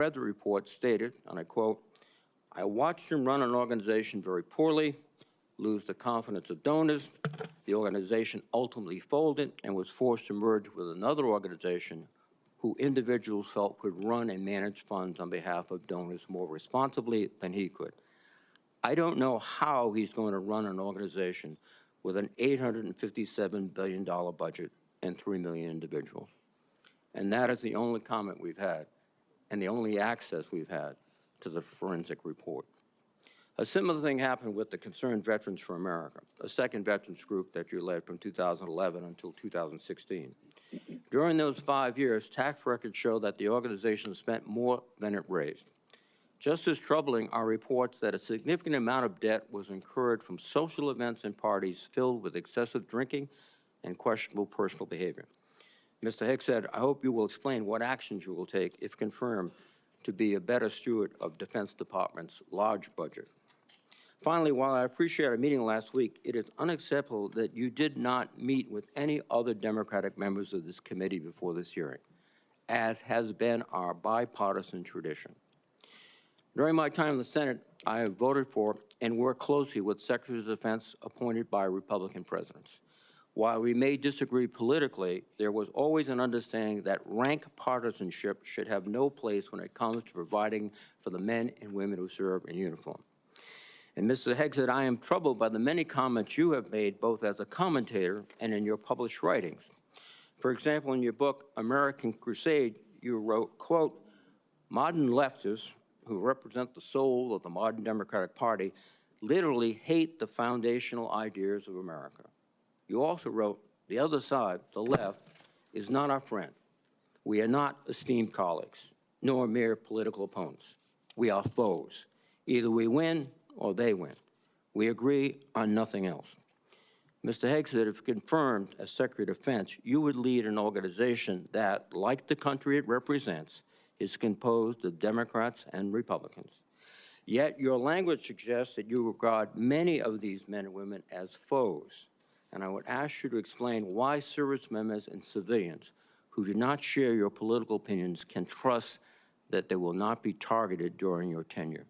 read the report stated, and I quote, "I watched him run an organization very poorly, lose the confidence of donors. The organization ultimately folded and was forced to merge with another organization who individuals felt could run and manage funds on behalf of donors more responsibly than he could. I don't know how he's going to run an organization with an $857 billion budget and 3 million individuals." And that is the only comment we've had and the only access we've had to the forensic report. A similar thing happened with the Concerned Veterans for America, a second veterans group that you led from 2011 until 2016. During those 5 years, tax records show that the organization spent more than it raised. Just as troubling are reports that a significant amount of debt was incurred from social events and parties filled with excessive drinking and questionable personal behavior. Mr. Hicks said, "I hope you will explain what actions you will take, if confirmed, to be a better steward of Defense Department's large budget." Finally, while I appreciate our meeting last week, it is unacceptable that you did not meet with any other Democratic members of this committee before this hearing, as has been our bipartisan tradition. During my time in the Senate, I have voted for and worked closely with Secretaries of Defense appointed by Republican presidents. While we may disagree politically, there was always an understanding that rank partisanship should have no place when it comes to providing for the men and women who serve in uniform. And Mr. Hegg said, "I am troubled by the many comments you have made, both as a commentator and in your published writings. For example, in your book, American Crusade, you wrote, quote, modern leftists, who represent the soul of the modern Democratic Party, literally hate the foundational ideas of America. You also wrote, the other side, the left, is not our friend. We are not esteemed colleagues, nor mere political opponents. We are foes. Either we win or they win. We agree on nothing else." Mr. Hegg said, if confirmed as Secretary of Defense, you would lead an organization that, like the country it represents, is composed of Democrats and Republicans. Yet your language suggests that you regard many of these men and women as foes. And I would ask you to explain why service members and civilians who do not share your political opinions can trust that they will not be targeted during your tenure.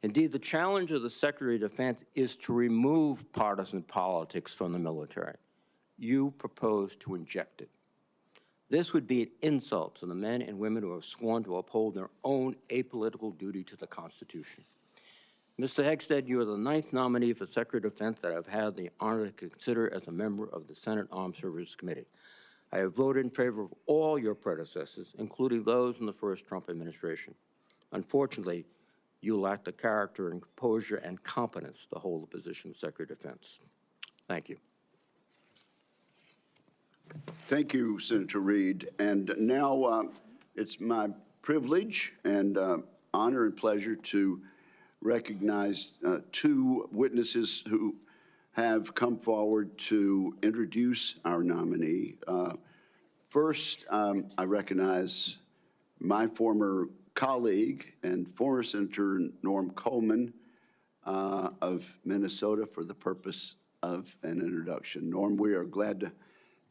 Indeed, the challenge of the Secretary of Defense is to remove partisan politics from the military. You propose to inject it. This would be an insult to the men and women who have sworn to uphold their own apolitical duty to the Constitution. Mr. Hegstead, you are the 9th nominee for Secretary of Defense that I've had the honor to consider as a member of the Senate Armed Services Committee. I have voted in favor of all your predecessors, including those in the first Trump administration. Unfortunately, you lack the character and composure and competence to hold the position of Secretary of Defense. Thank you. Thank you, Senator Reed. And now it's my privilege and honor and pleasure to recognize 2 witnesses who have come forward to introduce our nominee. First, I recognize my former colleague and former Senator Norm Coleman of Minnesota for the purpose of an introduction. Norm, we are glad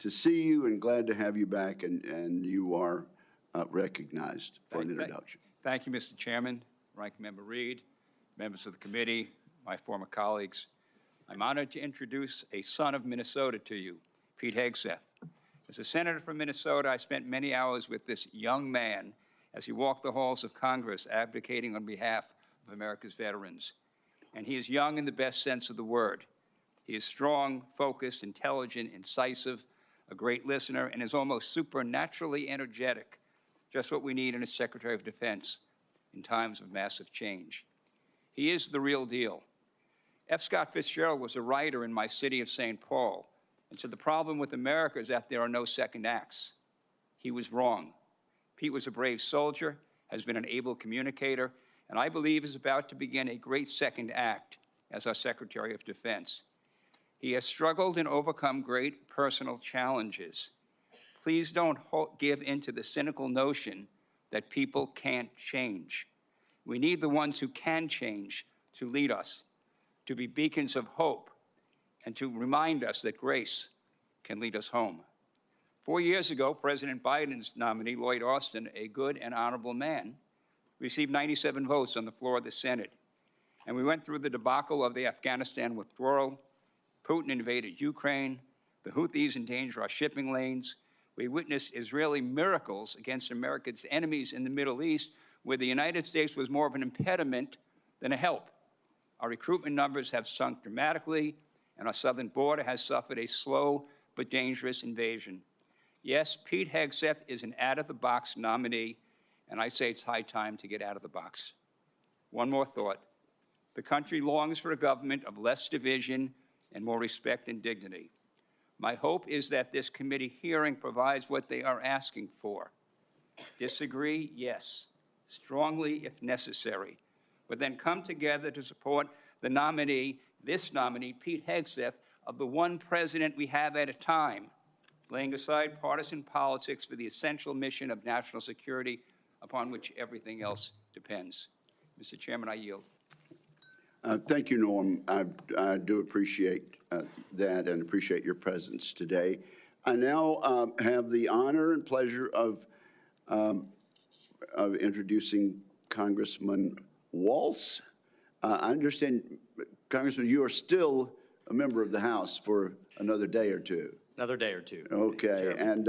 to see you and glad to have you back, and you are recognized for an introduction. Thank you, Mr. Chairman, Ranking Member Reed, members of the committee, my former colleagues. I'm honored to introduce a son of Minnesota to you, Pete Hegseth. As a senator from Minnesota, I spent many hours with this young man as he walked the halls of Congress advocating on behalf of America's veterans. And he is young in the best sense of the word. He is strong, focused, intelligent, incisive, a great listener, and is almost supernaturally energetic, just what we need in a Secretary of Defense in times of massive change. He is the real deal. F. Scott Fitzgerald was a writer in my city of St. Paul, and said the problem with America is that there are no second acts. He was wrong. Pete was a brave soldier, has been an able communicator, and I believe is about to begin a great second act as our Secretary of Defense. He has struggled and overcome great personal challenges. Please don't give in to the cynical notion that people can't change. We need the ones who can change to lead us, to be beacons of hope, and to remind us that grace can lead us home. 4 years ago, President Biden's nominee, Lloyd Austin, a good and honorable man, received 97 votes on the floor of the Senate. And we went through the debacle of the Afghanistan withdrawal. Putin invaded Ukraine. The Houthis endanger our shipping lanes. We witnessed Israeli miracles against America's enemies in the Middle East, where the United States was more of an impediment than a help. Our recruitment numbers have sunk dramatically, and our southern border has suffered a slow but dangerous invasion. Yes, Pete Hegseth is an out-of-the-box nominee, and I say it's high time to get out of the box. One more thought. The country longs for a government of less division and more respect and dignity. My hope is that this committee hearing provides what they are asking for. Disagree? Yes. Strongly if necessary. But then come together to support the nominee, this nominee, Pete Hegseth, of the one president we have at a time, laying aside partisan politics for the essential mission of national security upon which everything else depends. Mr. Chairman, I yield. Thank you, Norm. I do appreciate that and appreciate your presence today. I now have the honor and pleasure of introducing Congressman Walz. I understand, Congressman, you are still a member of the House for another day or two. Another day or two. Okay, and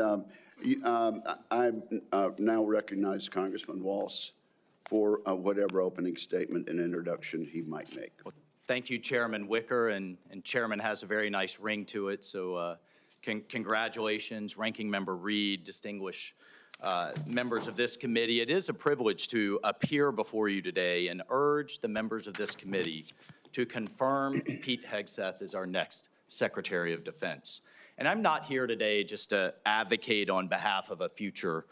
I now recognize Congressman Walz for whatever opening statement and introduction he might make. Well, thank you, Chairman Wicker, and Chairman has a very nice ring to it, so congratulations, Ranking Member Reed, distinguished members of this committee. It is a privilege to appear before you today and urge the members of this committee to confirm Pete Hegseth as our next Secretary of Defense. And I'm not here today just to advocate on behalf of a future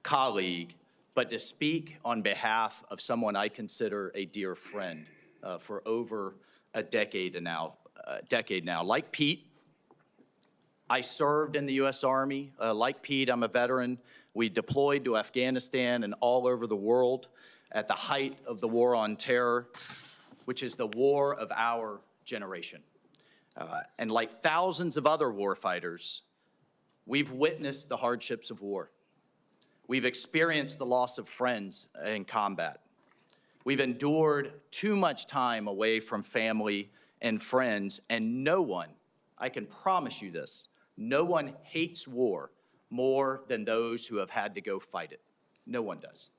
colleague, but to speak on behalf of someone I consider a dear friend for over a decade now. Like Pete, I served in the U.S. Army. Like Pete, I'm a veteran. We deployed to Afghanistan and all over the world at the height of the war on terror, which is the war of our generation. And like thousands of other warfighters, we've witnessed the hardships of war. We've experienced the loss of friends in combat. We've endured too much time away from family and friends, and no one, I can promise you this, no one hates war more than those who have had to go fight it. No one does.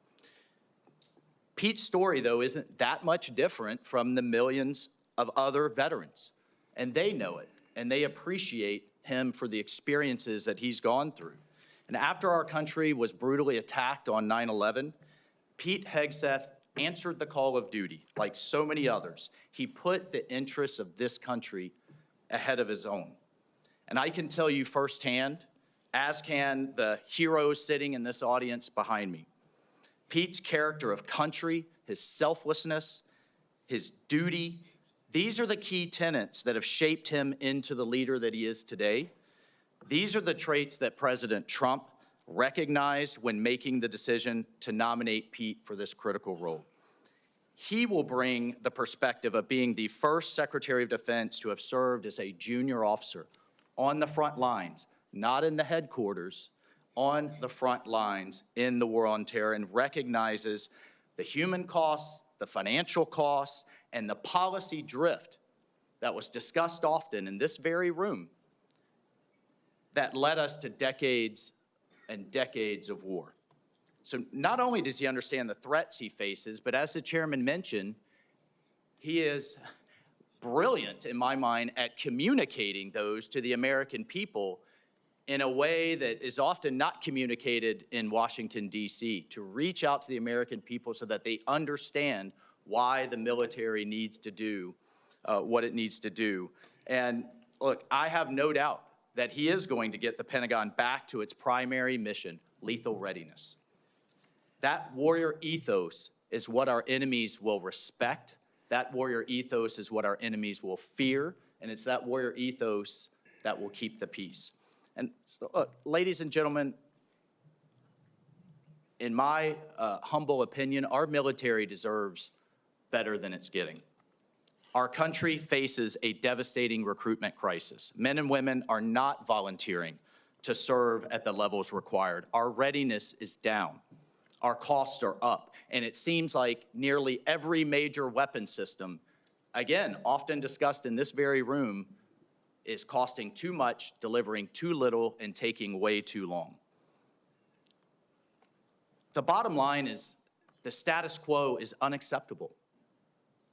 Pete's story, though, isn't that much different from the millions of other veterans, and they know it, and they appreciate him for the experiences that he's gone through. And after our country was brutally attacked on 9/11, Pete Hegseth answered the call of duty like so many others. He put the interests of this country ahead of his own. And I can tell you firsthand, as can the heroes sitting in this audience behind me, Pete's character of country, his selflessness, his duty, these are the key tenets that have shaped him into the leader that he is today. These are the traits that President Trump recognized when making the decision to nominate Pete for this critical role. He will bring the perspective of being the first Secretary of Defense to have served as a junior officer on the front lines, not in the headquarters, on the front lines in the war on terror, and recognizes the human costs, the financial costs, and the policy drift that was discussed often in this very room that led us to decades and decades of war. So not only does he understand the threats he faces, but as the chairman mentioned, he is brilliant, in my mind, at communicating those to the American people in a way that is often not communicated in Washington, D.C., to reach out to the American people so that they understand why the military needs to do what it needs to do. And look, I have no doubt that he is going to get the Pentagon back to its primary mission, lethal readiness. That warrior ethos is what our enemies will respect. That warrior ethos is what our enemies will fear, and it's that warrior ethos that will keep the peace. And so, look, ladies and gentlemen, in my humble opinion, our military deserves better than it's getting. Our country faces a devastating recruitment crisis. Men and women are not volunteering to serve at the levels required. Our readiness is down. our costs are up. And it seems like nearly every major weapon system, again, often discussed in this very room, is costing too much, delivering too little, and taking way too long. The bottom line is the status quo is unacceptable.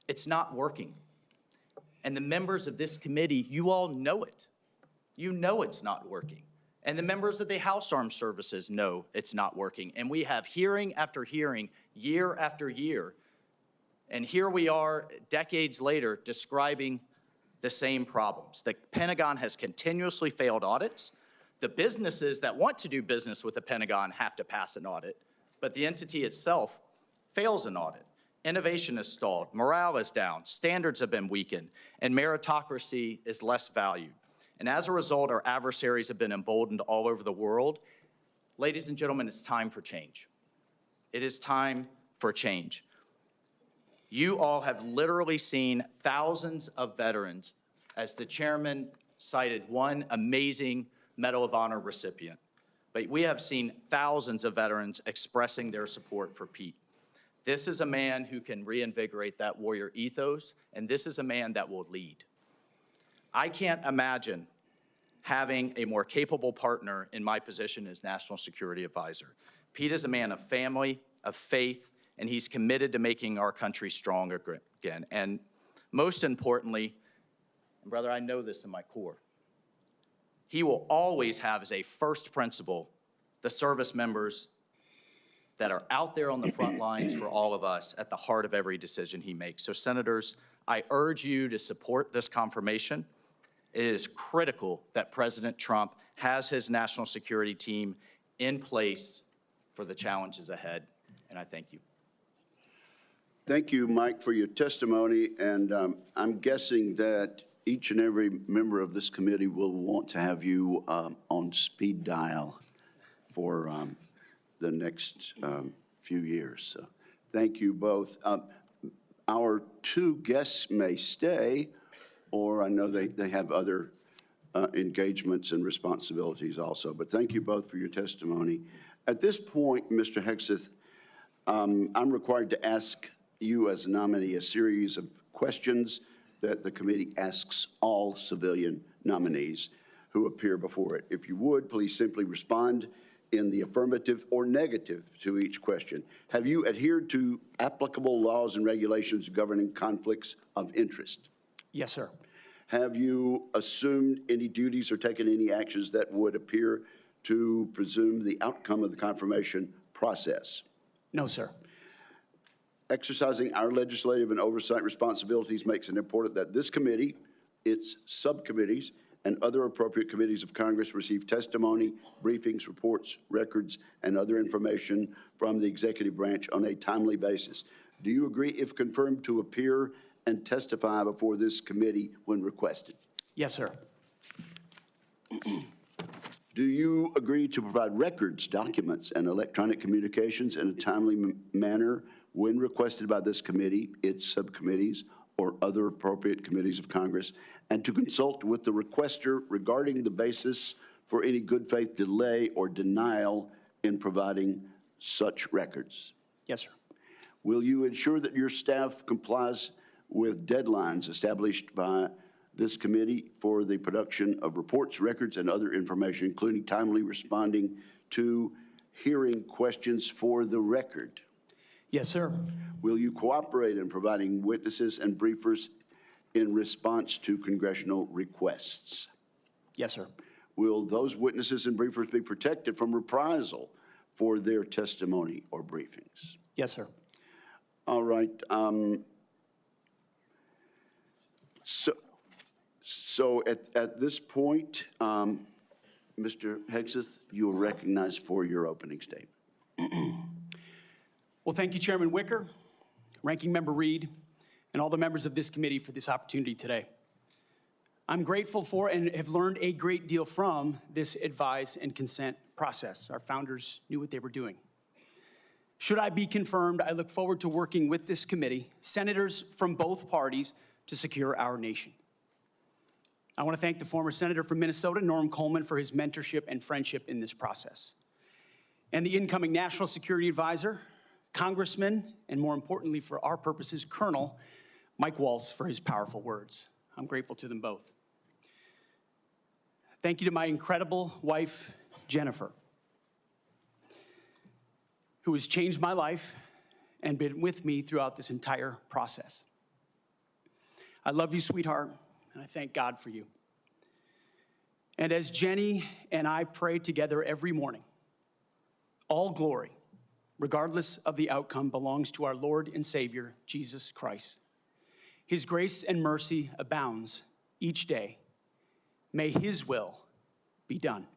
It's not working. And the members of this committee, you all know it. You know it's not working. And the members of the House Armed Services know it's not working. And we have hearing after hearing, year after year. And here we are, decades later, describing the same problems. The Pentagon has continuously failed audits. The businesses that want to do business with the Pentagon have to pass an audit, but the entity itself fails an audit. Innovation is stalled, morale is down, standards have been weakened, and meritocracy is less valued. And as a result, our adversaries have been emboldened all over the world. Ladies and gentlemen, it's time for change. It is time for change. You all have literally seen thousands of veterans, as the chairman cited one amazing Medal of Honor recipient. But we have seen thousands of veterans expressing their support for Pete. This is a man who can reinvigorate that warrior ethos, and this is a man that will lead. I can't imagine having a more capable partner in my position as National Security Advisor. Pete is a man of family, of faith, and he's committed to making our country strong again. And most importantly, brother, I know this in my core, he will always have as a first principle the service members that are out there on the front lines for all of us at the heart of every decision he makes. So, senators, I urge you to support this confirmation. It is critical that President Trump has his national security team in place for the challenges ahead, and I thank you. Thank you, Mike, for your testimony, and I'm guessing that each and every member of this committee will want to have you on speed dial for the next few years. So thank you both. Our two guests may stay, or I know they have other engagements and responsibilities also, but thank you both for your testimony. At this point, Mr. Hegseth, I'm required to ask you as a nominee a series of questions that the committee asks all civilian nominees who appear before it. If you would, please simply respond in the affirmative or negative to each question. Have you adhered to applicable laws and regulations governing conflicts of interest? Yes, sir. Have you assumed any duties or taken any actions that would appear to presume the outcome of the confirmation process? No, sir. Exercising our legislative and oversight responsibilities makes it important that this committee, its subcommittees, and other appropriate committees of Congress receive testimony, briefings, reports, records, and other information from the executive branch on a timely basis. Do you agree, if confirmed, to appear and testify before this committee when requested? Yes, sir. Do you agree to provide records, documents, and electronic communications in a timely manner when requested by this committee, its subcommittees, or other appropriate committees of Congress, and to consult with the requester regarding the basis for any good faith delay or denial in providing such records? Yes, sir. Will you ensure that your staff complies with deadlines established by this committee for the production of reports, records, and other information, including timely responding to hearing questions for the record? Yes, sir. Will you cooperate in providing witnesses and briefers in response to congressional requests? Yes, sir. Will those witnesses and briefers be protected from reprisal for their testimony or briefings? Yes, sir. All right. So at this point, Mr. Hegseth, you are recognized for your opening statement. Well, thank you, Chairman Wicker, Ranking Member Reed, and all the members of this committee for this opportunity today. I'm grateful for and have learned a great deal from this advise and consent process. Our founders knew what they were doing. Should I be confirmed, I look forward to working with this committee, senators from both parties, to secure our nation. I want to thank the former senator from Minnesota, Norm Coleman, for his mentorship and friendship in this process. and the incoming National Security Advisor, Congressman, and more importantly for our purposes, Colonel Mike Waltz for his powerful words. I'm grateful to them both. Thank you to my incredible wife, Jennifer, who has changed my life and been with me throughout this entire process. I love you, sweetheart, and I thank God for you. And as Jenny and I pray together every morning, all glory, regardless of the outcome, belongs to our Lord and Savior, Jesus Christ. His grace and mercy abounds each day. May his will be done.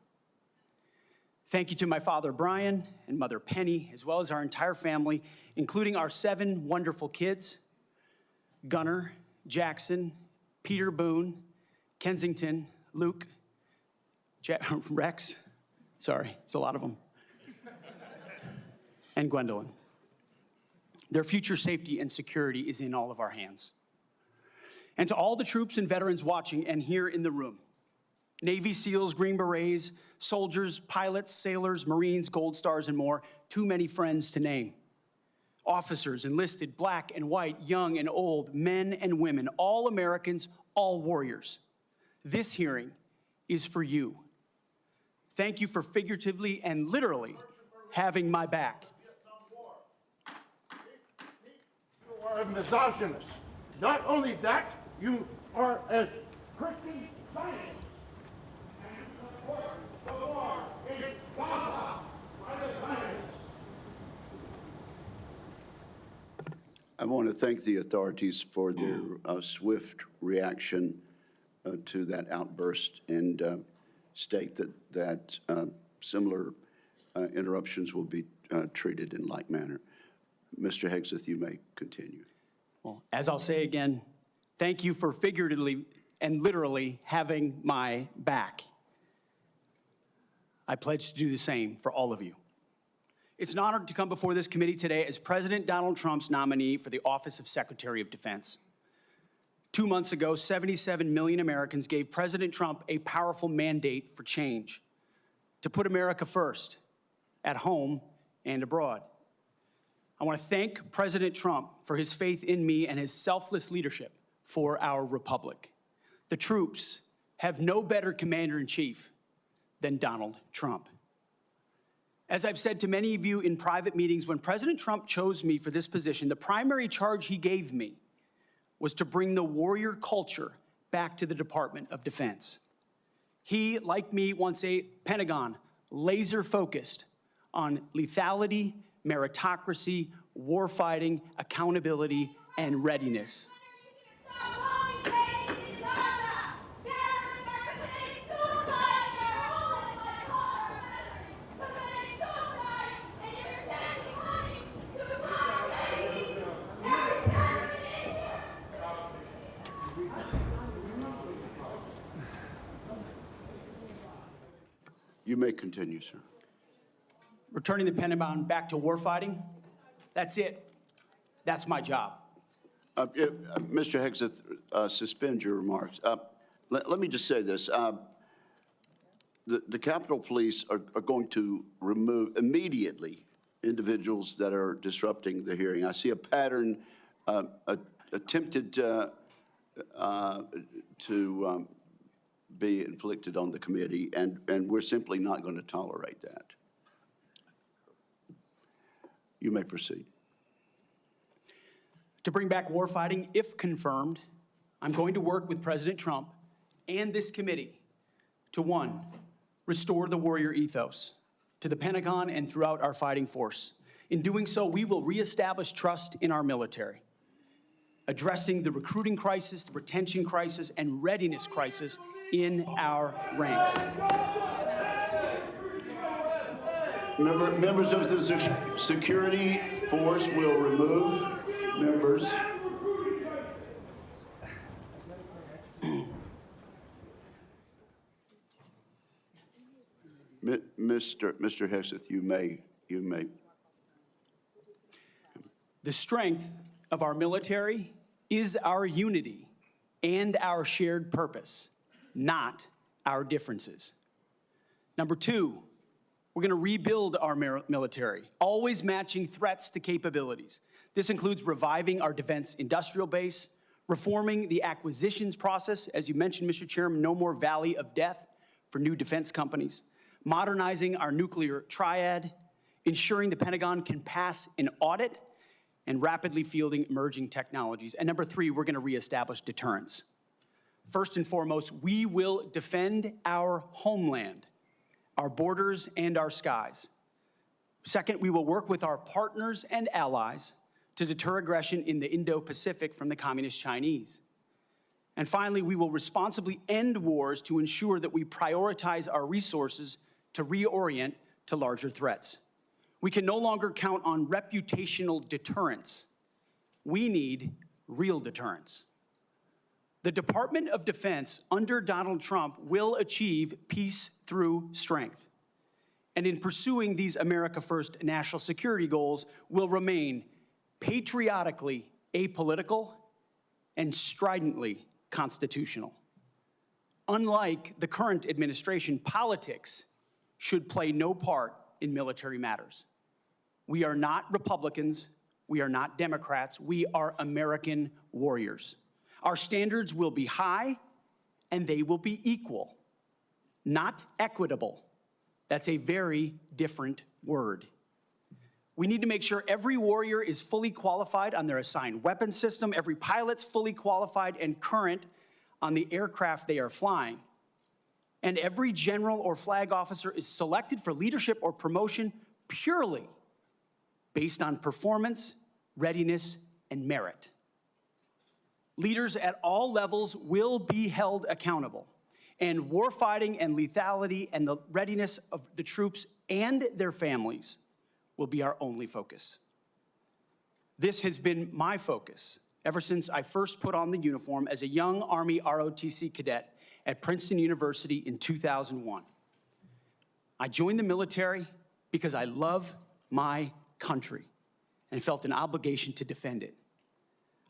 Thank you to my father, Brian, and mother, Penny, as well as our entire family, including our 7 wonderful kids, Gunnar, Jackson, Peter Boone, Kensington, Luke, Rex, sorry, it's a lot of them, and Gwendolyn. Their future safety and security is in all of our hands. And to all the troops and veterans watching and here in the room, Navy SEALs, Green Berets, soldiers, pilots, sailors, Marines, Gold Stars, and more, too many friends to name. Officers, enlisted, black and white, young and old, men and women, all Americans, all warriors. This hearing is for you. Thank you for figuratively and literally having my back. You are a misogynist. Not only that, you are a Christian Scientist. And support the war in Gaza by the Zionists. I want to thank the authorities for their swift reaction to that outburst and state that similar interruptions will be treated in like manner. Mr. Hegseth, you may continue. Well, as I'll say again, thank you for figuratively and literally having my back. I pledge to do the same for all of you. It's an honor to come before this committee today as President Donald Trump's nominee for the office of Secretary of Defense. 2 months ago, 77 million Americans gave President Trump a powerful mandate for change, to put America first, at home and abroad. I want to thank President Trump for his faith in me and his selfless leadership for our republic. The troops have no better commander-in-chief than Donald Trump. As I've said to many of you in private meetings, when President Trump chose me for this position, the primary charge he gave me was to bring the warrior culture back to the Department of Defense. He, like me, wants a Pentagon laser-focused on lethality, meritocracy, warfighting, accountability, and readiness. You may continue, sir. Returning the Pentagon back to warfighting, that's it. That's my job. Mr. Hegseth, suspend your remarks. Let me just say this. The Capitol Police are going to remove immediately individuals that are disrupting the hearing. I see a pattern attempted to be inflicted on the committee, and we're simply not going to tolerate that. You may proceed. To bring back warfighting, if confirmed, I'm going to work with President Trump and this committee to, 1, restore the warrior ethos to the Pentagon and throughout our fighting force. In doing so, we will reestablish trust in our military, addressing the recruiting crisis, the retention crisis, and readiness crisis in our ranks. Members of the security force will remove members. Mr. Hegseth, you may. The strength of our military is our unity and our shared purpose, not our differences. Number 2, We're going to rebuild our military, always matching threats to capabilities. This includes reviving our defense industrial base, reforming the acquisitions process. As you mentioned, Mr. Chairman, no more valley of death for new defense companies, modernizing our nuclear triad, ensuring the Pentagon can pass an audit, and rapidly fielding emerging technologies. And number three, we're going to reestablish deterrence. First and foremost, we will defend our homeland, our borders, and our skies. Second, we will work with our partners and allies to deter aggression in the Indo-Pacific from the Communist Chinese. And finally, we will responsibly end wars to ensure that we prioritize our resources to reorient to larger threats. We can no longer count on reputational deterrence. We need real deterrence. The Department of Defense under Donald Trump will achieve peace through strength. And in pursuing these America First national security goals, will remain patriotically apolitical and stridently constitutional. Unlike the current administration, politics should play no part in military matters. We are not Republicans, we are not Democrats, we are American warriors. Our standards will be high and they will be equal, not equitable. That's a very different word. We need to make sure every warrior is fully qualified on their assigned weapons system, every pilot's fully qualified and current on the aircraft they are flying, and every general or flag officer is selected for leadership or promotion purely based on performance, readiness, and merit. Leaders at all levels will be held accountable, and warfighting and lethality and the readiness of the troops and their families will be our only focus. This has been my focus ever since I first put on the uniform as a young Army ROTC cadet at Princeton University in 2001. I joined the military because I love my country and felt an obligation to defend it.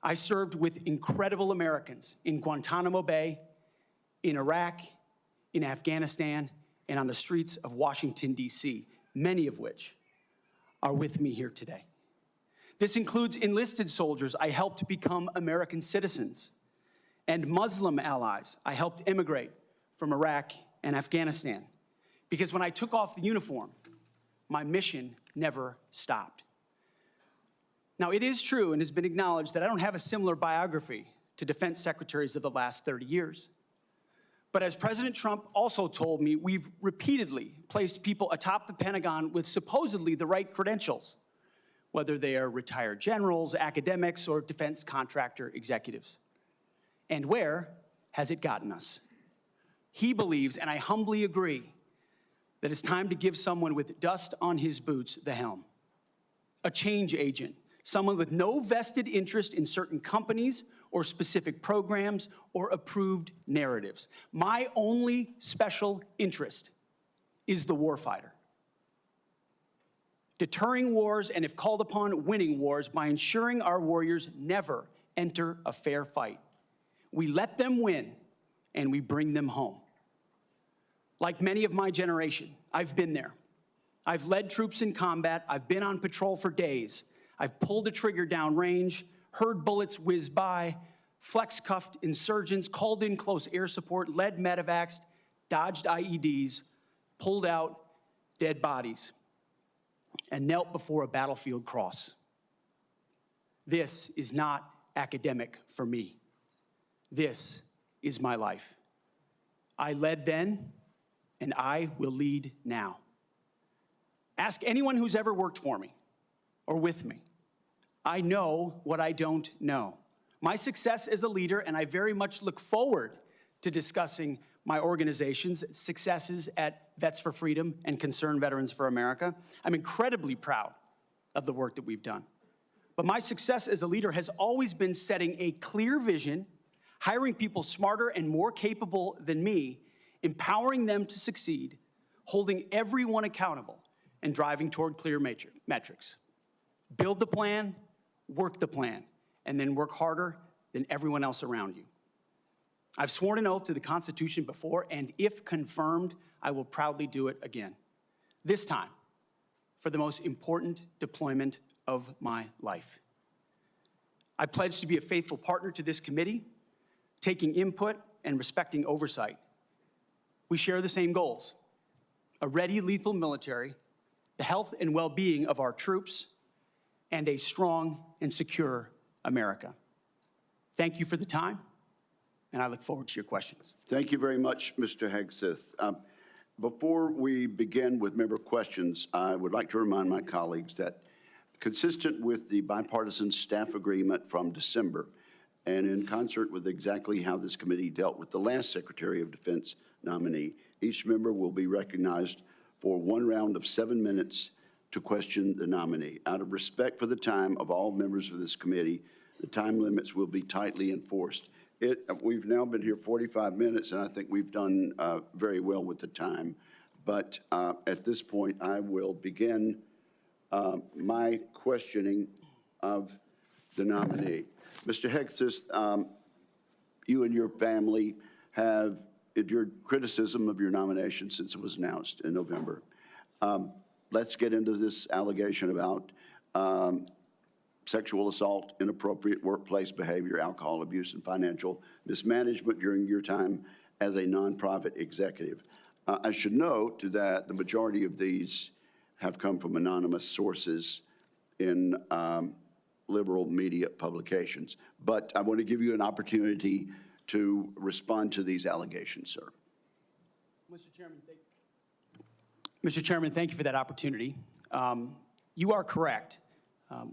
I served with incredible Americans in Guantanamo Bay, in Iraq, in Afghanistan, and on the streets of Washington, D.C., many of which are with me here today. This includes enlisted soldiers I helped become American citizens, and Muslim allies I helped immigrate from Iraq and Afghanistan. Because when I took off the uniform, my mission never stopped. Now, it is true and has been acknowledged that I don't have a similar biography to defense secretaries of the last 30 years. But as President Trump also told me, we've repeatedly placed people atop the Pentagon with supposedly the right credentials, whether they are retired generals, academics, or defense contractor executives. And where has it gotten us? He believes, and I humbly agree, that it's time to give someone with dust on his boots the helm. A change agent, someone with no vested interest in certain companies or specific programs or approved narratives. My only special interest is the warfighter. Deterring wars, and if called upon, winning wars by ensuring our warriors never enter a fair fight. We let them win, and we bring them home. Like many of my generation, I've been there. I've led troops in combat. I've been on patrol for days. I've pulled the trigger downrange, heard bullets whiz by, flex-cuffed insurgents, called in close air support, led medevacs, dodged IEDs, pulled out dead bodies, and knelt before a battlefield cross. This is not academic for me. This is my life. I led then, and I will lead now. Ask anyone who's ever worked for me or with me. I know what I don't know. My success as a leader, and I very much look forward to discussing my organization's successes at Vets for Freedom and Concerned Veterans for America. I'm incredibly proud of the work that we've done. But my success as a leader has always been setting a clear vision, hiring people smarter and more capable than me, empowering them to succeed, holding everyone accountable, and driving toward clear metrics. Build the plan, work the plan, and then work harder than everyone else around you. I've sworn an oath to the Constitution before, and if confirmed, I will proudly do it again. this time, for the most important deployment of my life. I pledge to be a faithful partner to this committee, taking input and respecting oversight. We share the same goals: a ready, lethal military, the health and well-being of our troops, and a strong and secure America. Thank you for the time, and I look forward to your questions. Thank you very much, Mr. Hegseth. Before we begin with member questions, I would like to remind my colleagues that, consistent with the bipartisan staff agreement from December, and in concert with exactly how this committee dealt with the last Secretary of Defense nominee, each member will be recognized for one round of 7 minutes to question the nominee. Out of respect for the time of all members of this committee, the time limits will be tightly enforced. We've now been here 45 minutes, and I think we've done very well with the time. But at this point, I will begin my questioning of the nominee. Mr. Hegseth, you and your family have endured criticism of your nomination since it was announced in November. Let's get into this allegation about sexual assault, inappropriate workplace behavior, alcohol abuse, and financial mismanagement during your time as a nonprofit executive. I should note that the majority of these have come from anonymous sources in liberal media publications. But I want to give you an opportunity to respond to these allegations, sir. Mr. Chairman, thank you for that opportunity. You are correct.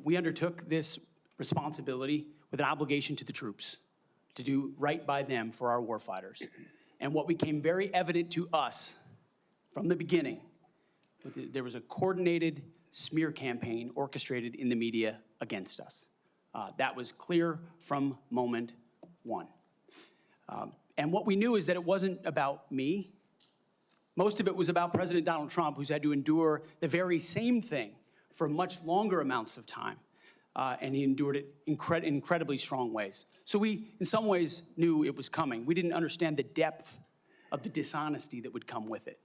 We undertook this responsibility with an obligation to the troops to do right by them for our warfighters. And what became very evident to us from the beginning, there was a coordinated smear campaign orchestrated in the media against us. That was clear from moment one. And what we knew is that it wasn't about me. Most of it was about President Donald Trump, who's had to endure the very same thing for much longer amounts of time, and he endured it in incredibly strong ways. So we, in some ways, knew it was coming. We didn't understand the depth of the dishonesty that would come with it.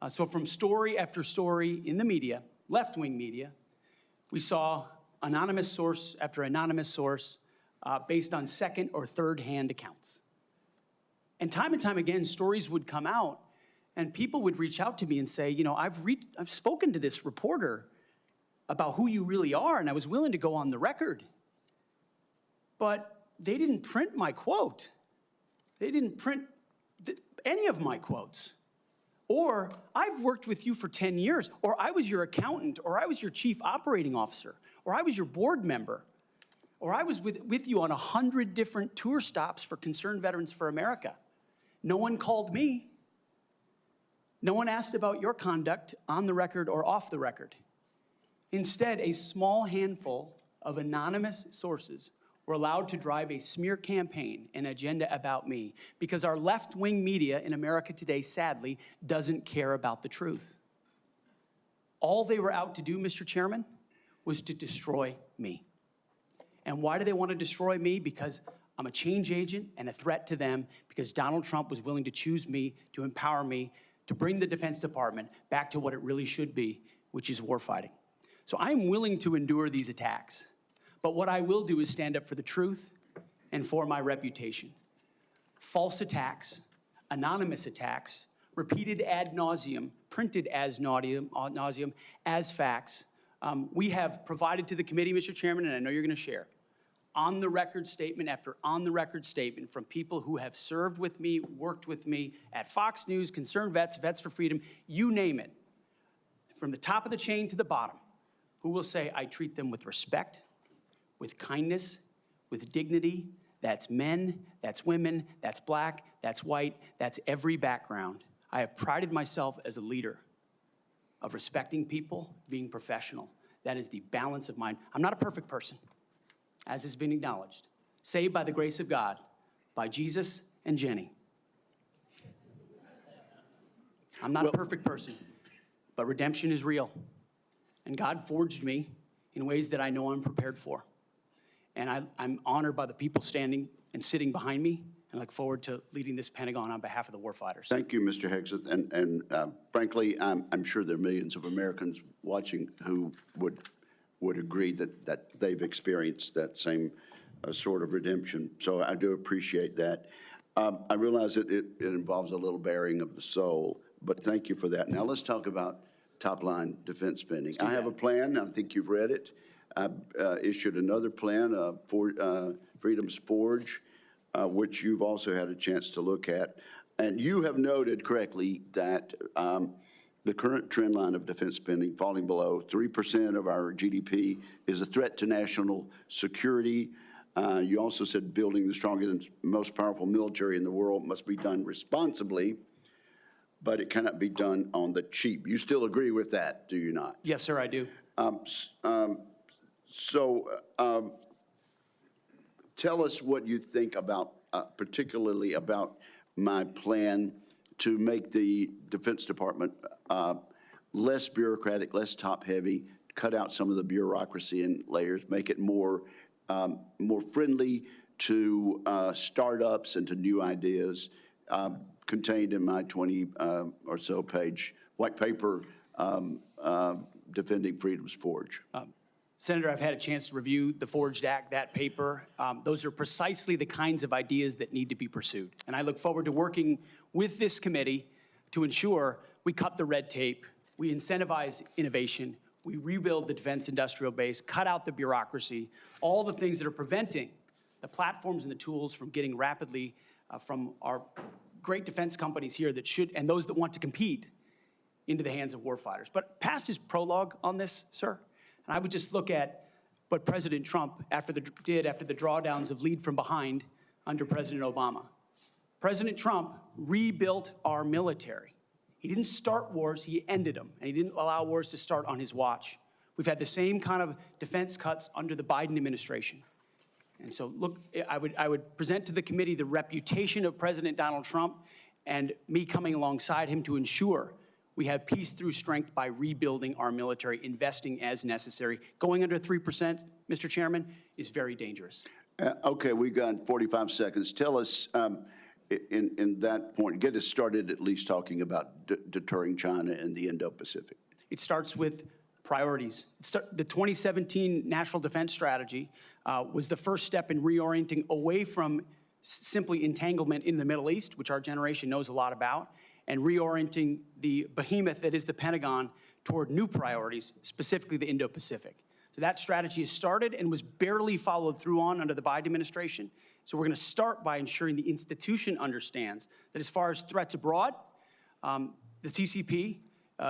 So from story after story in the media, left-wing media, we saw anonymous source after anonymous source based on second or third-hand accounts. And time again, stories would come out, and people would reach out to me and say, you know, I've spoken to this reporter about who you really are, and I was willing to go on the record. But they didn't print my quote. They didn't print any of my quotes. Or, I've worked with you for 10 years, or I was your accountant, or I was your chief operating officer, or I was your board member, or I was with you on 100 different tour stops for Concerned Veterans for America. No one called me. No one asked about your conduct on the record or off the record. Instead, a small handful of anonymous sources were allowed to drive a smear campaign, an agenda about me, because our left-wing media in America today, sadly, doesn't care about the truth. All they were out to do, Mr. Chairman, was to destroy me. And why do they want to destroy me? Because I'm a change agent and a threat to them, because Donald Trump was willing to choose me, to empower me, to bring the Defense Department back to what it really should be, which is warfighting. So I am willing to endure these attacks. But what I will do is stand up for the truth and for my reputation. False attacks, anonymous attacks, repeated ad nauseum, printed as nauseum, as facts. We have provided to the committee, Mr. Chairman, and I know you're going to share, on-the-record statement after on-the-record statement from people who have served with me, worked with me at Fox News, Concerned Vets, Vets for Freedom, you name it, from the top of the chain to the bottom, who will say, I treat them with respect, with kindness, with dignity. That's men, that's women, that's black, that's white, that's every background. I have prided myself as a leader of respecting people, being professional. That is the balance of mine. I'm not a perfect person, as has been acknowledged. Saved by the grace of God, by Jesus and Jenny. I'm not a perfect person, but redemption is real. And God forged me in ways that I know I'm prepared for. And I'm honored by the people standing and sitting behind me and I look forward to leading this Pentagon on behalf of the warfighters. Thank you, Mr. Hegseth. And frankly, I'm sure there are millions of Americans watching who would agree that they've experienced that same sort of redemption. So I do appreciate that. I realize that it involves a little bearing of the soul, but thank you for that. Now let's talk about top-line defense spending. I have a plan. I think you've read it. I issued another plan, for Freedom's Forge, which you've also had a chance to look at. And you have noted correctly that the current trend line of defense spending falling below 3% of our GDP is a threat to national security. You also said building the strongest and most powerful military in the world must be done responsibly, but it cannot be done on the cheap. You still agree with that, do you not? Yes, sir, I do. Tell us what you think about, particularly about my plan to make the Defense Department less bureaucratic, less top-heavy, cut out some of the bureaucracy and layers, make it more friendly to startups and to new ideas, contained in my 20 or so page white paper, Defending Freedom's Forge. Senator, I've had a chance to review the Forged Act, that paper. Those are precisely the kinds of ideas that need to be pursued. And I look forward to working with this committee to ensure we cut the red tape, we incentivize innovation, we rebuild the defense industrial base, cut out the bureaucracy, all the things that are preventing the platforms and the tools from getting rapidly from our great defense companies here that should, and those that want to compete, into the hands of warfighters. But past his prologue on this, sir, and I would just look at what President Trump did after the drawdowns of lead from behind under President Obama. President Trump rebuilt our military. He didn't start wars, he ended them, and he didn't allow wars to start on his watch. We've had the same kind of defense cuts under the Biden administration. And so, look, I would present to the committee the reputation of President Donald Trump and me coming alongside him to ensure we have peace through strength by rebuilding our military, investing as necessary. Going under 3%, Mr. Chairman, is very dangerous. Okay, we got 45 seconds. Tell us, in that point, get us started at least talking about deterring China and the Indo-Pacific. It starts with priorities. The 2017 National Defense Strategy was the first step in reorienting away from simply entanglement in the Middle East, which our generation knows a lot about, and reorienting the behemoth that is the Pentagon toward new priorities, specifically the Indo-Pacific. So that strategy has started and was barely followed through on under the Biden administration. So we're going to start by ensuring the institution understands that as far as threats abroad, the CCP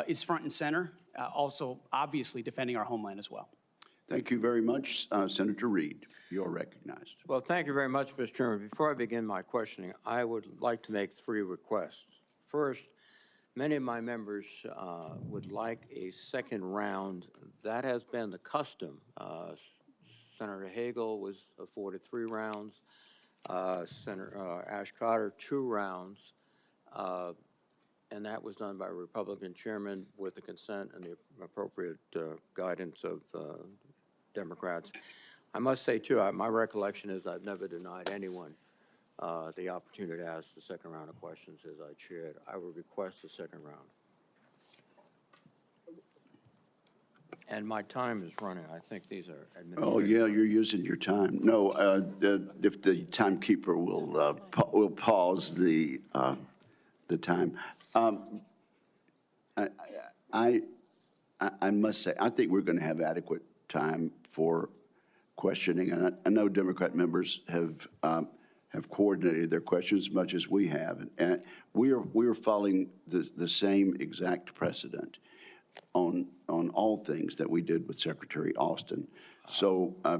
is front and center, also obviously defending our homeland as well. Thank you very much. Senator Reid, you're recognized. Well, thank you very much, Mr. Chairman. Before I begin my questioning, I would like to make 3 requests. First, many of my members would like a second round. That has been the custom. Senator Hagel was afforded 3 rounds. Senator Ash Carter, 2 rounds. And that was done by a Republican chairman with the consent and the appropriate guidance of Democrats. I must say, too, my recollection is I've never denied anyone the opportunity to ask the second round of questions as I chaired. I would request the second round. And my time is running. I think these are administrative. Oh, yeah, you're using your time. No, if the timekeeper will pause the time. I must say, I think we're going to have adequate time for questioning. And I know Democrat members have coordinated their questions as much as we have. And we are following the same exact precedent on all things that we did with Secretary Austin. So I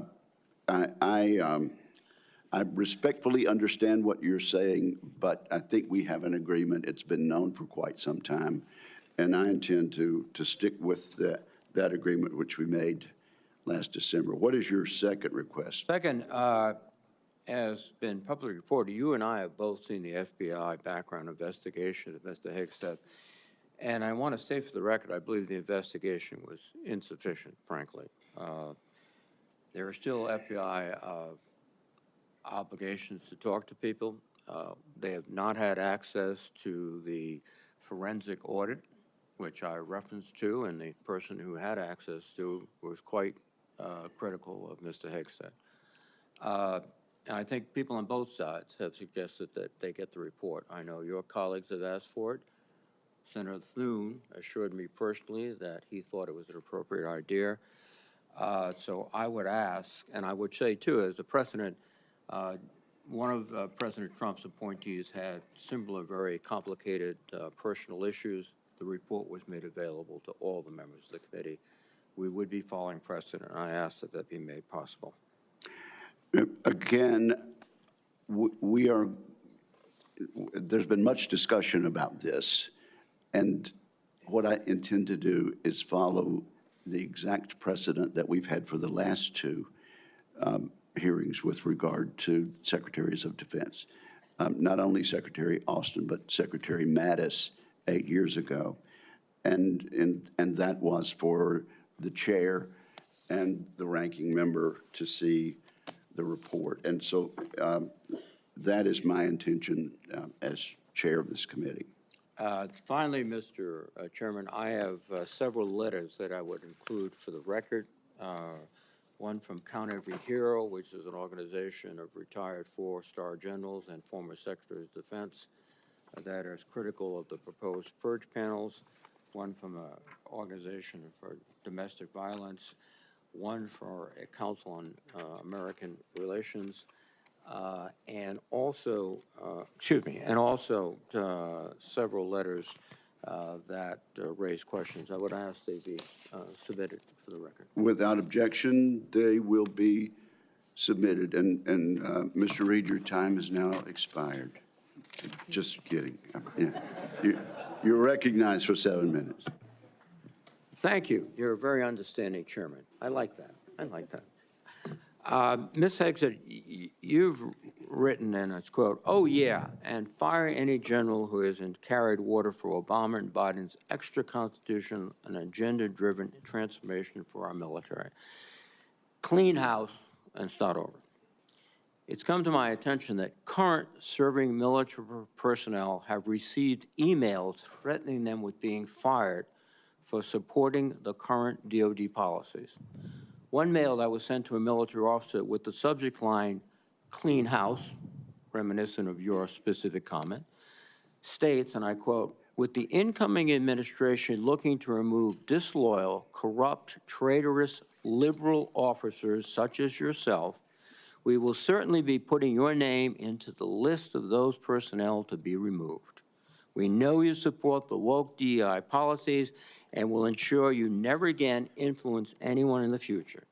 respectfully understand what you're saying, but I think we have an agreement. It's been known for quite some time, and I intend to stick with that agreement which we made last December. What is your second request? Second, has been publicly reported, you and I have both seen the FBI background investigation of Mr. Hegseth, and I want to say for the record, I believe the investigation was insufficient, frankly. There are still FBI obligations to talk to people. They have not had access to the forensic audit, which I referenced to, and the person who had access to was quite critical of Mr. Hegseth. And I think people on both sides have suggested that they get the report. I know your colleagues have asked for it. Senator Thune assured me personally that he thought it was an appropriate idea. So I would ask, and I would say too, as a precedent, one of President Trump's appointees had similar, very complicated personal issues. The report was made available to all the members of the committee. We would be following precedent. I ask that that be made possible. Again, there's been much discussion about this, and what I intend to do is follow the exact precedent that we've had for the last two hearings with regard to secretaries of defense. Not only Secretary Austin, but Secretary Mattis 8 years ago. And that was for the chair and the ranking member to see the report. And so that is my intention as chair of this committee. Finally, Mr. Chairman, I have several letters that I would include for the record. One from Count Every Hero, which is an organization of retired 4-star generals and former secretaries of defense that is critical of the proposed purge panels. One from an organization for domestic violence. One for a Council on American Relations. And also several letters that raise questions. I would ask they be submitted for the record. Without objection, they will be submitted. And Mr. Reed, your time has now expired. Just kidding. Yeah. You're recognized for 7 minutes. Thank you. You're a very understanding chairman. I like that. I like that. Ms. Hegseth, you've written, and it's quote, "Oh yeah, and fire any general who hasn't carried water for Obama and Biden's extra constitutional and agenda-driven transformation for our military. Clean house and start over." It's come to my attention that current serving military personnel have received emails threatening them with being fired for supporting the current DOD policies. One mail that was sent to a military officer with the subject line, "Clean house," reminiscent of your specific comment, states, and I quote, "With the incoming administration looking to remove disloyal, corrupt, traitorous, liberal officers such as yourself, we will certainly be putting your name into the list of those personnel to be removed. We know you support the woke DEI policies and will ensure you never again influence anyone in the future.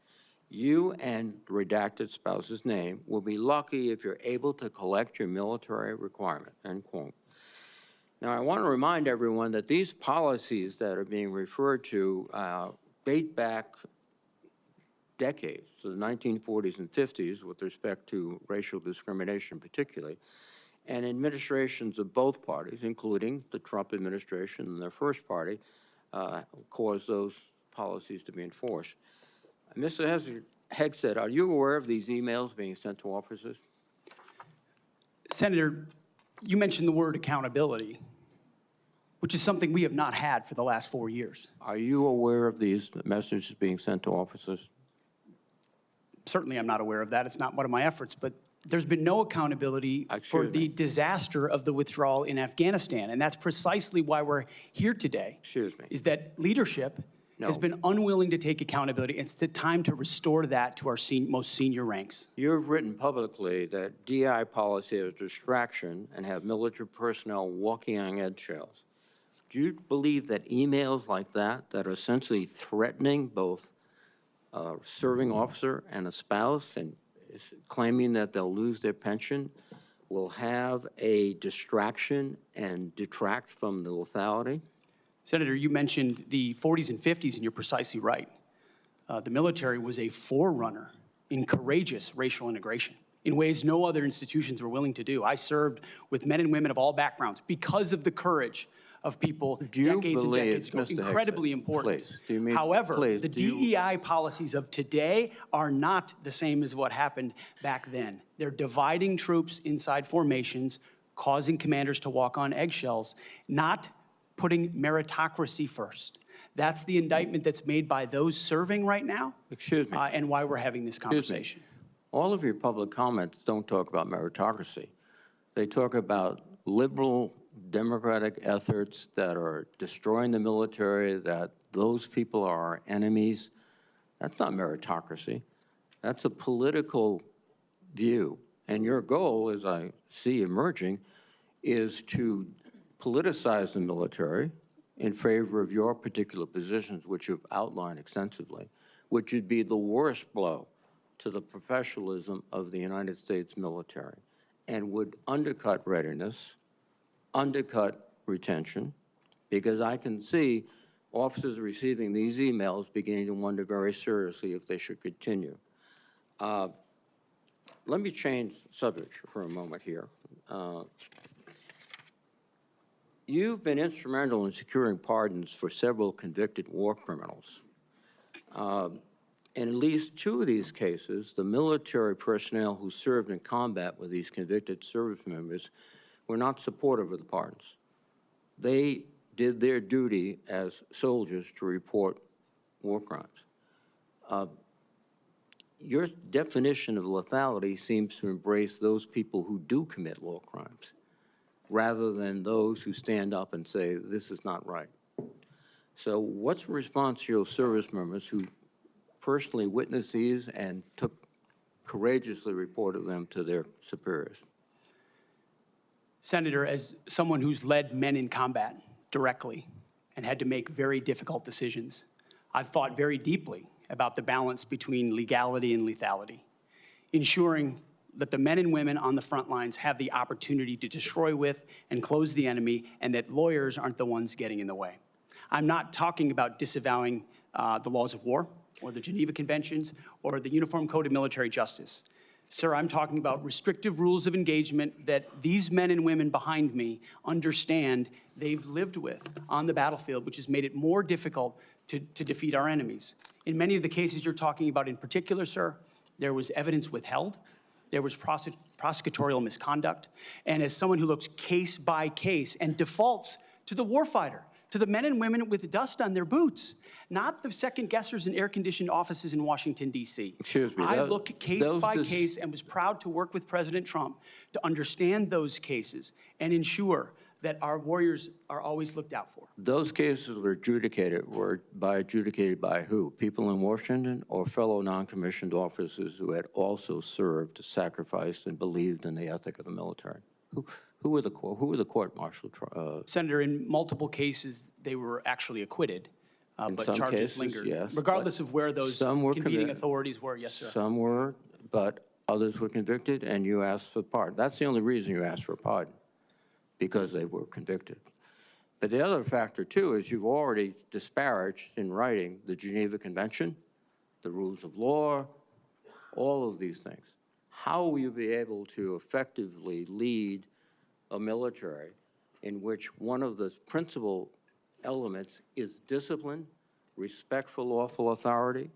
You and the redacted spouse's name will be lucky if you're able to collect your military requirement," end quote. Now, I want to remind everyone that these policies that are being referred to date back decades, to the 1940s and 50s with respect to racial discrimination particularly, and administrations of both parties, including the Trump administration and their first party, caused those policies to be enforced. Mr. Hegseth, are you aware of these emails being sent to officers? Senator, you mentioned the word accountability, which is something we have not had for the last 4 years. Are you aware of these messages being sent to officers? Certainly I'm not aware of that. It's not one of my efforts, but there's been no accountability for the disaster of the withdrawal in Afghanistan. And that's precisely why we're here today. Excuse me. Is that leadership has been unwilling to take accountability. It's the time to restore that to our most senior ranks. You've written publicly that DI policy is a distraction and have military personnel walking on eggshells. Do you believe that emails like that are essentially threatening both a serving officer and a spouse and claiming that they'll lose their pension will have a distraction and detract from the lethality? Senator, you mentioned the 40s and 50s, and you're precisely right. The military was a forerunner in courageous racial integration in ways no other institutions were willing to do. I served with men and women of all backgrounds because of the courage of people Do you decades and believe, decades ago. Mr. Incredibly Hickson, important. please, do you mean- However, please, the do you- DEI policies of today are not the same as what happened back then. They're dividing troops inside formations, causing commanders to walk on eggshells, not putting meritocracy first. That's the indictment that's made by those serving right now. Excuse me. And why we're having this Excuse me. conversation. All of your public comments don't talk about meritocracy. They talk about liberal democratic efforts that are destroying the military, that those people are our enemies. That's not meritocracy. That's a political view. And your goal, as I see emerging, is to politicize the military in favor of your particular positions, which you've outlined extensively, which would be the worst blow to the professionalism of the United States military and would undercut readiness, undercut retention, because I can see officers receiving these emails beginning to wonder very seriously if they should continue. Let me change subject for a moment here. You've been instrumental in securing pardons for several convicted war criminals. In at least 2 of these cases, the military personnel who served in combat with these convicted service members were not supportive of the pardons. They did their duty as soldiers to report war crimes. Your definition of lethality seems to embrace those people who do commit war crimes, rather than those who stand up and say, this is not right. So what's the response to your service members who personally witnessed these and courageously reported them to their superiors? Senator, as someone who's led men in combat directly and had to make very difficult decisions, I've thought very deeply about the balance between legality and lethality, ensuring that the men and women on the front lines have the opportunity to destroy with and close the enemy, and that lawyers aren't the ones getting in the way. I'm not talking about disavowing the laws of war or the Geneva Conventions or the Uniform Code of Military Justice. Sir, I'm talking about restrictive rules of engagement that these men and women behind me understand they've lived with on the battlefield, which has made it more difficult to defeat our enemies. In many of the cases you're talking about in particular, sir, there was evidence withheld, there was prosecutorial misconduct, and as someone who looks case by case and defaults to the warfighter, to the men and women with dust on their boots, not the second guessers in air-conditioned offices in Washington, D.C. Excuse me. I look case by case and was proud to work with President Trump to understand those cases and ensure that our warriors are always looked out for. Those cases were adjudicated by who? People in Washington or fellow non-commissioned officers who had also served, sacrificed, and believed in the ethic of the military? Who were the court-martial? Senator, in multiple cases, they were actually acquitted, but some charges cases, lingered. yes, regardless but of where those some were convening committed. authorities were, yes, sir. Some were, but others were convicted, and you asked for pardon. That's the only reason you asked for pardon, because they were convicted. But the other factor, too, is you've already disparaged in writing the Geneva Convention, the rules of law, all of these things. How will you be able to effectively lead a military in which one of the principal elements is discipline, respect for lawful authority?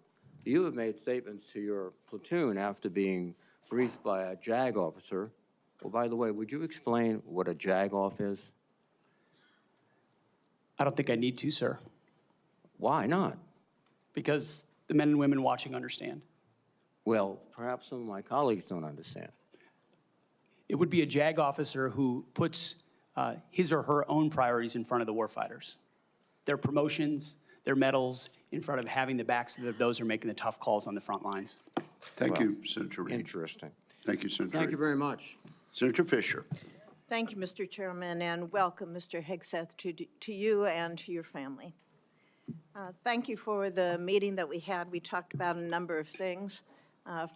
You have made statements to your platoon after being briefed by a JAG officer. Well, by the way, would you explain what a JAG-off is? I don't think I need to, sir, Why not? because the men and women watching understand. Well, perhaps some of my colleagues don't understand. It would be a JAG officer who puts his or her own priorities in front of the warfighters. Their promotions, their medals, in front of having the backs of those who are making the tough calls on the front lines. Thank you, Senator Reid. Interesting. Thank you, Senator Thank you Reid. very much. Senator Fisher. Thank you, Mr. Chairman, and welcome, Mr. Hegseth, to you and to your family. Thank you for the meeting that we had. We talked about a number of things.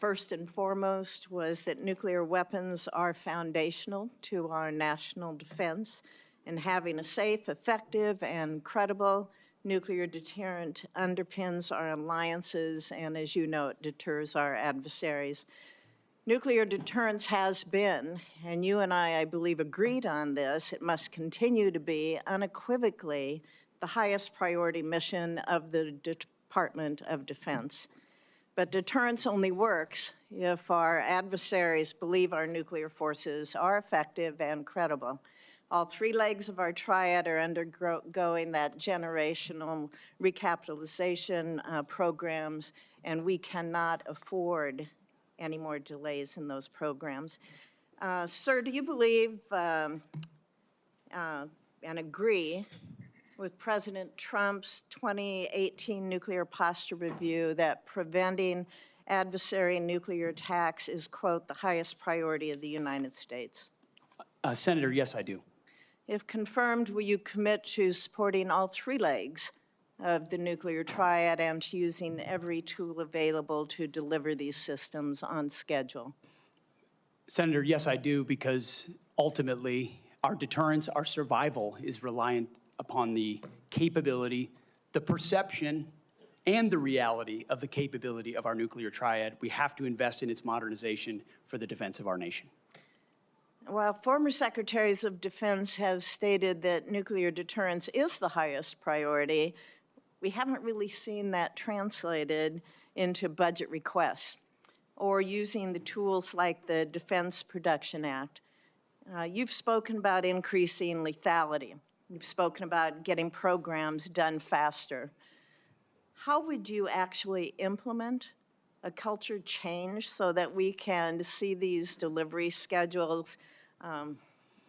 First and foremost was that nuclear weapons are foundational to our national defense, and having a safe, effective, and credible nuclear deterrent underpins our alliances, and as you know, it deters our adversaries. Nuclear deterrence has been, and you and I believe, agreed on this, it must continue to be unequivocally the highest priority mission of the Department of Defense. But deterrence only works if our adversaries believe our nuclear forces are effective and credible. All three legs of our triad are undergoing that generational recapitalization programs, and we cannot afford any more delays in those programs. Sir, do you believe and agree with President Trump's 2018 nuclear posture review that preventing adversary nuclear attacks is, quote, the highest priority of the United States? Senator, yes, I do. If confirmed, will you commit to supporting all three legs of the nuclear triad and to using every tool available to deliver these systems on schedule? Senator, yes, I do, because ultimately our deterrence, our survival is reliant upon the capability, the perception, and the reality of the capability of our nuclear triad. We have to invest in its modernization for the defense of our nation. While former secretaries of defense have stated that nuclear deterrence is the highest priority, we haven't really seen that translated into budget requests or using the tools like the Defense Production Act. You've spoken about increasing lethality. You've spoken about getting programs done faster. How would you actually implement a culture change so that we can see these delivery schedules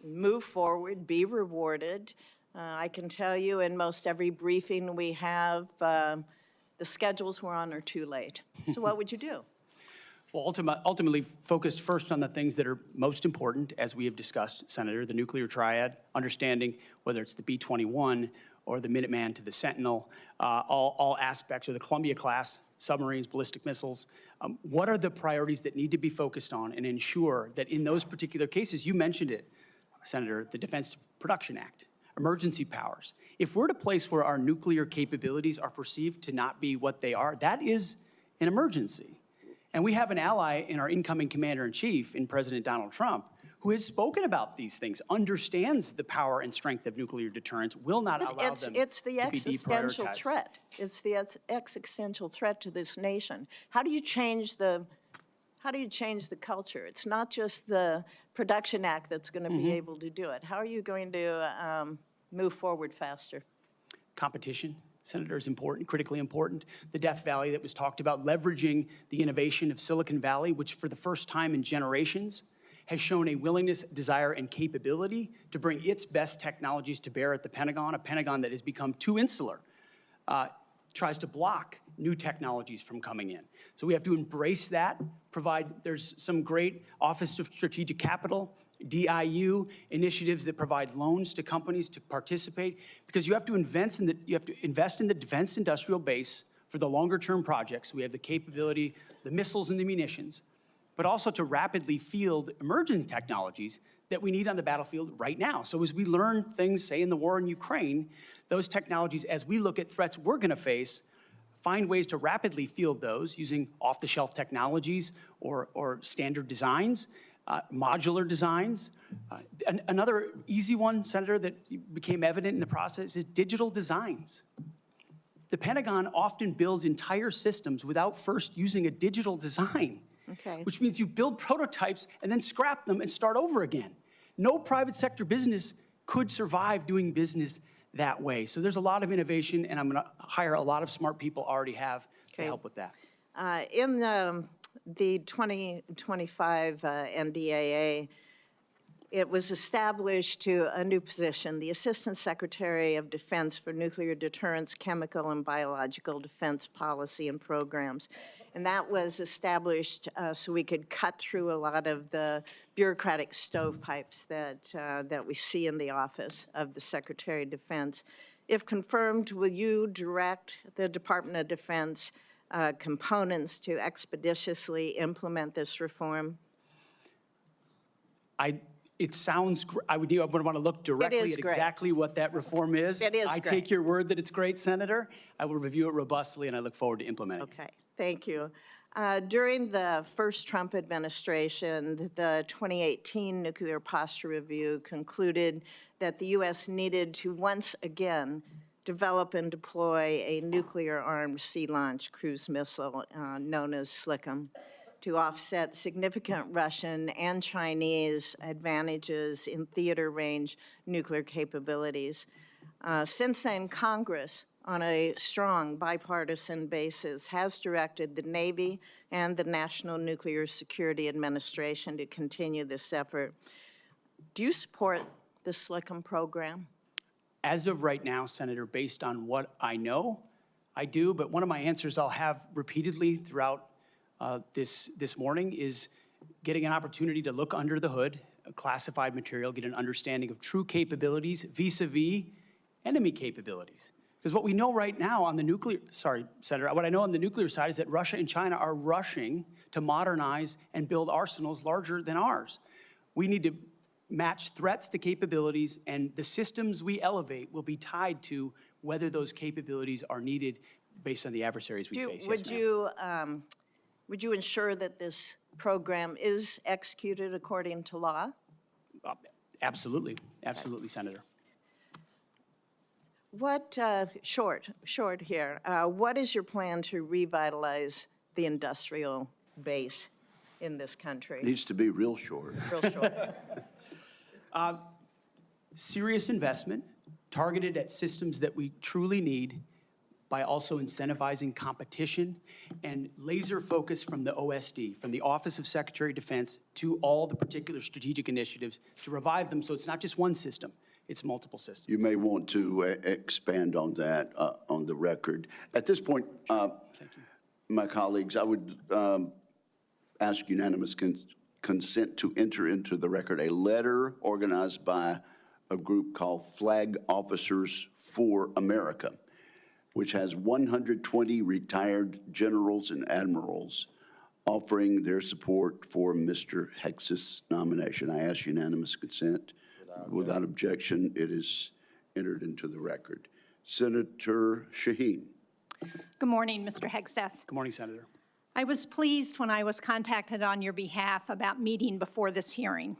move forward, be rewarded? I can tell you in most every briefing we have, the schedules we're on are too late. So what would you do? Well, ultimately focused first on the things that are most important, as we have discussed, Senator, the nuclear triad, understanding whether it's the B-21 or the Minuteman to the Sentinel, all aspects of the Columbia-class submarines, ballistic missiles. What are the priorities that need to be focused on and ensure that in those particular cases, you mentioned it, Senator, the Defense Production Act, emergency powers. If we're at a place where our nuclear capabilities are perceived to not be what they are, that is an emergency. And we have an ally in our incoming commander-in-chief, in President Donald Trump, who has spoken about these things, understands the power and strength of nuclear deterrence, will not allow them to be deprioritized. It's the existential threat. It's the existential threat to this nation. How do you change the culture? It's not just the Production Act that's going to be able to do it. How are you going to move forward faster? Competition, Senator, is important, critically important. The Death Valley that was talked about, leveraging the innovation of Silicon Valley, which for the first time in generations has shown a willingness, desire, and capability to bring its best technologies to bear at the Pentagon, a Pentagon that has become too insular, tries to block new technologies from coming in. So we have to embrace that, there's some great Office of Strategic Capital, DIU initiatives that provide loans to companies to participate, because you have to invest in the defense industrial base for the longer term projects. We have the capability, the missiles and the munitions, but also to rapidly field emerging technologies that we need on the battlefield right now. So as we learn things, say in the war in Ukraine, those technologies, as we look at threats we're gonna face, find ways to rapidly field those using off-the-shelf technologies or standard designs, modular designs. Another easy one, Senator, that became evident in the process is digital designs. The Pentagon often builds entire systems without first using a digital design. Okay. Which means you build prototypes and then scrap them and start over again. No private sector business could survive doing business that way. So there's a lot of innovation, and I'm going to hire a lot of smart people already have to help with that. In the 2025 NDAA, it was established to a new position, the Assistant Secretary of Defense for Nuclear Deterrence, Chemical and Biological Defense Policy and Programs. And that was established so we could cut through a lot of the bureaucratic stovepipes that we see in the office of the Secretary of Defense. If confirmed, will you direct the Department of Defense components to expeditiously implement this reform? It sounds, I would want to look directly at exactly what that reform is. It is I take your word that it's great, Senator. I will review it robustly, and I look forward to implementing it. Okay, thank you. During the first Trump administration, the 2018 Nuclear Posture Review concluded that the U.S. needed to once again develop and deploy a nuclear-armed sea-launched cruise missile known as SLCM to offset significant Russian and Chinese advantages in theater-range nuclear capabilities. Since then, Congress, on a strong bipartisan basis, has directed the Navy and the National Nuclear Security Administration to continue this effort. Do you support the SLCM program? As of right now, Senator, based on what I know, I do, but one of my answers I'll have repeatedly throughout this morning is getting an opportunity to look under the hood, classified material, get an understanding of true capabilities vis-a-vis enemy capabilities. Because what we know right now on the nuclear, Senator, what I know on the nuclear side is that Russia and China are rushing to modernize and build arsenals larger than ours. We need to match threats to capabilities, and the systems we elevate will be tied to whether those capabilities are needed based on the adversaries we face. Would you ensure that this program is executed according to law? Absolutely, absolutely, Senator. What, short here, what is your plan to revitalize the industrial base in this country? Needs to be real short. Real short. Serious investment targeted at systems that we truly need by also incentivizing competition and laser focus from the OSD, from the Office of Secretary of Defense, to all the particular strategic initiatives to revive them so it's not just one system, it's multiple systems. You may want to expand on that on the record. At this point, my colleagues, I would ask unanimous consent to enter into the record a letter organized by a group called Flag Officers for America, which has 120 retired generals and admirals offering their support for Mr. Hegseth's nomination. I ask unanimous consent. Without objection, it is entered into the record. Senator Shaheen. Good morning, Mr. Hegseth. Good morning, Senator. I was pleased when I was contacted on your behalf about meeting before this hearing.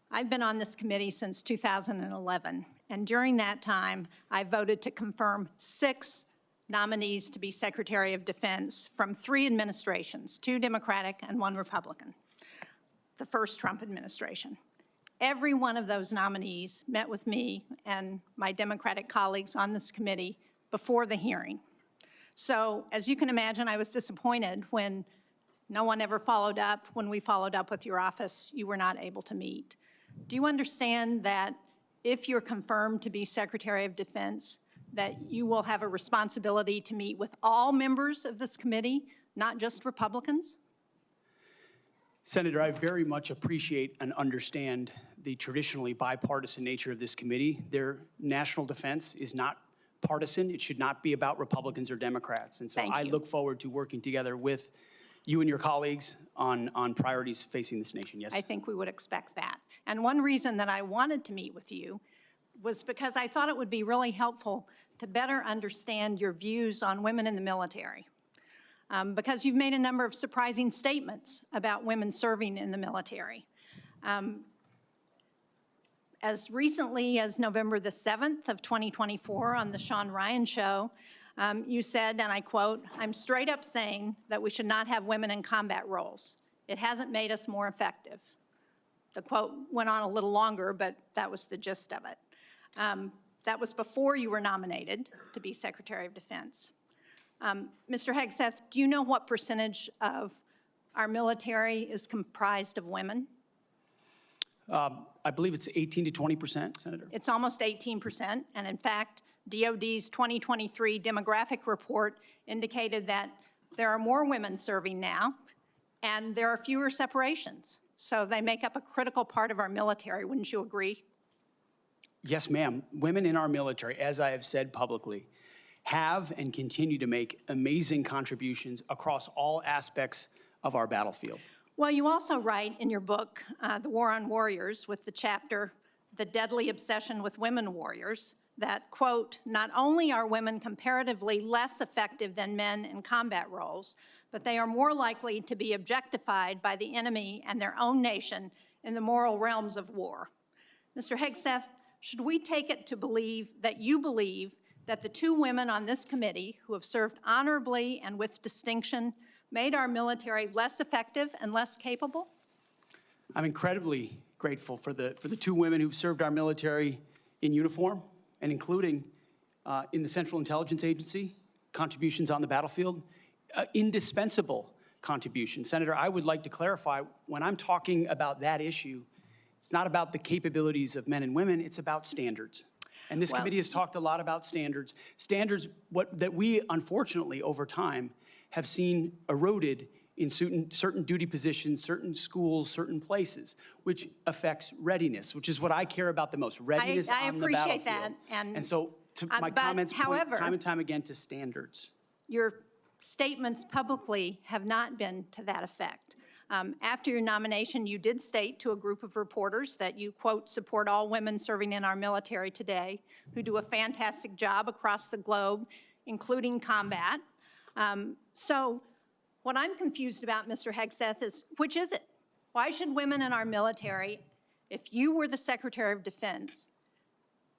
I've been on this committee since 2011, and during that time, I voted to confirm 6 nominees to be Secretary of Defense from 3 administrations, 2 Democratic and 1 Republican, the first Trump administration. Every one of those nominees met with me and my Democratic colleagues on this committee before the hearing. So, as you can imagine, I was disappointed when no one ever followed up. When we followed up with your office, you were not able to meet. Do you understand that if you're confirmed to be Secretary of Defense, that you will have a responsibility to meet with all members of this committee, not just Republicans? Senator, I very much appreciate and understand the traditionally bipartisan nature of this committee. Their national defense is not partisan. It should not be about Republicans or Democrats. And so I look forward to working together with you and your colleagues on priorities facing this nation. Yes? I think we would expect that. And one reason that I wanted to meet with you was because I thought it would be really helpful to better understand your views on women in the military. Because you've made a number of surprising statements about women serving in the military. As recently as November the 7th of 2024 on the Sean Ryan Show, you said, and I quote, "I'm straight up saying that we should not have women in combat roles. It hasn't made us more effective." The quote went on a little longer, but that was the gist of it. That was before you were nominated to be Secretary of Defense. Mr. Hegseth, do you know what percentage of our military is comprised of women? I believe it's 18 to 20%, Senator. It's almost 18%, and in fact, DOD's 2023 demographic report indicated that there are more women serving now, and there are fewer separations. So they make up a critical part of our military, wouldn't you agree? Yes, ma'am. Women in our military, as I have said publicly, have and continue to make amazing contributions across all aspects of our battlefield. Well, you also write in your book, The War on Warriors, with the chapter, The Deadly Obsession with Women Warriors, that, quote, "Not only are women comparatively less effective than men in combat roles, but they are more likely to be objectified by the enemy and their own nation in the moral realms of war. Mr. Hegseth, should we take it to believe that you believe that the two women on this committee who have served honorably and with distinction made our military less effective and less capable? I'm incredibly grateful for the two women who've served our military in uniform and including in the Central Intelligence Agency, contributions on the battlefield, indispensable contributions. Senator, I would like to clarify, when I'm talking about that issue, it's not about the capabilities of men and women, it's about standards. And this committee has talked a lot about standards. Standards that we, unfortunately, over time, have seen eroded in certain duty positions, certain schools, certain places, which affects readiness, which is what I care about the most, readiness on the battlefield. I appreciate that. And so my comments point time and time again to standards. Your statements publicly have not been to that effect. After your nomination, you did state to a group of reporters that you, quote, support all women serving in our military today who do a fantastic job across the globe, including combat. So what I'm confused about, Mr. Hegseth, is which is it? Why should women in our military, if you were the Secretary of Defense,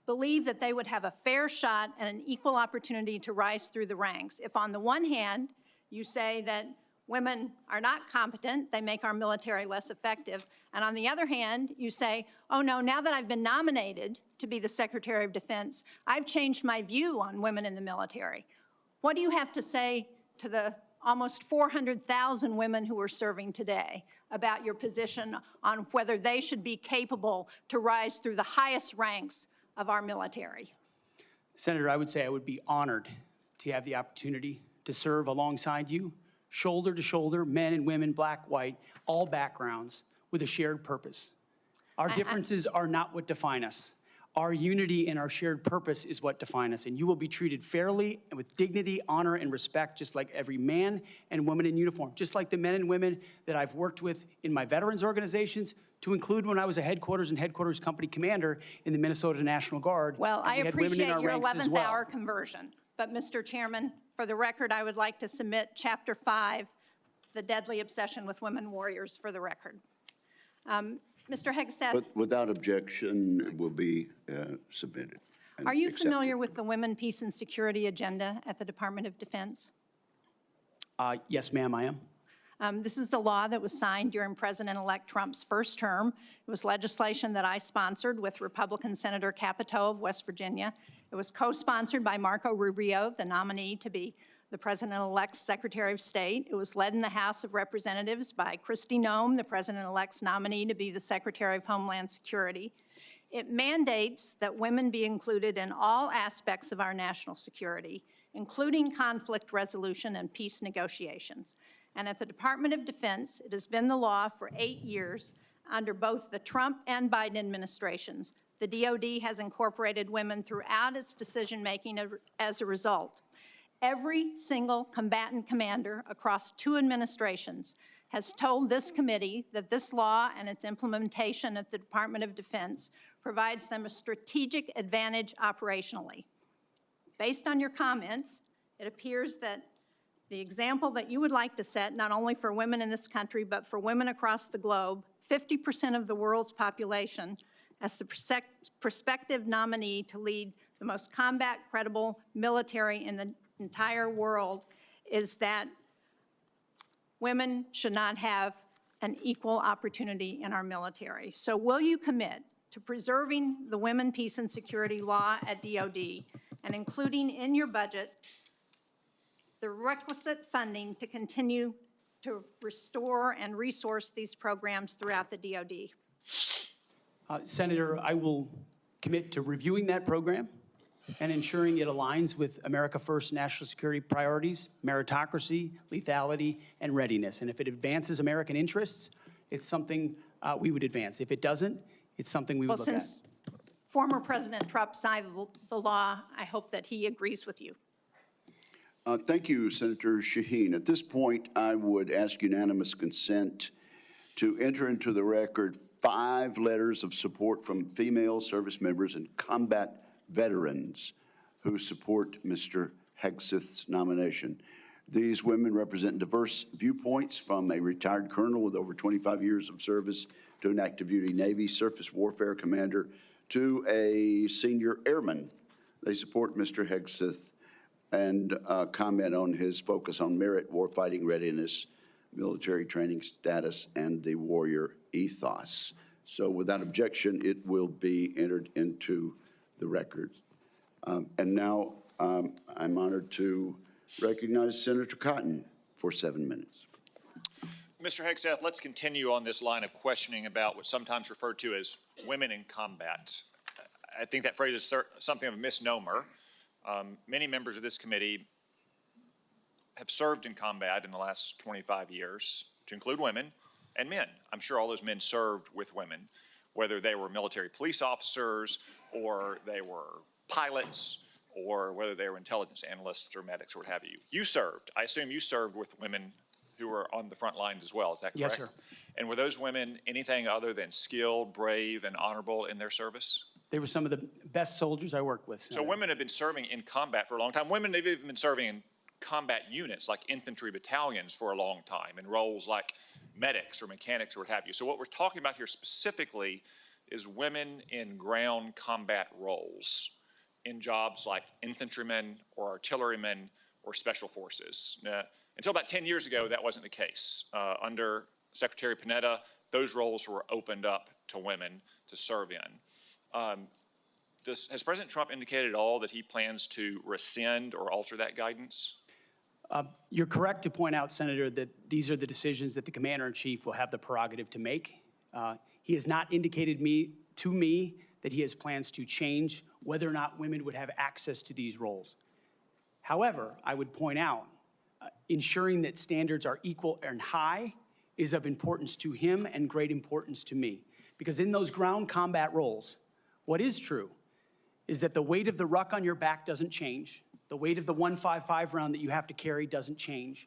believe that they would have a fair shot and an equal opportunity to rise through the ranks? If on the one hand, you say that women are not competent, they make our military less effective, and on the other hand, you say, oh no, now that I've been nominated to be the Secretary of Defense, I've changed my view on women in the military. What do you have to say to the almost 400,000 women who are serving today about your position on whether they should be capable to rise through the highest ranks of our military? Senator, I would say I would be honored to have the opportunity to serve alongside you, shoulder to shoulder, men and women, black, white, all backgrounds, with a shared purpose. Our differences are not what define us. Our unity and our shared purpose is what define us, and you will be treated fairly and with dignity, honor, and respect, just like every man and woman in uniform, just like the men and women that I've worked with in my veterans organizations, to include when I was a headquarters and headquarters company commander in the Minnesota National Guard. Well, I appreciate your 11th well. hour conversion, but Mr. Chairman, for the record, I would like to submit Chapter 5, The Deadly Obsession with Women Warriors, for the record. Mr. Hegseth. Without objection, it will be submitted. Are you familiar with the Women, Peace, and Security agenda at the Department of Defense? Yes, ma'am, I am. This is a law that was signed during President-elect Trump's first term. It was legislation that I sponsored with Republican Senator Capito of West Virginia. It was co-sponsored by Marco Rubio, the nominee to be the President-elect's Secretary of State. It was led in the House of Representatives by Kristi Noem, the President-elect's nominee to be the Secretary of Homeland Security. It mandates that women be included in all aspects of our national security, including conflict resolution and peace negotiations. And at the Department of Defense, it has been the law for 8 years under both the Trump and Biden administrations. The DoD has incorporated women throughout its decision-making as a result. Every single combatant commander across 2 administrations has told this committee that this law and its implementation at the Department of Defense provides them a strategic advantage operationally. Based on your comments, it appears that the example that you would like to set, not only for women in this country, but for women across the globe, 50% of the world's population, as the prospective nominee to lead the most combat-credible military in the entire world, is that women should not have an equal opportunity in our military. So will you commit to preserving the Women, Peace, and Security law at DoD and including in your budget the requisite funding to continue to restore and resource these programs throughout the DoD? Senator, I will commit to reviewing that program and ensuring it aligns with America First national security priorities, meritocracy, lethality, and readiness. And if it advances American interests, it's something we would advance. If it doesn't, it's something we would look at. Well, since former President Trump signed the law, I hope that he agrees with you. Thank you, Senator Shaheen. At this point, I would ask unanimous consent to enter into the record 5 letters of support from female service members and combat veterans who support Mr. Hegseth's nomination. These women represent diverse viewpoints, from a retired colonel with over 25 years of service to an active duty Navy surface warfare commander to a senior airman. They support Mr. Hegseth and comment on his focus on merit, warfighting readiness, military training status, and the warrior ethos. So without objection, it will be entered into the record. And now I'm honored to recognize Senator Cotton for 7 minutes. Mr. Hegseth, let's continue on this line of questioning about what's sometimes referred to as women in combat. I think that phrase is something of a misnomer. Many members of this committee have served in combat in the last 25 years, to include women and men. I'm sure all those men served with women, whether they were military police officers or they were pilots or whether they were intelligence analysts or medics or what have you. You served. I assume you served with women who were on the front lines as well. Is that correct? Yes, sir. And were those women anything other than skilled, brave, and honorable in their service? They were some of the best soldiers I worked with, So Senator. women have been serving in combat for a long time. Women have even been serving in combat units like infantry battalions for a long time in roles like medics or mechanics or what have you. So what we're talking about here specifically is women in ground combat roles in jobs like infantrymen or artillerymen or special forces. Now, until about 10 years ago, that wasn't the case. Under Secretary Panetta, those roles were opened up to women to serve in. Has President Trump indicated at all that he plans to rescind or alter that guidance? You're correct to point out, Senator, that these are the decisions that the Commander-in-Chief will have the prerogative to make. He has not indicated to me that he has plans to change whether or not women would have access to these roles. However, I would point out, ensuring that standards are equal and high is of importance to him and great importance to me. Because in those ground combat roles, what is true is that the weight of the ruck on your back doesn't change. The weight of the 155 round that you have to carry doesn't change.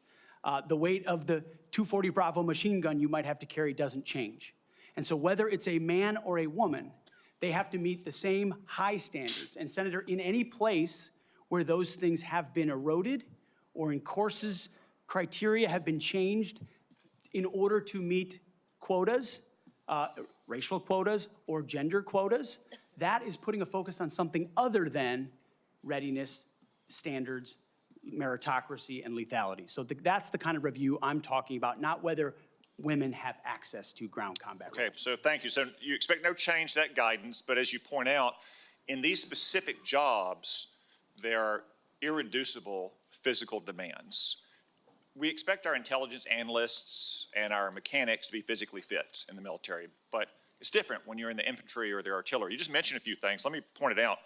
The weight of the 240 Bravo machine gun you might have to carry doesn't change. And so whether it's a man or a woman, they have to meet the same high standards. And Senator, in any place where those things have been eroded or in courses, criteria have been changed in order to meet quotas, racial quotas or gender quotas, that is putting a focus on something other than readiness, standards, meritocracy, and lethality. So that's the kind of review I'm talking about, not whether women have access to ground combat. Okay, so thank you. So you expect no change to that guidance, but as you point out, in these specific jobs, there are irreducible physical demands. We expect our intelligence analysts and our mechanics to be physically fit in the military, but it's different when you're in the infantry or the artillery. You just mentioned a few things. Let me point it out.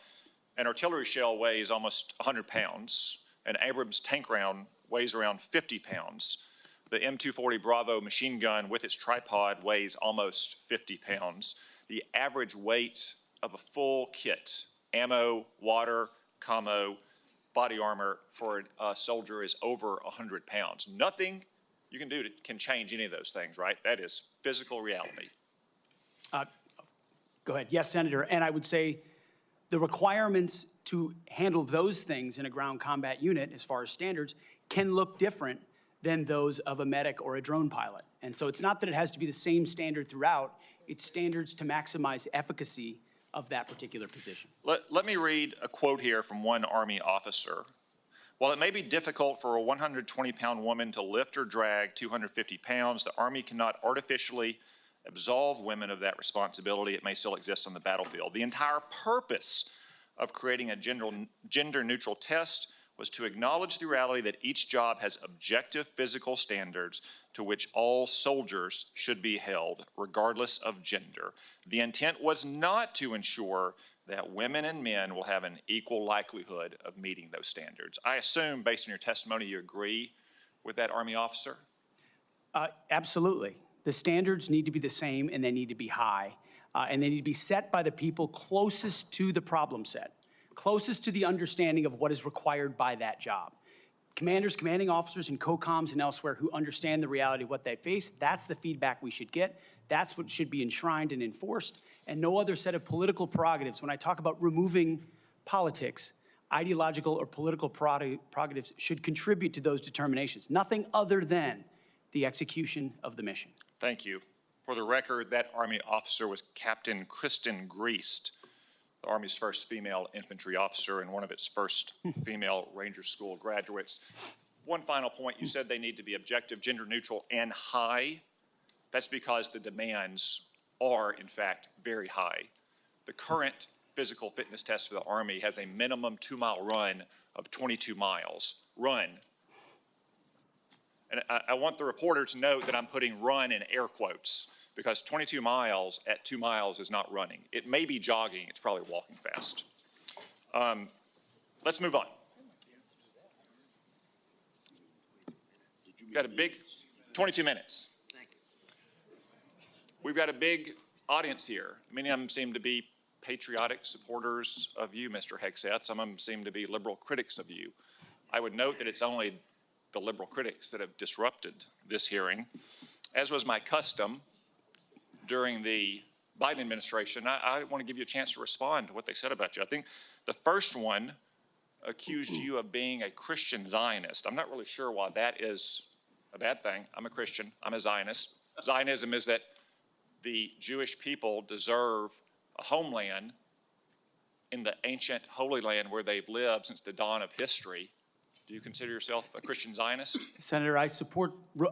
An artillery shell weighs almost 100 pounds. An Abrams tank round weighs around 50 pounds. The M240 Bravo machine gun with its tripod weighs almost 50 pounds. The average weight of a full kit, ammo, water, commo, body armor for a soldier is over 100 pounds. Nothing you can do can change any of those things, right? That is physical reality. Go ahead. Yes, Senator. And I would say the requirements to handle those things in a ground combat unit, as far as standards, can look different than those of a medic or a drone pilot. And so it's not that it has to be the same standard throughout, it's standards to maximize efficacy of that particular position. Let me read a quote here from one Army officer. While it may be difficult for a 120-pound woman to lift or drag 250 pounds, the Army cannot artificially absolve women of that responsibility. It may still exist on the battlefield. The entire purpose of creating a gender-neutral test was to acknowledge the reality that each job has objective physical standards to which all soldiers should be held, regardless of gender. The intent was not to ensure that women and men will have an equal likelihood of meeting those standards. I assume, based on your testimony, you agree with that Army officer? Absolutely. The standards need to be the same and they need to be high. And they need to be set by the people closest to the problem set, closest to the understanding of what is required by that job. Commanders, commanding officers, and COCOMs and elsewhere who understand the reality of what they face, that's the feedback we should get. That's what should be enshrined and enforced, and no other set of political prerogatives. When I talk about removing politics, ideological or political prerogatives should contribute to those determinations, nothing other than the execution of the mission. Thank you. For the record, that Army officer was Captain Kristen Griest, the Army's first female infantry officer and one of its first female Ranger School graduates. One final point, you said they need to be objective, gender neutral, and high. That's because the demands are, in fact, very high. The current physical fitness test for the Army has a minimum 2-mile run of 22 miles. Run. And I want the reporter to note that I'm putting run in air quotes, because 22 miles at 2 miles is not running. It may be jogging, it's probably walking fast. Let's move on. We've got a big, 22 minutes. We've got a big audience here. Many of them seem to be patriotic supporters of you, Mr. Hegseth. Some of them seem to be liberal critics of you. I would note that it's only the liberal critics that have disrupted this hearing. As was my custom during the Biden administration, I want to give you a chance to respond to what they said about you. I think the first one accused you of being a Christian Zionist. I'm not really sure why that is a bad thing. I'm a Christian. I'm a Zionist. Zionism is that the Jewish people deserve a homeland in the ancient Holy Land where they've lived since the dawn of history. Do you consider yourself a Christian Zionist? Senator, I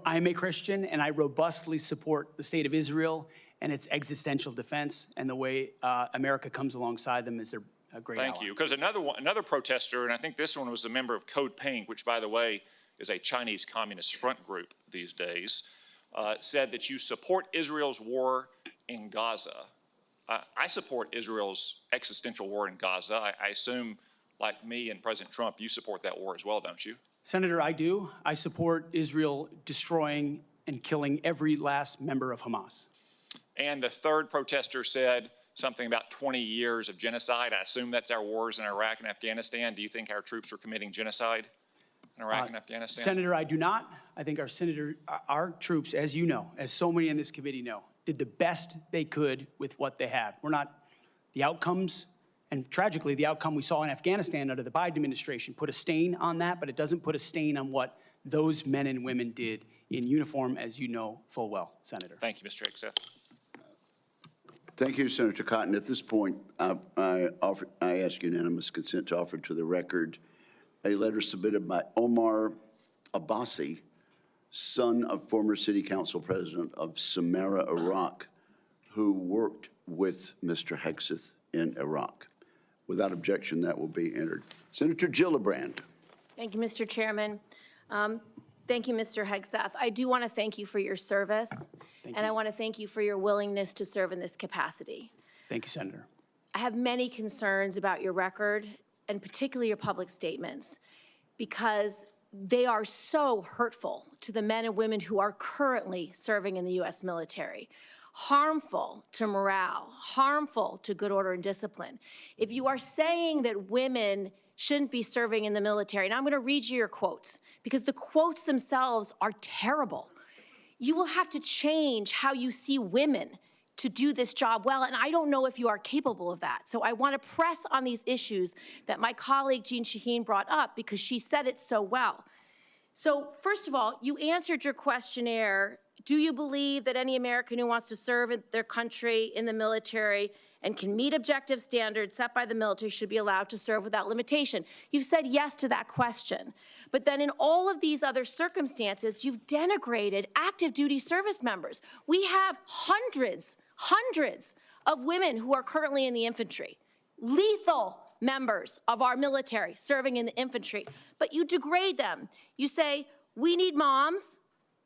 am a Christian, and I robustly support the state of Israel and its existential defense, and the way America comes alongside them is a great ally. Thank you. Because another protester, and I think this one was a member of Code Pink, which, by the way, is a Chinese Communist front group these days, said that you support Israel's war in Gaza. I support Israel's existential war in Gaza. I assume, like me and President Trump, you support that war as well, don't you? Senator, I do. I support Israel destroying and killing every last member of Hamas. And the third protester said something about 20 years of genocide. I assume that's our wars in Iraq and Afghanistan. Do you think our troops are committing genocide in Iraq and Afghanistan? Senator, I do not. I think our troops, as you know, as so many in this committee know, did the best they could with what they had. We're not, the outcomes, and tragically, the outcome we saw in Afghanistan under the Biden administration put a stain on that, but it doesn't put a stain on what those men and women did in uniform, as you know full well, Senator. Thank you, Mr. Hegseth. Thank you, Senator Cotton. At this point, I ask unanimous consent to offer to the record a letter submitted by Omar Abbasi, son of former city council president of Samarra, Iraq, who worked with Mr. Hegseth in Iraq. Without objection, that will be entered. Senator Gillibrand. Thank you, Mr. Chairman. Thank you, Mr. Hegseth. I do want to thank you for your service, and I want to thank you for your willingness to serve in this capacity. Thank you, Senator. I have many concerns about your record, and particularly your public statements, because they are so hurtful to the men and women who are currently serving in the U.S. military, harmful to morale, harmful to good order and discipline. If you are saying that women shouldn't be serving in the military, and I'm going to read you your quotes, because the quotes themselves are terrible. You will have to change how you see women to do this job well, and I don't know if you are capable of that. So I want to press on these issues that my colleague Jean Shaheen brought up, because she said it so well. So first of all, you answered your questionnaire. Do you believe that any American who wants to serve in their country in the military and can meet objective standards set by the military should be allowed to serve without limitation? You've said yes to that question. But then in all of these other circumstances, you've denigrated active duty service members. We have hundreds of women who are currently in the infantry, lethal members of our military serving in the infantry, but you degrade them. You say, we need moms,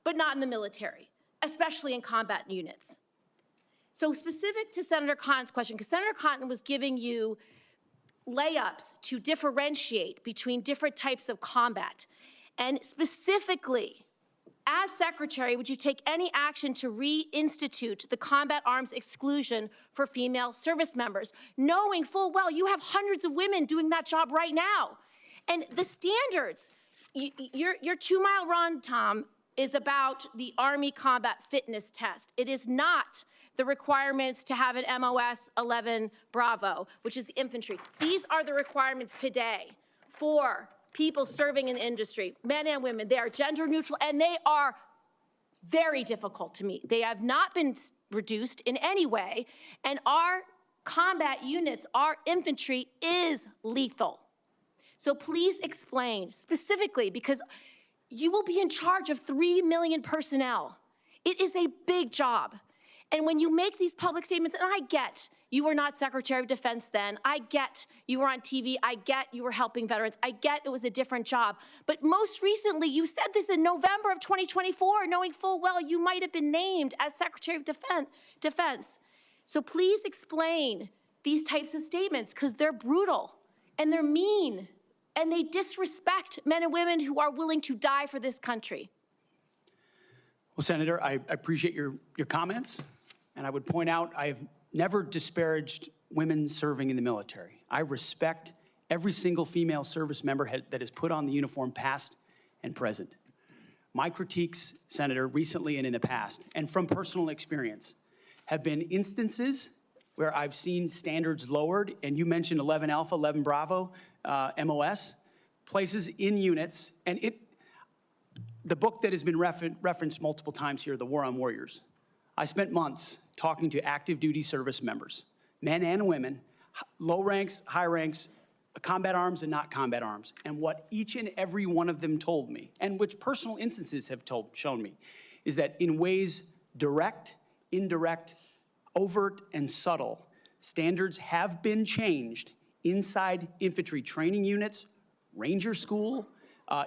but not in the military, especially in combat units. So specific to Senator Cotton's question, because Senator Cotton was giving you layups to differentiate between different types of combat. And specifically, as Secretary, would you take any action to reinstitute the combat arms exclusion for female service members, knowing full well you have hundreds of women doing that job right now? And the standards, your 2-mile run, Tom, is about the Army combat fitness test. It is not the requirements to have an MOS 11 Bravo, which is the infantry. These are the requirements today for people serving in the industry, men and women. They are gender neutral, and they are very difficult to meet. They have not been reduced in any way, and our combat units, our infantry is lethal. So please explain specifically, because you will be in charge of 3 million personnel. It is a big job. And when you make these public statements, and I get you were not Secretary of Defense then, I get you were on TV, I get you were helping veterans, I get it was a different job. But most recently, you said this in November of 2024, knowing full well you might have been named as Secretary of Defense. So please explain these types of statements, because they're brutal and they're mean and they disrespect men and women who are willing to die for this country. Well, Senator, I appreciate your comments, and I would point out I have never disparaged women serving in the military. I respect every single female service member that has put on the uniform, past and present. My critiques, Senator, recently and in the past, and from personal experience, have been instances where I've seen standards lowered, and you mentioned 11 Alpha, 11 Bravo, MOS, places in units, and the book that has been referenced multiple times here, The War on Warriors. I spent months talking to active duty service members, men and women, low ranks, high ranks, combat arms and not combat arms. And what each and every one of them told me, and which personal instances have shown me, is that in ways direct, indirect, overt, and subtle, standards have been changed inside infantry training units, ranger school,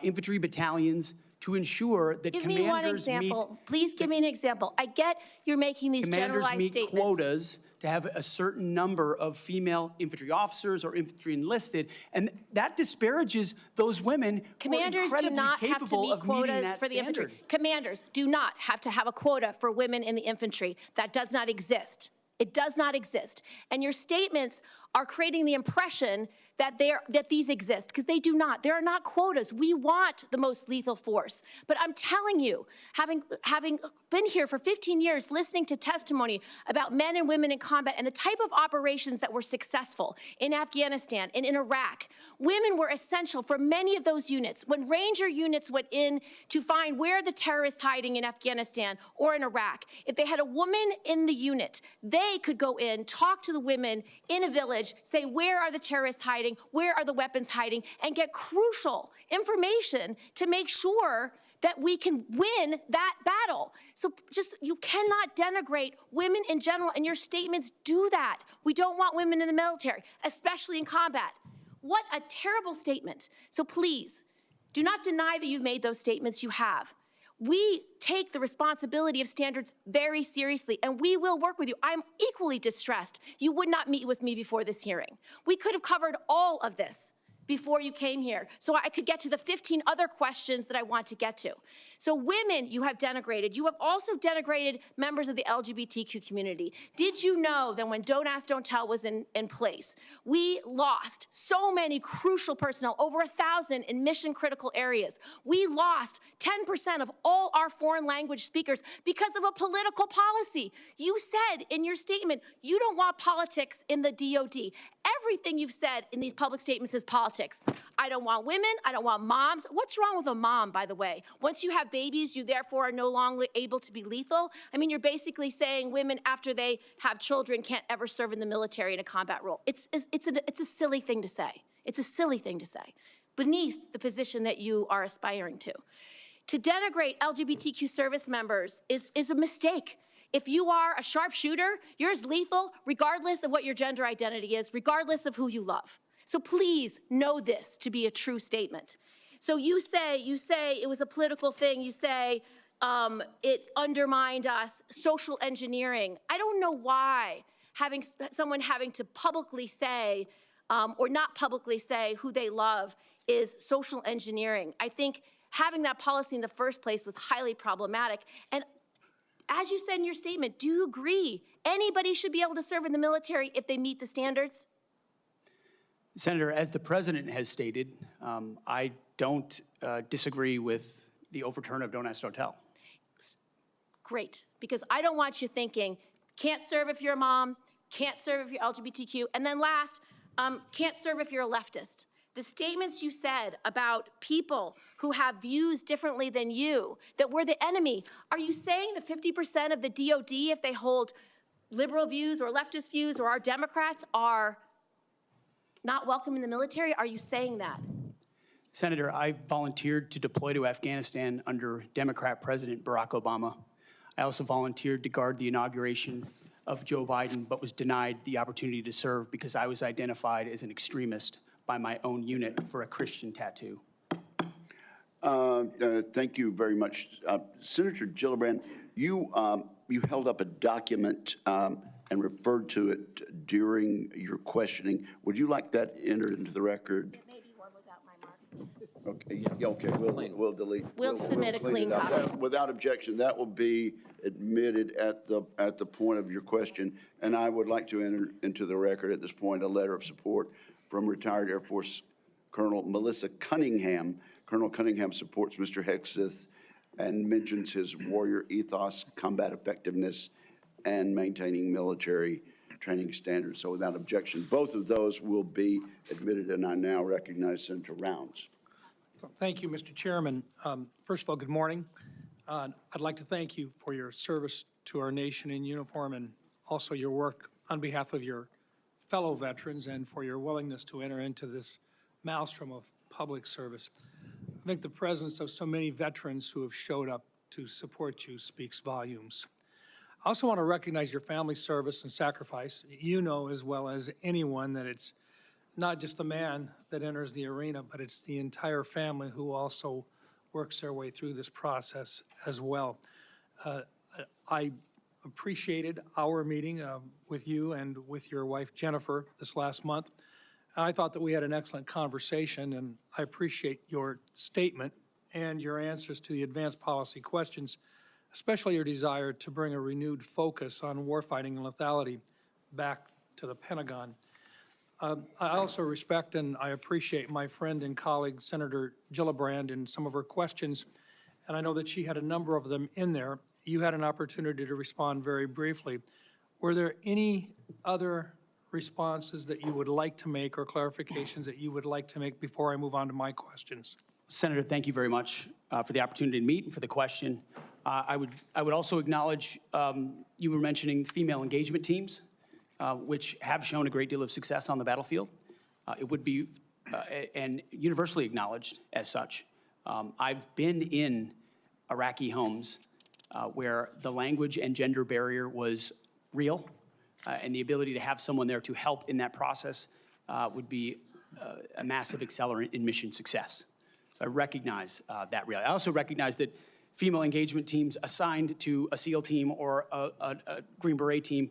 infantry battalions, to ensure that Give me one example. Please give me an example. I get you're making these generalized statements. Commanders meet quotas to have a certain number of female infantry officers or infantry enlisted, and that disparages those women who are incredibly capable of meeting that standard. Commanders do not have to have a quota for women in the infantry. That does not exist. It does not exist. And your statements are creating the impression that these exist, because they do not. There are not quotas. We want the most lethal force. But I'm telling you, having been here for 15 years, listening to testimony about men and women in combat and the type of operations that were successful in Afghanistan and in Iraq, women were essential for many of those units. When Ranger units went in to find where the terrorists hiding in Afghanistan or in Iraq, if they had a woman in the unit, they could go in, talk to the women in a village, say, where are the terrorists hiding? Where are the weapons hiding? And get crucial information to make sure that we can win that battle. So you cannot denigrate women in general, and your statements do that. We don't want women in the military, especially in combat. What a terrible statement. So please, do not deny that you've made those statements. You have. We take the responsibility of standards very seriously, and we will work with you. I'm equally distressed you would not meet with me before this hearing. We could have covered all of this before you came here, so I could get to the 15 other questions that I want to get to. So women you have denigrated. You have also denigrated members of the LGBTQ community. Did you know that when Don't Ask, Don't Tell was in place, we lost so many crucial personnel, over 1,000 in mission-critical areas. We lost 10% of all our foreign language speakers because of a political policy. You said in your statement, you don't want politics in the DOD. Everything you've said in these public statements is politics. I don't want women, I don't want moms. What's wrong with a mom, by the way? Once you have babies, you therefore are no longer able to be lethal? I mean, you're basically saying women, after they have children, can't ever serve in the military in a combat role. It's a silly thing to say. It's a silly thing to say, beneath the position that you are aspiring to. To denigrate LGBTQ service members is a mistake. If you are a sharpshooter, you're as lethal regardless of what your gender identity is, regardless of who you love. So please know this to be a true statement. So you say it was a political thing. You say it undermined us, social engineering. I don't know why someone having to publicly say or not publicly say who they love is social engineering. I think having that policy in the first place was highly problematic. And as you said in your statement, do you agree anybody should be able to serve in the military if they meet the standards? Senator, as the president has stated, I don't disagree with the overturn of Don't Ask, Don't Tell. Great, because I don't want you thinking Can't serve if you're a mom, can't serve if you're LGBTQ, and then last, can't serve if you're a leftist. The statements you said about people who have views differently than you, that we're the enemy, are you saying that 50% of the DOD, if they hold liberal views or leftist views, or our Democrats are not welcome in the military? Are you saying that? Senator, I volunteered to deploy to Afghanistan under Democrat President Barack Obama. I also volunteered to guard the inauguration of Joe Biden, but was denied the opportunity to serve because I was identified as an extremist by my own unit for a Christian tattoo. Thank you very much. Senator Gillibrand, you held up a document and referred to it during your questioning. Would you like that entered into the record? It may be one without my marks. Okay, yeah, okay, we'll delete. We'll submit a clean it up. copy. Without objection, that will be admitted at the point of your question. And I would like to enter into the record at this point a letter of support from retired Air Force Colonel Melissa Cunningham. Colonel Cunningham supports Mr. Hegseth and mentions his warrior ethos, combat effectiveness, and maintaining military training standards. So without objection, both of those will be admitted, and I now recognize Senator Rounds. Thank you, Mr. Chairman. First of all, good morning. I'd like to thank you for your service to our nation in uniform and also your work on behalf of your fellow veterans and for your willingness to enter into this maelstrom of public service. I think the presence of so many veterans who have showed up to support you speaks volumes. I also want to recognize your family's service and sacrifice. You know as well as anyone that it's not just the man that enters the arena, but it's the entire family who also works their way through this process as well. I appreciated our meeting with you and with your wife, Jennifer, this last month. And I thought that we had an excellent conversation, and I appreciate your statement and your answers to the advanced policy questions, especially your desire to bring a renewed focus on warfighting and lethality back to the Pentagon. I also respect and I appreciate my friend and colleague, Senator Gillibrand, and some of her questions, and I know that she had a number of them in there. You had an opportunity to respond very briefly. Were there any other responses that you would like to make or clarifications that you would like to make before I move on to my questions? Senator, thank you very much for the opportunity to meet and for the question. I would also acknowledge you were mentioning female engagement teams, which have shown a great deal of success on the battlefield. It would be and universally acknowledged as such. I've been in Iraqi homes where the language and gender barrier was real, and the ability to have someone there to help in that process would be a massive accelerant in mission success. So I recognize that reality. I also recognize that female engagement teams assigned to a SEAL team or a Green Beret team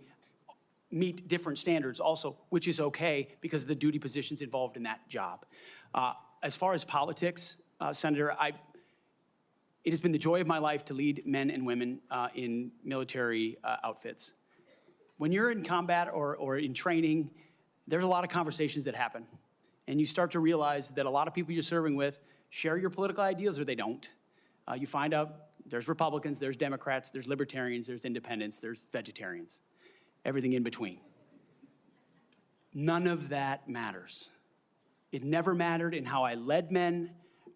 meet different standards also, which is okay because of the duty positions involved in that job. As far as politics, Senator, it has been the joy of my life to lead men and women in military outfits. When you're in combat or in training, there's a lot of conversations that happen. And you start to realize that a lot of people you're serving with share your political ideals or they don't. You find out there's Republicans, there's Democrats, there's Libertarians, there's Independents, there's Vegetarians, everything in between. None of that matters. It never mattered in how I led men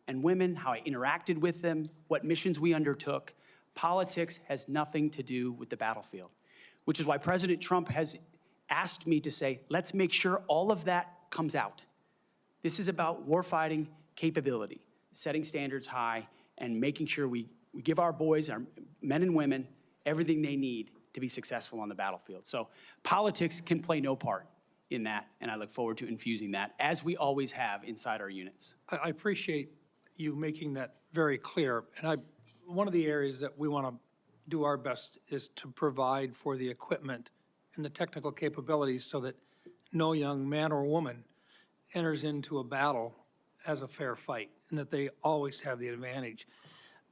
and women, how I interacted with them, what missions we undertook. Politics has nothing to do with the battlefield, which is why President Trump has asked me to say, let's make sure all of that comes out. This is about warfighting capability, setting standards high, and making sure we give our boys, our men and women, everything they need to be successful on the battlefield. So politics can play no part in that, and I look forward to infusing that, as we always have inside our units. I appreciate you making that very clear. And one of the areas that we want to do our best is to provide for the equipment and the technical capabilities so that no young man or woman enters into a battle as a fair fight, and that they always have the advantage.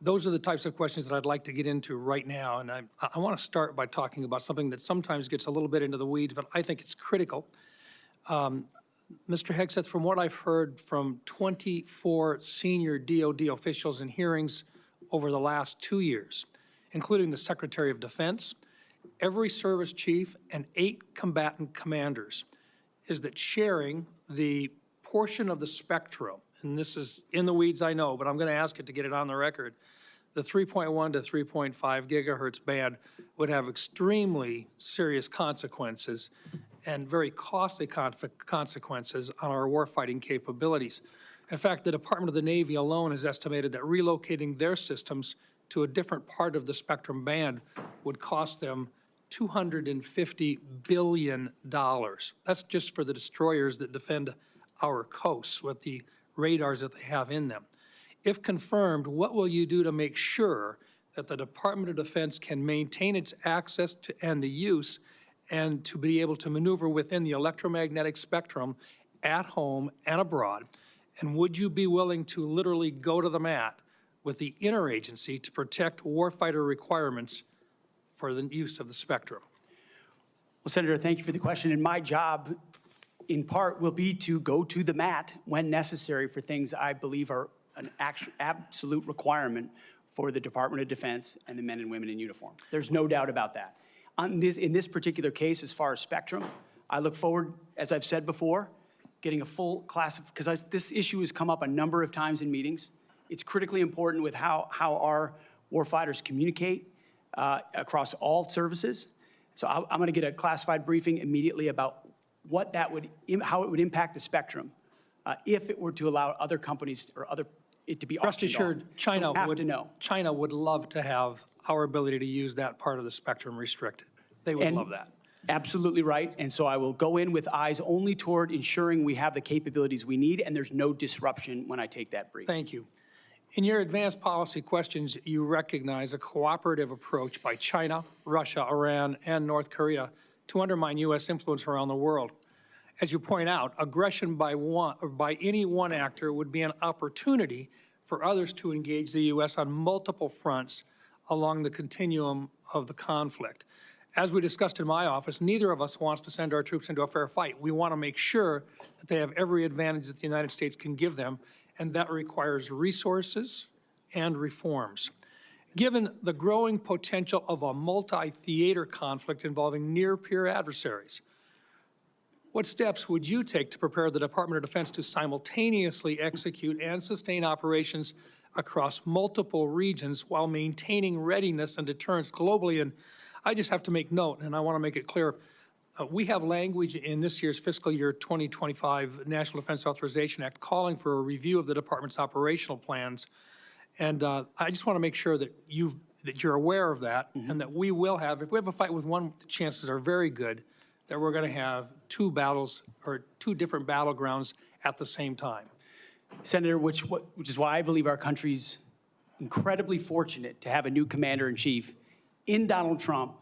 Those are the types of questions that I'd like to get into right now, and I want to start by talking about something that sometimes gets a little bit into the weeds, but I think it's critical. Mr. Hegseth, from what I've heard from 24 senior DOD officials in hearings over the last 2 years, including the Secretary of Defense every service chief and 8 combatant commanders, is that sharing the portion of the spectrum, and this is in the weeds, I know, but I'm going to ask it to get it on the record, the 3.1 to 3.5 gigahertz band would have extremely serious consequences and very costly consequences on our warfighting capabilities. In fact, the Department of the Navy alone has estimated that relocating their systems to a different part of the spectrum band would cost them $250 billion. That's just for the destroyers that defend our coasts with the radars that they have in them. If confirmed, what will you do to make sure that the Department of Defense can maintain its access to and the use and to be able to maneuver within the electromagnetic spectrum at home and abroad? And would you be willing to literally go to the mat with the interagency to protect warfighter requirements for the use of the spectrum? Well, Senator, thank you for the question. And my job, in part, will be to go to the mat when necessary for things I believe are an absolute requirement for the Department of Defense and the men and women in uniform. There's no doubt about that. In this particular case, as far as spectrum, I look forward, as I've said before, getting a full class of, because this issue has come up a number of times in meetings. It's critically important with how our warfighters communicate across all services. So I'm going to get a classified briefing immediately about what that would, how it would impact the spectrum if it were to allow other companies or it to be auctioned off. Rest assured, China would love to have our ability to use that part of the spectrum restricted. They would love that. Absolutely right. And so I will go in with eyes only toward ensuring we have the capabilities we need and there's no disruption when I take that brief. Thank you. In your advanced policy questions, you recognize a cooperative approach by China, Russia, Iran, and North Korea to undermine U.S. influence around the world. As you point out, aggression by any one actor would be an opportunity for others to engage the U.S. on multiple fronts along the continuum of the conflict. As we discussed in my office, neither of us wants to send our troops into a fair fight. We want to make sure that they have every advantage that the United States can give them, and that requires resources and reforms. Given the growing potential of a multi-theater conflict involving near-peer adversaries, what steps would you take to prepare the Department of Defense to simultaneously execute and sustain operations across multiple regions while maintaining readiness and deterrence globally? And I just have to make note, and I want to make it clear, we have language in this year's fiscal year 2025 National Defense Authorization Act calling for a review of the department's operational plans. And I just want to make sure that you're aware of that, and that we will have, if we have a fight with one, the chances are very good that we're going to have two battles or two different battlegrounds at the same time. Senator, which is why I believe our country's incredibly fortunate to have a new commander-in-chief in Donald Trump,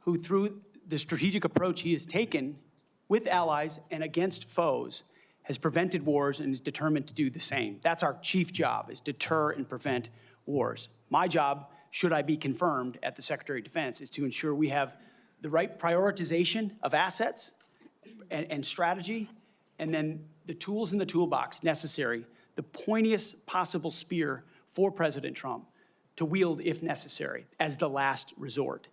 who through the strategic approach he has taken with allies and against foes has prevented wars and is determined to do the same. That's our chief job, is deter and prevent wars. My job, should I be confirmed at the Secretary of Defense, is to ensure we have the right prioritization of assets and strategy, and then the tools in the toolbox necessary, the pointiest possible spear for President Trump to wield if necessary as the last resort.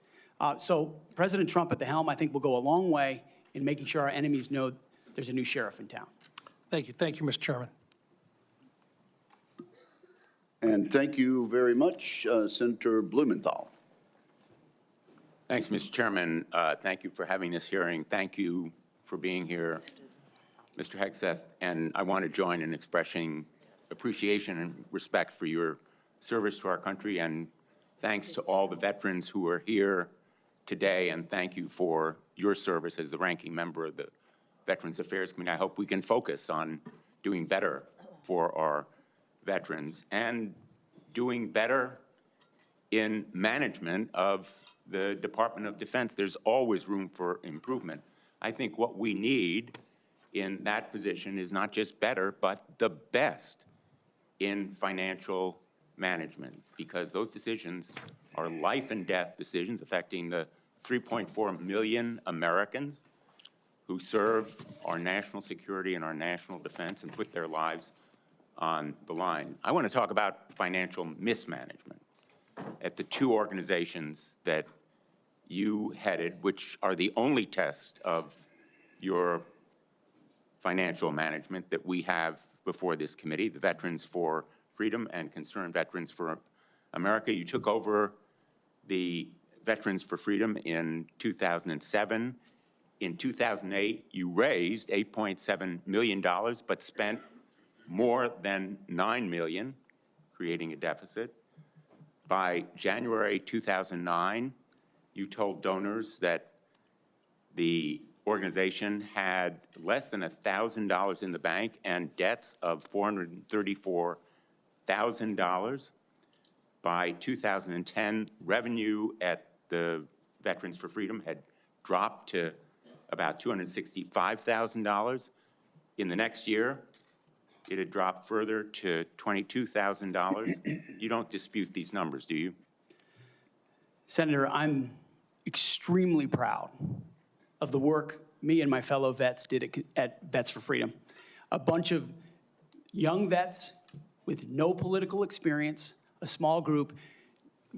So President Trump at the helm, I think, will go a long way in making sure our enemies know there's a new sheriff in town. Thank you. Thank you, Mr. Chairman. And thank you very much, Senator Blumenthal. Thanks, Mr. Chairman. Thank you for having this hearing. Thank you for being here, Mr. Hegseth. And I want to join in expressing appreciation and respect for your service to our country, and thanks to all the veterans who are here today, and thank you for your service as the ranking member of the Veterans Affairs Committee. I hope we can focus on doing better for our veterans and doing better in management of the Department of Defense. There's always room for improvement. I think what we need in that position is not just better, but the best in financial management, because those decisions are life and death decisions affecting the 3.4 million Americans who serve our national security and our national defense and put their lives on the line. I want to talk about financial mismanagement at the two organizations that you headed, which are the only test of your financial management that we have before this committee, the Veterans for Freedom and Concerned Veterans for America. You took over the Veterans for Freedom in 2007. In 2008, you raised $8.7 million, but spent more than $9 million, creating a deficit. By January 2009, you told donors that the organization had less than $1,000 in the bank and debts of $434,000. By 2010, revenue at the Veterans for Freedom had dropped to about $265,000. In the next year, it had dropped further to $22,000. You don't dispute these numbers, do you? Senator, I'm extremely proud of the work me and my fellow vets did at Vets for Freedom. A bunch of young vets with no political experience, a small group,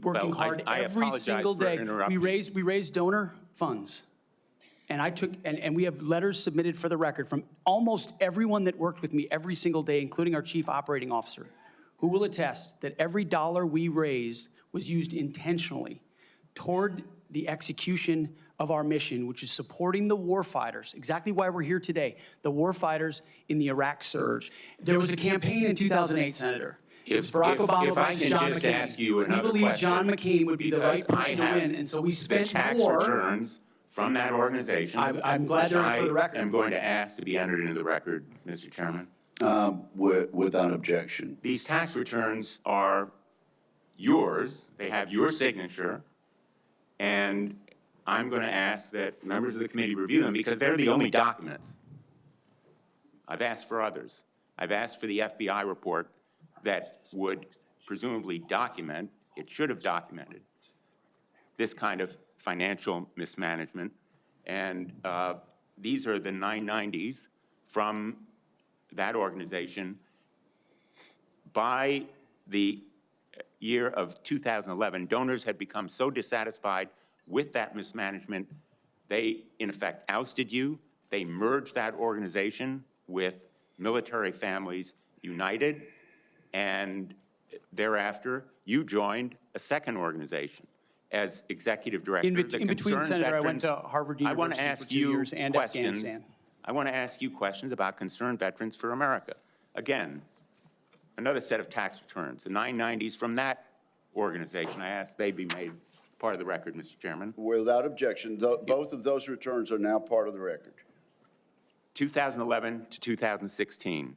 working hard every single day. We raised donor funds. And and we have letters submitted for the record from almost everyone that worked with me every single day, including our chief operating officer, who will attest that every dollar we raised was used intentionally toward the execution of our mission, which is supporting the warfighters, exactly why we're here today, the warfighters in the Iraq surge. There was a campaign in 2008, Senator. If Barack Obama I can John just McCain. ask you another We believe question, John McCain would be the right person to win, and so we spent the tax more. returns from that organization. I'm glad they're in for the record. I am going to ask to be entered into the record, Mr. Chairman. Without objection. These tax returns are yours. They have your signature. And I'm going to ask that members of the committee review them because they're the only documents. I've asked for others. I've asked for the FBI report that would presumably document, it should have documented, this kind of financial mismanagement. And these are the 990s from that organization. By the year of 2011, donors had become so dissatisfied with that mismanagement, they, in effect, ousted you. They merged that organization with Military Families United, and thereafter, you joined a second organization as executive director. In between, Senator, I went to Harvard University for 2 years and Afghanistan. I want to ask you questions about Concerned Veterans for America. Again, another set of tax returns, the 990s from that organization. I ask they be made part of the record, Mr. Chairman. Without objection, both of those returns are now part of the record. 2011 to 2016.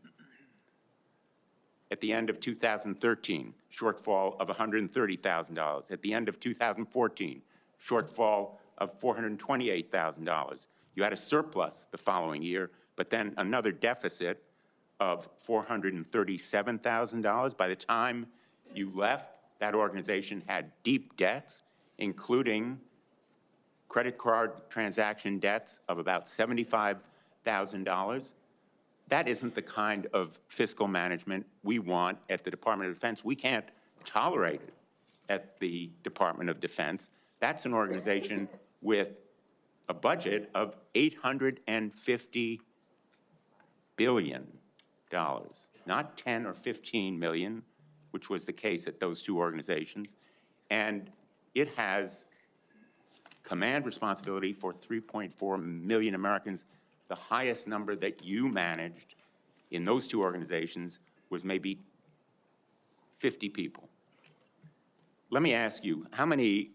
At the end of 2013, shortfall of $130,000. At the end of 2014, shortfall of $428,000. You had a surplus the following year, but then another deficit of $437,000. By the time you left, that organization had deep debts, including credit card transaction debts of about $75,000. That isn't the kind of fiscal management we want at the Department of Defense. We can't tolerate it at the Department of Defense. That's an organization with a budget of $850 billion, not 10 or 15 million, which was the case at those two organizations. And it has command responsibility for 3.4 million Americans. The highest number that you managed in those two organizations was maybe 50 people. Let me ask you, how many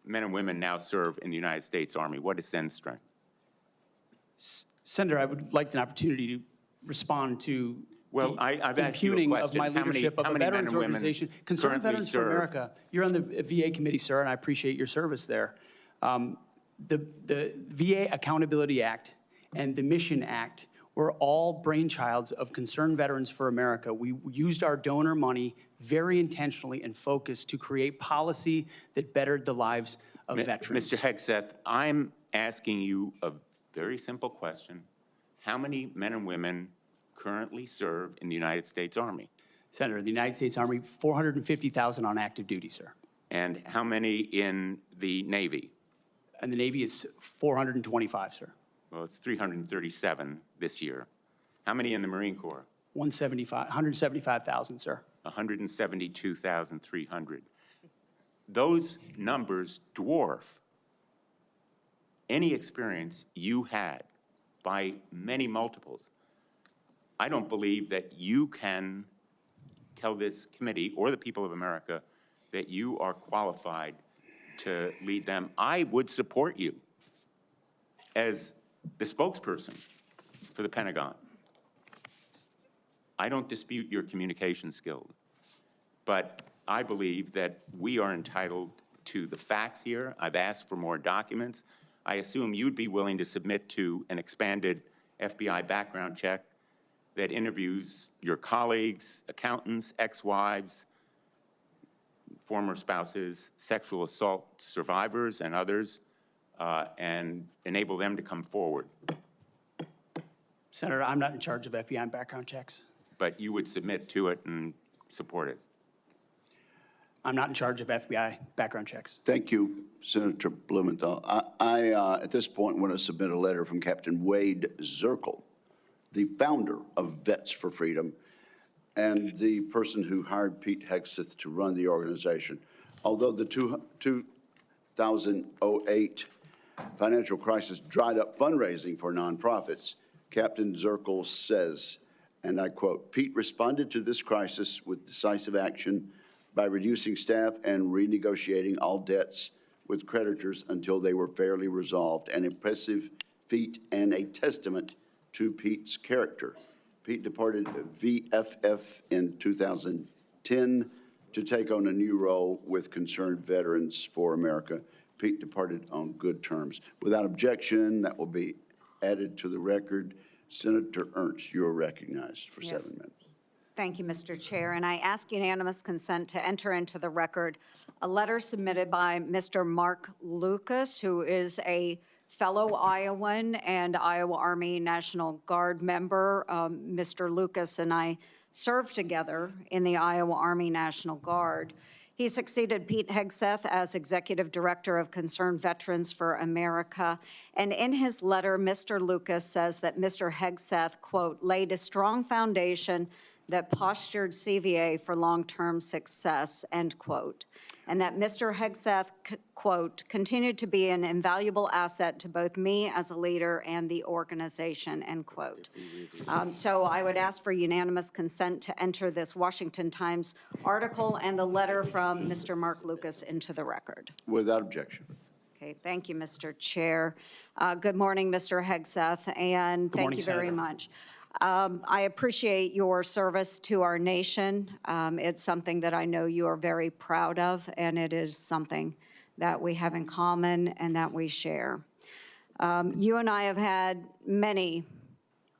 men and women now serve in the United States Army? What is Sen's strength? Senator, I would like an opportunity to respond to I've asked you a impugning question. of my leadership of a veterans organization. Concerned Veterans for America, you're on the VA committee, sir, and I appreciate your service there. The VA Accountability Act and the Mission Act were all brainchilds of Concerned Veterans for America. We used our donor money very intentionally and focused to create policy that bettered the lives of veterans. Mr. Hegseth, I'm asking you a very simple question. How many men and women currently serve in the United States Army? Senator, the United States Army, 450,000 on active duty, sir. And how many in the Navy? And the Navy is 425, sir. Well, it's 337 this year. How many in the Marine Corps? 175,000, sir. 172,300. Those numbers dwarf any experience you had by many multiples. I don't believe that you can tell this committee or the people of America that you are qualified to lead them. I would support you as the spokesperson for the Pentagon. I don't dispute your communication skills, but I believe that we are entitled to the facts here. I've asked for more documents. I assume you'd be willing to submit to an expanded FBI background check that interviews your colleagues, accountants, ex-wives, former spouses, sexual assault survivors, and others, and enable them to come forward. Senator, I'm not in charge of FBI background checks. But you would submit to it and support it. I'm not in charge of FBI background checks. Thank you, Senator Blumenthal. I at this point, want to submit a letter from Captain Wade Zirkle, the founder of Vets for Freedom and the person who hired Pete Hegseth to run the organization. Although the 2008 financial crisis dried up fundraising for nonprofits, Captain Zirkle says, and I quote, "Pete responded to this crisis with decisive action by reducing staff and renegotiating all debts with creditors until they were fairly resolved, an impressive feat and a testament to Pete's character." Pete departed VFF in 2010 to take on a new role with Concerned Veterans for America. Pete departed on good terms. Without objection, that will be added to the record. Senator Ernst, you are recognized for 7 minutes. Thank you, Mr. Chair. And I ask unanimous consent to enter into the record a letter submitted by Mr. Mark Lucas, who is a fellow Iowan and Iowa Army National Guard member. Mr. Lucas and I served together in the Iowa Army National Guard. He succeeded Pete Hegseth as Executive Director of Concerned Veterans for America. And in his letter, Mr. Lucas says that Mr. Hegseth, quote, laid a strong foundation that postured CVA for long-term success, end quote. And that Mr. Hegseth, quote, continued to be an invaluable asset to both me as a leader and the organization, end quote. So I would ask for unanimous consent to enter this Washington Times article and the letter from Mr. Mark Lucas into the record. Without objection. Okay, thank you, Mr. Chair. Good morning, Mr. Hegseth, and thank you very much. I appreciate your service to our nation. It's something that I know you are very proud of, and it is something that we have in common and that we share. You and I have had many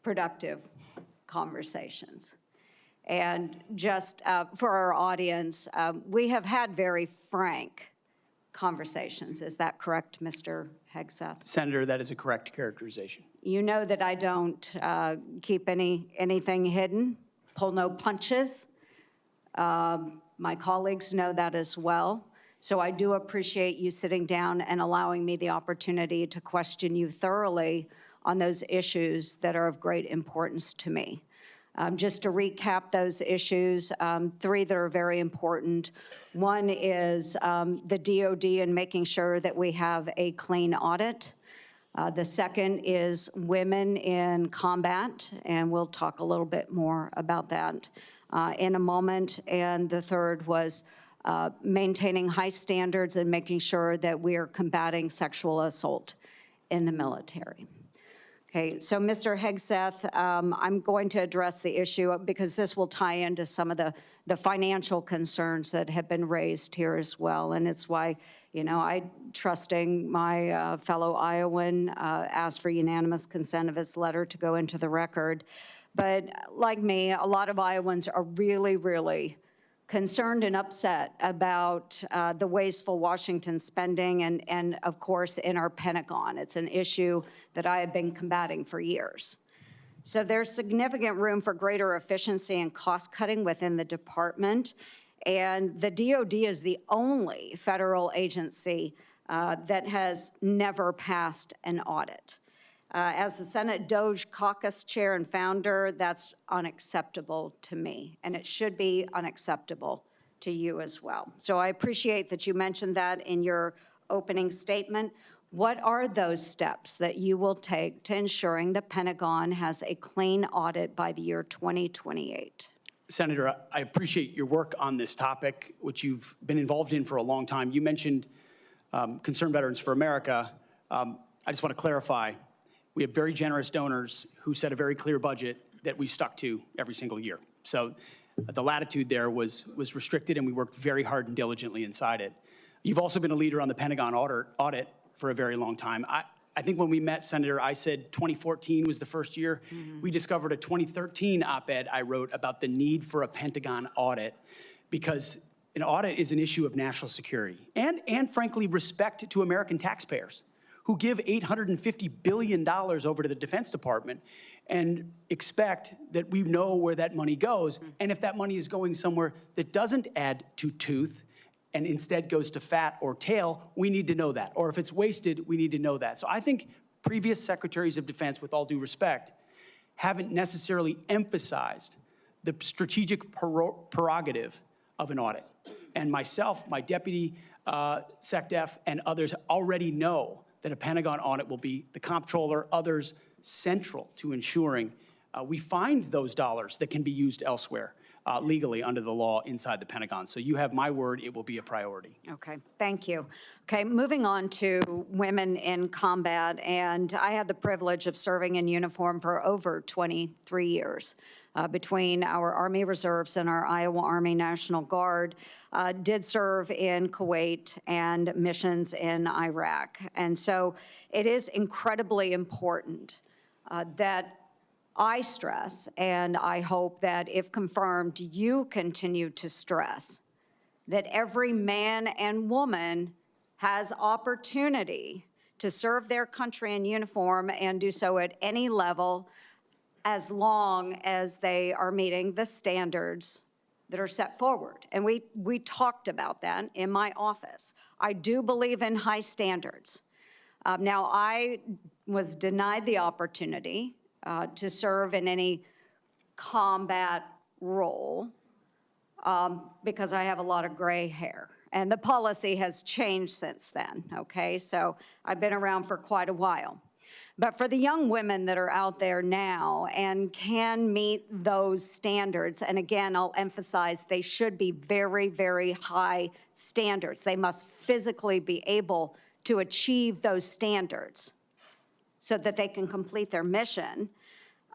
productive conversations. And just for our audience, we have had very frank conversations. Is that correct, Mr. Hegseth? Senator, that is a correct characterization. You know that I don't keep anything hidden, pull no punches. My colleagues know that as well. So I do appreciate you sitting down and allowing me the opportunity to question you thoroughly on those issues that are of great importance to me. Just to recap those issues, 3 that are very important. One is the DOD and making sure that we have a clean audit. The second is women in combat, and we'll talk a little bit more about that in a moment. And the third was maintaining high standards and making sure that we are combating sexual assault in the military. Okay, so Mr. Hegseth, I'm going to address the issue because this will tie into some of the financial concerns that have been raised here as well. And it's why, you know, trusting my fellow Iowan, asked for unanimous consent of his letter to go into the record. But like me, a lot of Iowans are really, really concerned and upset about the wasteful Washington spending and of course, in our Pentagon. It's an issue that I have been combating for years. So there's significant room for greater efficiency and cost cutting within the department. And the DOD is the only federal agency that has never passed an audit. As the Senate DOJ caucus chair and founder, that's unacceptable to me, and it should be unacceptable to you as well. So I appreciate that you mentioned that in your opening statement. What are those steps that you will take to ensuring the Pentagon has a clean audit by the year 2028? Senator, I appreciate your work on this topic, which you've been involved in for a long time. You mentioned Concerned Veterans for America. I just want to clarify, we have very generous donors who set a very clear budget that we stuck to every single year. So the latitude there was restricted, and we worked very hard and diligently inside it. You've also been a leader on the Pentagon audit for a very long time. I think when we met, Senator, I said 2014 was the first year. We discovered a 2013 op-ed I wrote about the need for a Pentagon audit, because an audit is an issue of national security and frankly, respect to American taxpayers who give $850 billion over to the Defense Department and expect that we know where that money goes. And if that money is going somewhere that doesn't add to tooth and instead goes to fat or tail, we need to know that. Or if it's wasted, we need to know that. So I think previous secretaries of defense, with all due respect, haven't necessarily emphasized the strategic prerogative of an audit. And myself, my deputy SecDef, and others already know that a Pentagon audit will be the comptroller, others central to ensuring we find those dollars that can be used elsewhere legally under the law inside the Pentagon. So you have my word, it will be a priority. Okay, thank you. Okay, moving on to women in combat, and I had the privilege of serving in uniform for over 23 years. Between our Army Reserves and our Iowa Army National Guard, did serve in Kuwait and missions in Iraq. And so it is incredibly important that I stress, and I hope that if confirmed, you continue to stress, that every man and woman has opportunity to serve their country in uniform and do so at any level, as long as they are meeting the standards that are set forward. And we talked about that in my office. I do believe in high standards. Now, I was denied the opportunity to serve in any combat role because I have a lot of gray hair. And the policy has changed since then, okay? So I've been around for quite a while. But for the young women that are out there now and can meet those standards, and again, I'll emphasize they should be very, very high standards. They must physically be able to achieve those standards so that they can complete their mission.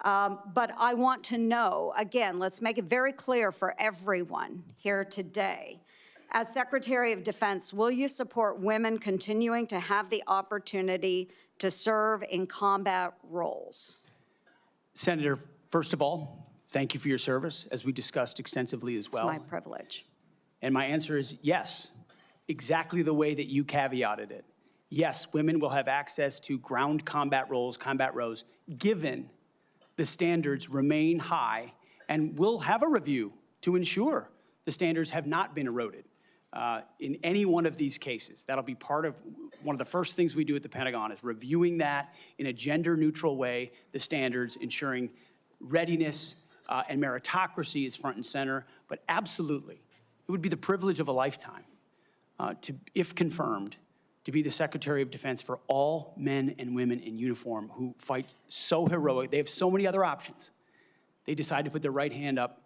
But I want to know, again, let's make it very clear for everyone here today. As Secretary of Defense, will you support women continuing to have the opportunity to serve in combat roles? Senator, first of all, thank you for your service, as we discussed extensively as well. It's my privilege. And my answer is yes, exactly the way that you caveated it. Yes, women will have access to ground combat roles, given the standards remain high, and we'll have a review to ensure the standards have not been eroded in any one of these cases. That'll be part of one of the first things we do at the Pentagon, is reviewing that in a gender-neutral way, the standards, ensuring readiness and meritocracy is front and center. But absolutely, it would be the privilege of a lifetime to, if confirmed, to be the Secretary of Defense for all men and women in uniform who fight so heroic. They have so many other options. They decide to put their right hand up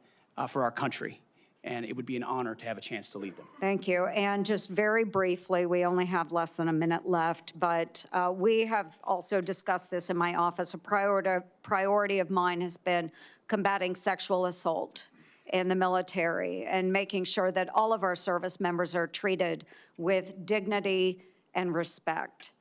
for our country, and it would be an honor to have a chance to lead them. Thank you. And just very briefly, we only have less than a minute left, but we have also discussed this in my office. A priority of mine has been combating sexual assault in the military and making sure that all of our service members are treated with dignity and respect.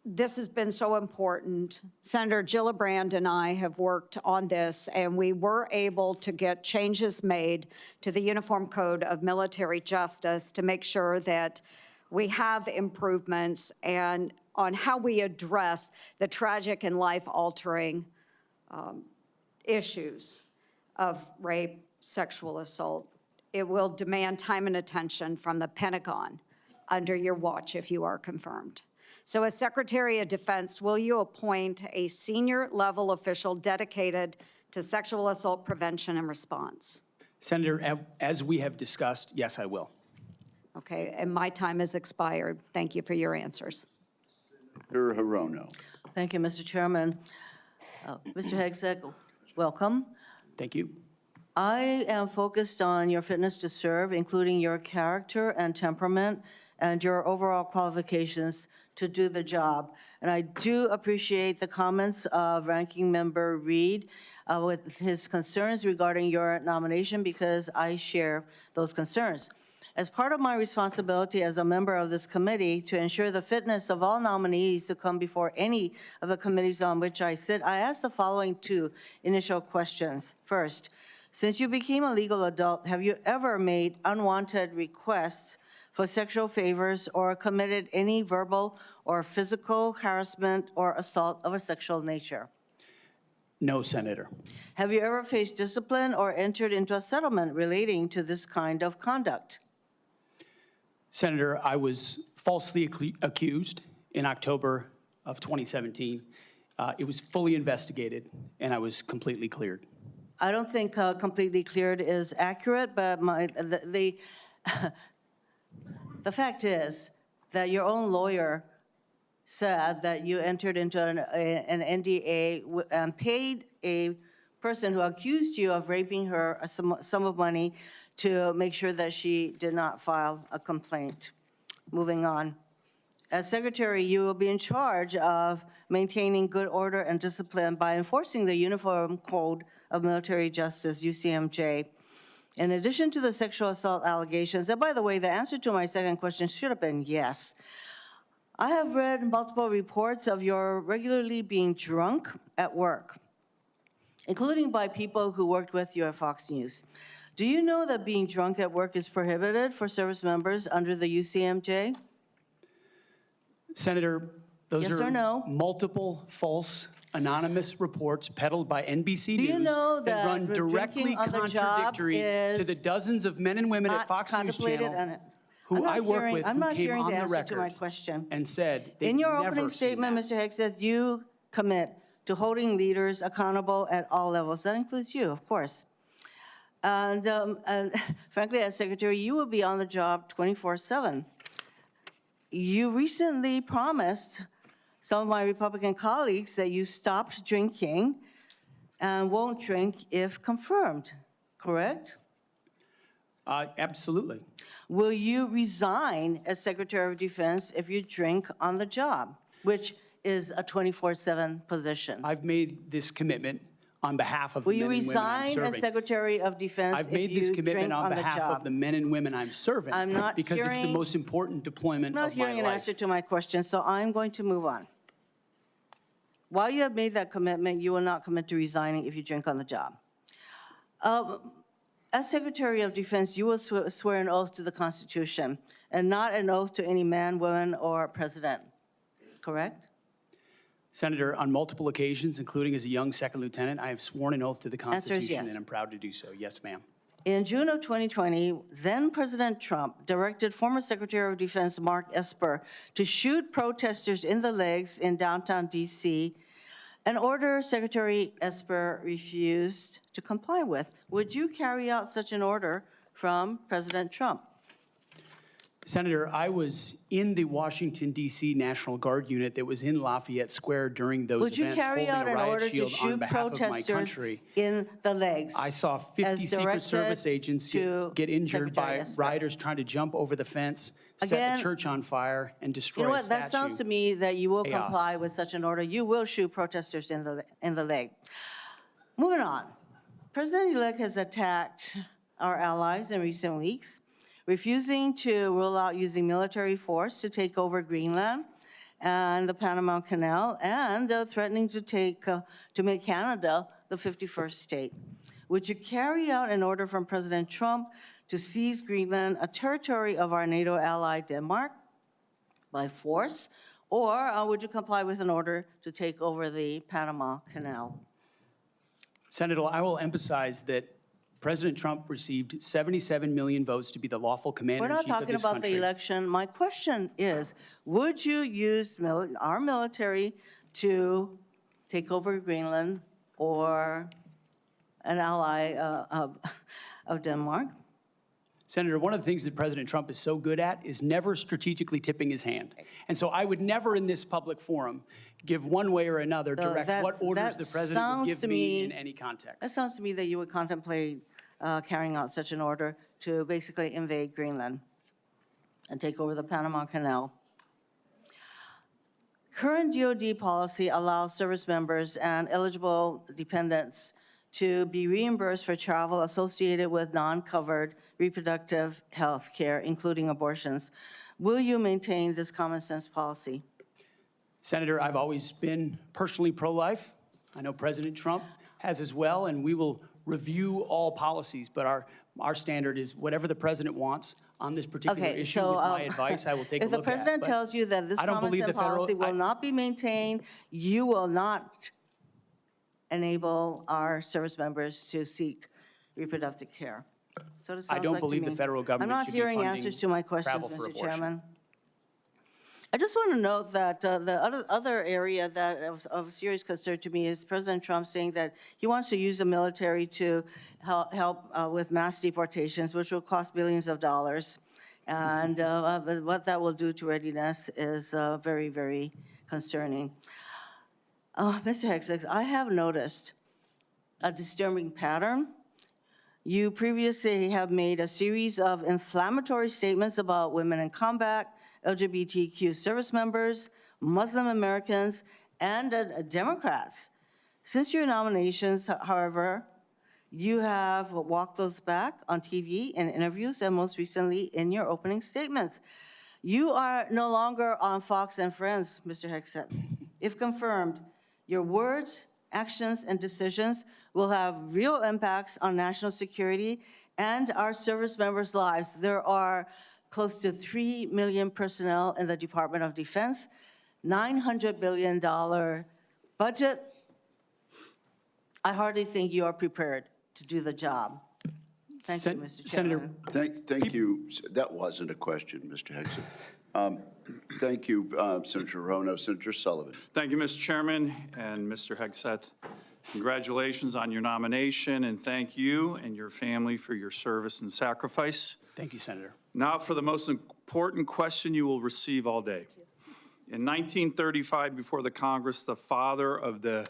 This has been so important. Senator Gillibrand and I have worked on this, and we were able to get changes made to the Uniform Code of Military Justice to make sure that we have improvements and on how we address the tragic and life-altering issues of rape, sexual assault, it will demand time and attention from the Pentagon under your watch if you are confirmed. So as Secretary of Defense, will you appoint a senior-level official dedicated to sexual assault prevention and response? Senator, as we have discussed, yes, I will. Okay, and my time has expired. Thank you for your answers. Senator Hirono. Thank you, Mr. Chairman. Mr. Hegseth, welcome. Thank you. I am focused on your fitness to serve, including your character and temperament and your overall qualifications to do the job. And I do appreciate the comments of Ranking Member Reed with his concerns regarding your nomination, because I share those concerns. As part of my responsibility as a member of this committee to ensure the fitness of all nominees to come before any of the committees on which I sit, I ask the following two initial questions. First, since you became a legal adult, have you ever made unwanted requests for sexual favors or committed any verbal or physical harassment or assault of a sexual nature? No, Senator. Have you ever faced discipline or entered into a settlement relating to this kind of conduct? Senator, I was falsely accused in October of 2017. It was fully investigated, and I was completely cleared. I don't think completely cleared is accurate, but the fact is that your own lawyer said that you entered into an NDA and paid a person who accused you of raping her a sum of money to make sure that she did not file a complaint. Moving on. As Secretary, you will be in charge of maintaining good order and discipline by enforcing the Uniform Code of Military Justice, UCMJ. In addition to the sexual assault allegations, and by the way, the answer to my second question should have been yes. I have read multiple reports of your regularly being drunk at work, including by people who worked with you at Fox News. Do you know that being drunk at work is prohibited for service members under the UCMJ? Senator, those Yes or no? multiple false anonymous reports peddled by NBC Do you News know that run that directly drinking on the job contradictory to the dozens of men and women at Not Fox News contemplated Channel and who I work with I'm who not came hearing on the the answer to my record question. and said they've In your never opening seen statement, that. Mr. Hegseth, you commit to holding leaders accountable at all levels. That includes you, of course. And frankly, as Secretary, you will be on the job 24/7. You recently promised some of my Republican colleagues that you stopped drinking and won't drink if confirmed, correct? Absolutely. Will you resign as Secretary of Defense if you drink on the job, which is a 24/7 position? I've made this commitment on behalf of Will the you men and women I'm resign serving. as Secretary of Defense I've if made this you commitment drink on on the behalf job? of the men and women I'm serving I'm not because it's the hearing- most important deployment I'm not of my hearing an life. answer to my question, so I'm going to move on. While you have made that commitment, you will not commit to resigning if you drink on the job. As Secretary of Defense, you will swear an oath to the Constitution and not an oath to any man, woman, or president, correct? Senator, on multiple occasions, including as a young second lieutenant, I have sworn an oath to the Answer is Constitution, yes. and I'm proud to do so. Yes, ma'am. In June of 2020, then President Trump directed former Secretary of Defense Mark Esper to shoot protesters in the legs in downtown DC, an order Secretary Esper refused to comply with. Would you carry out such an order from President Trump? Senator, I was in the Washington, D.C. National Guard unit that was in Lafayette Square during those Would you events, carry holding out a an riot order to shield on shoot behalf of my protesters country. in the legs? I saw 50 as Secret directed Service agents to get injured Secretary by Esper? rioters trying to jump over the fence, set Again, a church on fire, and destroy You know a what, statue. that sounds to me that you will Chaos. comply with such an order. You will shoot protesters in the leg. Moving on. President-elect has attacked our allies in recent weeks, refusing to rule out using military force to take over Greenland and the Panama Canal, and threatening to make Canada the 51st state. Would you carry out an order from President Trump to seize Greenland, a territory of our NATO ally Denmark, by force, or would you comply with an order to take over the Panama Canal? Senator, I will emphasize that President Trump received 77 million votes to be the lawful We're commander-in-chief not of talking this about country. the election. My question is, would you use our military to take over Greenland or an ally of Denmark? Senator, one of the things that President Trump is so good at is never strategically tipping his hand. And so I would never in this public forum give one way or another direct what orders the president would give me in any context. That sounds to me that you would contemplate carrying out such an order to basically invade Greenland and take over the Panama Canal. Current DoD policy allows service members and eligible dependents to be reimbursed for travel associated with non-covered reproductive health care, including abortions. Will you maintain this common sense policy? Senator, I've always been personally pro-life. I know President Trump has as well, and we will review all policies, but our standard is whatever the president wants on this particular issue with my advice, I will take a look at. If the president tells you that this common sense policy will not be maintained, you will not enable our service members to seek reproductive care. So it sounds I don't like to believe the me. federal government should be I'm not hearing funding answers to my questions, travel for Mr. abortion. Chairman. I just want to note that the other area that of serious concern to me is President Trump saying that he wants to use the military to help with mass deportations, which will cost billions of dollars. And what that will do to readiness is very, very concerning. Mr. Hegseth, I have noticed a disturbing pattern. You previously have made a series of inflammatory statements about women in combat, LGBTQ service members, Muslim Americans, and Democrats. Since your nominations, however, you have walked those back on TV and interviews, and most recently in your opening statements. You are no longer on Fox and Friends, Mr. Hegseth. If confirmed, your words, actions, and decisions will have real impacts on national security and our service members' lives. There are close to 3 million personnel in the Department of Defense, $900 billion budget. I hardly think you are prepared to do the job. Thank you, Mr. Chairman. Thank you. That wasn't a question, Mr. Hegseth. Thank you, Senator Rono. Senator Sullivan. Thank you, Mr. Chairman and Mr. Hegseth. Congratulations on your nomination, and thank you and your family for your service and sacrifice. Thank you, Senator. Now for the most important question you will receive all day. In 1935, before the Congress, the father of the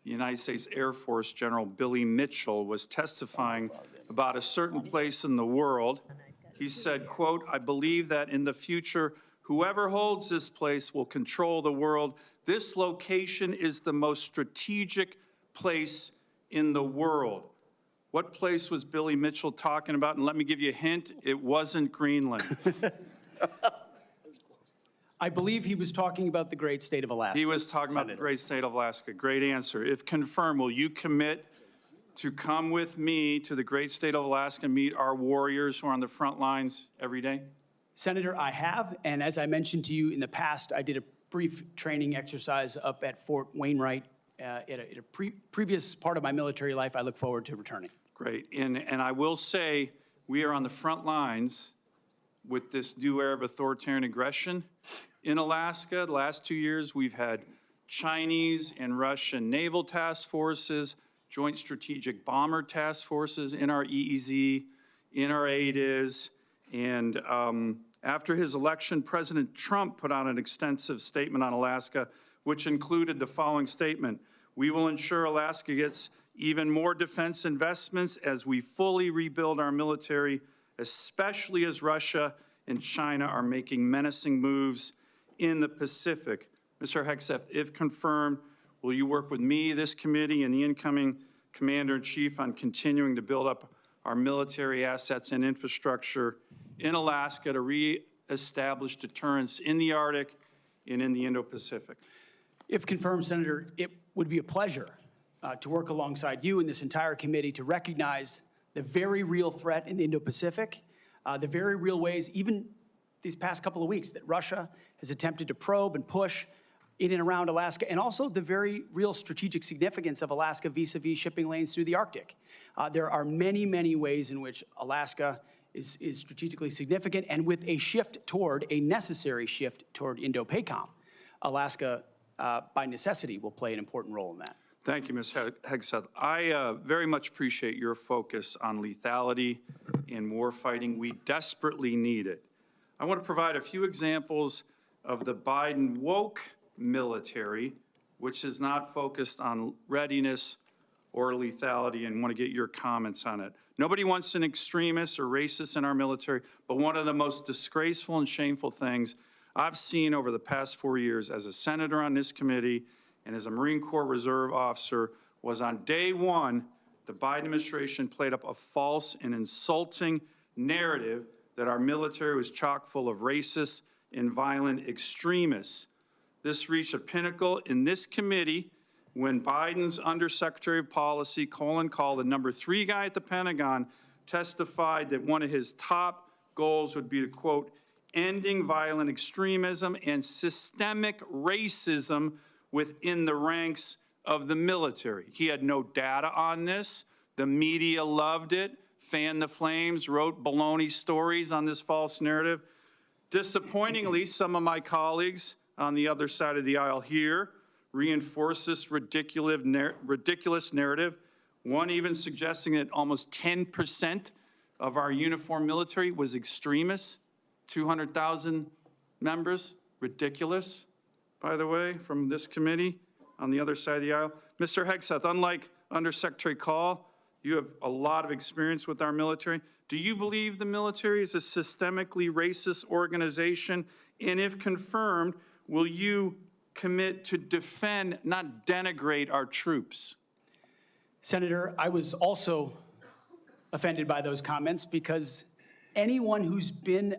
United States Air Force, General Billy Mitchell, was testifying about a certain place in the world. He said, quote, "I believe that in the future, whoever holds this place will control the world. This location is the most strategic place in the world." What place was Billy Mitchell talking about? And let me give you a hint, it wasn't Greenland. I believe he was talking about the great state of Alaska. He was talking about the great state of Alaska. Great answer. If confirmed, will you commit to come with me to the great state of Alaska and meet our warriors who are on the front lines every day? Senator, I have, and as I mentioned to you in the past, I did a brief training exercise up at Fort Wainwright at a previous part of my military life. I look forward to returning. Great. And I will say, we are on the front lines with this new era of authoritarian aggression in Alaska. The last 2 years, we've had Chinese and Russian naval task forces, joint strategic bomber task forces in our EEZ, in our ADIZ. And after his election, President Trump put out an extensive statement on Alaska, which included the following statement: "We will ensure Alaska gets even more defense investments as we fully rebuild our military, especially as Russia and China are making menacing moves in the Pacific." Mr. Hegseth, if confirmed, will you work with me, this committee, and the incoming Commander-in-Chief on continuing to build up our military assets and infrastructure in Alaska to reestablish deterrence in the Arctic and in the Indo-Pacific? If confirmed, Senator, it would be a pleasure to work alongside you and this entire committee to recognize the very real threat in the Indo-Pacific, the very real ways, even these past couple of weeks, that Russia has attempted to probe and push in and around Alaska, and also the very real strategic significance of Alaska vis-a-vis shipping lanes through the Arctic. There are many, many ways in which Alaska is strategically significant, and with a shift toward, a necessary shift toward Indo-PACOM, Alaska, by necessity, will play an important role in that. Thank you, Ms. Hegseth. I very much appreciate your focus on lethality and warfighting. We desperately need it. I want to provide a few examples of the Biden woke military, which is not focused on readiness or lethality, and want to get your comments on it. Nobody wants an extremist or racist in our military, but one of the most disgraceful and shameful things I've seen over the past 4 years as a senator on this committee and as a Marine Corps Reserve officer was on day one, the Biden administration played up a false and insulting narrative that our military was chock full of racist and violent extremists. This reached a pinnacle in this committee when Biden's Undersecretary of Policy, Colin Kahl, the #3 guy at the Pentagon, testified that one of his top goals would be to, quote, ending violent extremism and systemic racism within the ranks of the military. He had no data on this. The media loved it, fanned the flames, wrote baloney stories on this false narrative. Disappointingly, some of my colleagues on the other side of the aisle here reinforce this ridiculous narrative, one even suggesting that almost 10% of our uniformed military was extremists, 200,000 members, ridiculous, by the way, from this committee on the other side of the aisle. Mr. Hegseth, unlike Undersecretary Kahl, you have a lot of experience with our military. Do you believe the military is a systemically racist organization? And if confirmed, will you commit to defend, not denigrate, our troops? Senator, I was also offended by those comments because anyone who's been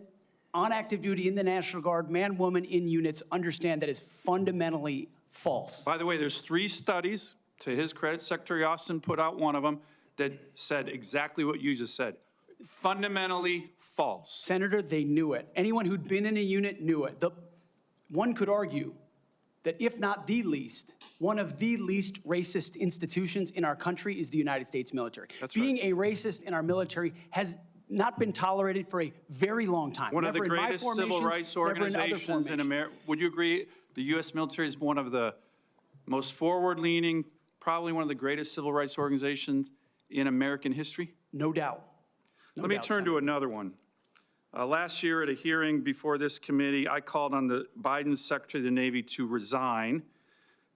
on active duty in the National Guard, man, woman, in units, understand that is fundamentally false. By the way, there's 3 studies, to his credit, Secretary Austin put out one of them, that said exactly what you just said. Fundamentally false. Senator, they knew it. Anyone who'd been in a unit knew it. One could argue that if not the least, one of the least racist institutions in our country is the United States military. That's Being a racist in our military has not been tolerated for a very long time. One of the Never in my greatest civil formations, rights never in other organizations in America. Would you agree the U.S. military is one of the most forward-leaning, probably one of the greatest civil rights organizations in American history? No doubt. Let me turn to another one. Last year at a hearing before this committee, I called on the Biden Secretary of the Navy to resign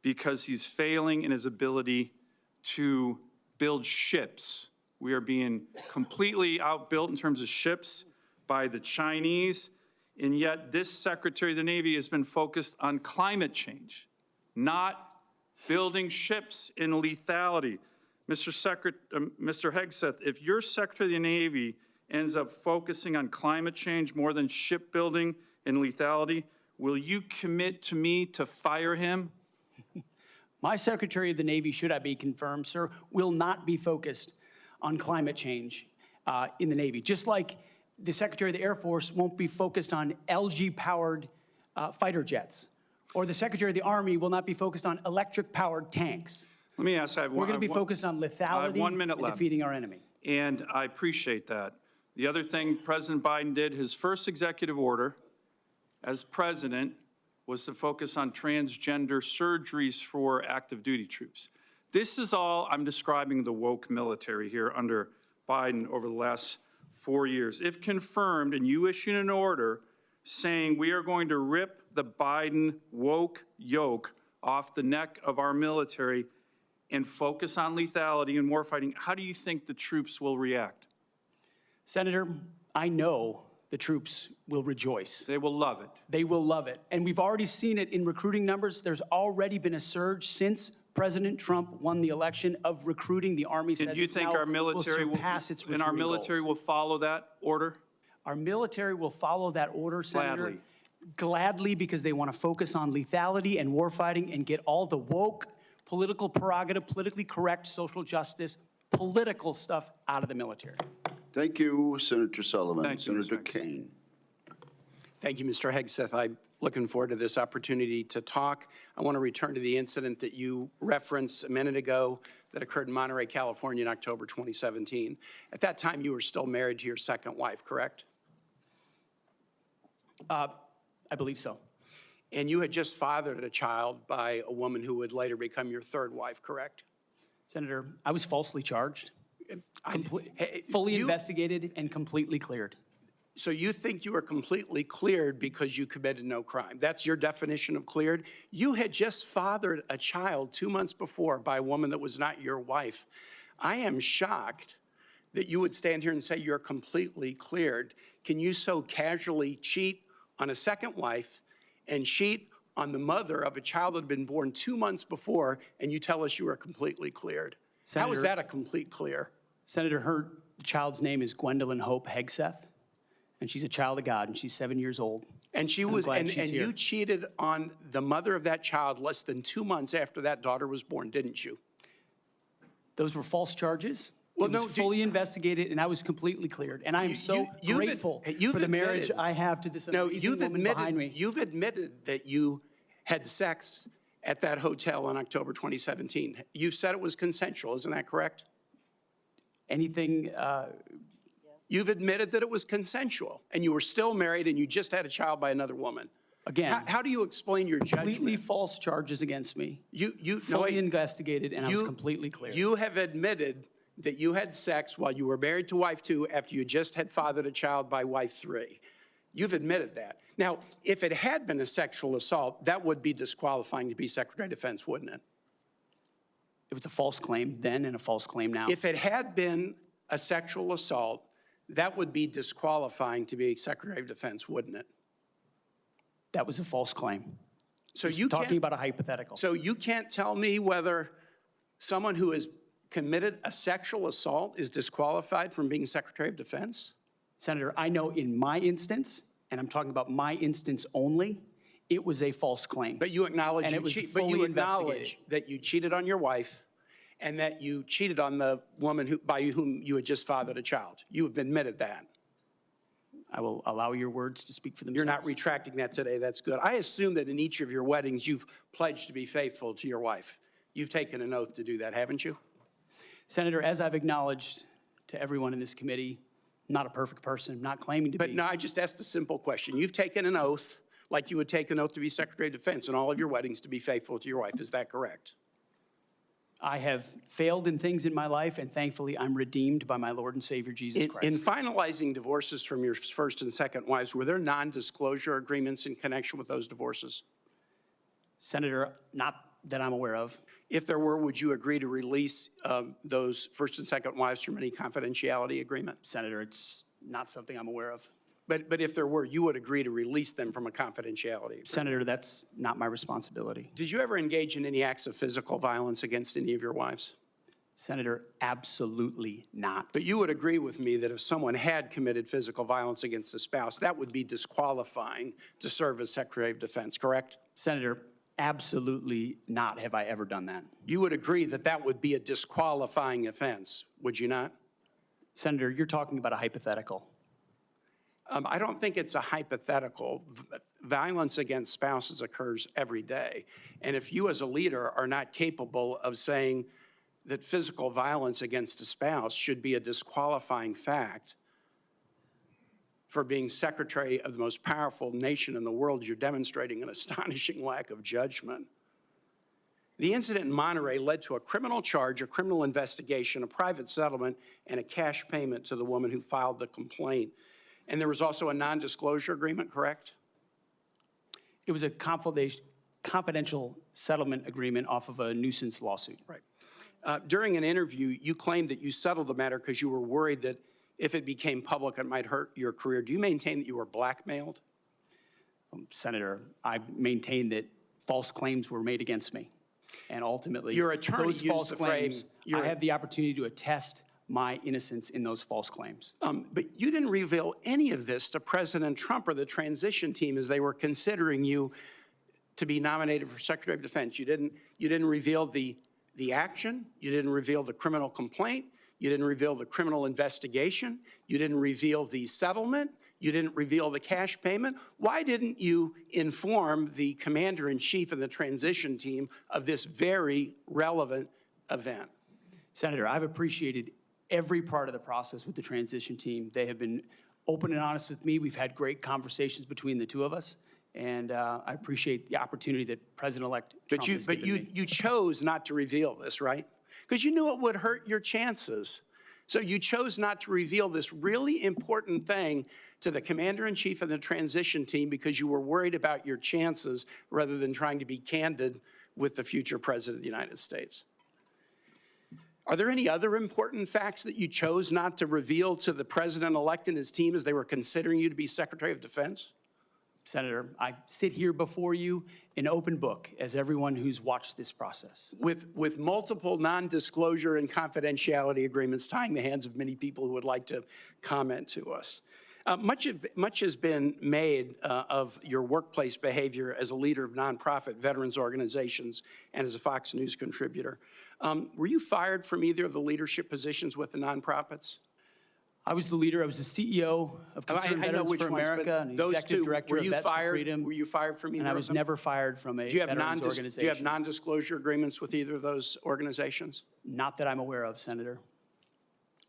because he's failing in his ability to build ships. We are being completely outbuilt in terms of ships by the Chinese, and yet this Secretary of the Navy has been focused on climate change, not building ships in lethality. Mr. Hegseth, if your Secretary of the Navy ends up focusing on climate change more than shipbuilding and lethality, will you commit to me to fire him? My Secretary of the Navy, should I be confirmed, sir, will not be focused on climate change in the Navy, just like the Secretary of the Air Force won't be focused on LG-powered fighter jets, or the Secretary of the Army will not be focused on electric-powered tanks. Let me ask, We're going to be focused on lethality and defeating our enemy. And I appreciate that. The other thing President Biden did, his first executive order as president was to focus on transgender surgeries for active duty troops. This is all, I'm describing the woke military here under Biden over the last 4 years. If confirmed and you issue an order saying we are going to rip the Biden woke yoke off the neck of our military and focus on lethality and warfighting, how do you think the troops will react? Senator, I know the troops will rejoice. They will love it. They will love it. And we've already seen it in recruiting numbers. There's already been a surge since President Trump won the election of recruiting. The Army says do you think our military will surpass its recruiting goals. Will follow that order? Our military will follow that order, Senator. Gladly. Gladly, because they want to focus on lethality and warfighting and get all the woke, political prerogative, politically correct, social justice, political stuff out of the military. Thank you, Senator Sullivan. Thank you, Senator Kane. Thank you, Mr. Hegseth. I'm looking forward to this opportunity to talk. I want to return to the incident that you referenced a minute ago that occurred in Monterey, California in October 2017. At that time, you were still married to your second wife, correct? I believe so. And you had just fathered a child by a woman who would later become your third wife, correct? Senator, I was falsely charged, fully investigated, and completely cleared. So you think you were completely cleared because you committed no crime. That's your definition of cleared? You had just fathered a child 2 months before by a woman that was not your wife. I am shocked that you would stand here and say you're completely cleared. Can you so casually cheat on a second wife and cheat on the mother of a child that had been born 2 months before, and you tell us you are completely cleared? How is that a complete clear? Senator, her child's name is Gwendolyn Hope Hegseth, and she's a child of God, and she's 7 years old. And she was, and you cheated on the mother of that child less than 2 months after that daughter was born, didn't you? Those were false charges. Well, it was fully investigated, and I was completely cleared. And I am so grateful for the marriage I have to this amazing woman behind me. You've admitted that you had sex at that hotel in October 2017. You said it was consensual, isn't that correct? Anything? You've admitted that it was consensual, and you were still married, and you just had a child by another woman. Again, how do you explain your judgment? Completely false charges against me. You fully investigated, and I was completely cleared. You have admitted that you had sex while you were married to wife 2 after you just had fathered a child by wife 3. You've admitted that. Now, if it had been a sexual assault, that would be disqualifying to be Secretary of Defense, wouldn't it? It was a false claim then and a false claim now. If it had been a sexual assault, that would be disqualifying to be Secretary of Defense, wouldn't it? That was a false claim. So you talking about a hypothetical. So you can't tell me whether someone who has committed a sexual assault is disqualified from being Secretary of Defense? Senator, I know in my instance, and I'm talking about my instance only, it was a false claim. But you acknowledge, that you cheated on your wife and that you cheated on the woman by whom you had just fathered a child. You have admitted that. I will allow your words to speak for themselves. You're not retracting that today. That's good. I assume that in each of your weddings, you've pledged to be faithful to your wife. You've taken an oath to do that, haven't you? Senator, as I've acknowledged to everyone in this committee, not a perfect person, not claiming to be. But no, I just asked a simple question. You've taken an oath, like you would take an oath to be Secretary of Defense in all of your weddings to be faithful to your wife. Is that correct? I have failed in things in my life, and thankfully I'm redeemed by my Lord and Savior, Jesus Christ. In finalizing divorces from your first and second wives, were there non-disclosure agreements in connection with those divorces? Senator, not that I'm aware of. If there were, would you agree to release those first and second wives from any confidentiality agreement? Senator, it's not something I'm aware of. But if there were, you would agree to release them from a confidentiality agreement? Senator, that's not my responsibility. Did you ever engage in any acts of physical violence against any of your wives? Senator, absolutely not. But you would agree with me that if someone had committed physical violence against a spouse, that would be disqualifying to serve as Secretary of Defense, correct? Senator, absolutely not have I ever done that. You would agree that that would be a disqualifying offense, would you not? Senator, you're talking about a hypothetical. I don't think it's a hypothetical. Violence against spouses occurs every day. And if you as a leader are not capable of saying that physical violence against a spouse should be a disqualifying fact for being Secretary of the most powerful nation in the world, you're demonstrating an astonishing lack of judgment. The incident in Monterey led to a criminal charge, a criminal investigation, a private settlement, and a cash payment to the woman who filed the complaint. And there was also a non-disclosure agreement, correct? It was a confidential settlement agreement off of a nuisance lawsuit. Right. During an interview, you claimed that you settled the matter because you were worried that if it became public, it might hurt your career. Do you maintain that you were blackmailed? Senator, I maintain that false claims were made against me. And ultimately, your attorney those used false the claims, phrase, I have the opportunity to attest my innocence in those false claims. But you didn't reveal any of this to President Trump or the transition team as they were considering you to be nominated for Secretary of Defense. You didn't reveal the action. You didn't reveal the criminal complaint. You didn't reveal the criminal investigation. You didn't reveal the settlement. You didn't reveal the cash payment. Why didn't you inform the commander-in-chief and the transition team of this very relevant event? Senator, I've appreciated every part of the process with the transition team. They have been open and honest with me. We've had great conversations between the two of us, and I appreciate the opportunity that President-elect Trump has given me. You chose not to reveal this, right? Because you knew it would hurt your chances. So you chose not to reveal this really important thing to the commander-in-chief and the transition team because you were worried about your chances rather than trying to be candid with the future president of the United States. Are there any other important facts that you chose not to reveal to the president-elect and his team as they were considering you to be Secretary of Defense? Senator, I sit here before you an open book, as everyone who's watched this process. With multiple non-disclosure and confidentiality agreements tying the hands of many people who would like to comment to us. Much has been made of your workplace behavior as a leader of nonprofit veterans organizations and as a Fox News contributor. Were you fired from either of the leadership positions with the nonprofits? I was the leader. I was the CEO of Concerned Veterans for America and the executive director of Vets for Freedom. Were you fired from either of them? And I was never fired from a veterans organization. Do you have non-disclosure agreements with either of those organizations? Not that I'm aware of, Senator.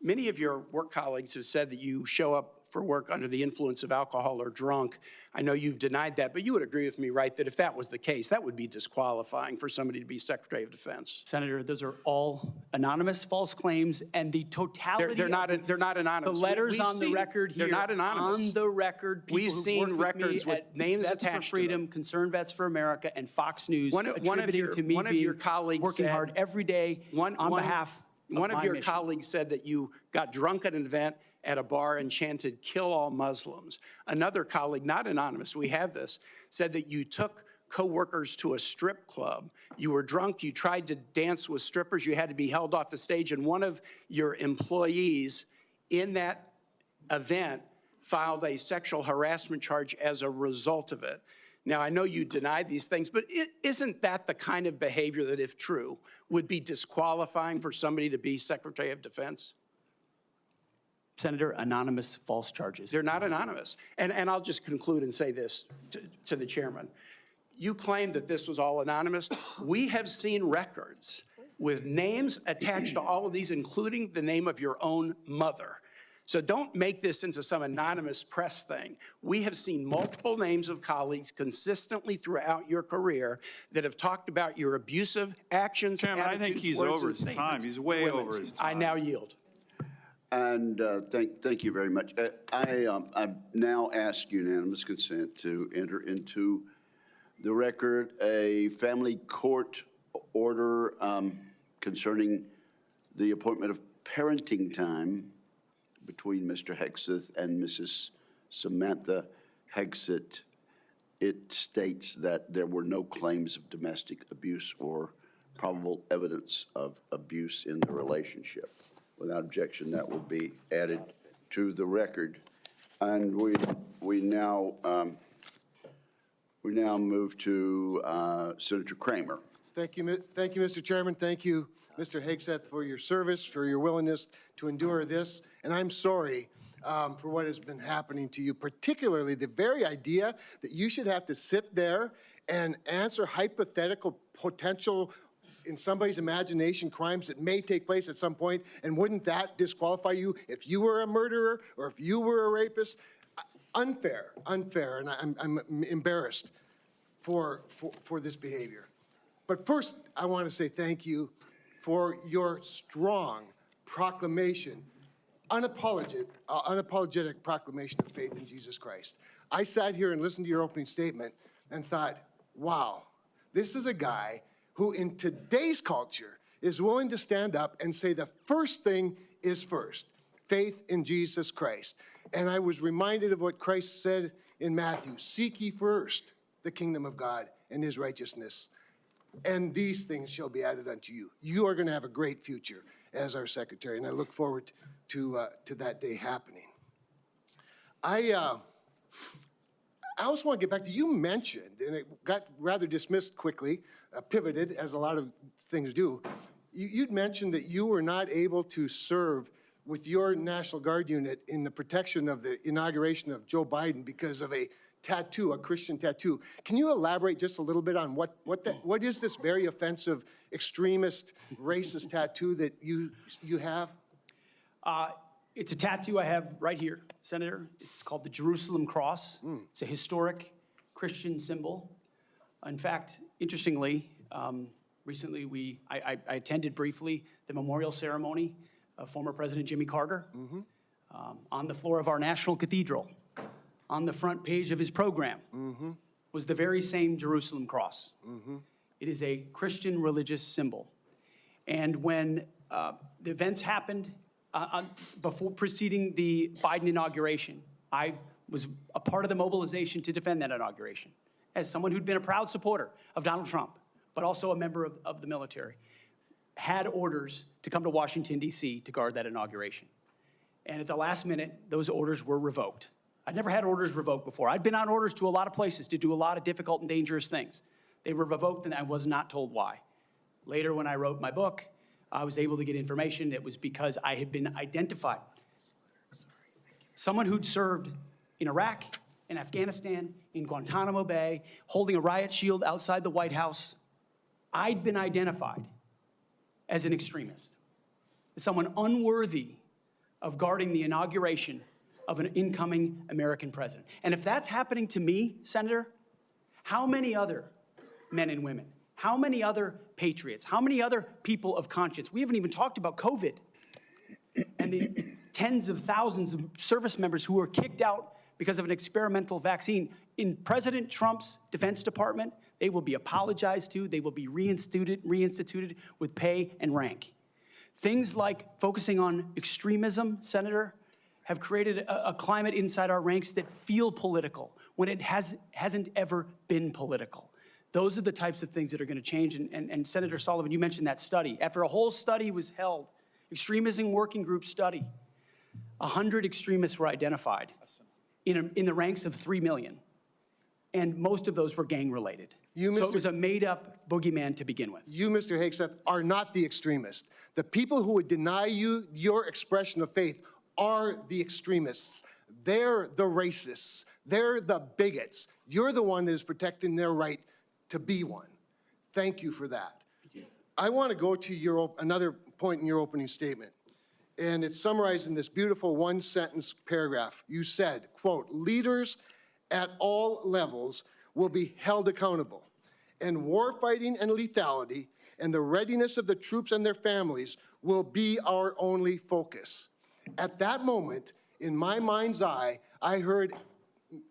Many of your work colleagues have said that you show up for work under the influence of alcohol or drunk. I know you've denied that, but you would agree with me, right, that if that was the case, that would be disqualifying for somebody to be Secretary of Defense. Senator, those are all anonymous false claims, and the totality they're not anonymous. The letters on the record here. They're not anonymous. On the record, we've seen records with names attached to them. Vets for Freedom, Concerned Vets for America, and Fox News attributing to me working hard every day on behalf of one of your mission. colleagues said that you got drunk at an event at a bar and chanted, "Kill all Muslims." Another colleague, not anonymous, we have this, said that you took co-workers to a strip club. You were drunk, you tried to dance with strippers, you had to be held off the stage, and one of your employees in that event filed a sexual harassment charge as a result of it. Now, I know you denied these things, but isn't that the kind of behavior that, if true, would be disqualifying for somebody to be Secretary of Defense? Senator, anonymous false charges. They're not anonymous. And I'll just conclude and say this to the chairman. You claim that this was all anonymous. We have seen records with names attached to all of these, including the name of your own mother. So don't make this into some anonymous press thing. We have seen multiple names of colleagues consistently throughout your career that have talked about your abusive actions, Chairman, attitudes, I think he's words, over and his time. statements He's way to women. over his time. I now yield. And thank you very much. I now ask unanimous consent to enter into the record a family court order concerning the appointment of parenting time between Mr. Hegseth and Mrs. Samantha Hegseth. It states that there were no claims of domestic abuse or probable evidence of abuse in the relationship. Without objection, that will be added to the record. And we now move to Senator Kramer. Thank you, Mr. Chairman. Thank you, Mr. Hegseth, for your service, for your willingness to endure this. And I'm sorry for what has been happening to you, particularly the very idea that you should have to sit there and answer hypothetical potential in somebody's imagination crimes that may take place at some point, and wouldn't that disqualify you if you were a murderer or if you were a rapist? Unfair, and I'm embarrassed for this behavior. But first, I want to say thank you for your strong proclamation, unapologetic proclamation of faith in Jesus Christ. I sat here and listened to your opening statement and thought, wow, this is a guy who in today's culture is willing to stand up and say the first thing is first, faith in Jesus Christ. And I was reminded of what Christ said in Matthew, seek ye first the kingdom of God and his righteousness, and these things shall be added unto you. You are going to have a great future as our secretary, and I look forward to that day happening. I also want to get back to, you mentioned, and it got rather dismissed quickly, pivoted, as a lot of things do. You'd mentioned that you were not able to serve with your National Guard unit in the protection of the inauguration of Joe Biden because of a tattoo, a Christian tattoo. Can you elaborate just a little bit on what is this very offensive, extremist, racist tattoo that you have? It's a tattoo I have right here, Senator. It's called the Jerusalem Cross. It's a historic Christian symbol. In fact, interestingly, recently I attended briefly the memorial ceremony of former President Jimmy Carter. On the floor of our National Cathedral, on the front page of his program, was the very same Jerusalem Cross. It is a Christian religious symbol. And when the events happened before preceding the Biden inauguration, I was a part of the mobilization to defend that inauguration as someone who'd been a proud supporter of Donald Trump, but also a member of the military, had orders to come to Washington, D.C. to guard that inauguration. And at the last minute, those orders were revoked. I'd never had orders revoked before. I'd been on orders to a lot of places to do a lot of difficult and dangerous things. They were revoked, and I was not told why. Later, when I wrote my book, I was able to get information. It was because I had been identified. Someone who'd served in Iraq, in Afghanistan, in Guantanamo Bay, holding a riot shield outside the White House. I'd been identified as an extremist, as someone unworthy of guarding the inauguration of an incoming American president. And if that's happening to me, Senator, how many other men and women, how many other patriots, how many other people of conscience? We haven't even talked about COVID and the tens of thousands of service members who were kicked out because of an experimental vaccine. In President Trump's Defense Department, they will be apologized to, they will be reinstituted with pay and rank. Things like focusing on extremism, Senator, have created a climate inside our ranks that feel political when it hasn't ever been political. Those are the types of things that are going to change. And Senator Sullivan, you mentioned that study. After a whole study was held, extremism working group study, 100 extremists were identified in the ranks of 3 million. And most of those were gang-related. So it was a made-up boogeyman to begin with. You, Mr. Hegseth, are not the extremist. The people who would deny you your expression of faith are the extremists. They're the racists. They're the bigots. You're the one that is protecting their right to be one. Thank you for that. I want to go to another point in your opening statement, and it's summarized in this beautiful one-sentence paragraph. You said, quote, leaders at all levels will be held accountable, and warfighting and lethality and the readiness of the troops and their families will be our only focus. At that moment, in my mind's eye, I heard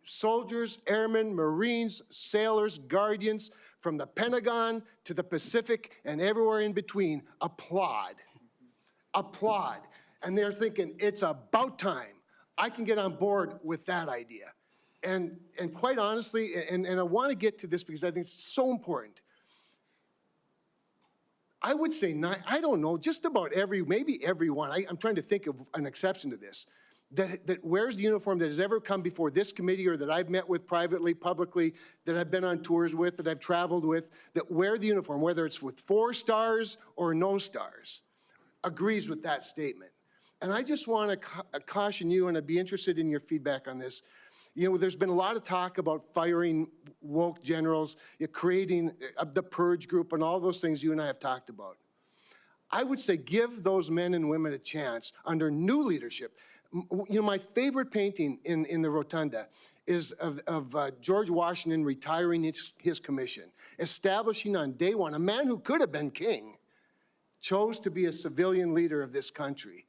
soldiers, airmen, Marines, sailors, guardians, from the Pentagon to the Pacific and everywhere in between, applaud. Applaud. And they're thinking, it's about time. I can get on board with that idea. And quite honestly, and I want to get to this because I think it's so important. I would say, I don't know, just about maybe everyone, I'm trying to think of an exception to this, that wears the uniform that has ever come before this committee or that I've met with privately, publicly, that I've been on tours with, that I've traveled with, that wear the uniform, whether it's with 4 stars or no stars, agrees with that statement. And I just want to caution you, and I'd be interested in your feedback on this. You know, there's been a lot of talk about firing woke generals, creating the purge group, and all those things you and I have talked about. I would say give those men and women a chance under new leadership. You know, my favorite painting in the rotunda is of George Washington retiring his commission, establishing on day one, a man who could have been king, chose to be a civilian leader of this country.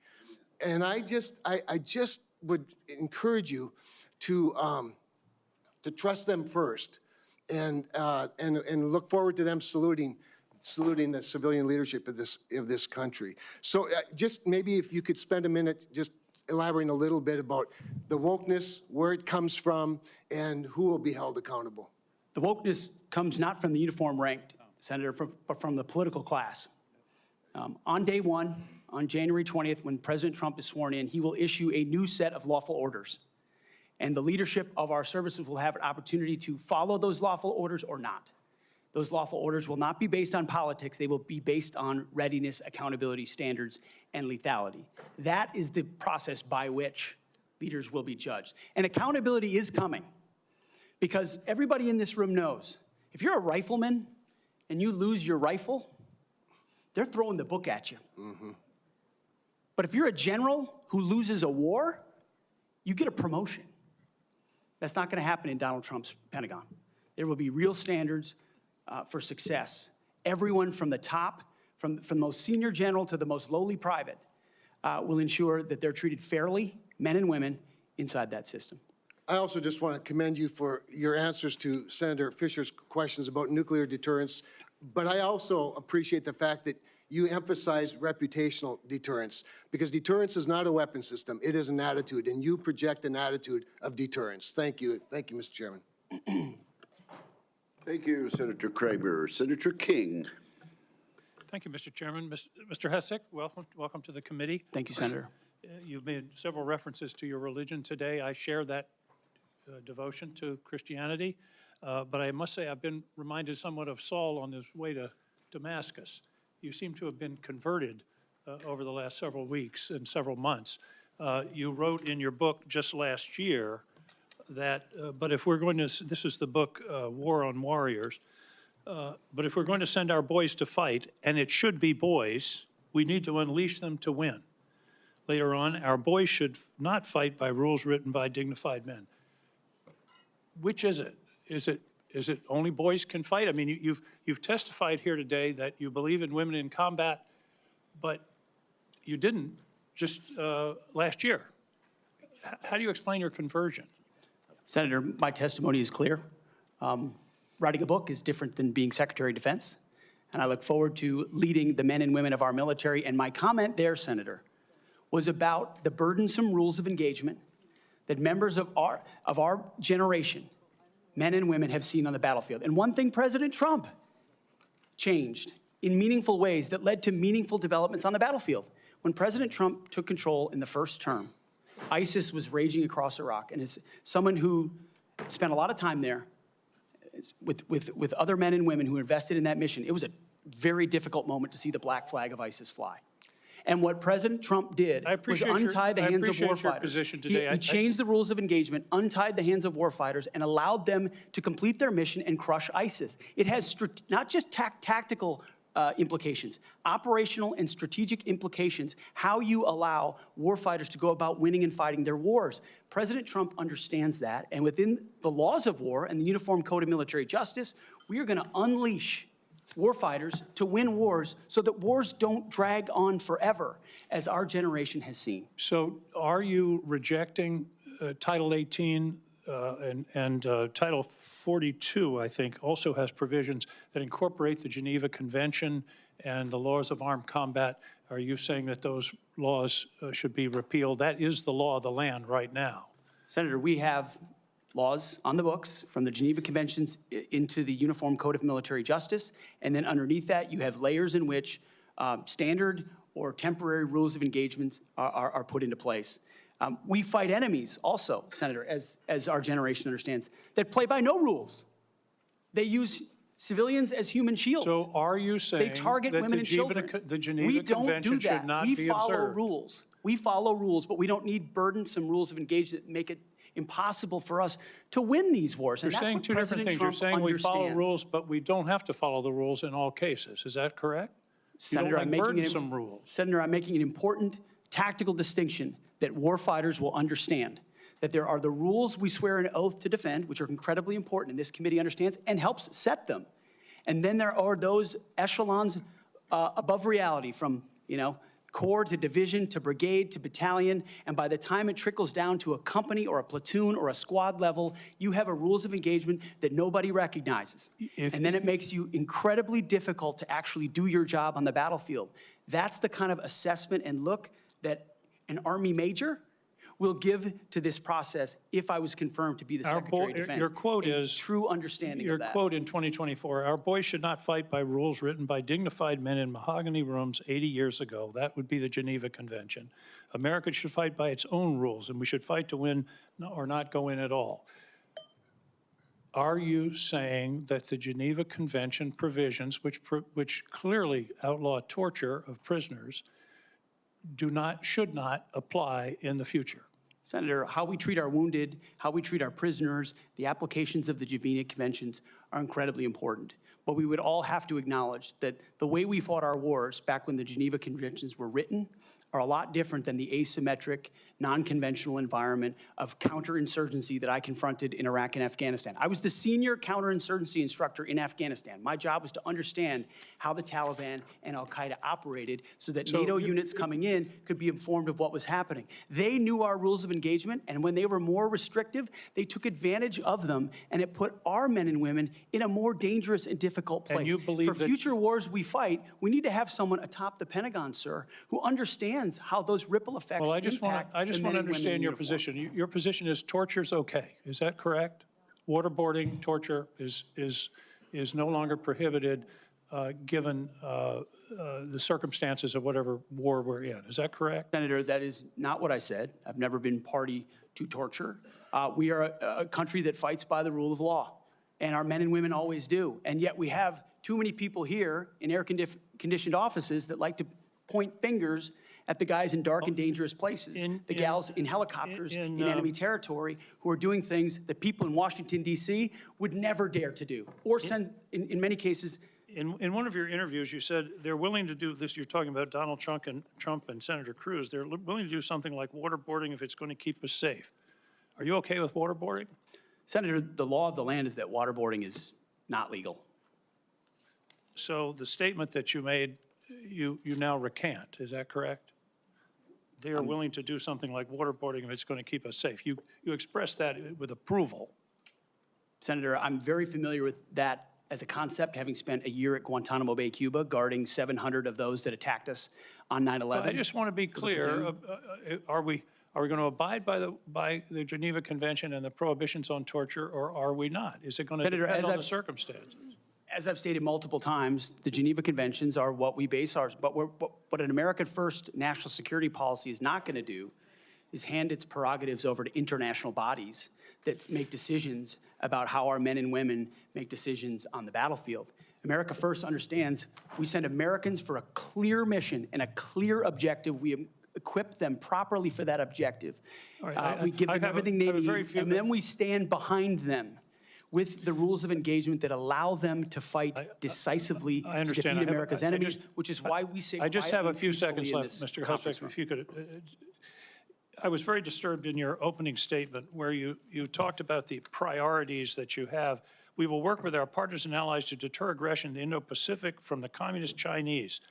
And I just would encourage you to trust them first, and look forward to them saluting the civilian leadership of this country. So just maybe if you could spend a minute just elaborating a little bit about the wokeness, where it comes from, and who will be held accountable. The wokeness comes not from the uniform ranked, Senator, but from the political class. On day one, on January 20th, when President Trump is sworn in, he will issue a new set of lawful orders. And the leadership of our services will have an opportunity to follow those lawful orders or not. Those lawful orders will not be based on politics. They will be based on readiness, accountability, standards, and lethality. That is the process by which leaders will be judged. And accountability is coming, because everybody in this room knows, if you're a rifleman and you lose your rifle, they're throwing the book at you. But if you're a general who loses a war, you get a promotion. That's not going to happen in Donald Trump's Pentagon. There will be real standards for success. Everyone from the top, from the most senior general to the most lowly private, will ensure that they're treated fairly, men and women, inside that system. I also just want to commend you for your answers to Senator Fisher's questions about nuclear deterrence, but I also appreciate the fact that you emphasize reputational deterrence, because deterrence is not a weapon system, it is an attitude, and you project an attitude of deterrence. Thank you. Thank you, Mr. Chairman. Thank you, Senator Kramer. Senator King. Thank you, Mr. Chairman. Mr. Hessek, welcome to the committee. Thank you, Senator. You've made several references to your religion today. I share that devotion to Christianity, but I must say I've been reminded somewhat of Saul on his way to Damascus. You seem to have been converted over the last several weeks and several months. You wrote in your book just last year that, but if we're going to, this is the book, War on Warriors, but if we're going to send our boys to fight, and it should be boys, we need to unleash them to win. Later on, our boys should not fight by rules written by dignified men. Which is it? Is it only boys can fight? I mean, you've testified here today that you believe in women in combat, but you didn't just last year. How do you explain your conversion? Senator, my testimony is clear. Writing a book is different than being Secretary of Defense, and I look forward to leading the men and women of our military. And my comment there, Senator, was about the burdensome rules of engagement that members of our generation, men and women, have seen on the battlefield. And one thing President Trump changed in meaningful ways that led to meaningful developments on the battlefield. When President Trump took control in the first term, ISIS was raging across Iraq. And as someone who spent a lot of time there with other men and women who invested in that mission, it was a very difficult moment to see the black flag of ISIS fly. And what President Trump did was untie the hands of warfighters. He changed the rules of engagement, untied the hands of warfighters, and allowed them to complete their mission and crush ISIS. It has not just tactical implications, operational and strategic implications, how you allow warfighters to go about winning and fighting their wars. President Trump understands that, and within the laws of war and the Uniform Code of Military Justice, we are going to unleash warfighters to win wars so that wars don't drag on forever, as our generation has seen. So are you rejecting Title 18 and Title 42, I think, also has provisions that incorporate the Geneva Convention and the laws of armed combat? Are you saying that those laws should be repealed? That is the law of the land right now. Senator, we have laws on the books from the Geneva Conventions into the Uniform Code of Military Justice, and then underneath that you have layers in which standard or temporary rules of engagement are put into place. We fight enemies also, Senator, as our generation understands, that play by no rules. They use civilians as human shields. So are you saying they target that women and children? The Geneva Convention should not be observed? We follow rules. We follow rules, but we don't need burdensome rules of engagement that make it impossible for us to win these wars. You're saying two different things. You're saying we follow rules, but we don't have to follow the rules in all cases. Is that correct? Senator, I'm making an important tactical distinction that warfighters will understand. That there are the rules we swear an oath to defend, which are incredibly important, and this committee understands and helps set them. And then there are those echelons above reality, from, corps to division to brigade to battalion, and by the time it trickles down to a company or a platoon or a squad level, you have a rules of engagement that nobody recognizes. And then it makes you incredibly difficult to actually do your job on the battlefield. That's the kind of assessment and look that an Army major will give to this process if I was confirmed to be the Secretary of Defense. Your quote is true understanding your of that. quote in 2024, our boys should not fight by rules written by dignified men in mahogany rooms 80 years ago. That would be the Geneva Convention. America should fight by its own rules, and we should fight to win or not go in at all. are you saying that the Geneva Convention provisions, which clearly outlaw torture of prisoners, should not apply in the future? Senator, how we treat our wounded, how we treat our prisoners, the applications of the Geneva Conventions are incredibly important. But we would all have to acknowledge that the way we fought our wars back when the Geneva Conventions were written are a lot different than the asymmetric, non-conventional environment of counterinsurgency that I confronted in Iraq and Afghanistan. I was the senior counterinsurgency instructor in Afghanistan. My job was to understand how the Taliban and al-Qaeda operated so that NATO units coming in could be informed of what was happening. They knew our rules of engagement, and when they were more restrictive, they took advantage of them, and it put our men and women in a more dangerous and difficult place. And you believe For future wars we fight, we need to have someone atop the Pentagon, sir, who understands how those ripple effects Well, I just want impact to the men and women understand in your uniform. position. Your position is torture's okay. Is that correct? Waterboarding, torture is no longer prohibited given the circumstances of whatever war we're in. Is that correct? Senator, that is not what I said. I've never been party to torture. We are a country that fights by the rule of law, and our men and women always do. And yet we have too many people here in air-conditioned offices that like to point fingers at the guys in dark and dangerous places, the gals in helicopters in enemy territory who are doing things that people in Washington, D.C. would never dare to do, or send, in many cases. In one of your interviews, you said they're willing to do this. You're talking about Donald Trump and Senator Cruz. They're willing to do something like waterboarding if it's going to keep us safe. Are you okay with waterboarding? Senator, the law of the land is that waterboarding is not legal. So the statement that you made, you now recant. Is that correct? They are willing to do something like waterboarding if it's going to keep us safe. You expressed that with approval. Senator, I'm very familiar with that as a concept, having spent a year at Guantanamo Bay, Cuba, guarding 700 of those that attacked us on 9/11. I just want to be clear. Are we going to abide by the Geneva Convention and the prohibitions on torture, or are we not? Is it going to depend on the circumstances? As I've stated multiple times, the Geneva Conventions are what we base ours, but what an American first national security policy is not going to do is hand its prerogatives over to international bodies that make decisions about how our men and women make decisions on the battlefield. America First understands we send Americans for a clear mission and a clear objective. We equip them properly for that objective. Right, we give them everything they need, and then we stand behind them with the rules of engagement that allow them to fight decisively to defeat America's enemies, which is why we say I just have a few quietly seconds and left, peacefully Mr. Hussack, if you could. I was very disturbed in your opening statement where you talked about the priorities that you have. We will work with our partners and allies to deter aggression in the Indo-Pacific from the Communist Chinese.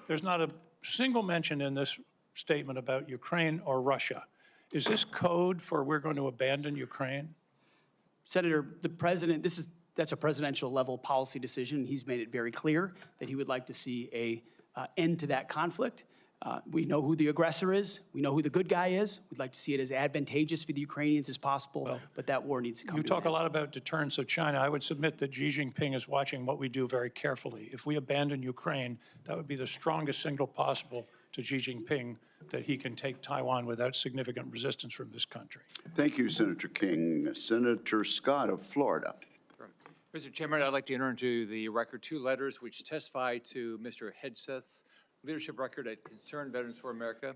There's not a single mention in this statement about Ukraine or Russia. Is this code for we're going to abandon Ukraine? Senator, the president, that's a presidential level policy decision. He's made it very clear that he would like to see an end to that conflict. We know who the aggressor is. We know who the good guy is. We'd like to see it as advantageous for the Ukrainians as possible, but that war needs to come to an end. You talk a lot about deterrence of China. I would submit that Xi Jinping is watching what we do very carefully. If we abandon Ukraine, that would be the strongest signal possible to Xi Jinping that he can take Taiwan without significant resistance from this country. Thank you, Senator King. Senator Scott of Florida. Mr. Chairman, I'd like to enter into the record 2 letters which testify to Mr. Hegseth's leadership record at Concerned Veterans for America.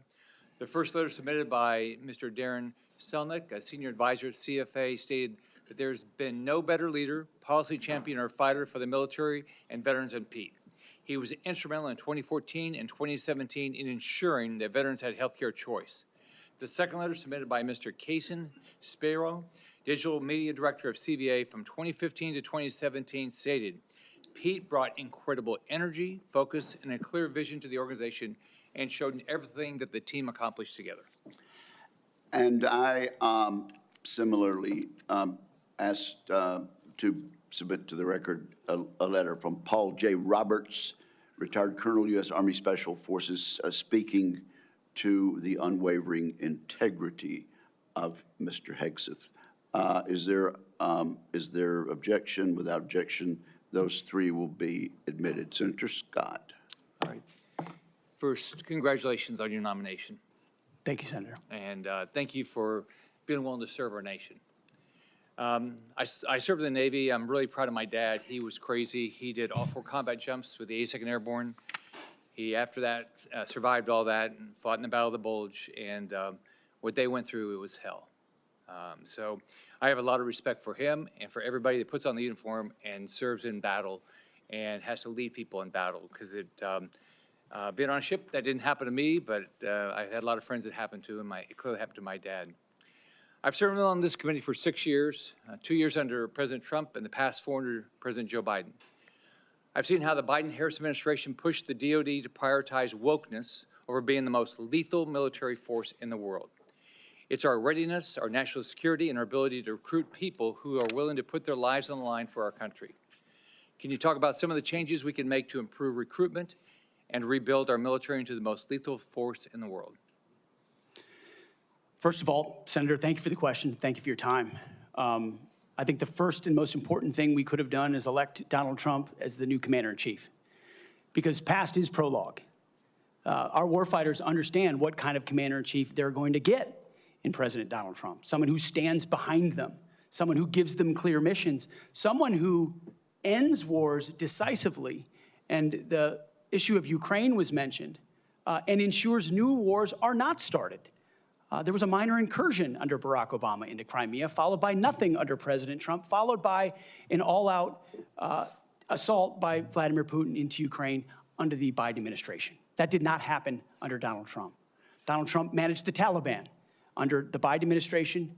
The first letter submitted by Mr. Darren Selnick, a senior advisor at CFA, stated that there's been no better leader, policy champion, or fighter for the military and veterans than Pete. He was instrumental in 2014 and 2017 in ensuring that veterans had health care choice. The second letter submitted by Mr. Kaysen Spiro, digital media director of CVA from 2015 to 2017, stated, Pete brought incredible energy, focus, and a clear vision to the organization and showed everything that the team accomplished together. And I similarly asked to submit to the record a letter from Paul J. Roberts, retired Colonel, U.S. Army Special Forces, speaking to the unwavering integrity of Mr. Hegseth. Is there objection? Without objection, those 3 will be admitted. Senator Scott. All right. First, congratulations on your nomination. Thank you, Senator. And thank you for being willing to serve our nation. I served in the Navy. I'm really proud of my dad. He was crazy. He did all 4 combat jumps with the 82nd Airborne. He, after that, survived all that and fought in the Battle of the Bulge. And what they went through, it was hell. So I have a lot of respect for him and for everybody that puts on the uniform and serves in battle and has to lead people in battle, because being on a ship, that didn't happen to me, but I had a lot of friends that happened to, and it clearly happened to my dad. I've served on this committee for 6 years, 2 years under President Trump and the past 4 under President Joe Biden. I've seen how the Biden-Harris administration pushed the DoD to prioritize wokeness over being the most lethal military force in the world. It's our readiness, our national security, and our ability to recruit people who are willing to put their lives on the line for our country. Can you talk about some of the changes we can make to improve recruitment and rebuild our military into the most lethal force in the world? First of all, Senator, thank you for the question. Thank you for your time. I think the first and most important thing we could have done is elect Donald Trump as the new commander-in-chief, because past is prologue. Our warfighters understand what kind of commander-in-chief they're going to get in President Donald Trump, someone who stands behind them, someone who gives them clear missions, someone who ends wars decisively, and the issue of Ukraine was mentioned, and ensures new wars are not started. There was a minor incursion under Barack Obama into Crimea, followed by nothing under President Trump, followed by an all-out assault by Vladimir Putin into Ukraine under the Biden administration. That did not happen under Donald Trump. Donald Trump managed the Taliban. Under the Biden administration,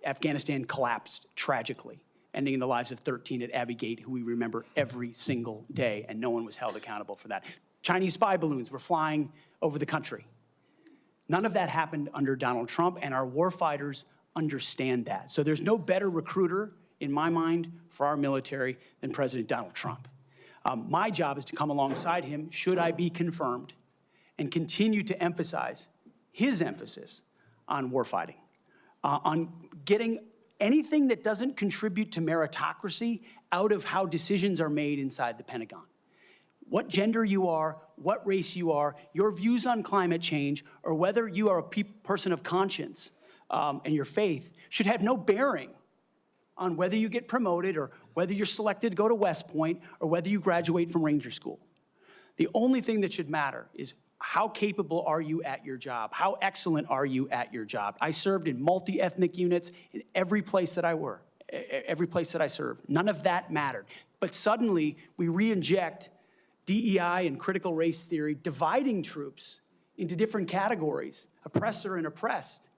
Afghanistan collapsed tragically, ending in the lives of 13 at Abbey Gate, who we remember every single day, and no one was held accountable for that. Chinese spy balloons were flying over the country. None of that happened under Donald Trump, and our warfighters understand that. So there's no better recruiter, in my mind, for our military than President Donald Trump. My job is to come alongside him, should I be confirmed, and continue to emphasize his emphasis on warfighting, on getting anything that doesn't contribute to meritocracy out of how decisions are made inside the Pentagon. What gender you are, what race you are, your views on climate change, or whether you are a person of conscience and your faith should have no bearing on whether you get promoted or whether you're selected to go to West Point or whether you graduate from Ranger School. The only thing that should matter is how capable are you at your job? How excellent are you at your job? I served in multi-ethnic units in every place that I worked, every place that I served. None of that mattered. But suddenly we re-inject DEI and critical race theory, dividing troops into different categories, oppressor and oppressed,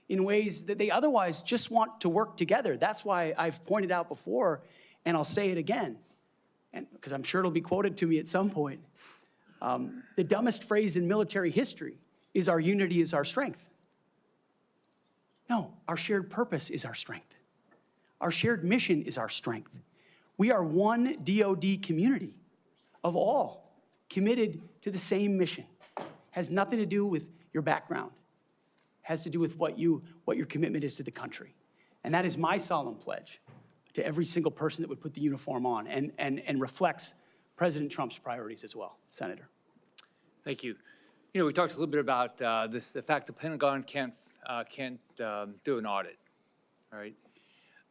in ways that they otherwise just want to work together. That's why I've pointed out before, and I'll say it again, and because I'm sure it'll be quoted to me at some point. The dumbest phrase in military history is our unity is our strength. No, our shared purpose is our strength. Our shared mission is our strength. We are one DoD community of all committed to the same mission. Has nothing to do with your background. Has to do with what your commitment is to the country. And that is my solemn pledge to every single person that would put the uniform on and reflects President Trump's priorities as well. Senator. Thank you. You know, we talked a little bit about the fact the Pentagon can't do an audit, all right?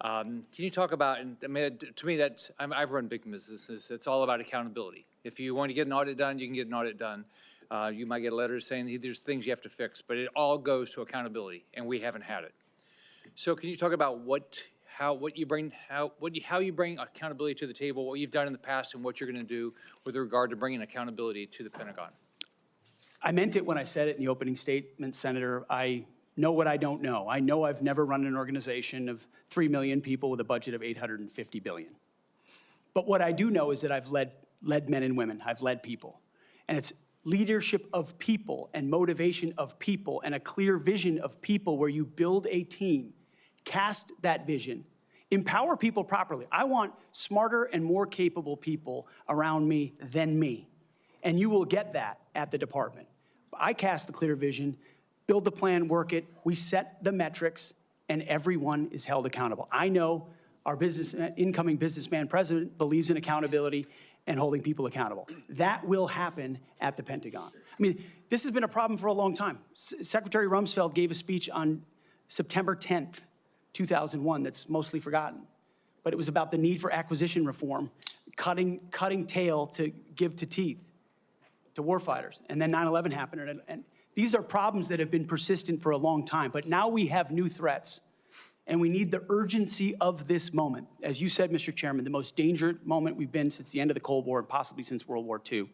Can you talk about, and I mean, to me, I've run big businesses. It's all about accountability. If you want to get an audit done, you can get an audit done. You might get a letter saying hey, there's things you have to fix, but it all goes to accountability, and we haven't had it. So can you talk about how you bring accountability to the table, what you've done in the past, and what you're going to do with regard to bringing accountability to the Pentagon? I meant it when I said it in the opening statement, Senator. I know what I don't know. I know I've never run an organization of 3 million people with a budget of $850 billion. But what I do know is that I've led men and women. I've led people. And it's leadership of people and motivation of people and a clear vision of people where you build a team, cast that vision, empower people properly. I want smarter and more capable people around me than me. And you will get that at the department. I cast the clear vision, build the plan, work it, we set the metrics, and everyone is held accountable. I know our incoming businessman president believes in accountability and holding people accountable. That will happen at the Pentagon. I mean, this has been a problem for a long time. Secretary Rumsfeld gave a speech on September 10th, 2001 that's mostly forgotten. But it was about the need for acquisition reform, cutting tail to give to teeth to warfighters. And then 9/11 happened. And these are problems that have been persistent for a long time. But now we have new threats. And we need the urgency of this moment. As you said, Mr. Chairman, the most dangerous moment we've been since the end of the Cold War and possibly since World War II.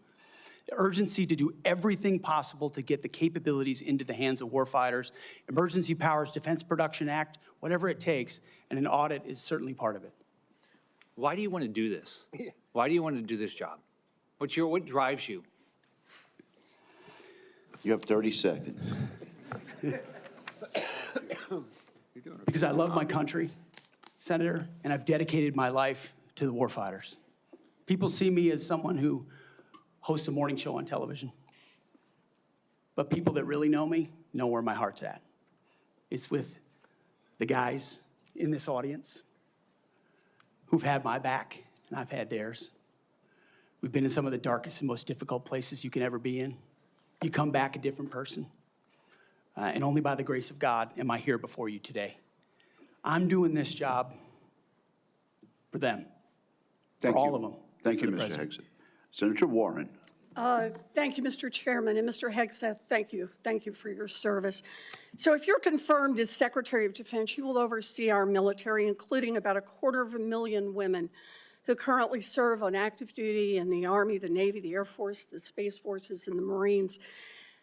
The urgency to do everything possible to get the capabilities into the hands of warfighters, Emergency Powers Defense Production Act, whatever it takes, and an audit is certainly part of it. Why do you want to do this? Why do you want to do this job? What drives you? You have 30 seconds. Because I love my country, Senator, and I've dedicated my life to the warfighters. People see me as someone who hosts a morning show on television. But people that really know me know where my heart's at. It's with the guys in this audience who've had my back, and I've had theirs. We've been in some of the darkest and most difficult places you can ever be in. You come back a different person. And only by the grace of God am I here before you today. I'm doing this job for them, for all of them. Thank you, Mr. Hegseth. Senator Warren. Thank you, Mr. Chairman. And Mr. Hegseth, thank you. Thank you for your service. So if you're confirmed as Secretary of Defense, you will oversee our military, including about 250,000 women who currently serve on active duty in the Army, the Navy, the Air Force, the Space Forces, and the Marines.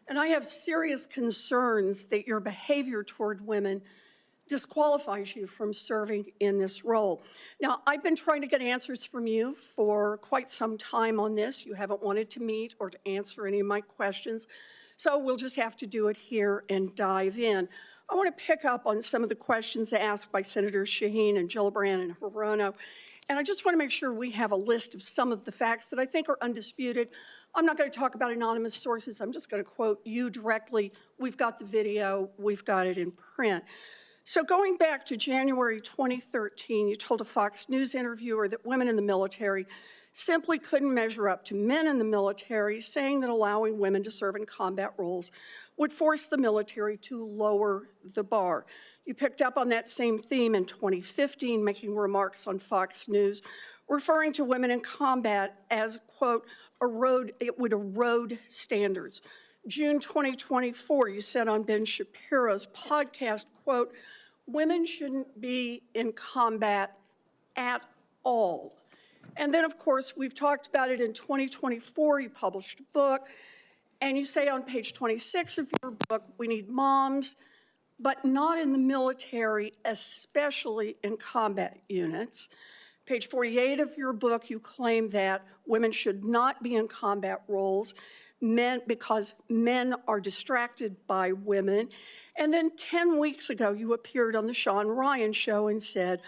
And I have serious concerns that your behavior toward women disqualifies you from serving in this role. Now, I've been trying to get answers from you for quite some time on this. You haven't wanted to meet or to answer any of my questions, so we'll just have to do it here and dive in. I want to pick up on some of the questions asked by Senators Shaheen and Gillibrand and Hirono, and I just want to make sure we have a list of some of the facts that I think are undisputed. I'm not going to talk about anonymous sources. I'm just going to quote you directly. We've got the video. We've got it in print. So going back to January 2013, you told a Fox News interviewer that women in the military simply couldn't measure up to men in the military, saying that allowing women to serve in combat roles would force the military to lower the bar. You picked up on that same theme in 2015, making remarks on Fox News, referring to women in combat as, quote, it would erode standards. June 2024, you said on Ben Shapiro's podcast, quote, women shouldn't be in combat at all. And then, of course, we've talked about it in 2024. You published a book, and you say on page 26 of your book, we need moms, but not in the military, especially in combat units. Page 48 of your book, you claim that women should not be in combat roles because men are distracted by women. And then 10 weeks ago, you appeared on the Sean Ryan show and said,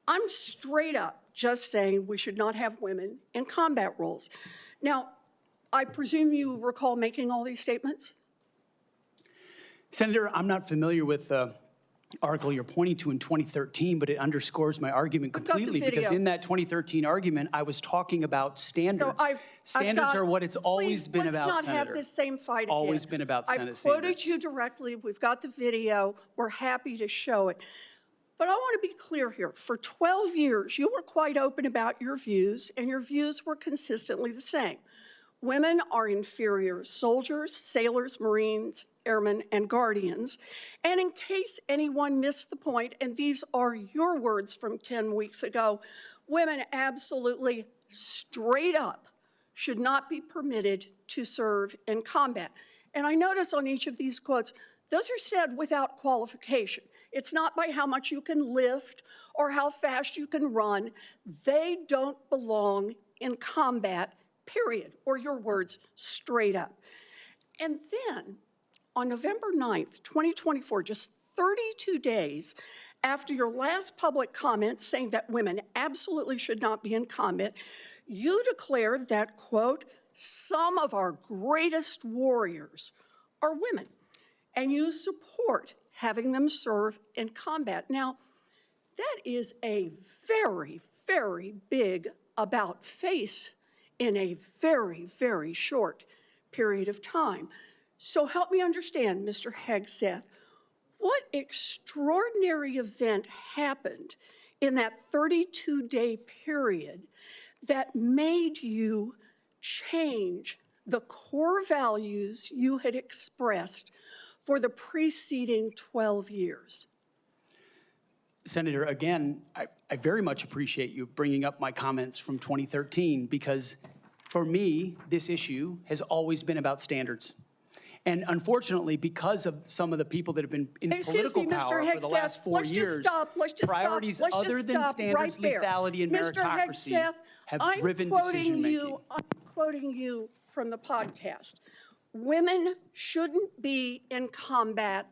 I'm straight up just saying we should not have women in combat roles. Now, I presume you recall making all these statements? Senator, I'm not familiar with the article you're pointing to in 2013, but it underscores my argument completely because in that 2013 argument, I was talking about standards. No, standards are what it's always been about, let's not Senator. have this same fight again. Always been about Senate I've quoted standards. you directly. We've got the video. We're happy to show it. But I want to be clear here. For 12 years, you were quite open about your views, and your views were consistently the same. Women are inferior soldiers, sailors, Marines, airmen, and guardians. And in case anyone missed the point, and these are your words from 10 weeks ago, women absolutely straight up should not be permitted to serve in combat. And I notice on each of these quotes, those are said without qualification. It's not by how much you can lift or how fast you can run. They don't belong in combat, period, or your words, straight up. And then on November 9th, 2024, just 32 days after your last public comment saying that women absolutely should not be in combat, you declared that, quote, some of our greatest warriors are women, and you support having them serve in combat. Now, that is a very, very big about face in a very, very short period of time. So help me understand, Mr. Hegseth, What extraordinary event happened in that 32-day period that made you change the core values you had expressed for the preceding 12 years? Senator, again, I very much appreciate you bringing up my comments from 2013 because for me, this issue has always been about standards. And unfortunately, because of some of the people that have been in political power for the last 4 years, priorities other than standards, lethality, and meritocracy have driven decision-making. I'm quoting you from the podcast. Women shouldn't be in combat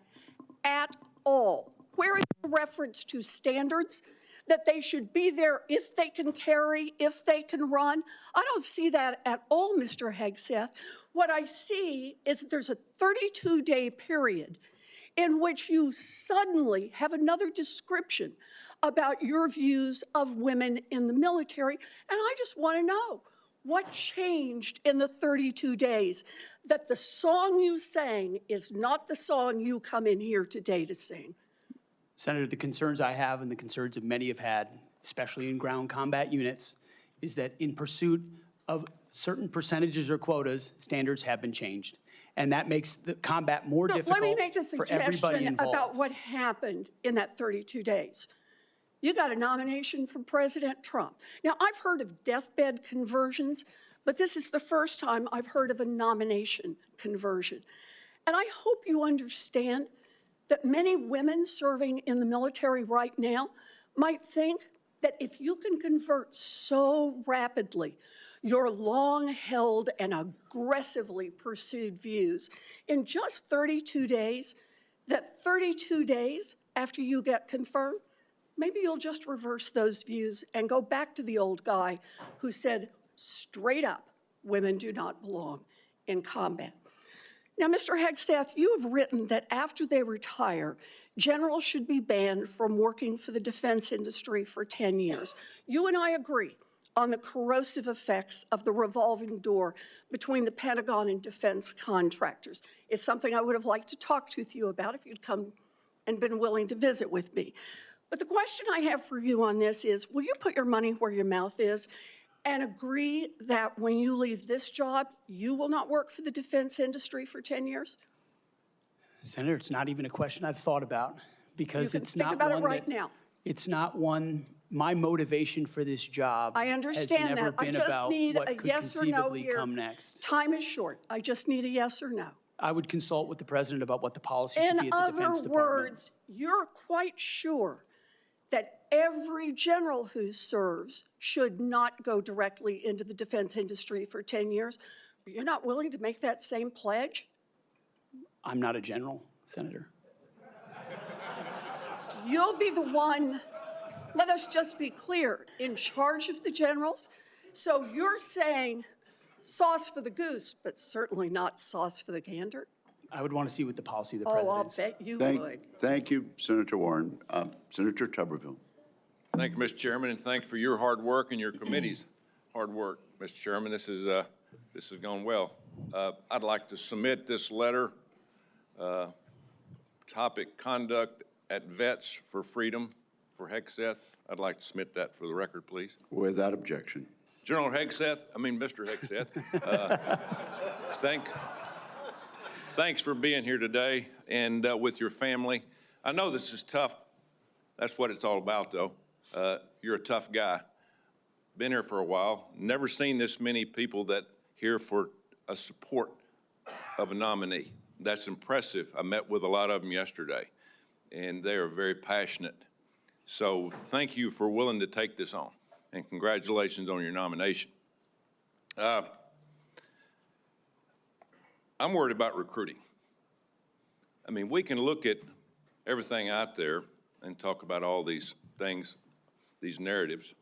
at all. Where is the reference to standards? That they should be there if they can carry, if they can run. I don't see that at all, Mr. Hegseth. What I see is that there's a 32-day period in which you suddenly have another description about your views of women in the military. And I just want to know, what changed in the 32 days that the song you sang is not the song you come in here today to sing? Senator, the concerns I have and the concerns that many have had, especially in ground combat units, is that in pursuit of certain percentages or quotas, standards have been changed. And that makes the combat more difficult for everybody involved. Let me make a suggestion about what happened in that 32 days. You got a nomination from President Trump. Now, I've heard of deathbed conversions, but this is the first time I've heard of a nomination conversion. And I hope you understand that many women serving in the military right now might think that if you can convert so rapidly your long-held and aggressively pursued views in just 32 days, that 32 days after you get confirmed, maybe you'll just reverse those views and go back to the old guy who said straight up, women do not belong in combat. Now, Mr. Hegseth, you have written that after they retire, generals should be banned from working for the defense industry for 10 years. You and I agree on the corrosive effects of the revolving door between the Pentagon and defense contractors. It's something I would have liked to talk with you about if you'd come and been willing to visit with me. But the question I have for you on this is, will you put your money where your mouth is and agree that when you leave this job, you will not work for the defense industry for 10 years? Senator, it's not even a question I've thought about because it's not one. You can think about it right now. It's not one. My motivation for this job I understand has never that. I been just about need what a could yes or no conceivably here. come next. Time is short. I just need a yes or no. I would consult with the president about what the policy should be In at the Defense other Department. words, you're quite sure that every general who serves should not go directly into the defense industry for 10 years, but you're not willing to make that same pledge? I'm not a general, Senator. You'll be the one, let us just be clear, in charge of the generals. So you're saying sauce for the goose, but certainly not sauce for the gander? I would want to see what the policy of the Oh, president I'll is. bet you would. Thank you, Senator Warren. Senator Tuberville. Thank you, Mr. Chairman, and thank you for your hard work and your committee's hard work, Mr. Chairman. This has gone well. I'd like to submit this letter, topic conduct at Vets for Freedom for Hegseth. I'd like to submit that for the record, please. Without objection. General Hegseth, Mr. Hegseth, thanks for being here today and with your family. I know this is tough. That's what it's all about, though. You're a tough guy. Been here for a while. Never seen this many people that here for a support of a nominee. That's impressive. I met with a lot of them yesterday, and they are very passionate. So thank you for willing to take this on, and congratulations on your nomination. I'm worried about recruiting. We can look at everything out there and talk about all these things, these narratives,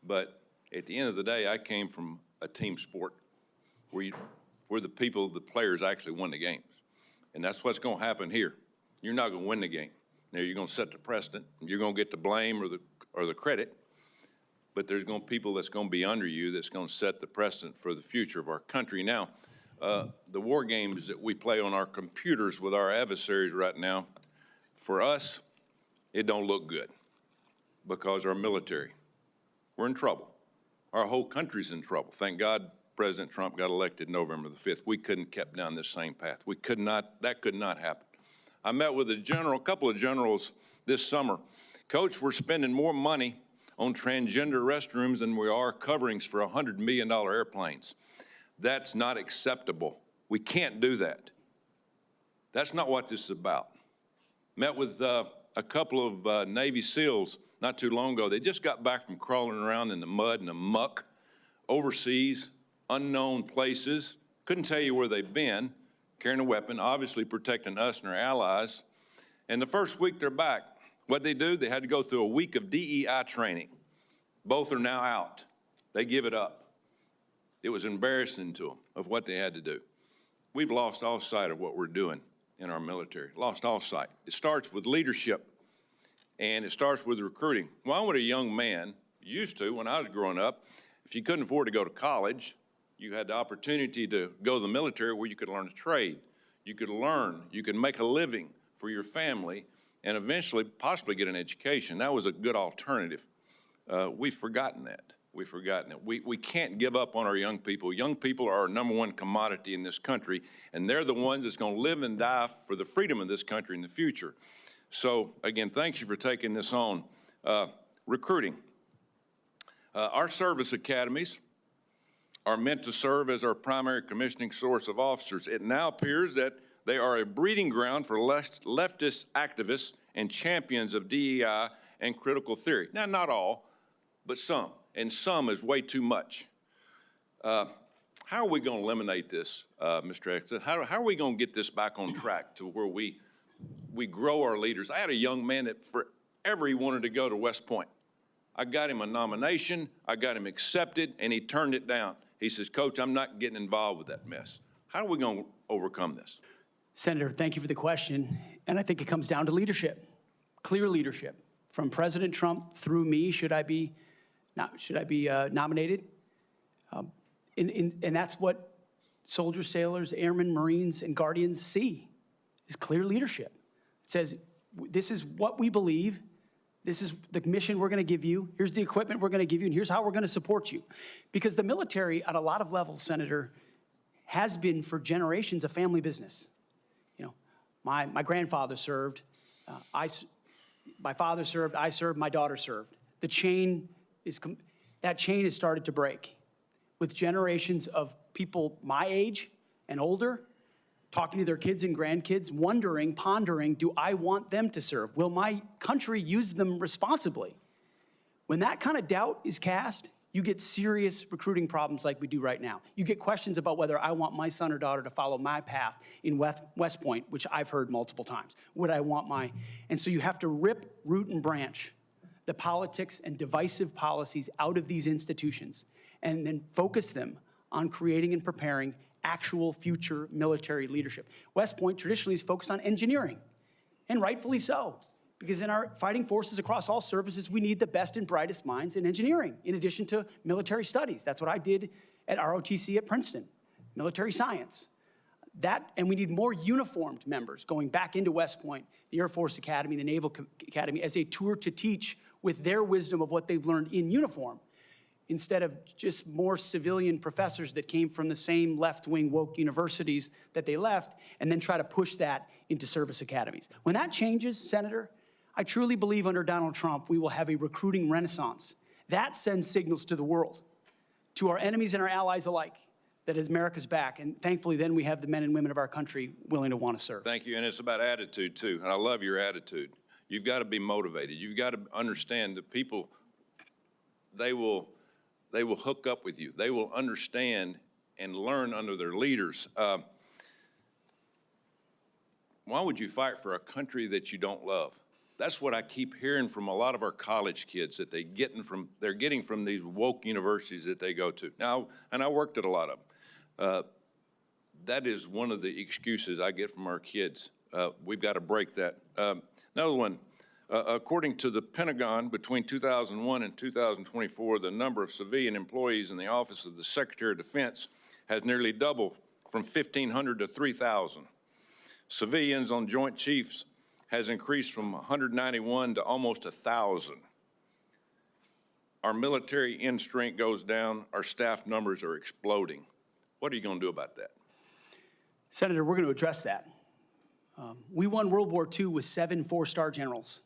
but at the end of the day, I came from a team sport where the players actually won the games. And that's what's going to happen here. You're not going to win the game. Now, you're going to set the precedent. You're going to get the blame or the credit, but there's going to be people that's going to be under you that's going to set the precedent for the future of our country. Now, the war games that we play on our computers with our adversaries right now, For us, it don't look good because our military, we're in trouble. Our whole country's in trouble. Thank God President Trump got elected November the 5th. We couldn't have kept down this same path. We could not, that could not happen. I met with a couple of generals this summer. Coach, we're spending more money on transgender restrooms than we are coverings for $100 million airplanes. That's not acceptable. We can't do that. That's not what this is about. Met with a couple of Navy SEALs not too long ago. They just got back from crawling around in the mud and the muck, overseas, unknown places. Couldn't tell you where they've been, carrying a weapon, obviously protecting us and our allies. And the first week they're back, what'd they do? They had to go through a week of DEI training. Both are now out. They give it up. It was embarrassing to them of what they had to do. We've lost all sight of what we're doing in our military, lost all sight. It starts with leadership, and it starts with recruiting. Well, when a young man used to, when I was growing up, if you couldn't afford to go to college, you had the opportunity to go to the military where you could learn a trade. You could learn, you could make a living for your family, and eventually possibly get an education. That was a good alternative. We've forgotten that. We've forgotten it. We can't give up on our young people. Young people are our #1 commodity in this country, and they're the ones that's going to live and die for the freedom of this country in the future. So, again, thank you for taking this on. Recruiting. Our service academies are meant to serve as our primary commissioning source of officers. It now appears that they are a breeding ground for leftist activists and champions of DEI and critical theory. Now, not all, but some, and some is way too much. How are we going to eliminate this, Mr. Exton? How are we going to get this back on track to where we grow our leaders? I had a young man that forever he wanted to go to West Point. I got him a nomination, I got him accepted, and he turned it down. He says, Coach, I'm not getting involved with that mess. How are we going to overcome this? Senator, thank you for the question. And I think it comes down to leadership, clear leadership. From President Trump through me, should I be nominated? And that's what soldiers, sailors, airmen, Marines, and Guardians see, is clear leadership. It says, this is what we believe. This is the mission we're going to give you. Here's the equipment we're going to give you, and here's how we're going to support you. Because the military, at a lot of levels, Senator, has been for generations a family business. You know, my grandfather served. My father served. I served. My daughter served. That chain has started to break, with generations of people my age and older talking to their kids and grandkids, wondering, pondering, do I want them to serve? Will my country use them responsibly? When that kind of doubt is cast, you get serious recruiting problems like we do right now. You get questions about whether I want my son or daughter to follow my path in West Point, which I've heard multiple times. Would I want my... And so you have to rip, root, and branch the politics and divisive policies out of these institutions and then focus them on creating and preparing actual future military leadership. West Point traditionally is focused on engineering, and rightfully so, because in our fighting forces across all services, we need the best and brightest minds in engineering, in addition to military studies. That's what I did at ROTC at Princeton, military science. And we need more uniformed members going back into West Point, the Air Force Academy, the Naval Academy, as a tour to teach with their wisdom of what they've learned in uniform, instead of just more civilian professors that came from the same left-wing woke universities that they left, and then try to push that into service academies. When that changes, Senator, I truly believe under Donald Trump, we will have a recruiting renaissance. That sends signals to the world, to our enemies and our allies alike, that America's back. And thankfully, then we have the men and women of our country willing to want to serve. Thank you, and it's about attitude, too, and I love your attitude. You've got to be motivated. You've got to understand that people, they will hook up with you. They will understand and learn under their leaders. Why would you fight for a country that you don't love? That's what I keep hearing from a lot of our college kids, that they're getting from these woke universities that they go to. Now, and I worked at a lot of them. That is one of the excuses I get from our kids. We've got to break that. Another one. According to the Pentagon, between 2001 and 2024, the number of civilian employees in the Office of the Secretary of Defense has nearly doubled from 1,500 to 3,000. Civilians on Joint Chiefs has increased from 191 to almost 1,000. Our military end strength goes down, our staff numbers are exploding. What are you going to do about that? Senator, we're going to address that. We won World War II with 7 four-star generals.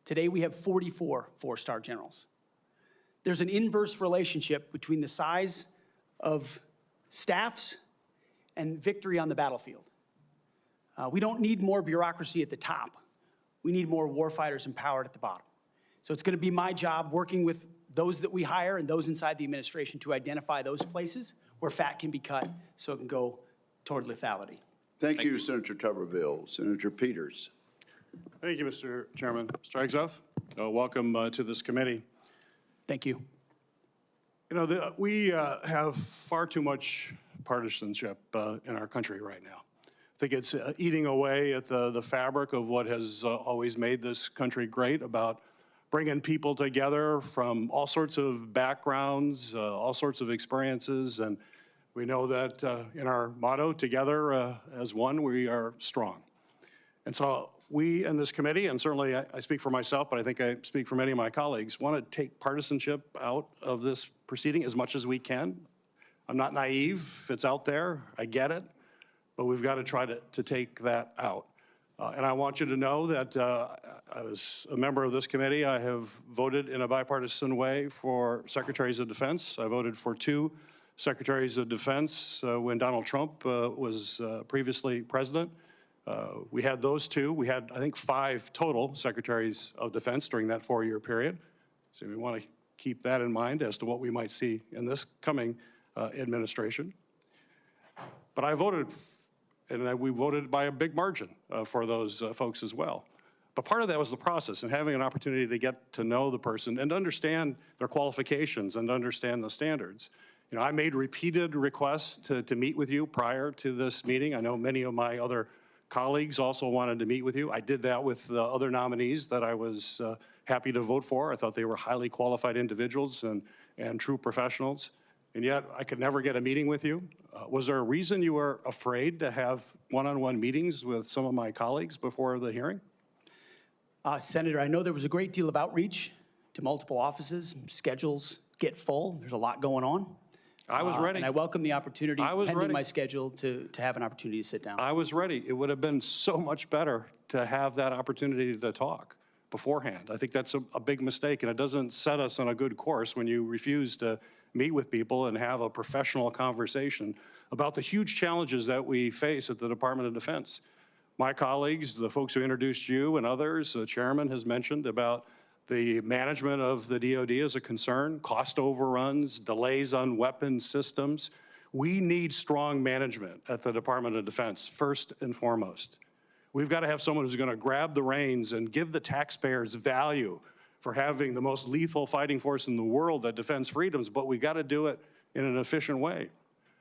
Today, we have 44 four-star generals. There's an inverse relationship between the size of staffs and victory on the battlefield. We don't need more bureaucracy at the top. We need more warfighters empowered at the bottom. So it's going to be my job working with those that we hire and those inside the administration to identify those places where fat can be cut so it can go toward lethality. Thank you, Senator Tuberville. Senator Peters. Thank you, Mr. Chairman. Mr. Hegseth, welcome to this committee. Thank you. You know, we have far too much partisanship in our country right now. I think it's eating away at the fabric of what has always made this country great about bringing people together from all sorts of backgrounds, all sorts of experiences, and we know that in our motto, together as one, we are strong. And so we in this committee, and certainly I speak for myself, but I think I speak for many of my colleagues, want to take partisanship out of this proceeding as much as we can. I'm not naive. It's out there. I get it. But we've got to try to take that out. And I want you to know that as a member of this committee, I have voted in a bipartisan way for secretaries of defense. I voted for 2 secretaries of defense when Donald Trump was previously president. We had those 2. We had, I think, 5 total secretaries of defense during that 4-year period. So we want to keep that in mind as to what we might see in this coming administration. But I voted, and we voted by a big margin for those folks as well. But part of that was the process and having an opportunity to get to know the person and understand their qualifications and understand the standards. You know, I made repeated requests to meet with you prior to this meeting. I know many of my other colleagues also wanted to meet with you. I did that with the other nominees that I was happy to vote for. I thought they were highly qualified individuals and true professionals. And yet I could never get a meeting with you. Was there a reason you were afraid to have one-on-one meetings with some of my colleagues before the hearing? Senator, I know there was a great deal of outreach to multiple offices. Schedules get full. There's a lot going on. I was ready. And I welcome the opportunity, pending ready. my schedule, to have an opportunity to sit down. I was ready. It would have been so much better to have that opportunity to talk beforehand. I think that's a big mistake, and it doesn't set us on a good course when you refuse to meet with people and have a professional conversation about the huge challenges that we face at the Department of Defense. My colleagues, the folks who introduced you and others, the chairman has mentioned about the management of the DoD is a concern, cost overruns, delays on weapon systems. We need strong management at the Department of Defense, first and foremost. We've got to have someone who's going to grab the reins and give the taxpayers value for having the most lethal fighting force in the world that defends freedoms, but we've got to do it in an efficient way.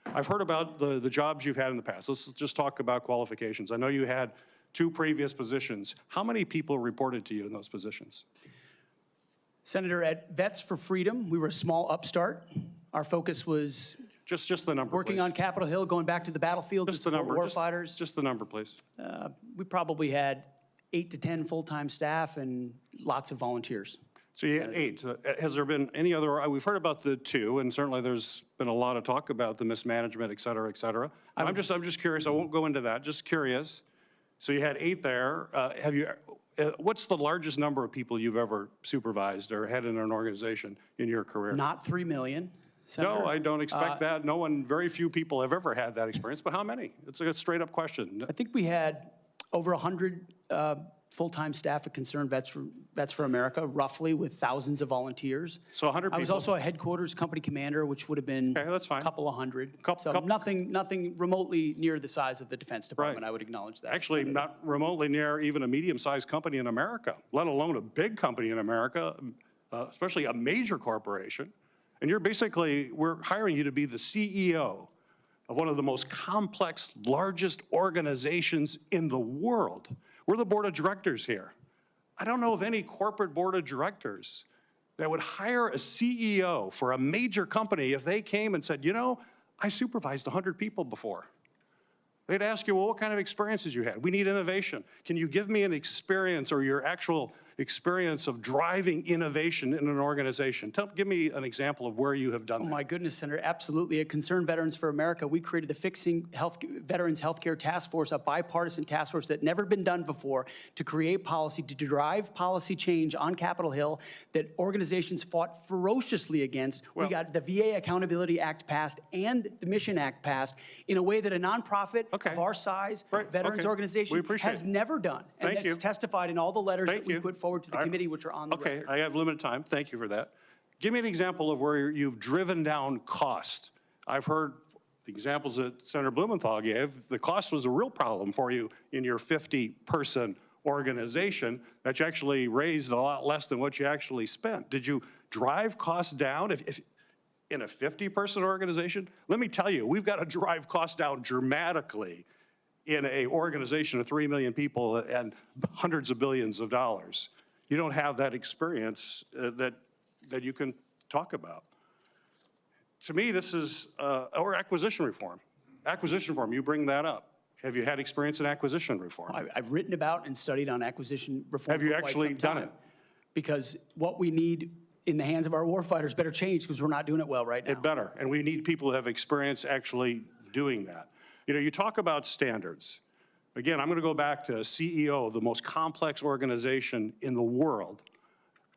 I've heard about the jobs you've had in the past. Let's just talk about qualifications. I know you had 2 previous positions. How many people reported to you in those positions? Senator, at Vets for Freedom, we were a small upstart. Our focus was just the number, working please. on Capitol Hill, going back to the battlefield, Just the number. Warfighters. Just the number, please. We probably had 8 to 10 full-time staff and lots of volunteers. So you had 8. Has there been any other? We've heard about the 2, and certainly there's been a lot of talk about the mismanagement, et cetera, et cetera. I'm just curious. I won't go into that. Just curious. So you had 8 there. What's the largest number of people you've ever supervised or had in an organization in your career? Not 3 million. Senator. No, I don't expect that. Very few people have ever had that experience, but how many? It's a straight up question. I think we had over 100 full-time staff at Concerned Vets for America, roughly, with thousands of volunteers. So 100 people. I was also a headquarters company commander, which would have been that's fine. a couple of hundred. Nothing remotely near the size of the Defense Department, I would acknowledge that. Actually, Senator. not remotely near even a medium-sized company in America, let alone a big company in America, especially a major corporation. And we're hiring you to be the CEO of one of the most complex, largest organizations in the world. We're the board of directors here. I don't know of any corporate board of directors that would hire a CEO for a major company if they came and said, you know, I supervised 100 people before. They'd ask you, well, what kind of experiences you had? We need innovation. Can you give me an experience or your actual experience of driving innovation in an organization? Give me an example of where you have done that. Oh, my goodness, Senator, absolutely. At Concerned Veterans for America, we created the Fixing Veterans Healthcare Task Force, a bipartisan task force that never been done before, to create policy, to drive policy change on Capitol Hill that organizations fought ferociously against. We got the VA Accountability Act passed and the Mission Act passed in a way that a nonprofit of our size, veterans organization, has never done. And Thank you. that's testified in all the letters that we put forward to the committee, which are on the record. I have limited time. Thank you for that. Give me an example of where you've driven down cost. I've heard the examples that Senator Blumenthal gave. The cost was a real problem for you in your 50-person organization that you actually raised a lot less than what you actually spent. Did you drive costs down? If in a 50-person organization, let me tell you, we've got to drive costs down dramatically in an organization of 3 million people and hundreds of billions of dollars. You don't have that experience that you can talk about. To me, this is, or acquisition reform. Acquisition reform, you bring that up. Have you had experience in acquisition reform? I've written about and studied on acquisition reform. Have you actually done it? Because what we need in the hands of our warfighters better change because we're not doing it well right now. It better, and we need people who have experience actually doing that. You know, you talk about standards. Again, I'm going to go back to CEO of the most complex organization in the world.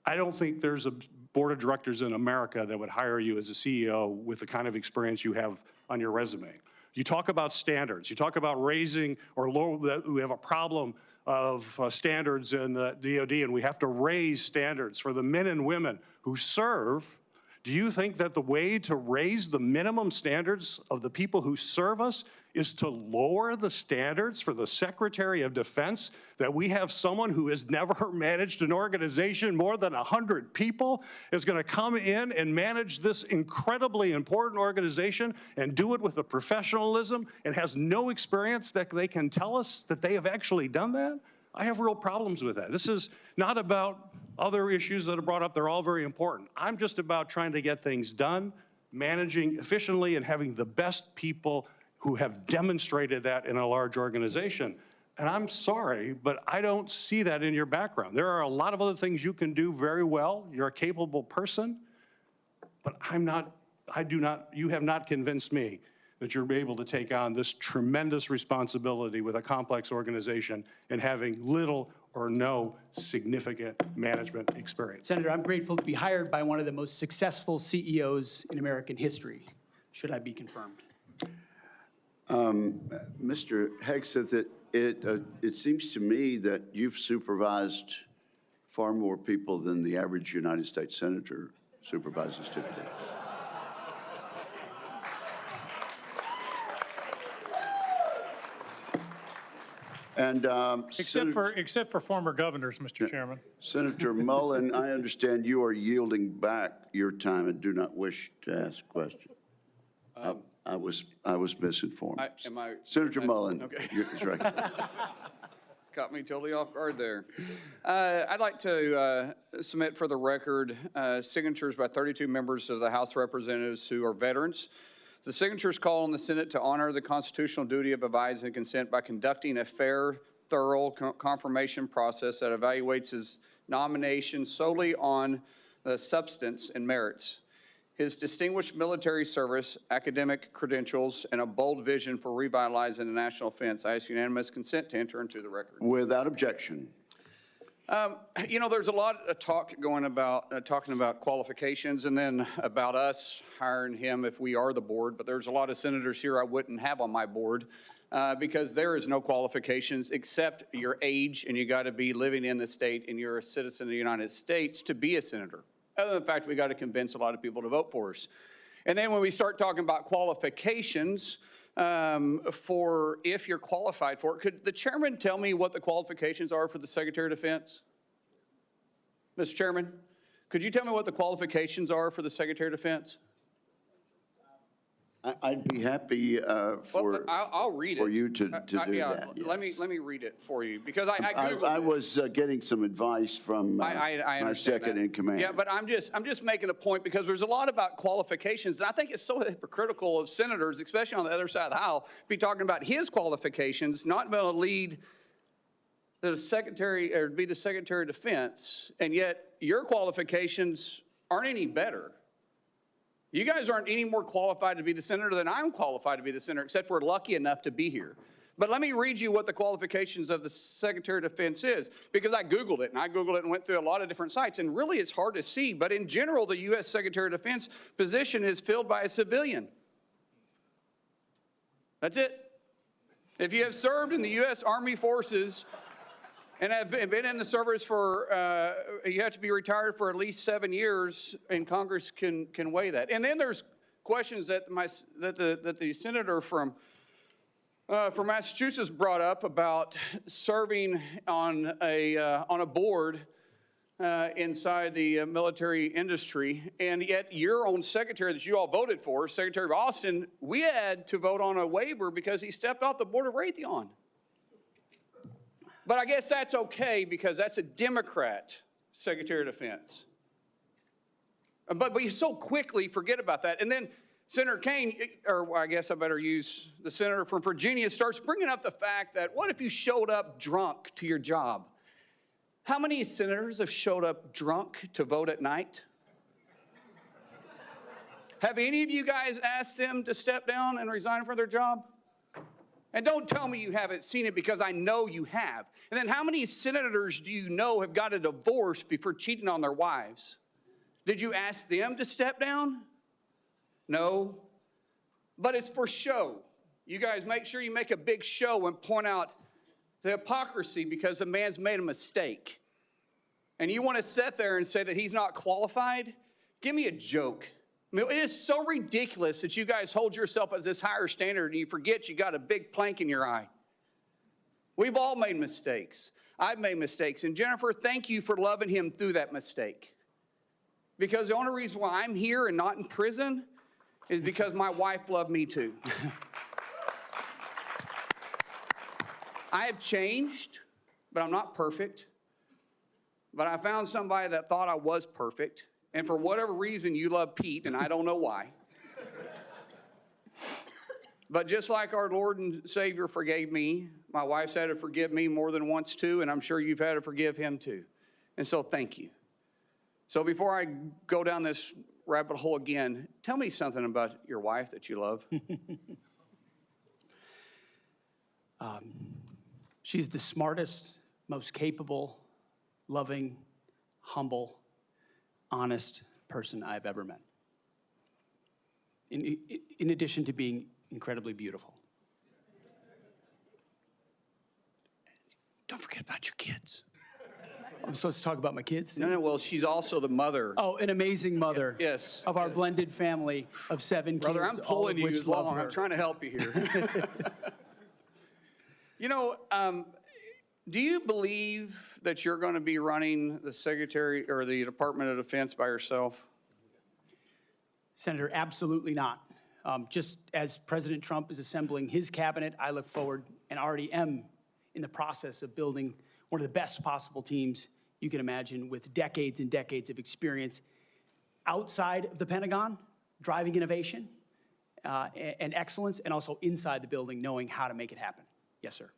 I don't think there's a board of directors in America that would hire you as a CEO with the kind of experience you have on your resume. You talk about standards. You talk about raising or lower, that we have a problem of standards in the DOD, and we have to raise standards for the men and women who serve. Do you think that the way to raise the minimum standards of the people who serve us is to lower the standards for the Secretary of Defense, that we have someone who has never managed an organization more than 100 people is going to come in and manage this incredibly important organization and do it with a professionalism and has no experience that they can tell us that they have actually done that? I have real problems with that. This is not about other issues that are brought up. They're all very important. I'm just about trying to get things done, managing efficiently, and having the best people who have demonstrated that in a large organization. And I'm sorry, but I don't see that in your background. There are a lot of other things you can do very well. You're a capable person, but you have not convinced me that you're able to take on this tremendous responsibility with a complex organization and having little or no significant management experience. Senator, I'm grateful to be hired by one of the most successful CEOs in American history, should I be confirmed. Mr. Hegseth, it seems to me that you've supervised far more people than the average United States Senator supervises typically. And except for former governors, Mr. Chairman. Senator Mullen, I understand you are yielding back your time and do not wish to ask questions. I was misinformed. Senator Mullen, okay. is recognized. Caught me totally off guard there. I'd like to submit for the record signatures by 32 members of the House of Representatives who are veterans. The signatures call on the Senate to honor the constitutional duty of advise and consent by conducting a fair, thorough confirmation process that evaluates his nomination solely on the substance and merits. His distinguished military service, academic credentials, and a bold vision for revitalizing the national defense. I ask unanimous consent to enter into the record. Without objection. You know, there's a lot of talk going about, talking about qualifications and then about us hiring him if we are the board, but there's a lot of senators here I wouldn't have on my board because there is no qualifications except your age, and you got to be living in the state and you're a citizen of the United States to be a senator. Other than the fact we got to convince a lot of people to vote for us. And then when we start talking about qualifications for if you're qualified for it, could the chairman tell me what the qualifications are for the Secretary of Defense? Mr. Chairman, could you tell me what the qualifications are for the Secretary of Defense? I'd be happy for I'll read it. for you to do Yeah, that. Yeah. let me read it for you, because I Googled I it. was getting some advice from I my understand second that. in command. Yeah, but I'm just making a point, because there's a lot about qualifications, and I think it's so hypocritical of senators, especially on the other side of the aisle, be talking about his qualifications, not being able to lead the secretary or be the Secretary of Defense, and yet your qualifications aren't any better. You guys aren't any more qualified to be the senator than I'm qualified to be the senator, except we're lucky enough to be here. But let me read you what the qualifications of the Secretary of Defense is, because I Googled it, and went through a lot of different sites, and really it's hard to see. But in general, the U.S. Secretary of Defense position is filled by a civilian. That's it. If you have served in the U.S. Army Forces and have been in the service for, you have to be retired for at least 7 years, and Congress can weigh that. And then there's questions that the senator from Massachusetts brought up about serving on a board inside the military industry, and yet your own secretary that you all voted for, Secretary of Austin, we had to vote on a waiver because he stepped off the board of Raytheon. But I guess that's okay, because that's a Democrat Secretary of Defense. But you so quickly forget about that. And then Senator Kaine, or I guess I better use the senator from Virginia, starts bringing up the fact that what if you showed up drunk to your job? How many senators have showed up drunk to vote at night? Have any of you guys asked them to step down and resign from their job? And don't tell me you haven't seen it, because I know you have. And then how many senators do you know have got a divorce before cheating on their wives? Did you ask them to step down? No. But it's for show. You guys make sure you make a big show and point out the hypocrisy because the man's made a mistake. And you want to sit there and say that he's not qualified? Give me a joke. I mean, it is so ridiculous that you guys hold yourself as this higher standard and you forget you got a big plank in your eye. We've all made mistakes. I've made mistakes. And Jennifer, thank you for loving him through that mistake. Because the only reason why I'm here and not in prison is because my wife loved me too. I have changed, but I'm not perfect. But I found somebody that thought I was perfect. And for whatever reason, you love Pete, and I don't know why. But just like our Lord and Savior forgave me, my wife's had to forgive me more than once too, and I'm sure you've had to forgive him too. And so thank you. So before I go down this rabbit hole again, tell me something about your wife that you love. She's the smartest, most capable, loving, humble, honest person I've ever met. In addition to being incredibly beautiful. Don't forget about your kids. I'm supposed to talk about my kids? No, well, she's also the mother. Oh, an amazing mother. Yes. Of our blended family of 7 kids. Brother, I'm pulling you which love along. her. I'm trying to help you here. You know, do you believe that you're going to be running the Secretary or the Department of Defense by yourself? Senator, absolutely not. Just as President Trump is assembling his cabinet, I look forward and already am in the process of building one of the best possible teams you can imagine, with decades and decades of experience outside of the Pentagon, driving innovation and excellence, and also inside the building, knowing how to make it happen. Yes, sir.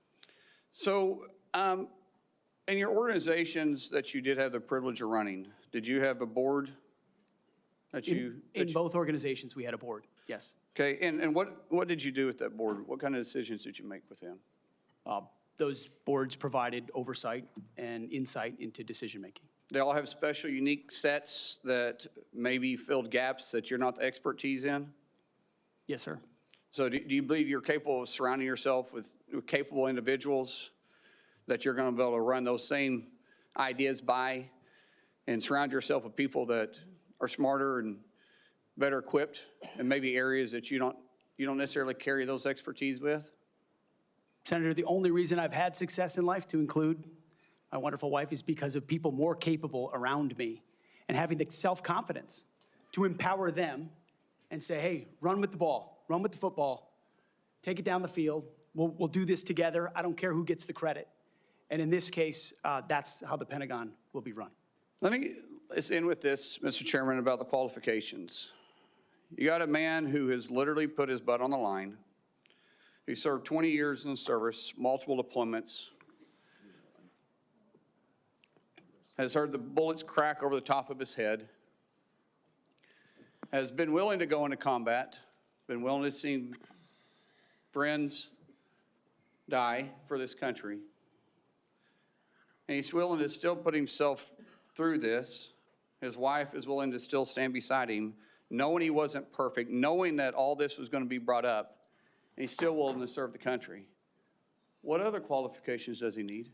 So, in your organizations that you did have the privilege of running, did you have a board that you? In both organizations, we had a board, yes. Okay, and what did you do with that board? What kind of decisions did you make with them? Those boards provided oversight and insight into decision-making. They all have special, unique sets that maybe filled gaps that you're not the expertise in? Yes, sir. So do you believe you're capable of surrounding yourself with capable individuals that you're going to be able to run those same ideas by, and surround yourself with people that are smarter and better equipped in maybe areas that you don't necessarily carry those expertise with? Senator, the only reason I've had success in life, to include my wonderful wife, is because of people more capable around me and having the self-confidence to empower them and say, hey, run with the ball, run with the football, take it down the field. We'll do this together. I don't care who gets the credit. And in this case, that's how the Pentagon will be run. Let's end with this, Mr. Chairman, about the qualifications. You got a man who has literally put his butt on the line, who served 20 years in the service, multiple deployments, has heard the bullets crack over the top of his head, has been willing to go into combat, been willing to see friends die for this country. And he's willing to still put himself through this. His wife is willing to still stand beside him, knowing he wasn't perfect, knowing that all this was going to be brought up, and he's still willing to serve the country. What other qualifications does he need?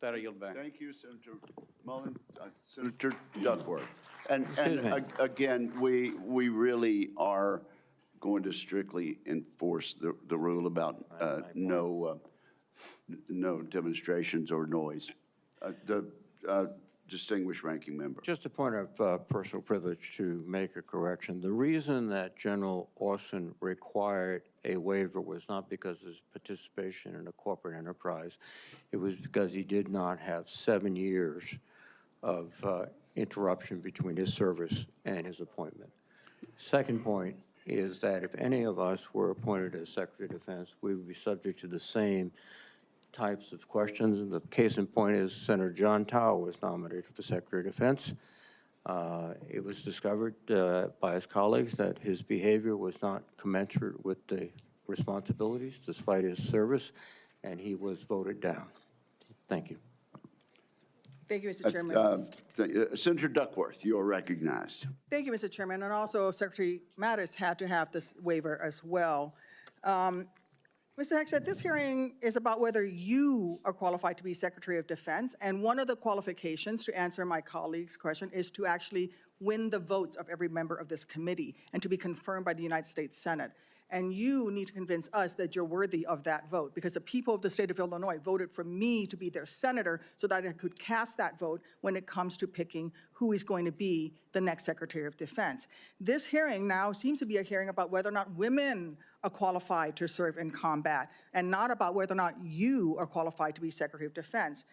That I yield back. Thank you, Senator Mullen. Senator Duckworth. And again, we really are going to strictly enforce the rule about no demonstrations or noise. The distinguished ranking member. Just a point of personal privilege to make a correction. The reason that General Austin required a waiver was not because of his participation in a corporate enterprise. It was because he did not have 7 years of interruption between his service and his appointment. Second point is that if any of us were appointed as Secretary of Defense, we would be subject to the same types of questions. And the case in point is Senator John Tower was nominated for Secretary of Defense. It was discovered by his colleagues that his behavior was not commensurate with the responsibilities despite his service, and he was voted down. Thank you. Thank you, Mr. Chairman. Senator Duckworth, you are recognized. Thank you, Mr. Chairman. And also, Secretary Mattis had to have this waiver as well. Mr. Hegseth, this hearing is about whether you are qualified to be Secretary of Defense, and one of the qualifications, to answer my colleague's question, is to actually win the votes of every member of this committee and to be confirmed by the United States Senate. And you need to convince us that you're worthy of that vote, because the people of the state of Illinois voted for me to be their senator so that I could cast that vote when it comes to picking who is going to be the next Secretary of Defense. This hearing now seems to be a hearing about whether or not women are qualified to serve in combat, and not about whether or not you are qualified to be Secretary of Defense.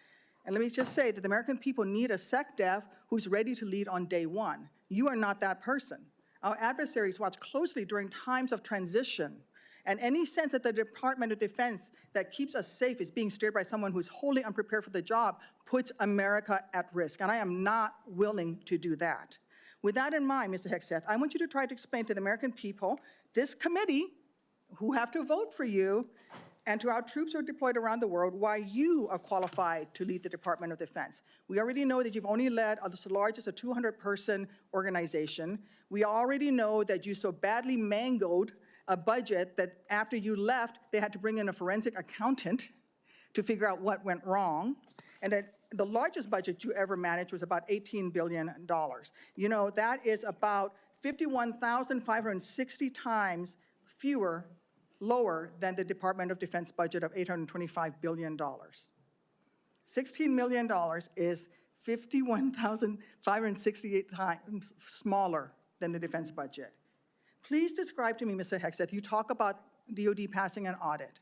And let me just say that the American people need a SecDef who's ready to lead on day one. You are not that person. Our adversaries watch closely during times of transition, and any sense that the Department of Defense that keeps us safe is being steered by someone who's wholly unprepared for the job puts America at risk, and I am not willing to do that. With that in mind, Mr. Hegseth, I want you to try to explain to the American people, this committee, who have to vote for you, and to our troops who are deployed around the world, why you are qualified to lead the Department of Defense. We already know that you've only led as large as a 200-person organization. We already know that you so badly mangled a budget that after you left, they had to bring in a forensic accountant to figure out what went wrong, and that the largest budget you ever managed was about $18 billion. You know, that is about 51,560 times lower than the Department of Defense budget of $825 billion. $16 million is 51,568 times smaller than the defense budget. Please describe to me, Mr. Hegseth, you talk about DOD passing an audit.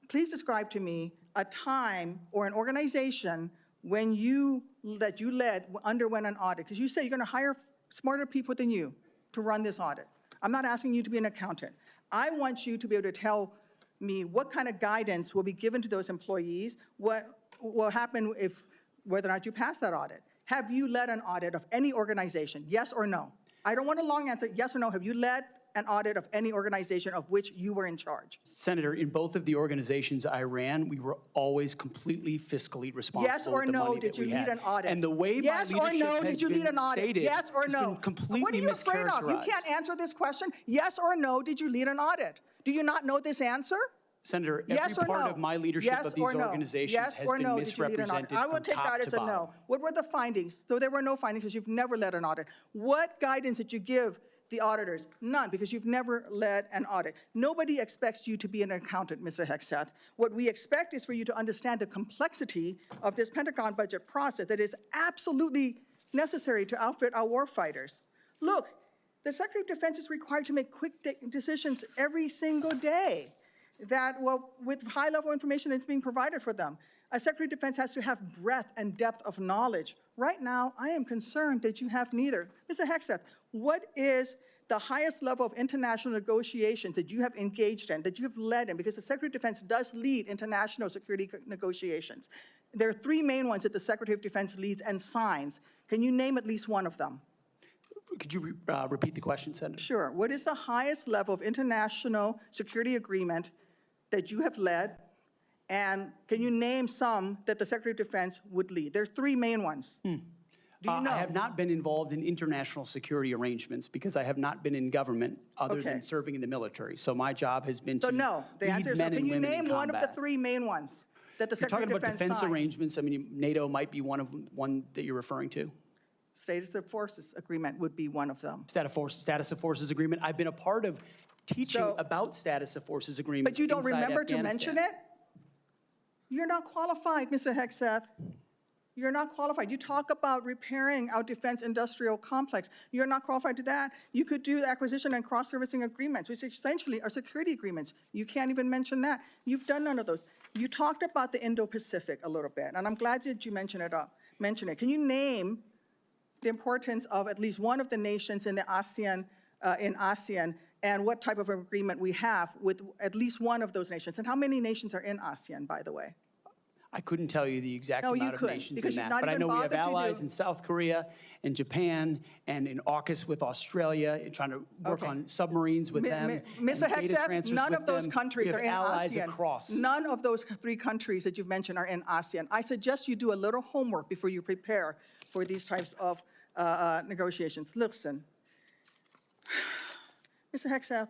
Please describe to me a time or an organization when that you led underwent an audit, because you say you're going to hire smarter people than you to run this audit. I'm not asking you to be an accountant. I want you to be able to tell me what kind of guidance will be given to those employees, what will happen whether or not you pass that audit. Have you led an audit of any organization, yes or no? I don't want a long answer, yes or no. Have you led an audit of any organization of which you were in charge? Senator, in both of the organizations I ran, we were always completely fiscally responsible. Yes or no, did you lead an audit? And the way my leadership has been stated, did you lead an audit? Yes or no? What are you afraid of? You can't answer this question. Yes or no, did you lead an audit? Do you not know this answer? Senator, every part of my leadership of these organizations has been misrepresented. I will take that as a no. What were the findings? So there were no findings because you've never led an audit. What guidance did you give the auditors? None, because you've never led an audit. Nobody expects you to be an accountant, Mr. Hegseth. What we expect is for you to understand the complexity of this Pentagon budget process that is absolutely necessary to outfit our warfighters. Look, the Secretary of Defense is required to make quick decisions every single day that, well, with high-level information that's being provided for them. A Secretary of Defense has to have breadth and depth of knowledge. Right now, I am concerned that you have neither. Mr. Hegseth, what is the highest level of international negotiations that you have engaged in, that you have led in? Because the Secretary of Defense does lead international security negotiations. There are three main ones that the Secretary of Defense leads and signs. Can you name at least one of them? Could you repeat the question, Senator? Sure. What is the highest level of international security agreement that you have led? And can you name some that the Secretary of Defense would lead? There's three main ones. Do you know? I have not been involved in international security arrangements because I have not been in government other than serving in the military. So my job has been to no, the answer is no. Can you name one of the three main ones that the Secretary of Defense You're talking about defense signs? arrangements. I mean, NATO might be one that you're referring to. Status of Forces Agreement would be one of them. Status of Forces Agreement. I've been a part of teaching about Status of Forces Agreements. But you don't inside remember to Afghanistan. mention it? You're not qualified, Mr. Hegseth. You're not qualified. You talk about repairing our defense industrial complex. You're not qualified to that. You could do acquisition and cross-servicing agreements, which essentially are security agreements. You can't even mention that. You've done none of those. You talked about the Indo-Pacific a little bit, and I'm glad that you mentioned it. Can you name the importance of at least one of the nations in the ASEAN, and what type of agreement we have with at least one of those nations? And how many nations are in ASEAN, by the way? I couldn't tell you the exact amount of nations in that, but I know we have allies in South Korea and Japan and in AUKUS with Australia, and trying to work on submarines with them. Mr. Hegseth, none of those countries are in ASEAN. Across. None of those three countries that you've mentioned are in ASEAN. I suggest you do a little homework before you prepare for these types of negotiations. Listen, Mr. Hegseth,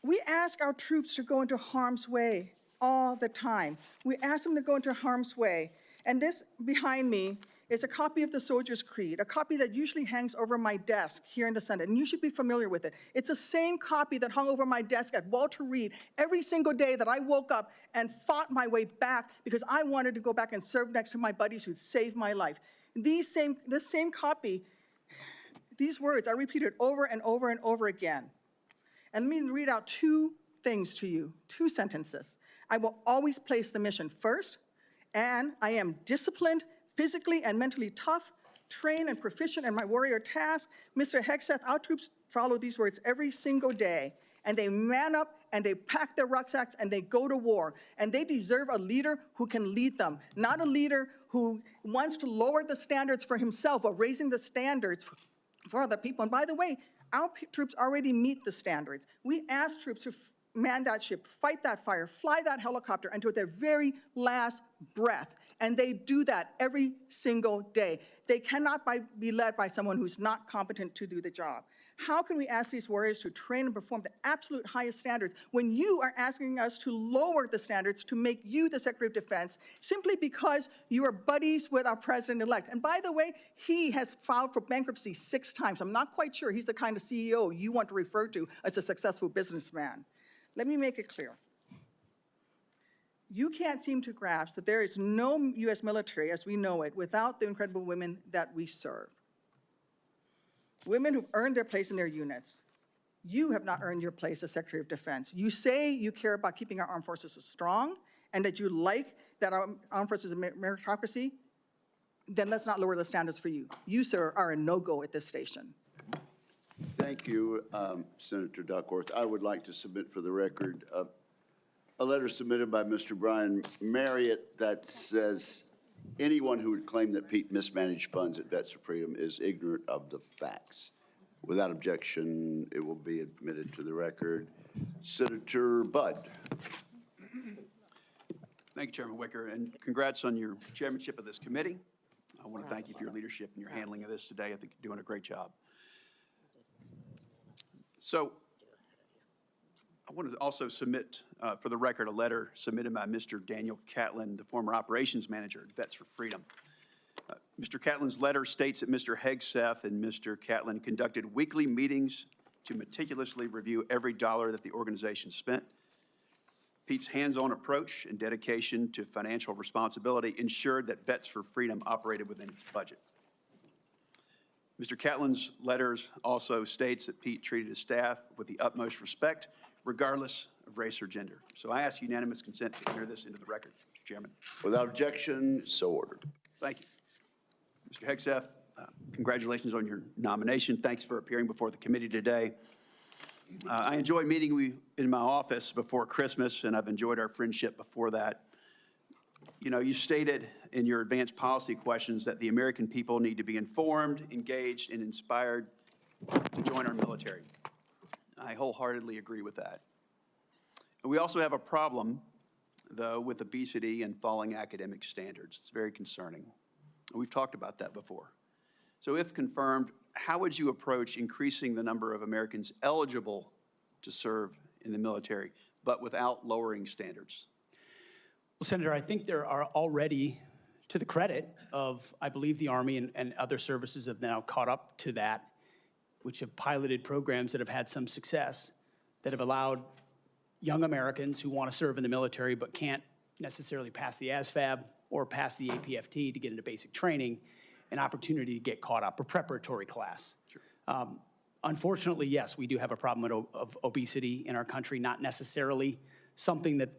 we ask our troops to go into harm's way all the time. We ask them to go into harm's way. And this behind me is a copy of the Soldier's Creed, a copy that usually hangs over my desk here in the Senate, and you should be familiar with it. It's the same copy that hung over my desk at Walter Reed every single day that I woke up and fought my way back because I wanted to go back and serve next to my buddies who'd saved my life. This same copy, these words are repeated over and over and over again. And let me read out two things to you, two sentences. I will always place the mission first, and I am disciplined, physically and mentally tough, trained and proficient in my warrior task. Mr. Hegseth, our troops follow these words every single day, and they man up and they pack their rucksacks and they go to war. And they deserve a leader who can lead them, not a leader who wants to lower the standards for himself or raising the standards for other people. And by the way, our troops already meet the standards. We ask troops to man that ship, fight that fire, fly that helicopter until their very last breath. And they do that every single day. They cannot be led by someone who's not competent to do the job. How can we ask these warriors to train and perform the absolute highest standards when you are asking us to lower the standards to make you the Secretary of Defense simply because you are buddies with our president-elect? And by the way, he has filed for bankruptcy 6 times. I'm not quite sure he's the kind of CEO you want to refer to as a successful businessman. Let me make it clear. You can't seem to grasp that there is no U.S. military as we know it without the incredible women that we serve. Women who've earned their place in their units. You have not earned your place as Secretary of Defense. You say you care about keeping our armed forces strong and that you like that our armed forces are meritocracy, then let's not lower the standards for you. You, sir, are a no-go at this station. Thank you, Senator Duckworth. I would like to submit for the record a letter submitted by Mr. Brian Marriott that says anyone who would claim that Pete mismanaged funds at Vets for Freedom is ignorant of the facts. Without objection, it will be admitted to the record. Senator Budd. Thank you, Chairman Wicker, and congrats on your chairmanship of this committee. I want to thank you for your leadership and your handling of this today. I think you're doing a great job. So I want to also submit for the record a letter submitted by Mr. Daniel Catlin, the former operations manager at Vets for Freedom. Mr. Catlin's letter states that Mr. Hegseth and Mr. Catlin conducted weekly meetings to meticulously review every dollar that the organization spent. Pete's hands-on approach and dedication to financial responsibility ensured that Vets for Freedom operated within its budget. Mr. Catlin's letters also states that Pete treated his staff with the utmost respect, regardless of race or gender. So I ask unanimous consent to enter this into the record, Mr. Chairman. Without objection, so ordered. Thank you. Mr. Hegseth, congratulations on your nomination. Thanks for appearing before the committee today. I enjoyed meeting you in my office before Christmas, and I've enjoyed our friendship before that. You know, you stated in your advanced policy questions that the American people need to be informed, engaged, and inspired to join our military. I wholeheartedly agree with that. And we also have a problem, though, with obesity and falling academic standards. It's very concerning. We've talked about that before. So if confirmed, how would you approach increasing the number of Americans eligible to serve in the military, but without lowering standards? Well, Senator, I think there are already, to the credit of, I believe, the Army and other services have now caught up to that, which have piloted programs that have had some success, that have allowed young Americans who want to serve in the military but can't necessarily pass the ASVAB or pass the APFT to get into basic training, an opportunity to get caught up, a preparatory class. Sure. Unfortunately, yes, we do have a problem of obesity in our country, not necessarily something that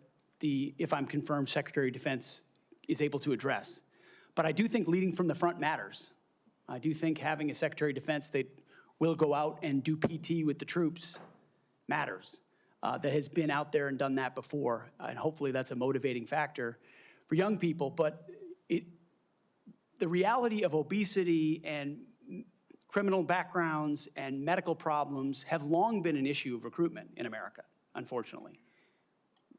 if I'm confirmed, Secretary of Defense is able to address. But I do think leading from the front matters. I do think having a Secretary of Defense that will go out and do PT with the troops matters, that has been out there and done that before. And hopefully that's a motivating factor for young people. But the reality of obesity and criminal backgrounds and medical problems have long been an issue of recruitment in America, unfortunately.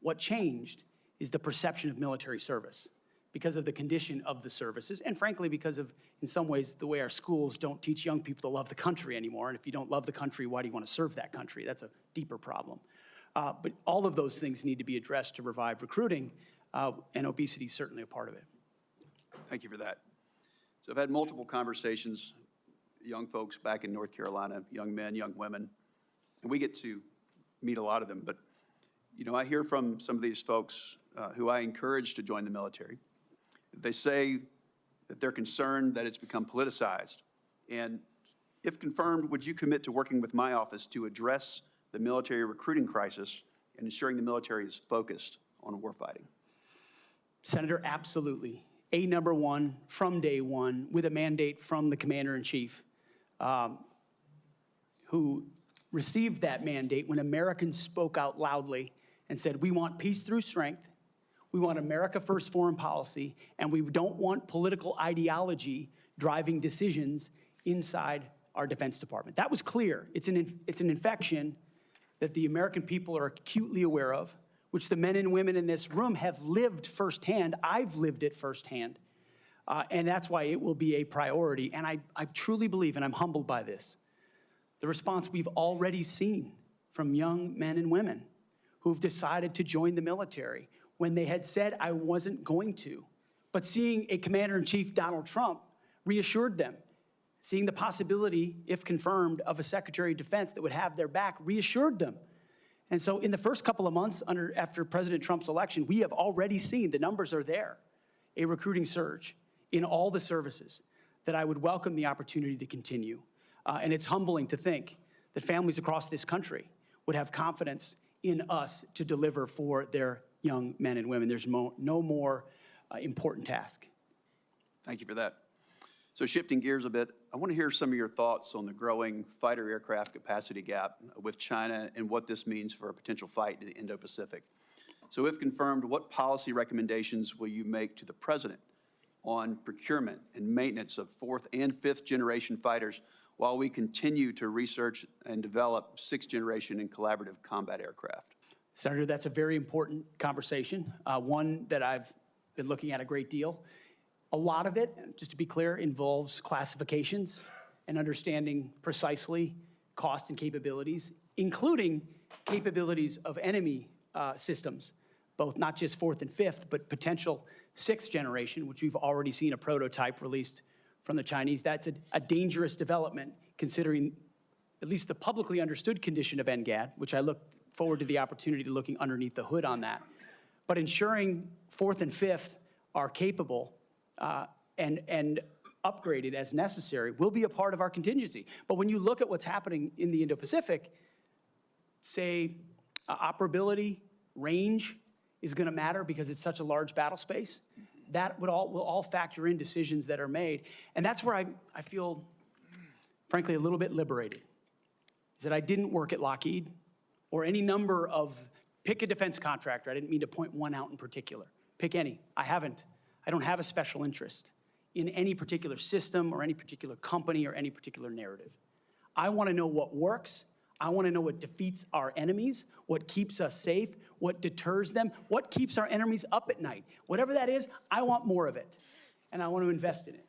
What changed is the perception of military service because of the condition of the services, and frankly, because of, in some ways, the way our schools don't teach young people to love the country anymore. And if you don't love the country, why do you want to serve that country? That's a deeper problem. But all of those things need to be addressed to revive recruiting, and obesity is certainly a part of it. Thank you for that. So I've had multiple conversations, young folks back in North Carolina, young men, young women, and we get to meet a lot of them. But, you know, I hear from some of these folks who I encourage to join the military. They say that they're concerned that it's become politicized. And if confirmed, would you commit to working with my office to address the military recruiting crisis and ensuring the military is focused on warfighting? Senator, absolutely. Number one, from day one, with a mandate from the Commander-in-Chief, who received that mandate when Americans spoke out loudly and said, we want peace through strength, we want America first foreign policy, and we don't want political ideology driving decisions inside our Defense Department. That was clear. It's an infection that the American people are acutely aware of, which the men and women in this room have lived firsthand. I've lived it firsthand. And that's why it will be a priority. And I truly believe, and I'm humbled by this, the response we've already seen from young men and women who've decided to join the military when they had said, I wasn't going to. But seeing a Commander-in-Chief, Donald Trump, reassured them. Seeing the possibility, if confirmed, of a Secretary of Defense that would have their back reassured them. And so in the first couple of months after President Trump's election, we have already seen, the numbers are there, a recruiting surge in all the services that I would welcome the opportunity to continue. And it's humbling to think that families across this country would have confidence in us to deliver for their young men and women. There's no more important task. Thank you for that. So shifting gears a bit, I want to hear some of your thoughts on the growing fighter aircraft capacity gap with China and what this means for a potential fight in the Indo-Pacific. So if confirmed, what policy recommendations will you make to the President on procurement and maintenance of 4th and 5th generation fighters while we continue to research and develop 6th generation and collaborative combat aircraft? Senator, that's a very important conversation, one that I've been looking at a great deal. A lot of it, just to be clear, involves classifications and understanding precisely cost and capabilities, including capabilities of enemy systems, both not just 4th and 5th, but potential 6th generation, which we've already seen a prototype released from the Chinese. That's a dangerous development, considering at least the publicly understood condition of NGAD, which I look forward to the opportunity to looking underneath the hood on that. But ensuring 4th and 5th are capable and upgraded as necessary, will be a part of our contingency. But when you look at what's happening in the Indo-Pacific, say operability, range is going to matter because it's such a large battle space. That will all factor in decisions that are made. And that's where I feel, frankly, a little bit liberated, is that I didn't work at Lockheed or any number of, pick a defense contractor. I didn't mean to point one out in particular. Pick any. I haven't. I don't have a special interest in any particular system or any particular company or any particular narrative. I want to know what works. I want to know what defeats our enemies, what keeps us safe, what deters them, what keeps our enemies up at night. Whatever that is, I want more of it, and I want to invest in it.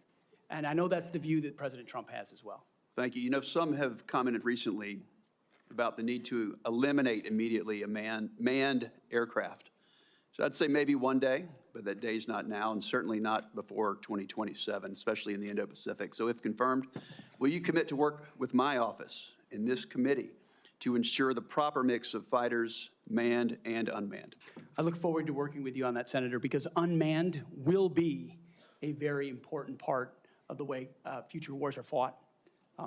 And I know that's the view that President Trump has as well. Thank you. You know, some have commented recently about the need to eliminate immediately a manned aircraft. So I'd say maybe one day, but that day's not now, and certainly not before 2027, especially in the Indo-Pacific. So if confirmed, will you commit to work with my office in this committee to ensure the proper mix of fighters, manned and unmanned? I look forward to working with you on that, Senator, because unmanned will be a very important part of the way future wars are fought.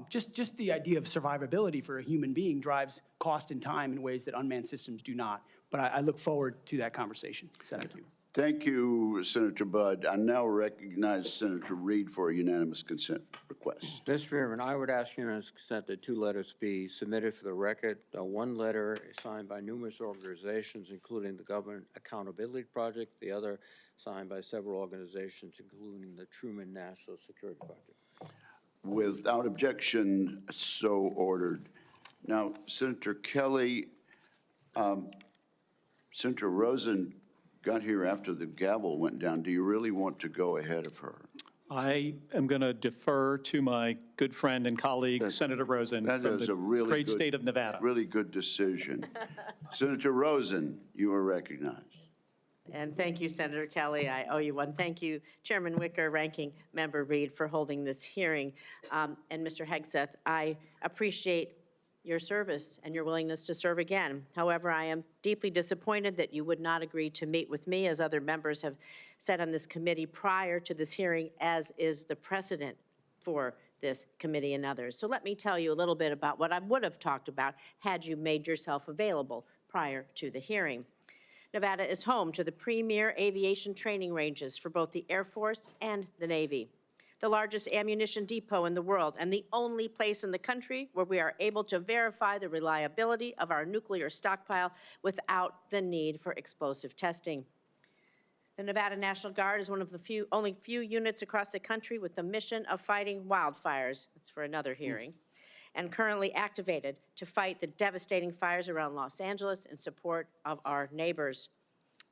Just the idea of survivability for a human being drives cost and time in ways that unmanned systems do not. But I look forward to that conversation. Thank you. Thank you, Senator Budd. I now recognize Senator Reid for a unanimous consent request. Mr. Chairman, I would ask unanimous consent that 2 letters be submitted for the record. One letter is signed by numerous organizations, including the Government Accountability Project, the other signed by several organizations, including the Truman National Security Project. Without objection, so ordered. Now, Senator Kelly, Senator Rosen got here after the gavel went down. Do you really want to go ahead of her? I am going to defer to my good friend and colleague, Senator Rosen, that from is the a really great good, state of Nevada. Really good decision. Senator Rosen, you are recognized. And thank you, Senator Kelly. I owe you one. Thank you, Chairman Wicker, Ranking Member Reid, for holding this hearing. And Mr. Hegseth, I appreciate your service and your willingness to serve again. However, I am deeply disappointed that you would not agree to meet with me, as other members have said on this committee prior to this hearing, as is the precedent for this committee and others. So let me tell you a little bit about what I would have talked about had you made yourself available prior to the hearing. Nevada is home to the premier aviation training ranges for both the Air Force and the Navy, the largest ammunition depot in the world, and the only place in the country where we are able to verify the reliability of our nuclear stockpile without the need for explosive testing. The Nevada National Guard is one of the only few units across the country with the mission of fighting wildfires. That's for another hearing. And currently activated to fight the devastating fires around Los Angeles in support of our neighbors.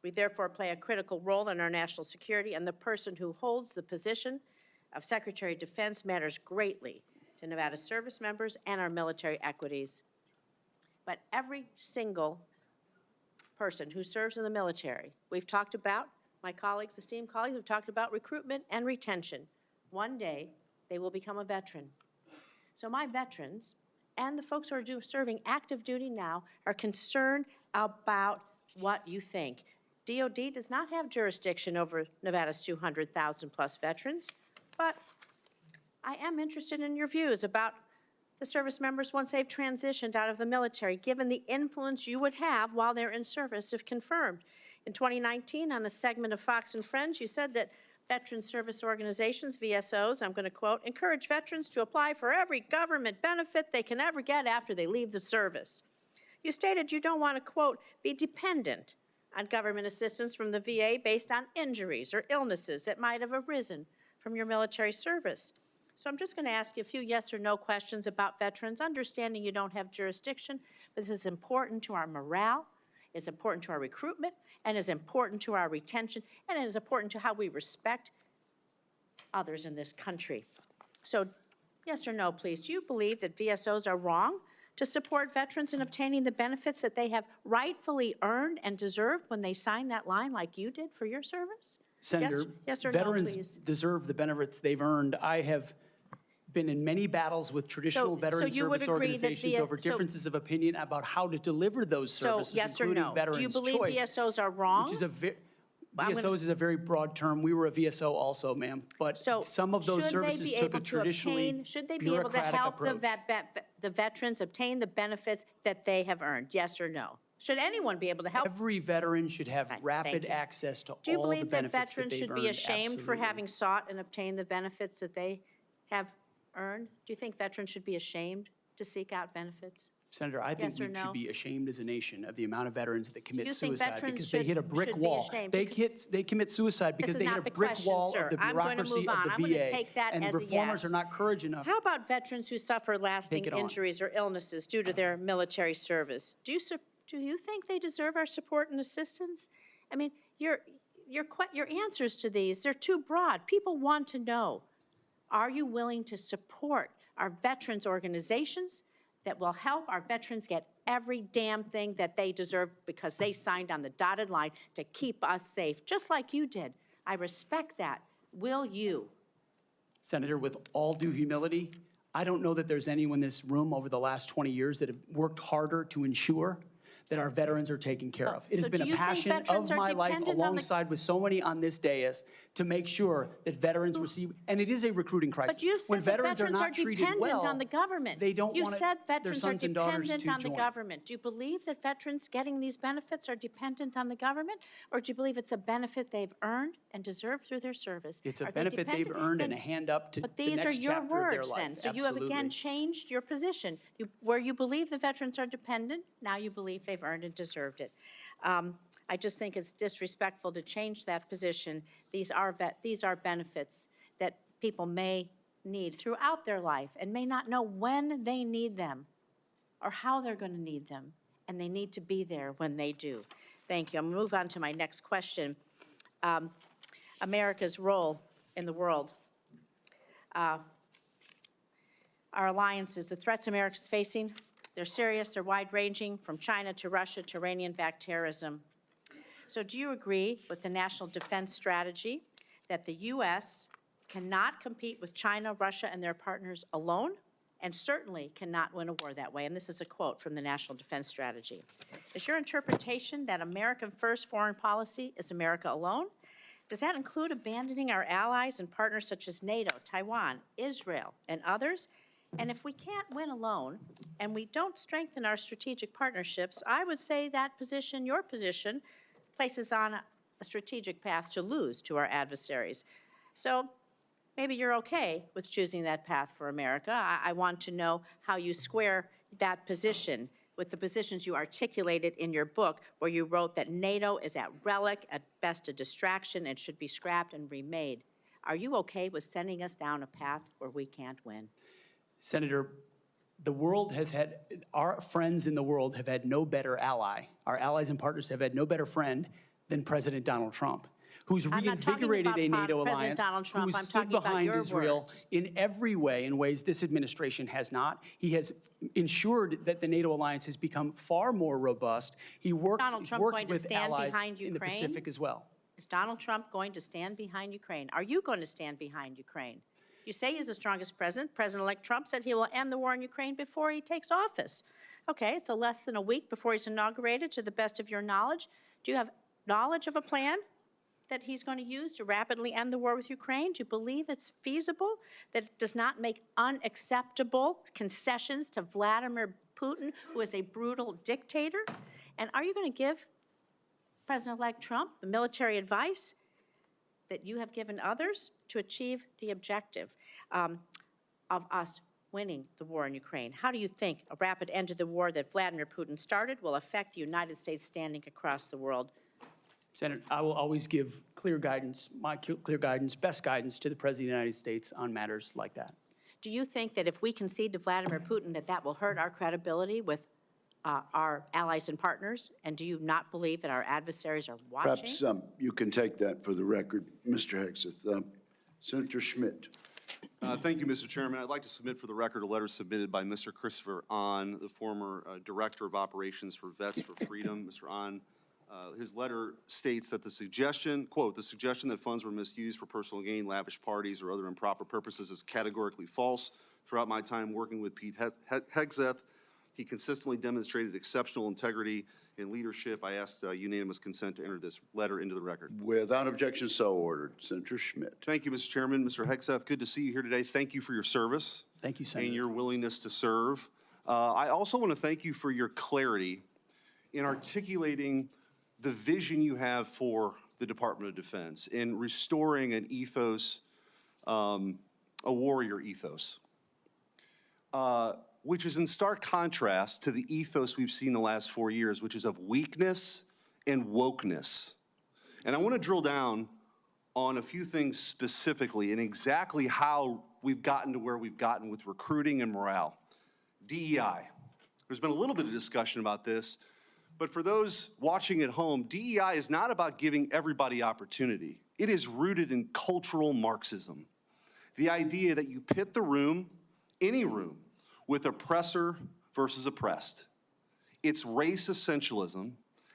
We therefore play a critical role in our national security, and the person who holds the position of Secretary of Defense matters greatly to Nevada service members and our military equities. But every single person who serves in the military, we've talked about, my colleagues, esteemed colleagues, have talked about recruitment and retention. One day, they will become a veteran. So my veterans and the folks who are serving active duty now are concerned about what you think. DOD does not have jurisdiction over Nevada's 200,000 plus veterans, but I am interested in your views about the service members once they've transitioned out of the military, given the influence you would have while they're in service if confirmed. In 2019, on a segment of Fox and Friends, you said that veteran service organizations, VSOs, I'm going to quote, encourage veterans to apply for every government benefit they can ever get after they leave the service. You stated you don't want to, quote, be dependent on government assistance from the VA based on injuries or illnesses that might have arisen from your military service. So I'm just going to ask you a few yes or no questions about veterans, understanding you don't have jurisdiction, but this is important to our morale, it's important to our recruitment, and is important to our retention, and it is important to how we respect others in this country. So yes or no, please, do you believe that VSOs are wrong to support veterans in obtaining the benefits that they have rightfully earned and deserved when they signed that line like you did for your service? Senator, yes or veterans no, please? deserve the benefits they've earned. I have been in many battles with traditional veteran service organizations over differences of opinion about how to deliver those services, yes or including no? Veterans Do you believe Choice, VSOs are wrong? which is VSOs is a very broad term. We were a VSO also, ma'am. But some of those services took a traditionally should they be able to bureaucratic help approach. the veterans obtain the benefits that they have earned? Yes or no? Should anyone be able to help? Every veteran should have rapid access to Do you all the believe that benefits that veterans they've should earned. be ashamed for Absolutely. having sought and obtained the benefits that they have earned? Do you think veterans should be ashamed to seek out benefits? Senator, I think Yes or we no? should be ashamed as a nation of the amount of veterans that commit you think suicide veterans because they hit a should brick be wall. ashamed? They commit suicide because This is they hit not a the brick question, wall sir. of the I'm going to bureaucracy move on. of the I'm VA. going to take that and as a reformers yes. are not courage enough. How about veterans who suffer lasting Take it on. injuries or illnesses due to their military service? Do you think they deserve our support and assistance? I mean, your answers to these, they're too broad. People want to know, are you willing to support our veterans organizations that will help our veterans get every damn thing that they deserve because they signed on the dotted line to keep us safe, just like you did? I respect that. Will you? Senator, with all due humility, I don't know that there's anyone in this room over the last 20 years that have worked harder to ensure that our veterans are taken care of. It has been a passion of my life alongside with so many on this dais to make sure that veterans receive, and it is a recruiting crisis. But you've said that veterans are dependent on the government. They don't You've want said their veterans are sons and daughters dependent to on the join. government. Do you believe that veterans getting these benefits are dependent on the government? Or do you believe it's a benefit they've earned and deserved through their service? It's a Are they benefit they've dependent? earned and a hand up to But the these are next your chapter of their words life. then. So you have again Absolutely. changed your position. Where you believe the veterans are dependent, now you believe they've earned and deserved it. I just think it's disrespectful to change that position. These are benefits that people may need throughout their life and may not know when they need them or how they're going to need them, and they need to be there when they do. Thank you. I'm going to move on to my next question. America's role in the world. Our alliances, the threats America's facing, they're serious, they're wide-ranging, from China to Russia to Iranian-backed terrorism. So do you agree with the National Defense Strategy that the U.S. cannot compete with China, Russia, and their partners alone, and certainly cannot win a war that way? And this is a quote from the National Defense Strategy. Is your interpretation that American first foreign policy is America alone? Does that include abandoning our allies and partners such as NATO, Taiwan, Israel, and others? And if we can't win alone and we don't strengthen our strategic partnerships, I would say that position, your position, places on a strategic path to lose to our adversaries. So maybe you're okay with choosing that path for America. I want to know how you square that position with the positions you articulated in your book, where you wrote that NATO is at relic, at best a distraction, and should be scrapped and remade. Are you okay with sending us down a path where we can't win? Senator, the world has had, our friends in the world have had no better ally. Our allies and partners have had no better friend than President Donald Trump, who's reinvigorated a NATO alliance, who's stood behind Israel in every way, in ways this administration has not. He has ensured that the NATO alliance has become far more robust. He worked with allies in the Pacific as well. Is Donald Trump going to stand behind Ukraine? Are you going to stand behind Ukraine? You say he's the strongest president. President-elect Trump said he will end the war in Ukraine before he takes office. Okay, it's less than a week before he's inaugurated, to the best of your knowledge. Do you have knowledge of a plan that he's going to use to rapidly end the war with Ukraine? Do you believe it's feasible, that it does not make unacceptable concessions to Vladimir Putin, who is a brutal dictator? And are you going to give President-elect Trump the military advice that you have given others to achieve the objective of us winning the war in Ukraine? How do you think a rapid end to the war that Vladimir Putin started will affect the United States standing across the world? Senator, I will always give clear guidance, my clear guidance, best guidance to the President of the United States on matters like that. Do you think that if we concede to Vladimir Putin that will hurt our credibility with our allies and partners? And do you not believe that our adversaries are watching? Perhaps you can take that for the record, Mr. Hegseth. Senator Schmidt. Thank you, Mr. Chairman. I'd like to submit for the record a letter submitted by Mr. Christopher Ahn, the former Director of Operations for Vets for Freedom. Mr. Ahn, his letter states that the suggestion, quote, the suggestion that funds were misused for personal gain, lavish parties, or other improper purposes is categorically false. Throughout my time working with Pete Hegseth, He consistently demonstrated exceptional integrity and leadership. I asked unanimous consent to enter this letter into the record. Without objection, so ordered. Senator Schmidt. Thank you, Mr. Chairman. Mr. Hegseth, good to see you here today. Thank you for your service. Thank you, Senator. And your willingness to serve. I also want to thank you for your clarity in articulating the vision you have for the Department of Defense in restoring an ethos, a warrior ethos, which is in stark contrast to the ethos we've seen the last 4 years, which is of weakness and wokeness. And I want to drill down on a few things specifically and exactly how we've gotten to where we've gotten with recruiting and morale. DEI. There's been a little bit of discussion about this, but for those watching at home, DEI is not about giving everybody opportunity. It is rooted in cultural Marxism. The idea that you pit the room, any room, with oppressor versus oppressed. It's race essentialism,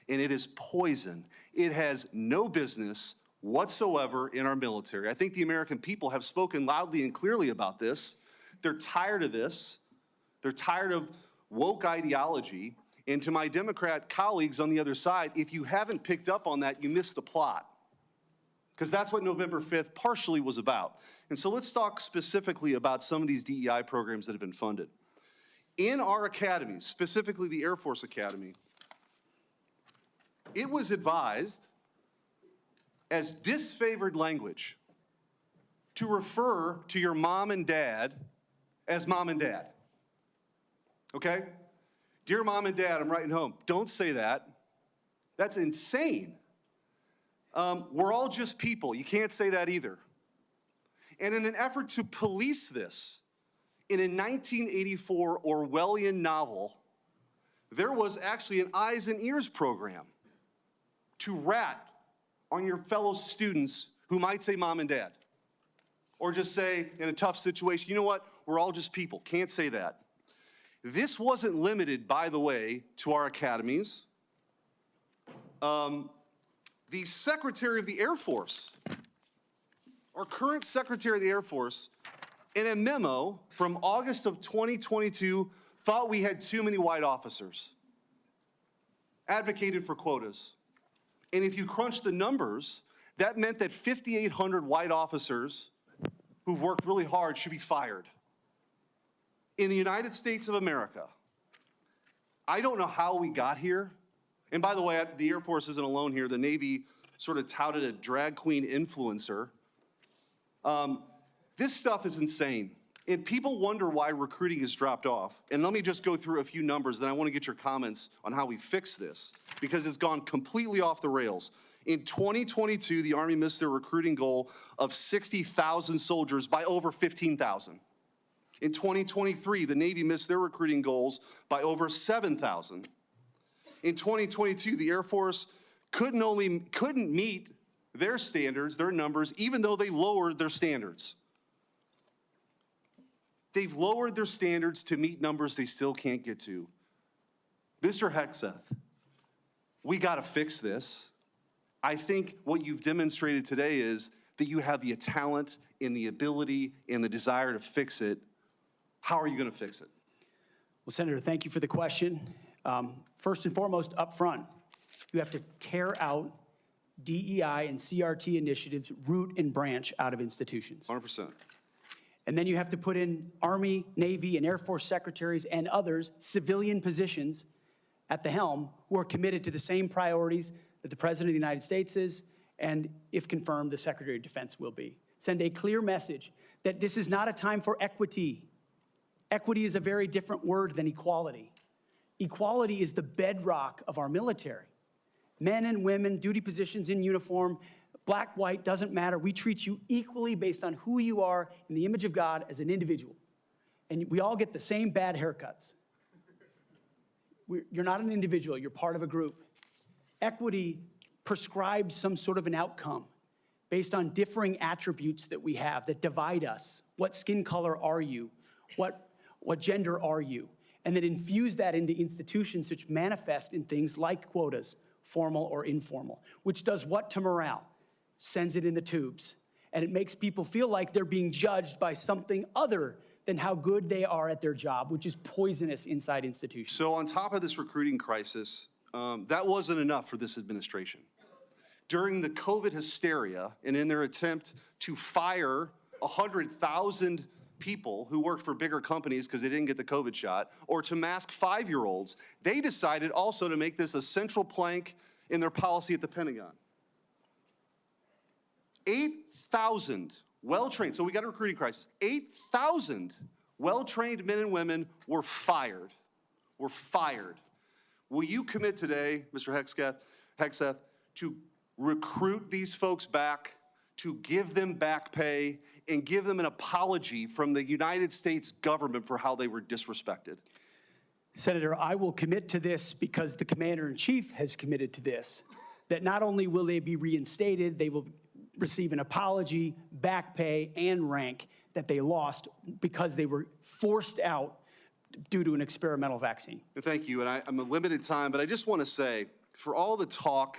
and it is poison. It has no business whatsoever in our military. I think the American people have spoken loudly and clearly about this. They're tired of this. They're tired of woke ideology. And to my Democrat colleagues on the other side, if you haven't picked up on that, you missed the plot. Because that's what November 5th partially was about. And so let's talk specifically about some of these DEI programs that have been funded. In our academies, specifically the Air Force Academy, it was advised as disfavored language to refer to your mom and dad as mom and dad. Okay? Dear mom and dad, I'm writing home. Don't say that. That's insane. We're all just people. You can't say that either. And in an effort to police this, in a 1984 Orwellian novel, there was actually an eyes and ears program to rat on your fellow students who might say mom and dad. Or just say, in a tough situation, you know what, we're all just people, can't say that. This wasn't limited, by the way, to our academies. The Secretary of the Air Force, our current Secretary of the Air Force, in a memo from August of 2022, thought we had too many white officers, advocated for quotas. And if you crunch the numbers, that meant that 5,800 white officers who've worked really hard should be fired. In the United States of America, I don't know how we got here. And by the way, the Air Force isn't alone here. The Navy sort of touted a drag queen influencer. This stuff is insane. And people wonder why recruiting has dropped off. And let me just go through a few numbers, then I want to get your comments on how we fix this, because it's gone completely off the rails. In 2022, the Army missed their recruiting goal of 60,000 soldiers by over 15,000. In 2023, the Navy missed their recruiting goals by over 7,000. In 2022, the Air Force couldn't meet their standards, their numbers, even though they lowered their standards. They've lowered their standards to meet numbers they still can't get to. Mr. Hegseth, we got to fix this. I think what you've demonstrated today is that you have the talent and the ability and the desire to fix it. How are you going to fix it? Well, Senator, thank you for the question. First and foremost, up front, you have to tear out DEI and CRT initiatives root and branch out of institutions. 100%. And then you have to put in Army, Navy, and Air Force secretaries and others, civilian positions at the helm, who are committed to the same priorities that the President of the United States is, and if confirmed, the Secretary of Defense will be. Send a clear message that this is not a time for equity. Equity is a very different word than equality. Equality is the bedrock of our military. Men and women, duty positions in uniform, black, white, doesn't matter. We treat you equally based on who you are in the image of God as an individual. And we all get the same bad haircuts. You're not an individual, you're part of a group. Equity prescribes some sort of an outcome based on differing attributes that we have that divide us. What skin color are you? What gender are you? And then infuse that into institutions which manifest in things like quotas, formal or informal, which does what to morale? Sends it in the tubes. And it makes people feel like they're being judged by something other than how good they are at their job, which is poisonous inside institutions. So on top of this recruiting crisis, that wasn't enough for this administration. During the COVID hysteria and in their attempt to fire 100,000 people who worked for bigger companies because they didn't get the COVID shot, or to mask 5-year-olds, they decided also to make this a central plank in their policy at the Pentagon. 8,000 well-trained, so we got a recruiting crisis, 8,000 well-trained men and women were fired. Will you commit today, Mr. Hegseth, to recruit these folks back, to give them back pay, and give them an apology from the United States government for how they were disrespected? Senator, I will commit to this because the Commander-in-Chief has committed to this, that not only will they be reinstated, they will receive an apology, back pay, and rank that they lost because they were forced out due to an experimental vaccine. Thank you, and I'm a limited time, but I just want to say, for all the talk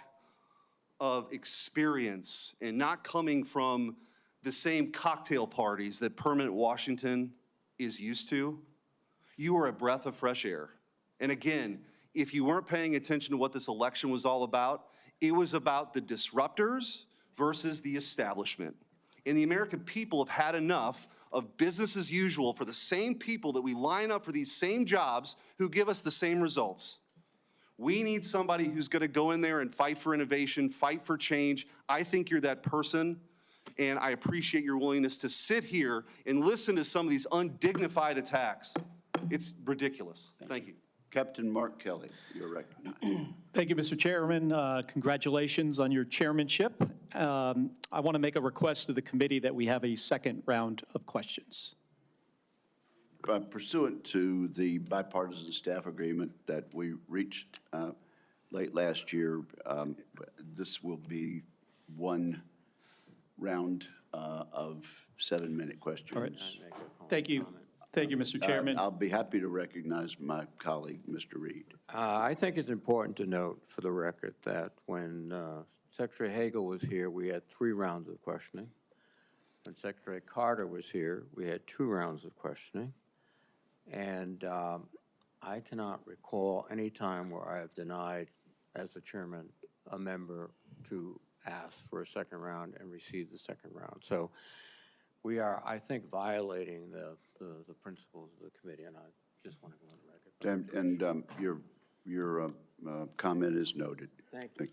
of experience and not coming from the same cocktail parties that permanent Washington is used to, you are a breath of fresh air. And again, if you weren't paying attention to what this election was all about, it was about the disruptors versus the establishment. And the American people have had enough of business as usual for the same people that we line up for these same jobs who give us the same results. We need somebody who's going to go in there and fight for innovation, fight for change. I think you're that person, and I appreciate your willingness to sit here and listen to some of these undignified attacks. It's ridiculous. Thank you. Captain Mark Kelly, you're recognized. Thank you, Mr. Chairman. Congratulations on your chairmanship. I want to make a request to the committee that we have a second round of questions. Pursuant to the bipartisan staff agreement that we reached late last year, this will be one round of 7-minute questions. All right. Thank you. Thank you, Mr. Chairman. I'll be happy to recognize my colleague, Mr. Reed. I think it's important to note for the record that when Secretary Hagel was here, we had 3 rounds of questioning. When Secretary Carter was here, we had 2 rounds of questioning. And I cannot recall any time where I have denied, as the chairman, a member to ask for a second round and receive the second round. So we are, I think, violating the principles of the committee, and I just want to go on the record. And your comment is noted. Thank you.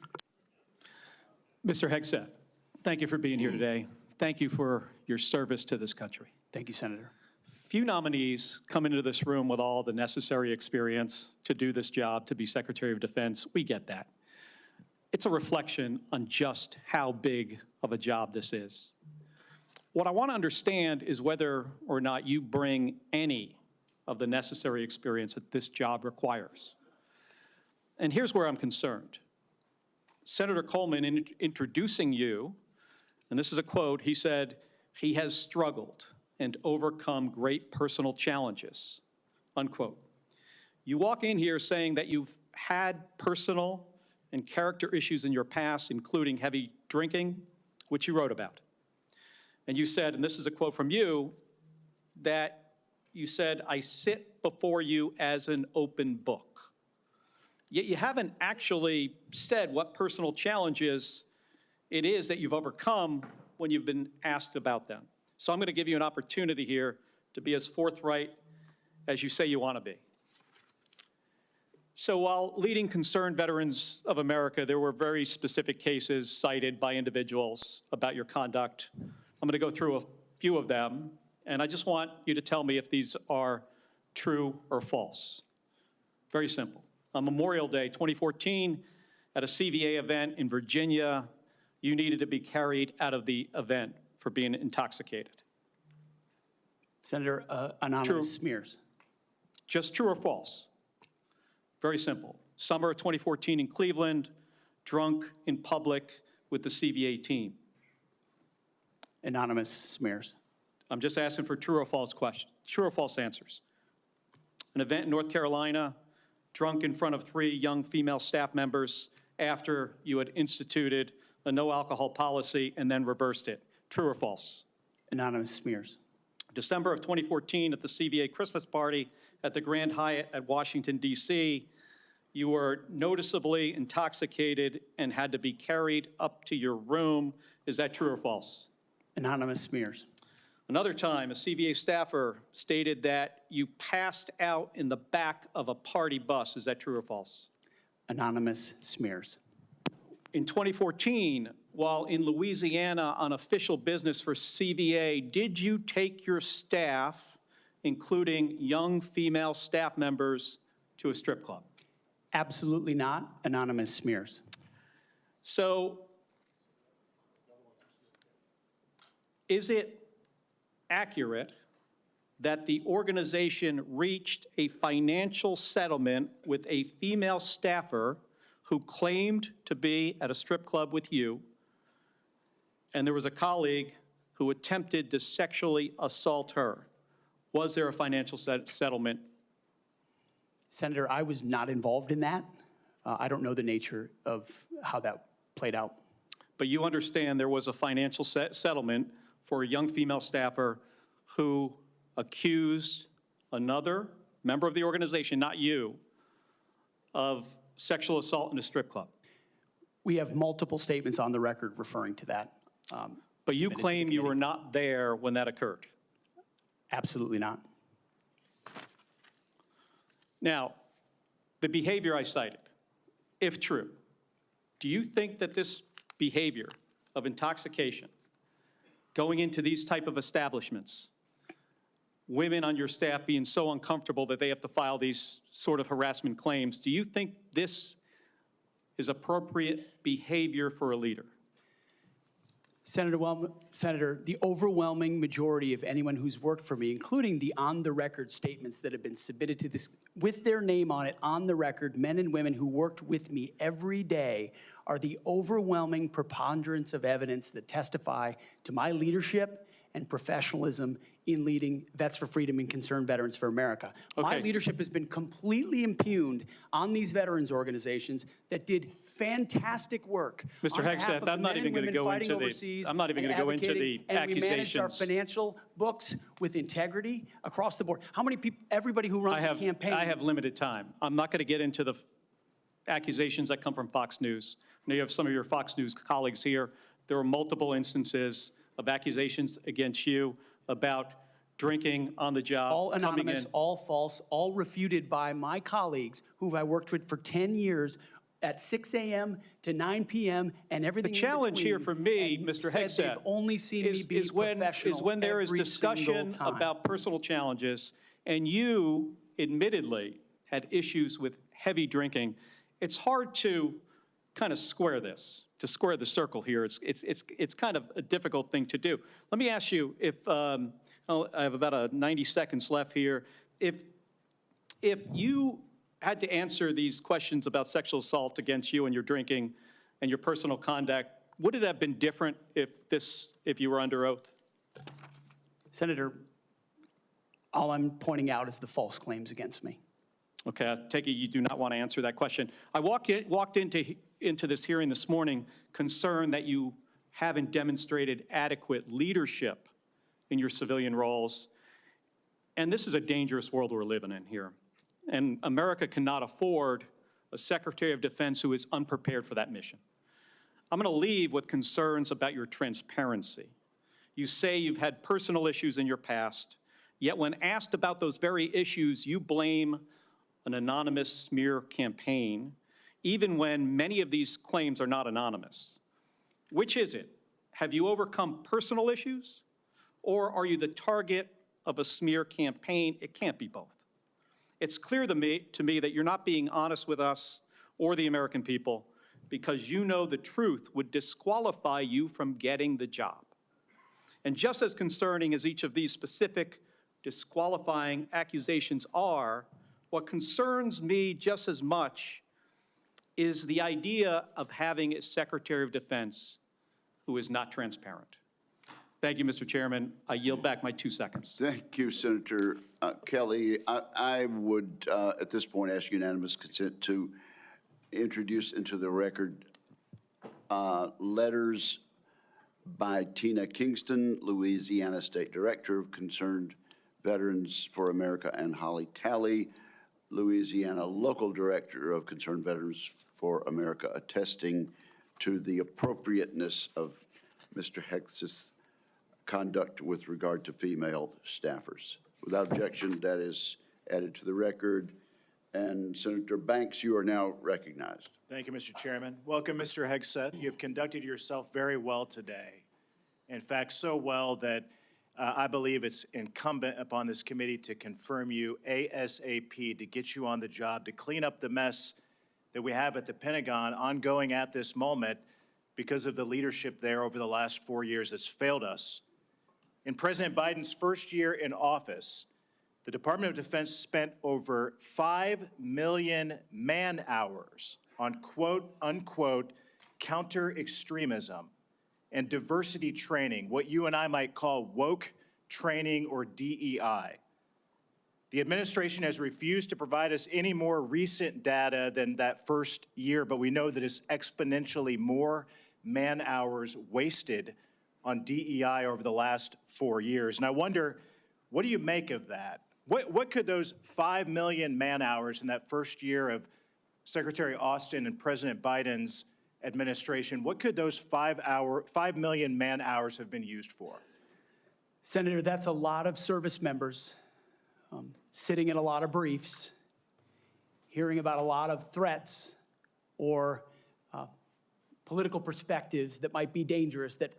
Mr. Hegseth, thank you for being here today. Thank you for your service to this country. Thank you, Senator. Few nominees come into this room with all the necessary experience to do this job, to be Secretary of Defense. We get that. It's a reflection on just how big of a job this is. What I want to understand is whether or not you bring any of the necessary experience that this job requires. And here's where I'm concerned. Senator Coleman, in introducing you, and this is a quote, he said, "He has struggled and overcome great personal challenges," unquote. You walk in here saying that you've had personal and character issues in your past, including heavy drinking, which you wrote about. And you said, and this is a quote from you, that you said, "I sit before you as an open book." Yet you haven't actually said what personal challenges it is that you've overcome when you've been asked about them. So I'm going to give you an opportunity here to be as forthright as you say you want to be. So while leading Concerned Veterans of America, there were very specific cases cited by individuals about your conduct. I'm going to go through a few of them, and I just want you to tell me if these are true or false. Very simple. On Memorial Day 2014, at a CVA event in Virginia, you needed to be carried out of the event for being intoxicated. Senator, anonymous smears. Just true or false? Very simple. Summer of 2014 in Cleveland, drunk in public with the CVA team. Anonymous smears. I'm just asking for true or false questions, true or false answers. An event in North Carolina, drunk in front of 3 young female staff members after you had instituted a no alcohol policy and then reversed it. True or false? Anonymous smears. December of 2014 at the CVA Christmas party at the Grand Hyatt at Washington, D.C., you were noticeably intoxicated and had to be carried up to your room. Is that true or false? Anonymous smears. Another time, a CVA staffer stated that you passed out in the back of a party bus. Is that true or false? Anonymous smears. In 2014, while in Louisiana on official business for CVA, did you take your staff, including young female staff members, to a strip club? Absolutely not. Anonymous smears. So, is it accurate that the organization reached a financial settlement with a female staffer who claimed to be at a strip club with you, and there was a colleague who attempted to sexually assault her? Was there a financial settlement? Senator, I was not involved in that. I don't know the nature of how that played out. But you understand there was a financial settlement for a young female staffer who accused another member of the organization, not you, of sexual assault in a strip club. We have multiple statements on the record referring to that. But you claim you were not there when that occurred. Absolutely not. Now, the behavior I cited, if true, do you think that this behavior of intoxication, going into these type of establishments, women on your staff being so uncomfortable that they have to file these sort of harassment claims, do you think this is appropriate behavior for a leader? Senator, the overwhelming majority of anyone who's worked for me, including the on-the-record statements that have been submitted to this, with their name on it, on the record, men and women who worked with me every day, are the overwhelming preponderance of evidence that testify to my leadership and professionalism in leading Vets for Freedom and Concerned Veterans for America. My leadership has been completely impugned on these veterans organizations that did fantastic work. Mr. Hegseth, I'm not even going to go into the, I'm not even going to go into the accusations. And we managed our financial books with integrity across the board. How many people, everybody who runs a campaign. I have limited time. I'm not going to get into the accusations that come from Fox News. I know you have some of your Fox News colleagues here. There were multiple instances of accusations against you about drinking on the job. All anonymous, all false, all refuted by my colleagues who I worked with for 10 years at 6 a.m. to 9 p.m. and everything The challenge here for me, Mr. Hegseth, only seen me be professional is when there is every discussion single time. about personal challenges, and you admittedly had issues with heavy drinking. It's hard to kind of square this, to square the circle here. It's kind of a difficult thing to do. Let me ask you, if I have about 90 seconds left here, if you had to answer these questions about sexual assault against you and your drinking and your personal conduct, would it have been different if you were under oath? Senator, all I'm pointing out is the false claims against me. Okay, I take it you do not want to answer that question. I walked into this hearing this morning concerned that you haven't demonstrated adequate leadership in your civilian roles. And this is a dangerous world we're living in here. And America cannot afford a Secretary of Defense who is unprepared for that mission. I'm going to leave with concerns about your transparency. You say you've had personal issues in your past, yet when asked about those very issues, you blame an anonymous smear campaign, even when many of these claims are not anonymous. Which is it? Have you overcome personal issues, or are you the target of a smear campaign? It can't be both. It's clear to me that you're not being honest with us or the American people because you know the truth would disqualify you from getting the job. And just as concerning as each of these specific disqualifying accusations are, what concerns me just as much is the idea of having a Secretary of Defense who is not transparent. Thank you, Mr. Chairman. I yield back my 2 seconds. Thank you, Senator Kelly. I would, at this point, ask unanimous consent to introduce into the record letters by Tina Kingston, Louisiana State Director of Concerned Veterans for America, and Holly Talley, Louisiana Local Director of Concerned Veterans for America, attesting to the appropriateness of Mr. Hex's conduct with regard to female staffers. Without objection, that is added to the record. And Senator Banks, you are now recognized. Thank you, Mr. Chairman. Welcome, Mr. Hegseth. You have conducted yourself very well today. In fact, so well that I believe it's incumbent upon this committee to confirm you ASAP, to get you on the job, to clean up the mess that we have at the Pentagon ongoing at this moment because of the leadership there over the last 4 years that's failed us. In President Biden's first year in office, the Department of Defense spent over 5 million man-hours on quote-unquote counter-extremism and diversity training, what you and I might call woke training or DEI. The administration has refused to provide us any more recent data than that first year, but we know that it's exponentially more man-hours wasted on DEI over the last 4 years. And I wonder, what do you make of that? What could those 5 million man-hours in that first year of Secretary Austin and President Biden's administration, what could those 5 million man-hours have been used for? Senator, that's a lot of service members sitting in a lot of briefs, hearing about a lot of threats or political perspectives that might be dangerous, that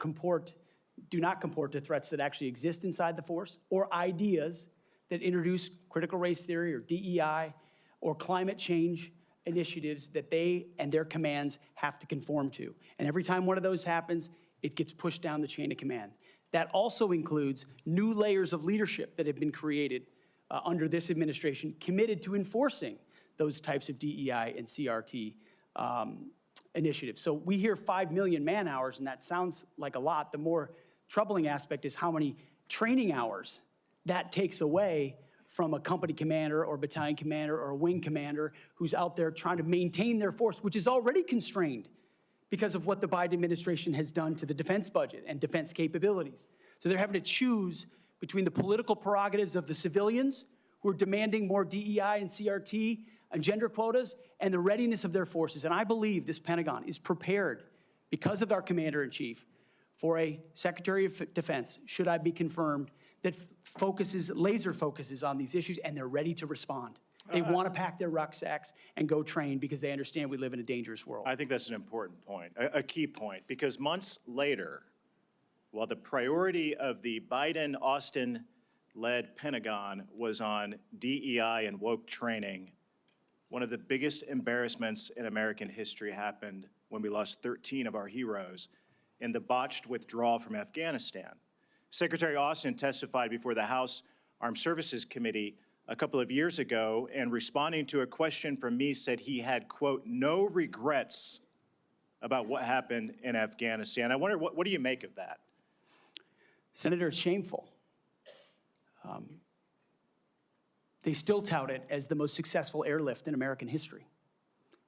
do not comport to threats that actually exist inside the force, or ideas that introduce critical race theory or DEI or climate change initiatives that they and their commands have to conform to. And every time one of those happens, it gets pushed down the chain of command. That also includes new layers of leadership that have been created under this administration, committed to enforcing those types of DEI and CRT initiatives. So we hear 5 million man-hours, and that sounds like a lot. The more troubling aspect is how many training hours that takes away from a company commander or battalion commander or a wing commander who's out there trying to maintain their force, which is already constrained because of what the Biden administration has done to the defense budget and defense capabilities. So they're having to choose between the political prerogatives of the civilians who are demanding more DEI and CRT and gender quotas and the readiness of their forces. And I believe this Pentagon is prepared, because of our commander-in-chief, for a Secretary of Defense, should I be confirmed, that laser focuses on these issues, and they're ready to respond. They want to pack their rucksacks and go train because they understand we live in a dangerous world. I think that's an important point, a key point, because months later, while the priority of the Biden-Austin-led Pentagon was on DEI and woke training, one of the biggest embarrassments in American history happened when we lost 13 of our heroes in the botched withdrawal from Afghanistan. Secretary Austin testified before the House Armed Services Committee a couple of years ago, and responding to a question from me said he had, quote, no regrets about what happened in Afghanistan. I wonder, what do you make of that? Senator, it's shameful. They still tout it as the most successful airlift in American history,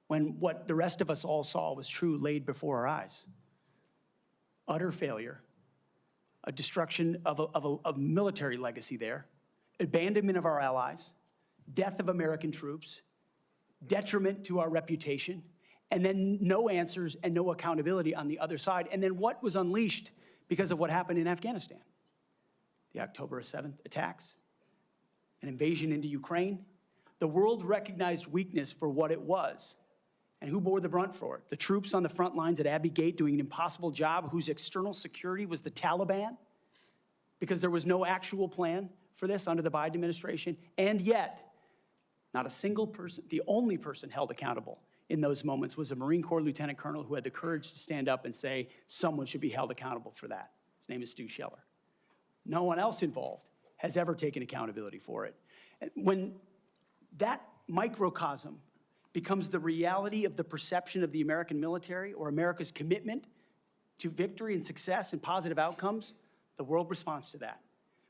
when what the rest of us all saw was true laid before our eyes. Utter failure, a destruction of a military legacy there, abandonment of our allies, death of American troops, detriment to our reputation, and then no answers and no accountability on the other side. And then what was unleashed because of what happened in Afghanistan? The October 7th attacks, an invasion into Ukraine. The world recognized weakness for what it was. And who bore the brunt for it? The troops on the front lines at Abbey Gate doing an impossible job, whose external security was the Taliban, because there was no actual plan for this under the Biden administration. And yet, not a single person, the only person held accountable in those moments was a Marine Corps lieutenant colonel who had the courage to stand up and say someone should be held accountable for that. His name is Stu Scheller. No one else involved has ever taken accountability for it. When that microcosm becomes the reality of the perception of the American military or America's commitment to victory and success and positive outcomes, the world responds to that.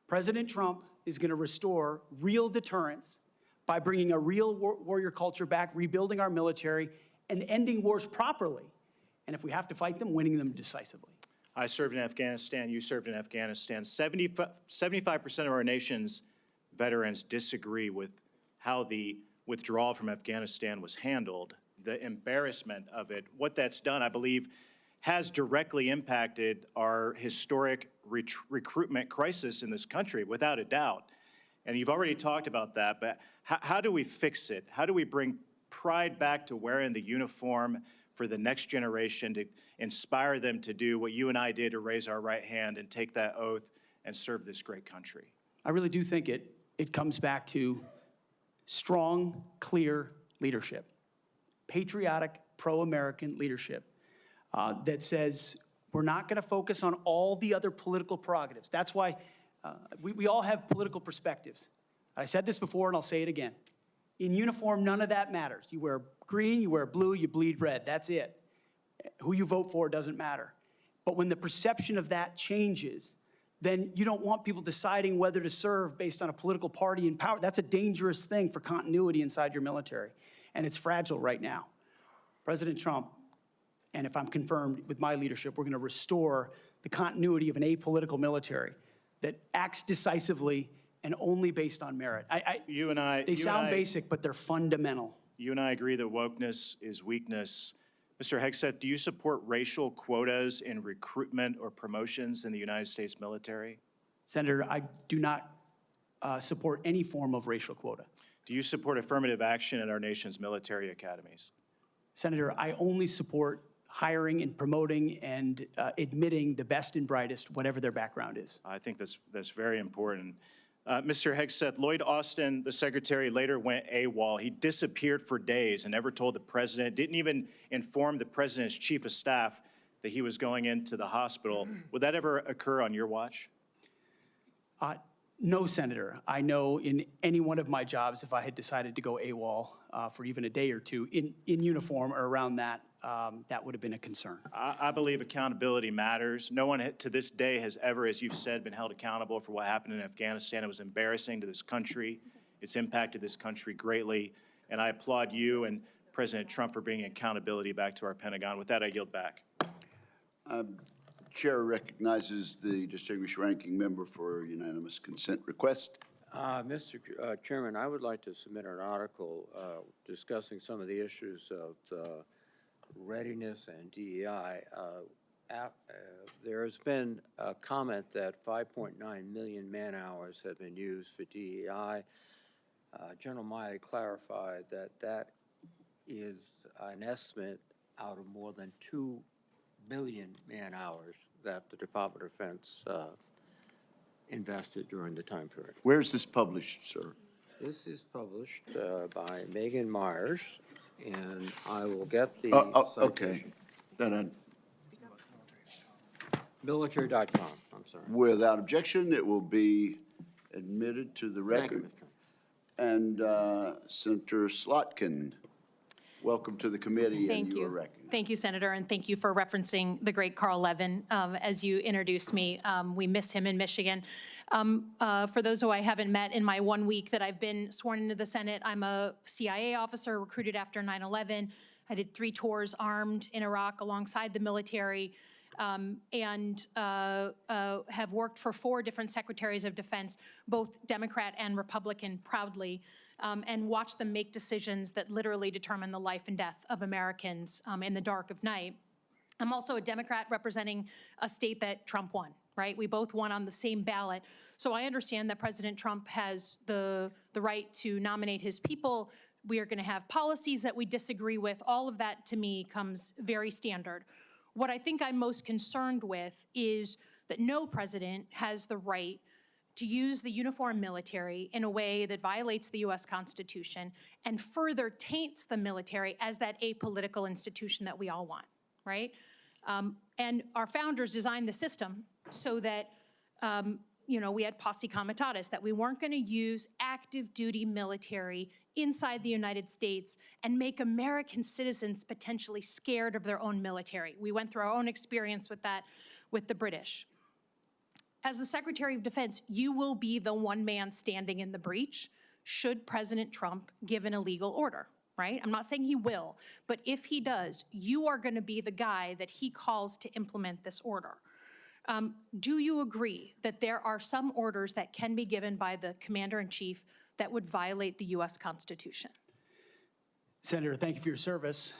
President Trump is going to restore real deterrence by bringing a real warrior culture back, rebuilding our military, and ending wars properly. And if we have to fight them, winning them decisively. I served in Afghanistan, you served in Afghanistan. 75% of our nation's veterans disagree with how the withdrawal from Afghanistan was handled, the embarrassment of it. What that's done, I believe, has directly impacted our historic recruitment crisis in this country, without a doubt. And you've already talked about that, but how do we fix it? How do we bring pride back to wearing the uniform for the next generation, to inspire them to do what you and I did, to raise our right hand and take that oath and serve this great country? I really do think it comes back to strong, clear leadership, patriotic, pro-American leadership that says we're not going to focus on all the other political prerogatives. That's why we all have political perspectives. I said this before and I'll say it again. In uniform, none of that matters. You wear green, you wear blue, you bleed red. That's it. Who you vote for doesn't matter. But when the perception of that changes, then you don't want people deciding whether to serve based on a political party in power. That's a dangerous thing for continuity inside your military. And it's fragile right now. President Trump, and if I'm confirmed with my leadership, we're going to restore the continuity of an apolitical military that acts decisively and only based on merit. They sound basic, but they're fundamental. You and I agree that wokeness is weakness. Mr. Hegseth, do you support racial quotas in recruitment or promotions in the United States military? Senator, I do not support any form of racial quota. Do you support affirmative action in our nation's military academies? Senator, I only support hiring and promoting and admitting the best and brightest, whatever their background is. I think that's very important. Mr. Hegseth, Lloyd Austin, the secretary, later went AWOL. He disappeared for days and never told the president, didn't even inform the president's chief of staff that he was going into the hospital. Would that ever occur on your watch? No, Senator. I know in any one of my jobs, if I had decided to go AWOL for even a day or two in uniform or around that, that would have been a concern. I believe accountability matters. No one to this day has ever, as you've said, been held accountable for what happened in Afghanistan. It was embarrassing to this country. It's impacted this country greatly. And I applaud you and President Trump for bringing accountability back to our Pentagon. With that, I yield back. Chair recognizes the distinguished ranking member for a unanimous consent request. Mr. Chairman, I would like to submit an article discussing some of the issues of readiness and DEI. There has been a comment that 5.9 million man-hours have been used for DEI. General Miley clarified that that is an estimate out of more than 2 billion man-hours that the Department of Defense invested during the time period. Where is this published, sir? This is published by Megan Myers, and I will get the okay. citation. Military.com, I'm sorry. Without objection, it will be admitted to the record. Thank you, Mr. And Senator Slotkin, welcome to the committee. Thank and you you. are recognized. Thank you, Senator, and thank you for referencing the great Carl Levin as you introduced me. We miss him in Michigan. For those who I haven't met in my 1 week that I've been sworn into the Senate, I'm a CIA officer recruited after 9/11. I did 3 tours armed in Iraq alongside the military. And have worked for 4 different secretaries of defense, both Democrat and Republican, proudly, and watched them make decisions that literally determine the life and death of Americans in the dark of night. I'm also a Democrat representing a state that Trump won, right? We both won on the same ballot. So I understand that President Trump has the right to nominate his people. We are going to have policies that we disagree with. All of that, to me, comes very standard. What I think I'm most concerned with is that no president has the right to use the uniformed military in a way that violates the U.S. Constitution and further taints the military as that apolitical institution that we all want, right? And our founders designed the system so that, we had posse comitatus, that we weren't going to use active duty military inside the United States and make American citizens potentially scared of their own military. We went through our own experience with that with the British. As the Secretary of Defense, you will be the one man standing in the breach should President Trump give an illegal order, right? I'm not saying he will, but if he does, you are going to be the guy that he calls to implement this order. Do you agree that there are some orders that can be given by the commander-in-chief that would violate the U.S. Constitution? Senator, thank you for your service.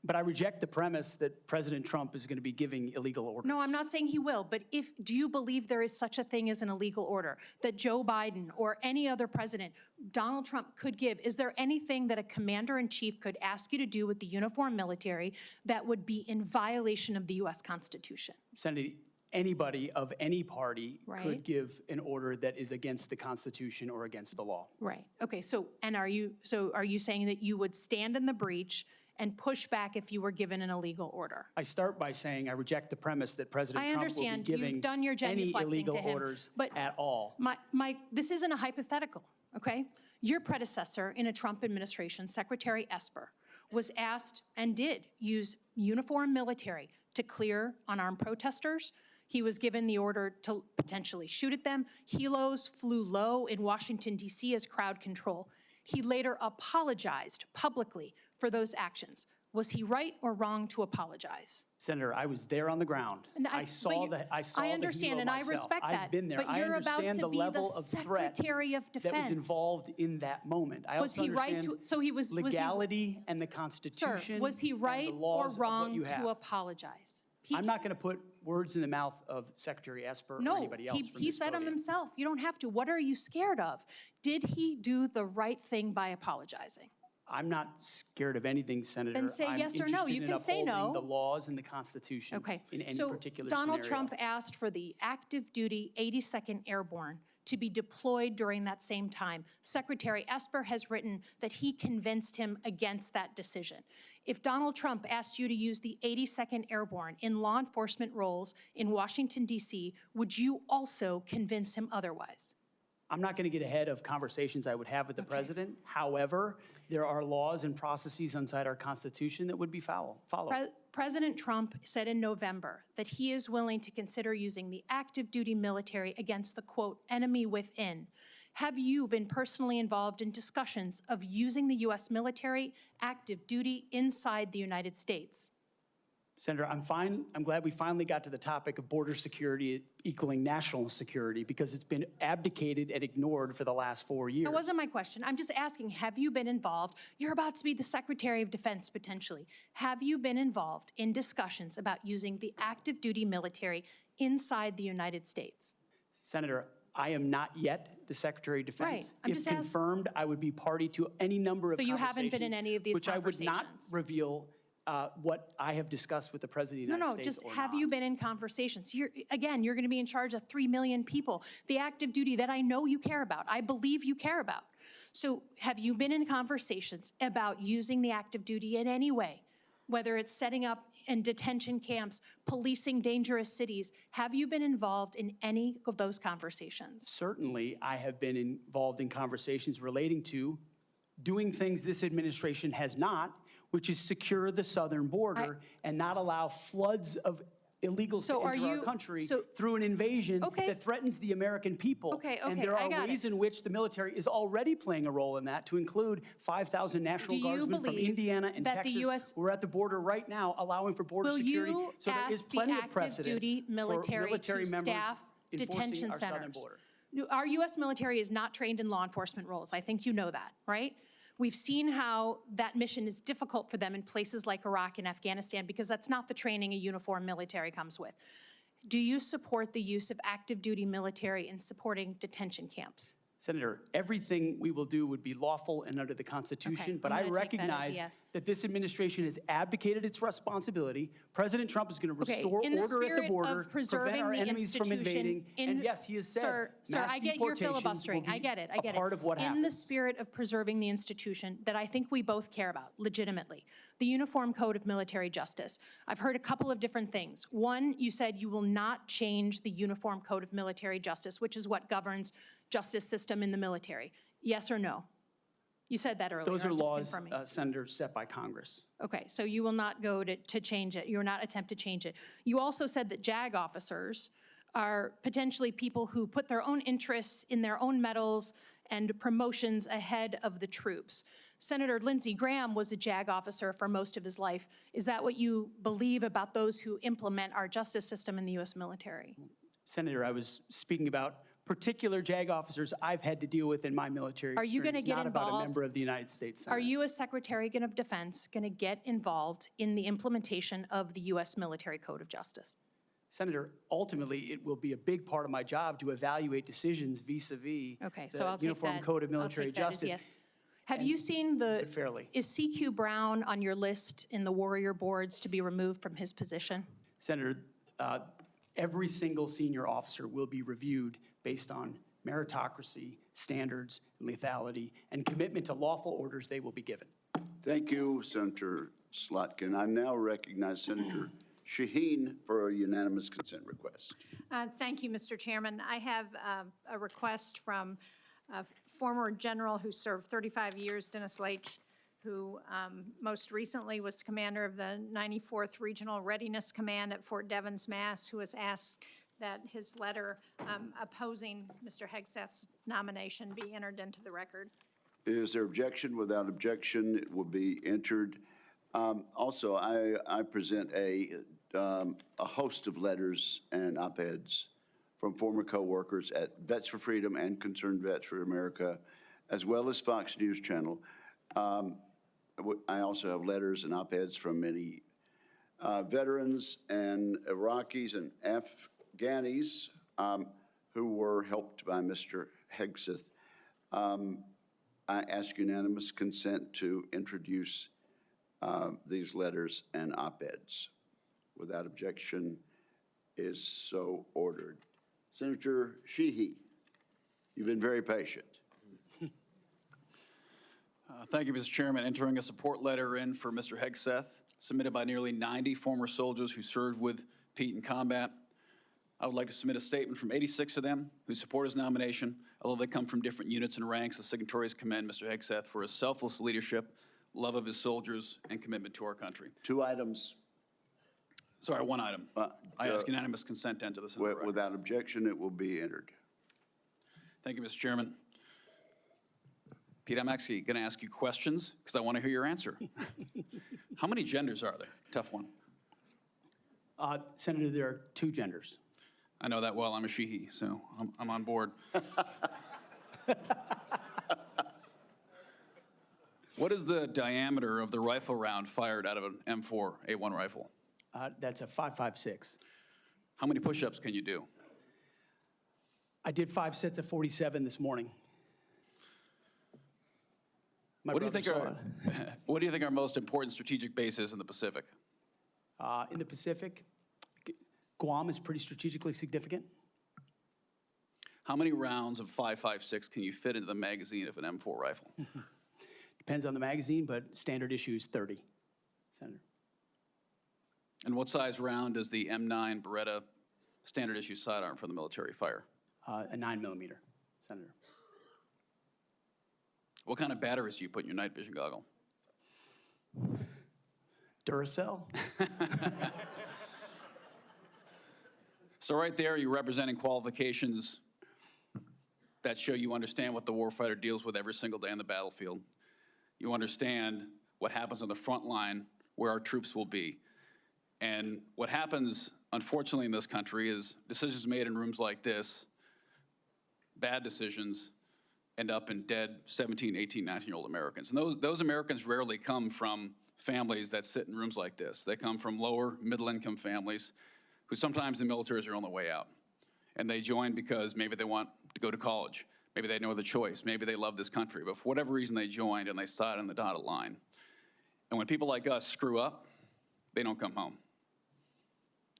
But I reject the premise that President Trump is going to be giving illegal orders. No, I'm not saying he will, but do you believe there is such a thing as an illegal order that Joe Biden or any other president, Donald Trump, could give? Is there anything that a commander-in-chief could ask you to do with the uniformed military that would be in violation of the U.S. Constitution? Senator, anybody of any party Right. could give an order that is against the Constitution or against the law. Right. Okay. So are you saying that you would stand in the breach and push back if you were given an illegal order? I start by saying I reject the premise that President I Trump will be understand. giving You've done your any genuflecting illegal to him, orders but at all. This isn't a hypothetical, okay? Your predecessor in a Trump administration, Secretary Esper, was asked and did use uniformed military to clear unarmed protesters. He was given the order to potentially shoot at them. Helos flew low in Washington, D.C. as crowd control. He later apologized publicly for those actions. Was he right or wrong to apologize? Senator, I was there on the ground. And I saw the I understand, and I respect that. I've been there. But you're about to be the Secretary of Defense. That was involved in that moment. I Was also he right understand to? So he was legality and the Sir, Constitution. was he and right the or laws of what wrong you to have. apologize? I'm not going to put words in the mouth of Secretary Esper or No, anybody else. from he this said them podium. himself. You don't have to. What are you scared of? Did he do the right thing by apologizing? I'm not scared of anything, Senator. Then say I'm yes or no. interested You in can say upholding no. the laws and the Constitution Okay. in any So particular Donald scenario. Trump asked for the active duty 82nd Airborne to be deployed during that same time. Secretary Esper has written that he convinced him against that decision. If Donald Trump asked you to use the 82nd Airborne in law enforcement roles in Washington, D.C., would you also convince him otherwise? I'm not going to get ahead of conversations I would have with the president. However, there are laws and processes inside our Constitution that would be followed. President Trump said in November that he is willing to consider using the active duty military against the, quote, enemy within. Have you been personally involved in discussions of using the U.S. military active duty inside the United States? Senator, I'm glad we finally got to the topic of border security equaling national security because it's been abdicated and ignored for the last 4 years. That wasn't my question. I'm just asking, have you been involved? You're about to be the Secretary of Defense, potentially. Have you been involved in discussions about using the active duty military inside the United States? Senator, I am not yet the Secretary of Defense. Right. I'm just If confirmed, I would be party to any number of So you conversations. haven't been in any of these which conversations? I would not reveal what I have discussed with the President of the United States. Just have you been in conversations? You're going to be in charge of 3 million people. The active duty that I know you care about, I believe you care about. So have you been in conversations about using the active duty in any way? Whether it's setting up in detention camps, policing dangerous cities, have you been involved in any of those conversations? Certainly, I have been involved in conversations relating to doing things this administration has not, which is secure the southern border and not allow floods of illegals to enter our country through an invasion that threatens the American people. And there are ways in which the military is already playing a role in that, to include 5,000 National Guardsmen from Indiana and Texas. We're at the border right now allowing for border security. So there is plenty of precedent duty military for military to members staff enforcing detention our southern centers? border. Our U.S. military is not trained in law enforcement roles. I think you know that, right? We've seen how that mission is difficult for them in places like Iraq and Afghanistan because that's not the training a uniformed military comes with. Do you support the use of active duty military in supporting detention camps? Senator, everything we will do would be lawful and under the Constitution, but I recognize that this administration has abdicated its responsibility. President Trump is going to restore order at the border, prevent our enemies from invading, and yes, he has said Sir, I get your filibustering. I get it. Part of what happens. In the spirit of preserving the institution that I think we both care about, legitimately, the Uniform Code of Military Justice. I've heard a couple of different things. One, you said you will not change the Uniform Code of Military Justice, which is what governs justice system in the military. Yes or no? You said that earlier. Those are I'm just laws, confirming. Senator, set by Congress. Okay, so you will not go to change it. You will not attempt to change it. You also said that JAG officers are potentially people who put their own interests in their own medals and promotions ahead of the troops. Senator Lindsey Graham was a JAG officer for most of his life. Is that what you believe about those who implement our justice system in the U.S. military? Senator, I was speaking about particular JAG officers I've had to deal with in my military Are you going to experience, get not about a involved? member of the United States Senate. Are you, as Secretary of Defense, going to get involved in the implementation of the U.S. Military Code of Justice? Senator, ultimately, it will be a big part of my job to evaluate decisions vis-a-vis Okay, so the I'll take Uniform that. Code of I'll Military take that as Justice. yes. Have you seen do it fairly. is CQ Brown on your list in the Warrior Boards to be removed from his position? Senator, every single senior officer will be reviewed based on meritocracy, standards, lethality, and commitment to lawful orders they will be given. Thank you, Senator Slotkin. I now recognize Senator Shaheen for a unanimous consent request. Thank you, Mr. Chairman. I have a request from a former general who served 35 years, Dennis Leitch, who most recently was commander of the 94th Regional Readiness Command at Fort Devens, Mass., who has asked that his letter opposing Mr. Hegseth's nomination be entered into the record. Is there objection? Without objection, it will be entered. Also, I present a host of letters and op-eds from former co-workers at Vets for Freedom and Concerned Vets for America, as well as Fox News Channel. I also have letters and op-eds from many veterans and Iraqis and Afghanis who were helped by Mr. Hegseth. I ask unanimous consent to introduce these letters and op-eds. Without objection, is so ordered. Senator Sheehy, you've been very patient. Thank you, Mr. Chairman. Entering a support letter in for Mr. Hegseth, submitted by nearly 90 former soldiers who served with Pete in combat. I would like to submit a statement from 86 of them who support his nomination, although they come from different units and ranks. The signatories commend Mr. Hegseth for his selfless leadership, love of his soldiers, and commitment to our country. 2 items. Sorry, 1 item. I ask unanimous consent to enter this into the record. Without objection, it will be entered. Thank you, Mr. Chairman. Pete, I'm actually going to ask you questions because I want to hear your answer. How many genders are there? Tough one. Senator, there are 2 genders. I know that well. I'm a she-he, so I'm on board. What is the diameter of the rifle round fired out of an M4 A1 rifle? That's a 5.56. How many push-ups can you do? I did 5 sets of 47 this morning. What do you think our most important strategic base is in the Pacific? In the Pacific, Guam is pretty strategically significant. How many rounds of 5.56 can you fit into the magazine of an M4 rifle? Depends on the magazine, but standard issue is 30, Senator. And what size round does the M9 Beretta standard issue sidearm for the military fire? A 9mm, Senator. What kind of batteries do you put in your night vision goggle? Duracell. So right there, you're representing qualifications that show you understand what the warfighter deals with every single day on the battlefield. You understand what happens on the front line, where our troops will be. And what happens, unfortunately, in this country is decisions made in rooms like this, bad decisions, end up in dead 17, 18, 19-year-old Americans. And those Americans rarely come from families that sit in rooms like this. They come from lower, middle-income families who sometimes the militaries are on the way out. And they join because maybe they want to go to college. Maybe they had no other choice. Maybe they love this country. But for whatever reason, they joined and they sat on the dotted line. And when people like us screw up, they don't come home.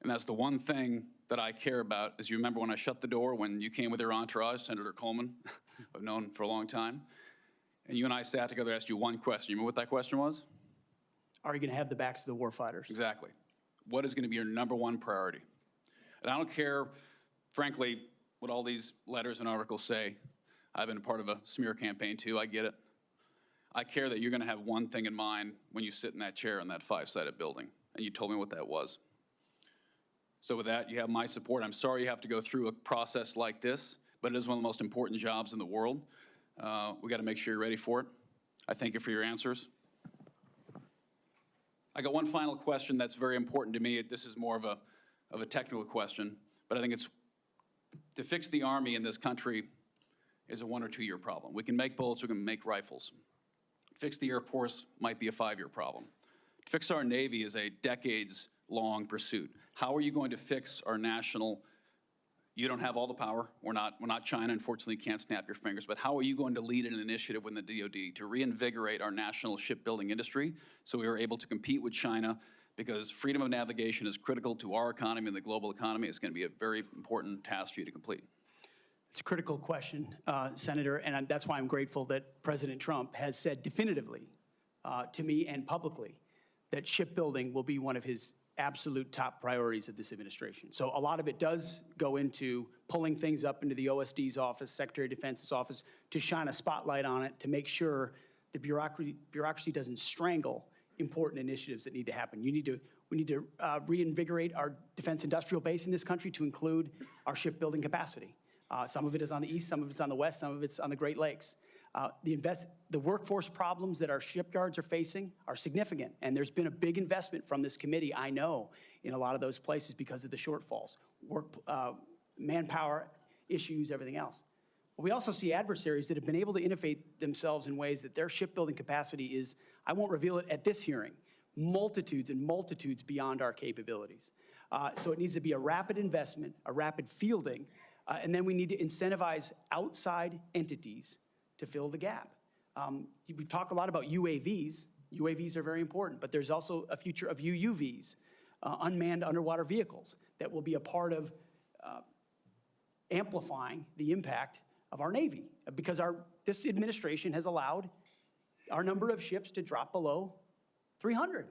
And that's the one thing that I care about. As you remember when I shut the door, when you came with your entourage, Senator Coleman, I've known for a long time, and you and I sat together and asked you one question. You remember what that question was? Are you going to have the backs of the warfighters? Exactly. What is going to be your #1 priority? And I don't care, frankly, what all these letters and articles say. I've been a part of a smear campaign too, I get it. I care that you're going to have one thing in mind when you sit in that chair in that 5-sided building, and you told me what that was. So with that, you have my support. I'm sorry you have to go through a process like this, but it is one of the most important jobs in the world. We got to make sure you're ready for it. I thank you for your answers. I got one final question that's very important to me. This is more of a technical question, but I think it's to fix the Army in this country is a 1 or 2 year problem. We can make bullets, we can make rifles. Fix the Air Force might be a 5-year problem. To fix our Navy is a decades-long pursuit. How are you going to fix our national? You don't have all the power. We're not China. Unfortunately, you can't snap your fingers. But how are you going to lead an initiative within the DoD to reinvigorate our national shipbuilding industry so we are able to compete with China? Because freedom of navigation is critical to our economy and the global economy. It's going to be a very important task for you to complete. It's a critical question, Senator, and that's why I'm grateful that President Trump has said definitively to me and publicly that shipbuilding will be one of his absolute top priorities of this administration. So a lot of it does go into pulling things up into the OSD's office, Secretary of Defense's office, to shine a spotlight on it, to make sure the bureaucracy doesn't strangle important initiatives that need to happen. We need to reinvigorate our defense industrial base in this country to include our shipbuilding capacity. Some of it is on the east, some of it's on the west, some of it's on the Great Lakes. The workforce problems that our shipyards are facing are significant, and there's been a big investment from this committee, I know, in a lot of those places because of the shortfalls, manpower issues, everything else. But we also see adversaries that have been able to innovate themselves in ways that their shipbuilding capacity is, I won't reveal it at this hearing, multitudes and multitudes beyond our capabilities. So it needs to be a rapid investment, a rapid fielding, and then we need to incentivize outside entities to fill the gap. We talk a lot about UAVs. UAVs are very important, but there's also a future of UUVs, unmanned underwater vehicles, that will be a part of amplifying the impact of our Navy, because this administration has allowed our number of ships to drop below 300.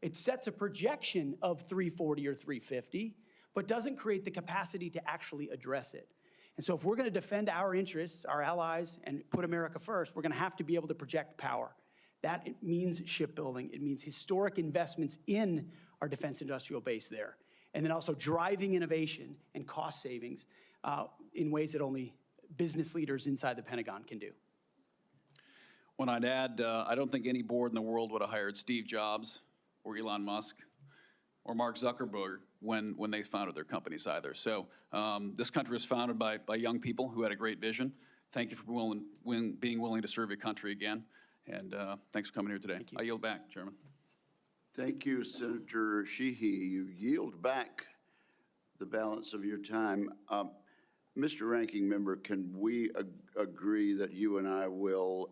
It sets a projection of 340 or 350, but doesn't create the capacity to actually address it. And so if we're going to defend our interests, our allies, and put America first, we're going to have to be able to project power. That means shipbuilding. It means historic investments in our defense industrial base there. And then also driving innovation and cost savings in ways that only business leaders inside the Pentagon can do. When I'd add, I don't think any board in the world would have hired Steve Jobs or Elon Musk or Mark Zuckerberg when they founded their companies either. So this country was founded by young people who had a great vision. Thank you for being willing to serve your country again. And thanks for coming here today. I yield back, Chairman. Thank you, Senator Sheehy. You yield back the balance of your time. Mr. Ranking Member, can we agree that you and I will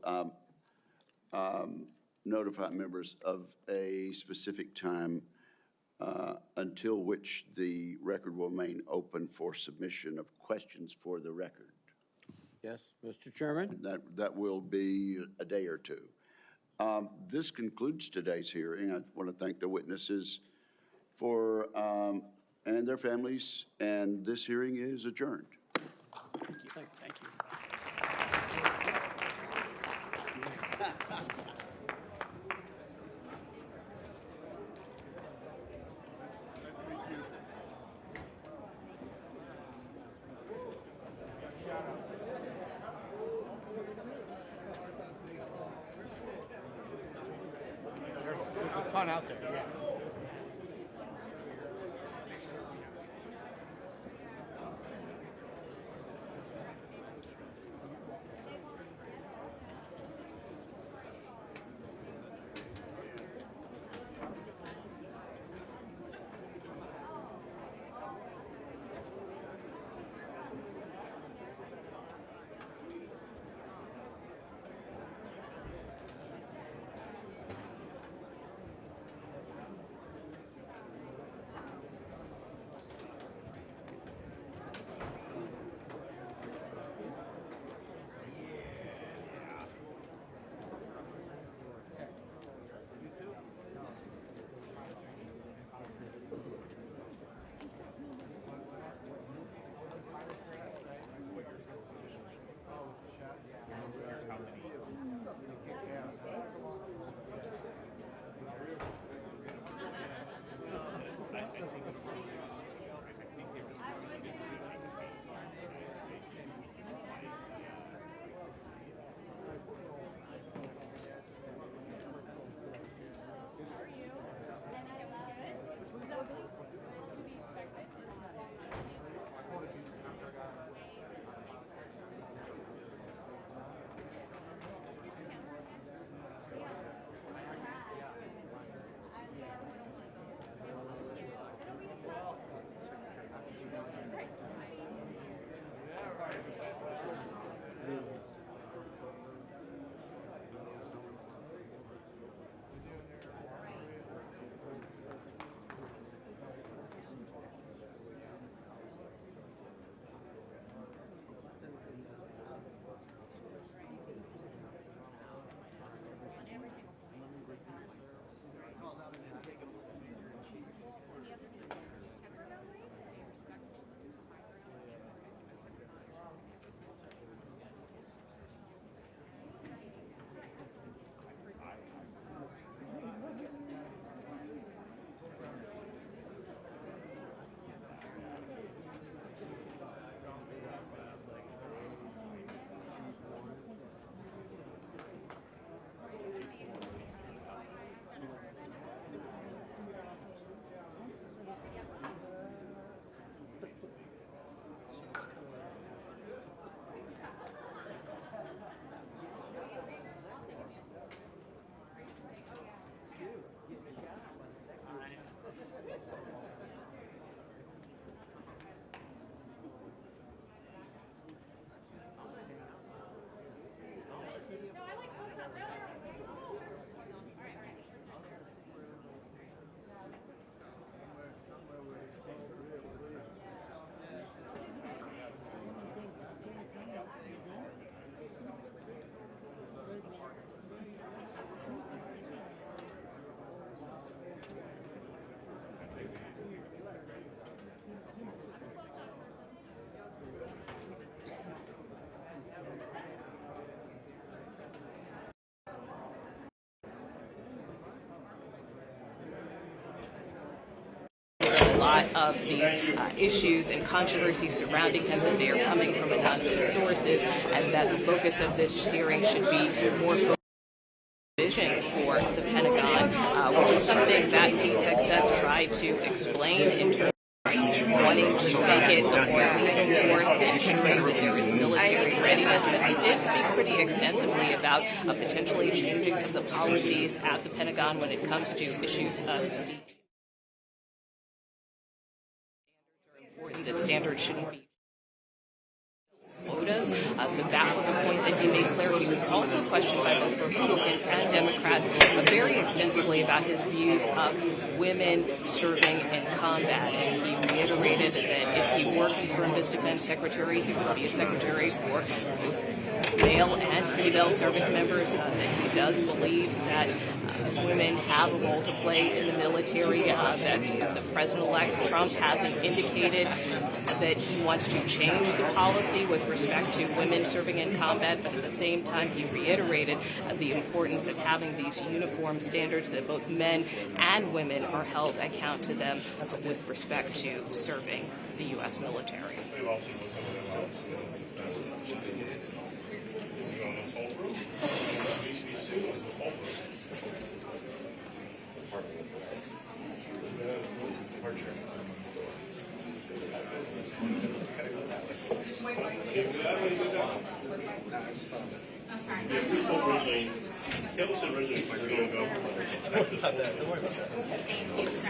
notify members of a specific time until which the record will remain open for submission of questions for the record? Yes, Mr. Chairman. That will be a day or two. This concludes today's hearing. I want to thank the witnesses for and their families, and this hearing is adjourned. Thank you. Thank you. There's a ton out there, yeah. of these issues and controversies surrounding him, that they are coming from anonymous sources, and that the focus of this hearing should be more vision for the Pentagon, which is something that Pete Hegseth tried to explain in terms of wanting to make it a more leading source and ensuring that there is military readiness. But he did speak pretty extensively about potentially changing some of the policies at the Pentagon when it comes to issues of important that standards shouldn't be quotas. So that was a point that he made clear. He was also questioned by both Republicans and Democrats very extensively about his views of women serving in combat. And he reiterated that if he were confirmed as Defense Secretary, he would be a secretary for male and female service members, that he does believe that women have a role to play in the military, that the President-elect Trump hasn't indicated that he wants to change the policy with respect to women serving in combat, but at the same time he reiterated the importance of having these uniform standards that both men and women are held account to them with respect to serving the U.S. military.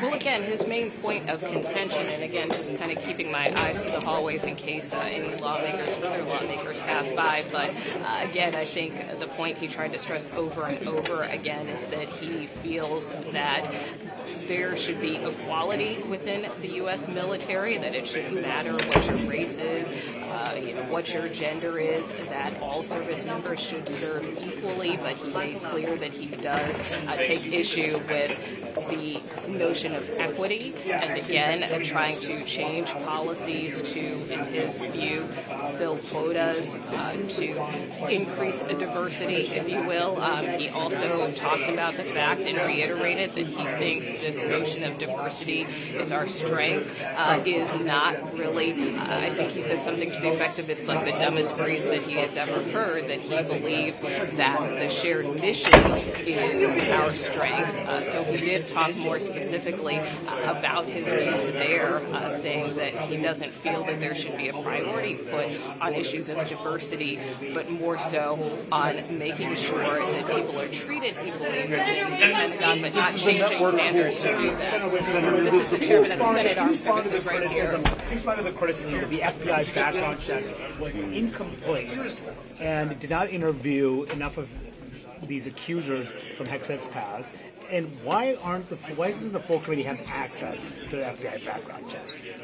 Well, again, his main point of contention, and again, just kind of keeping my eyes to the hallways in case any lawmakers, further lawmakers pass by, but again, I think the point he tried to stress over and over again is that he feels that there should be equality within the U.S. military, that it shouldn't matter what your race is, what your gender is, that all service members should serve equally, but he made clear that he does take issue with the notion of equity, and again, trying to change policies to, in his view, fill quotas to increase the diversity, if you will. He also talked about the fact and reiterated that he thinks this notion of diversity is our strength, is not really, I think he said something to the effect of it's like the dumbest phrase that he has ever heard, that he believes that the shared mission is our strength. So he did talk more specifically about his views there, saying that he doesn't feel that there should be a priority put on issues of diversity, but more so on making sure that people are treated equally in the Pentagon, but not changing standards to do that. This is the chairman of the Senate Armed Services right here. Here's part of the criticism that the FBI background check was incomplete and did not interview enough of these accusers from Hegseth's past. And why doesn't the full committee have access to the FBI background check?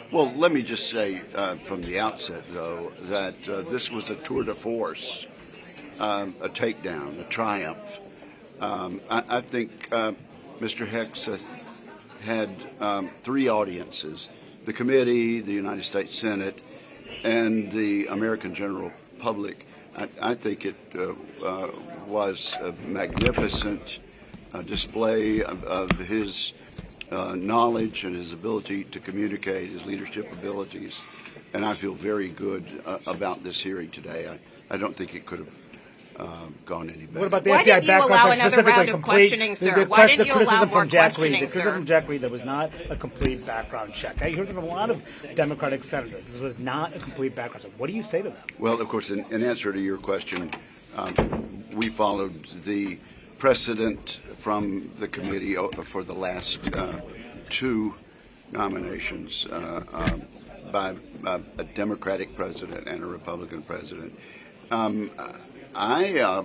Well, let me just say from the outset, though, that this was a tour de force, a takedown, a triumph. I think Mr. Hegseth had three audiences: the committee, the United States Senate, and the American general public. I think it was a magnificent display of his knowledge and his ability to communicate, his leadership abilities, and I feel very good about this hearing today. I don't think it could have gone any better. What about the Why FBI didn't you background allow check, another specifically round of complete? questioning, sir? Why didn't you allow more questioning, The sir? criticism from Jack Reed that was not a complete background check. I heard from a lot of Democratic senators. This was not a complete background check. What do you say to them? Well, of course, in answer to your question, we followed the precedent from the committee for the last two nominations by a Democratic president and a Republican president. I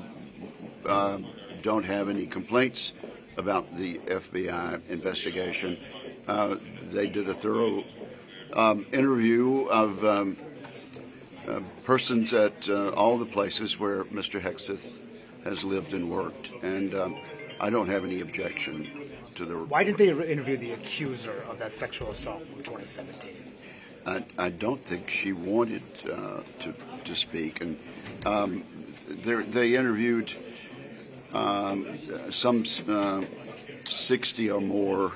don't have any complaints about the FBI investigation. They did a thorough interview of persons at all the places where Mr. Hegseth has lived and worked, and I don't have any objection to the report. Why didn't they interview the accuser of that sexual assault from 2017? I don't think she wanted to speak, and they interviewed some 60 or more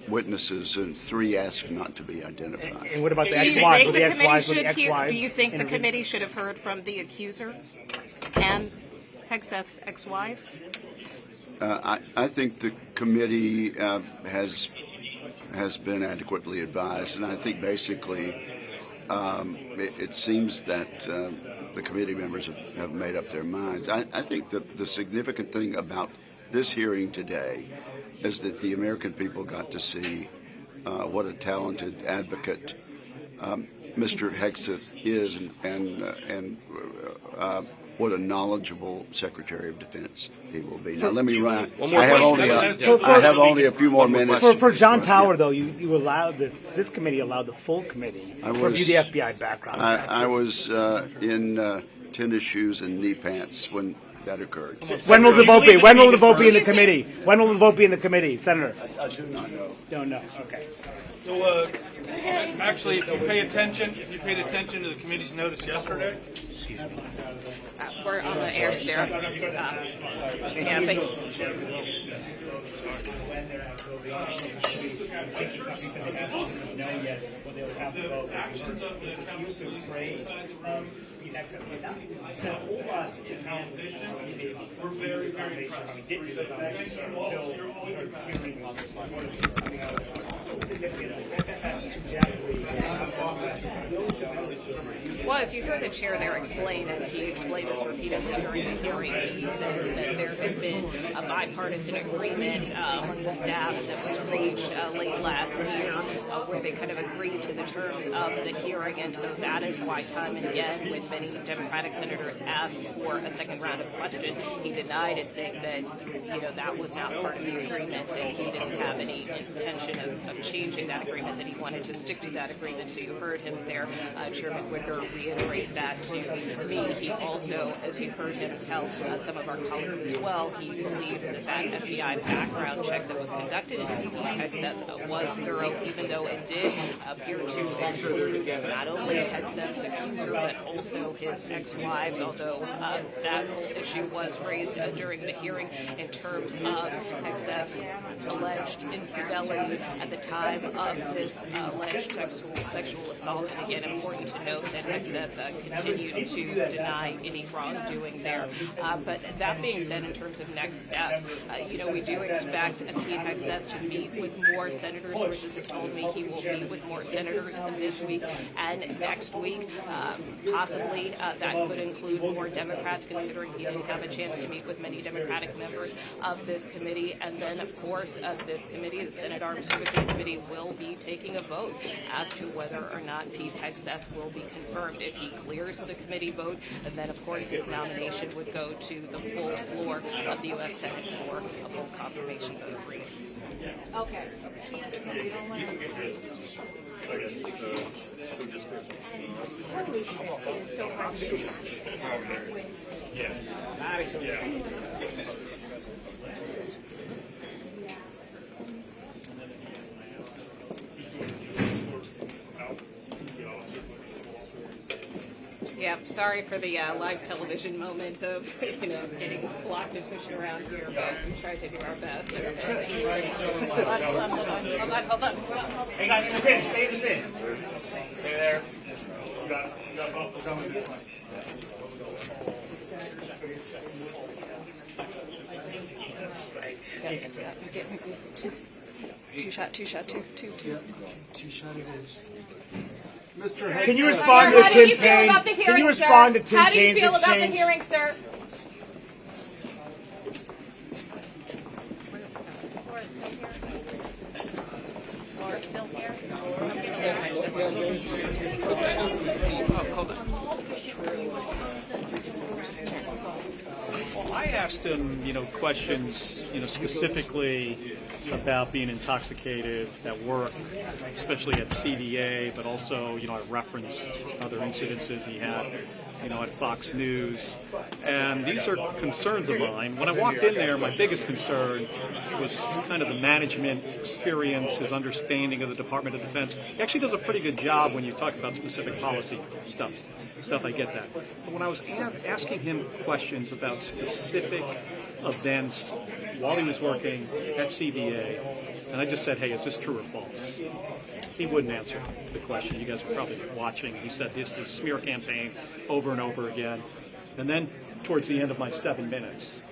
witnesses, and 3 asked not to be identified. And what about the Do you ex-wives? think Were the the committee ex-wives, were should the hear, ex-wives do you think the interviewed? committee should have heard from the accuser and Hegseth's ex-wives? I think the committee has been adequately advised, and I think basically it seems that the committee members have made up their minds. I think the significant thing about this hearing today is that the American people got to see what a talented advocate Mr. Hegseth is, and what a knowledgeable Secretary of Defense he will be. Now, let me run. I have only a few more minutes. For John Tower, though, you allowed this committee allowed the full committee to review the FBI background check. I was in tennis shoes and knee pants when that occurred. When will the vote be? When will the vote be in the committee? When will the vote be in the committee, Senator? I do not know. Don't know. Okay. So, actually, if you paid attention to the committee's notice yesterday. We're on the air stair. Yeah, but We're very, very well, as you heard the chair there explain, and he explained this repeatedly during the hearing, he said that there had been a bipartisan agreement among the staffs that was reached late last year, where they kind of agreed to the terms of the hearing, and so that is why time and again, when many Democratic senators asked for a second round of questions, he denied it, saying that that was not part of the agreement, and he didn't have any intention of changing that agreement, that he wanted to stick to that agreement. So you heard him there, Chairman Wicker, reiterate that to me. He also, as you heard him tell some of our colleagues as well, he believes that FBI background check that was conducted into Hegseth was thorough, even though it did appear to exclude not only Hegseth's accuser, but also his ex-wives, although that issue was raised during the hearing in terms of Hegseth's alleged infidelity at the time of this alleged sexual assault. And again, important to note that Hegseth continued to deny any wrongdoing there. But that being said, in terms of next steps, we do expect Pete Hegseth to meet with more senators. Sources have told me he will meet with more senators this week and next week. Possibly that could include more Democrats, considering he didn't have a chance to meet with many Democratic members of this committee. And then, of course, this committee, the Senate Armed Services Committee, will be taking a vote as to whether or not Pete Hegseth will be confirmed. If he clears the committee vote, and then, of course, his nomination would go to the full floor of the U.S. Senate for a full confirmation vote. Okay. Yeah, sorry for the live television moment of, getting blocked and pushed around here, but we tried to do our best. Hold on. Hey guys, in the pin, stay in the pin. Stay there. You got both going this way. Two shot. Two shot it is. Mr. Can you respond to Tim Kaine? Can you respond to Tim Kaine's exchange? How do you feel about the hearing, sir? Laura still here? Well, I asked him, questions, specifically about being intoxicated at work, especially at CDA, but also, I referenced other incidences he had, at Fox News. And these are concerns of mine. When I walked in there, my biggest concern was kind of the management experience, his understanding of the Department of Defense. He actually does a pretty good job when you talk about specific policy stuff, I get that. But when I was asking him questions about specific events while he was working at CDA, And I just said, hey, is this true or false? He wouldn't answer the question. You guys were probably watching. He said this is a smear campaign over and over again. And then towards the end of my 7 minutes,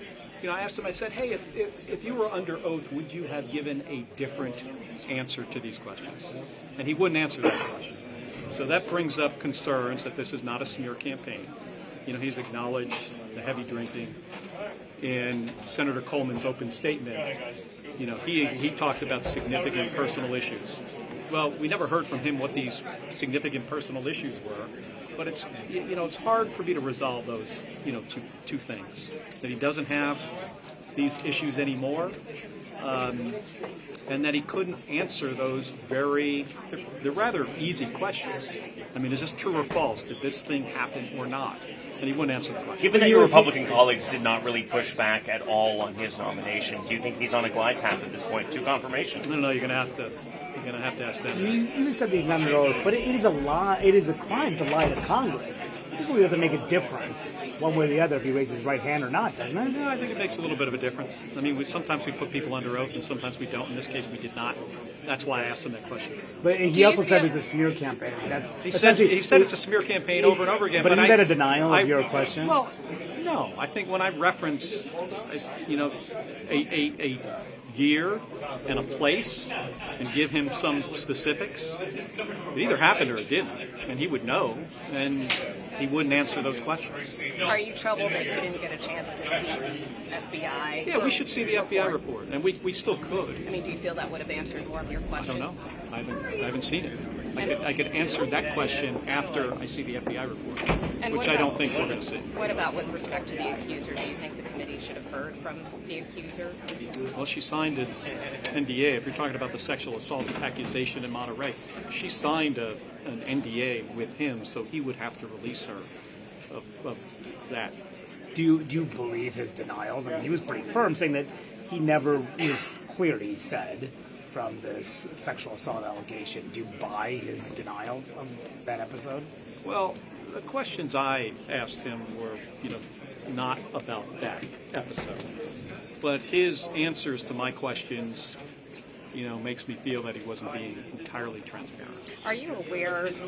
I asked him, I said, hey, if you were under oath, would you have given a different answer to these questions? And he wouldn't answer that question. So that brings up concerns that this is not a smear campaign. He's acknowledged the heavy drinking. In Senator Coleman's open statement, he talked about significant personal issues. Well, we never heard from him what these significant personal issues were, but it's hard for me to resolve those two things. That he doesn't have these issues anymore, and that he couldn't answer those they're rather easy questions. I mean, is this true or false? Did this thing happen or not? And he wouldn't answer the question. Given that your Republican colleagues did not really push back at all on his nomination, do you think he's on a glide path at this point to confirmation? No, you're going to have to ask them. You said he's not an oath, but it is a lie. It is a crime to lie to Congress. It really doesn't make a difference one way or the other if he raises his right hand or not, doesn't it? Yeah, I think it makes a little bit of a difference. I mean, sometimes we put people under oath and sometimes we don't. In this case, we did not. That's why I asked him that question. But he also said it's a smear campaign. He said it's a smear campaign over and over again. But isn't that a denial of your question? Well, no. I think when I reference, a year and a place and give him some specifics, it either happened or it didn't. And he would know, and he wouldn't answer those questions. Are you troubled that you didn't get a chance to see the FBI? Yeah, we should see the FBI report, and we still could. I mean, do you feel that would have answered more of your questions? I don't know. I haven't seen it. I could answer that question after I see the FBI report, which I don't think we're going to see. What about with respect to the accuser? Do you think the committee should have heard from the accuser? Well, she signed an NDA. If you're talking about the sexual assault accusation in Monterey, she signed an NDA with him, so he would have to release her of that. Do you believe his denials? I mean, he was pretty firm, saying that he was clearly said from this sexual assault allegation. Do you buy his denial of that episode? Well, the questions I asked him were, not about that episode. But his answers to my questions, makes me feel that he wasn't being entirely transparent. Are you aware of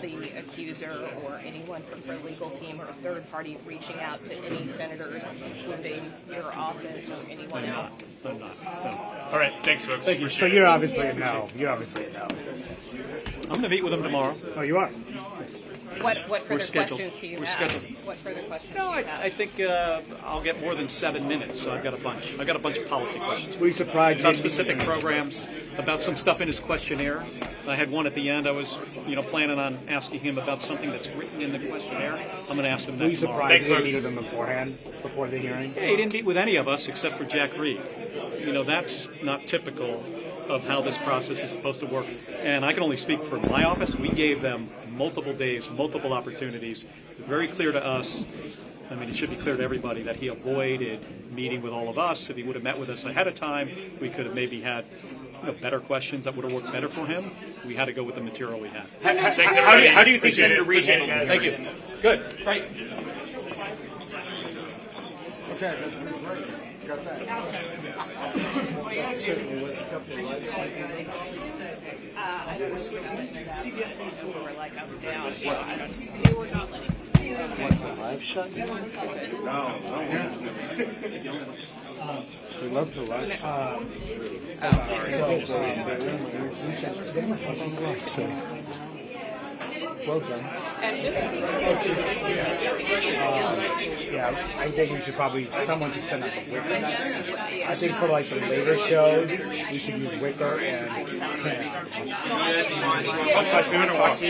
the accuser or anyone from her legal team or a third party reaching out to any senators, including your office or anyone else? I'm not. No. All right, thanks, folks. Thank you. So you're obviously a no. You're obviously a no. I'm going to meet with him tomorrow. Oh, you are? What further questions do you have? Scheduled. What further questions No, do you have? I think I'll get more than 7 minutes, so I've got a bunch. I've got a bunch of policy questions. Were you surprised? About specific programs, about some stuff in his questionnaire. I had one at the end. I was, planning on asking him about something that's written in the questionnaire. I'm going to ask him that Were you tomorrow. surprised he didn't meet with them beforehand, before the hearing? Yeah, he didn't meet with any of us except for Jack Reed. That's not typical of how this process is supposed to work. And I can only speak for my office. We gave them multiple days, multiple opportunities. Very clear to us. I mean, it should be clear to everybody that he avoided meeting with all of us. If he would have met with us ahead of time, we could have maybe had better questions that would have worked better for him. We had to go with the material we had. How do you think Senator Reed handled it? Thank you. Good. Great. Okay, great. Got that. Live shot? No. We love to live shot. Well done. Yeah, I think we should someone should send out the Wicker. I think for like the later shows, we should use Wicker and One question or what?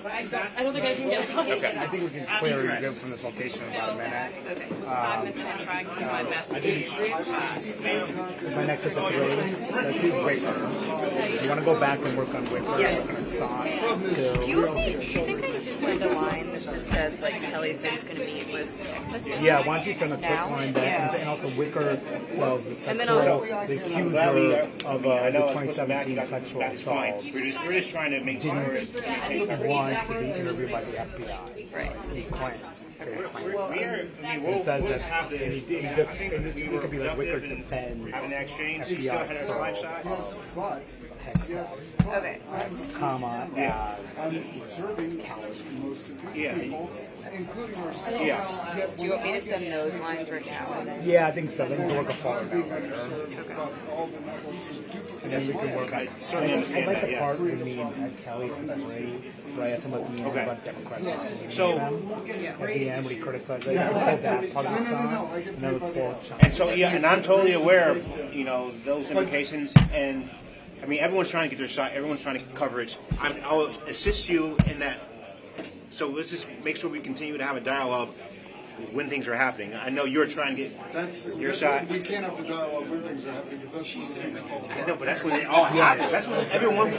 I don't think I can get a copy. I think we can clear it good from this location in about a minute. I think my next is a 3. Let's use Wicker. You want to go back and work on Wicker? Yes. Do you think I send a line that just says, like, Kelly said he's going to meet with Exit? Yeah, why don't you send a quick Now? line back, and also Wicker says the And then sexual, I'll- the accuser of the 2017 sexual assault We're just trying to make sure didn't want to be interviewed by the FBI. Right. He claims, say claims. we'll It says just that, have the, and it could be like Wicker defends have an exchange. So you still FBI had a live shot? Okay. comma, as Yeah. Yeah. Do you want me to send those lines right now? yeah, I think so. Then we'll work a follow down later. And then we can work on certainly understand I like that, the yes. part with me and Kelly from the break, where I asked him about the about Democrats. So- at the end, when he criticized it, I pulled that part of the song, and then we pulled And so, yeah, and I'm totally aware of, those implications, and, I mean, everyone's trying to get their shot, everyone's trying to cover it. I'll assist you in that. So let's just make sure we continue to have a dialogue when things are happening. I know you're trying to get your shot. We can't have the dialogue when things are happening, because that's when I know, but that's when it all happens. That's when everyone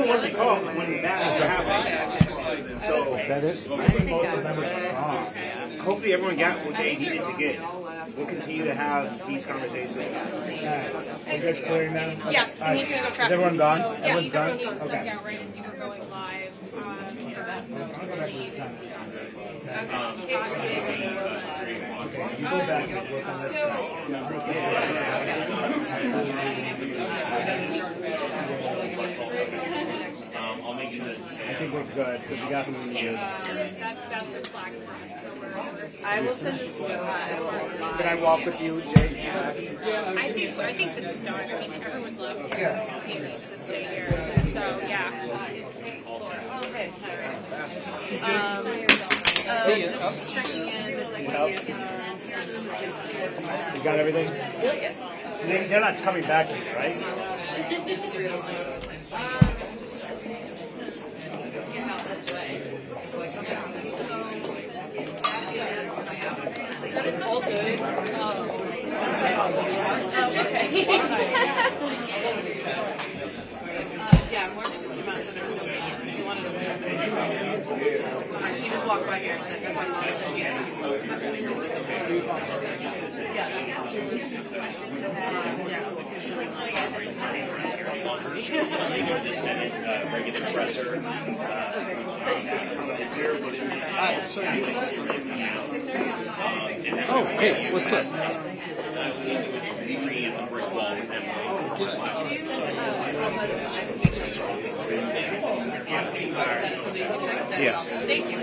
wants to talk when bad things are happening. So, Is that it? I think most of the members are wrong. hopefully everyone got what they needed to get. We'll continue to have these conversations. Are you guys clearing now? Yeah, All right. he's gonna go Is track. everyone gone? Yeah, Everyone's gone? everyone's gonna Okay. step out right as you were going live. You go back and work on that. I'll make sure that's. I think we're good. So we got them good. I will send this to Can I walk with you, Jay? I think this is done. I mean, everyone's left. He needs to stay here. So, yeah. just checking in. You got everything? Yes. They're not coming back to you, right? That is all good. Okay. Yeah, more than just about senators no meeting. If you wanted to she just walked by here and said, that's why Mom says yes. The Senate regular presser. Oh, hey, what's up? Yeah. Thank you.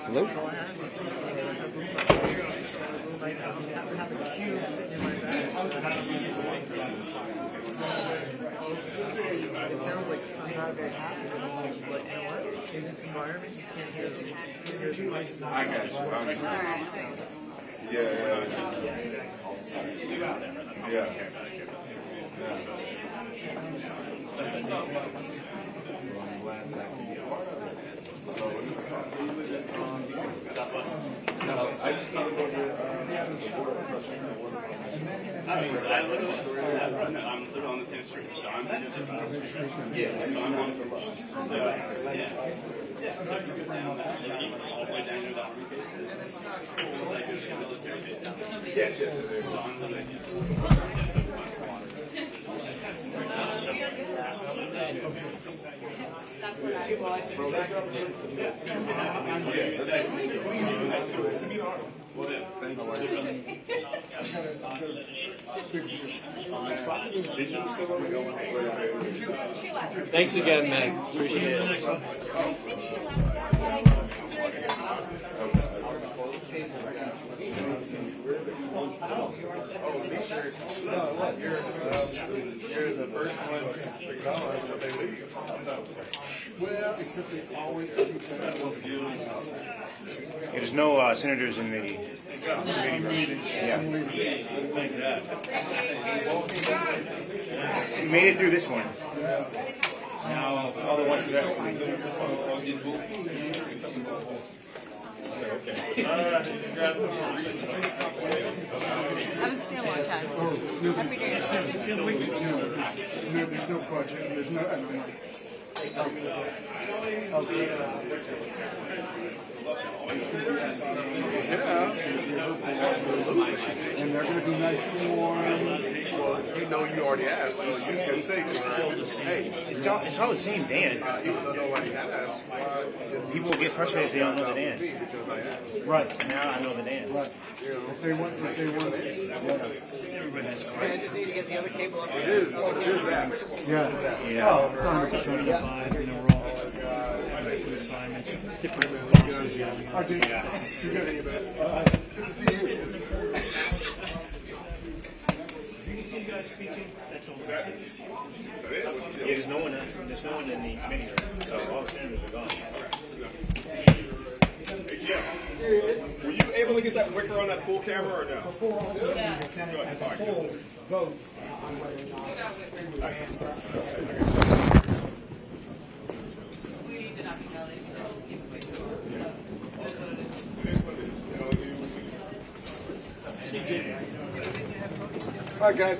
Hello? It sounds like I'm not very happy. But you know what? In this environment, you can't hear the voice. I got you. Yeah. I just thought about I'm on the same street, so I'm on the so I'm on for lunch. So, yeah. Yeah, so you go down that, all the way down to that bases. It's like a military base down there. Yes. So I'm literally, That's what I was. Thanks again, Meg. Appreciate it. You're the first one to go, so they leave. Well, except they always keep that. There's no senators in the meeting. Yeah. You made it through this one. Now, all the ones that Haven't seen a long time. No, Happy New Year. there's no budget, there's no, and they're gonna be nice and warm. Well, you know you already asked, so you can say to her, hey. it's all the same dance. Even though nobody asked. People get frustrated if they don't know the dance. Right. Now I know the dance. Right. If they want. I just need to get the other cable up. It is that. Yeah. Yeah. Oh, it's 100%. You know, we're all different assignments, different bosses. You're good. Good to see you. You see you guys speaking? That's all. Yeah, there's no one in the committee room, so all the senators are gone. Hey, Jeff, were you able to get that wicker on that pool camera or no? Before all this, the Senate as a whole votes on whether or not. All right, guys.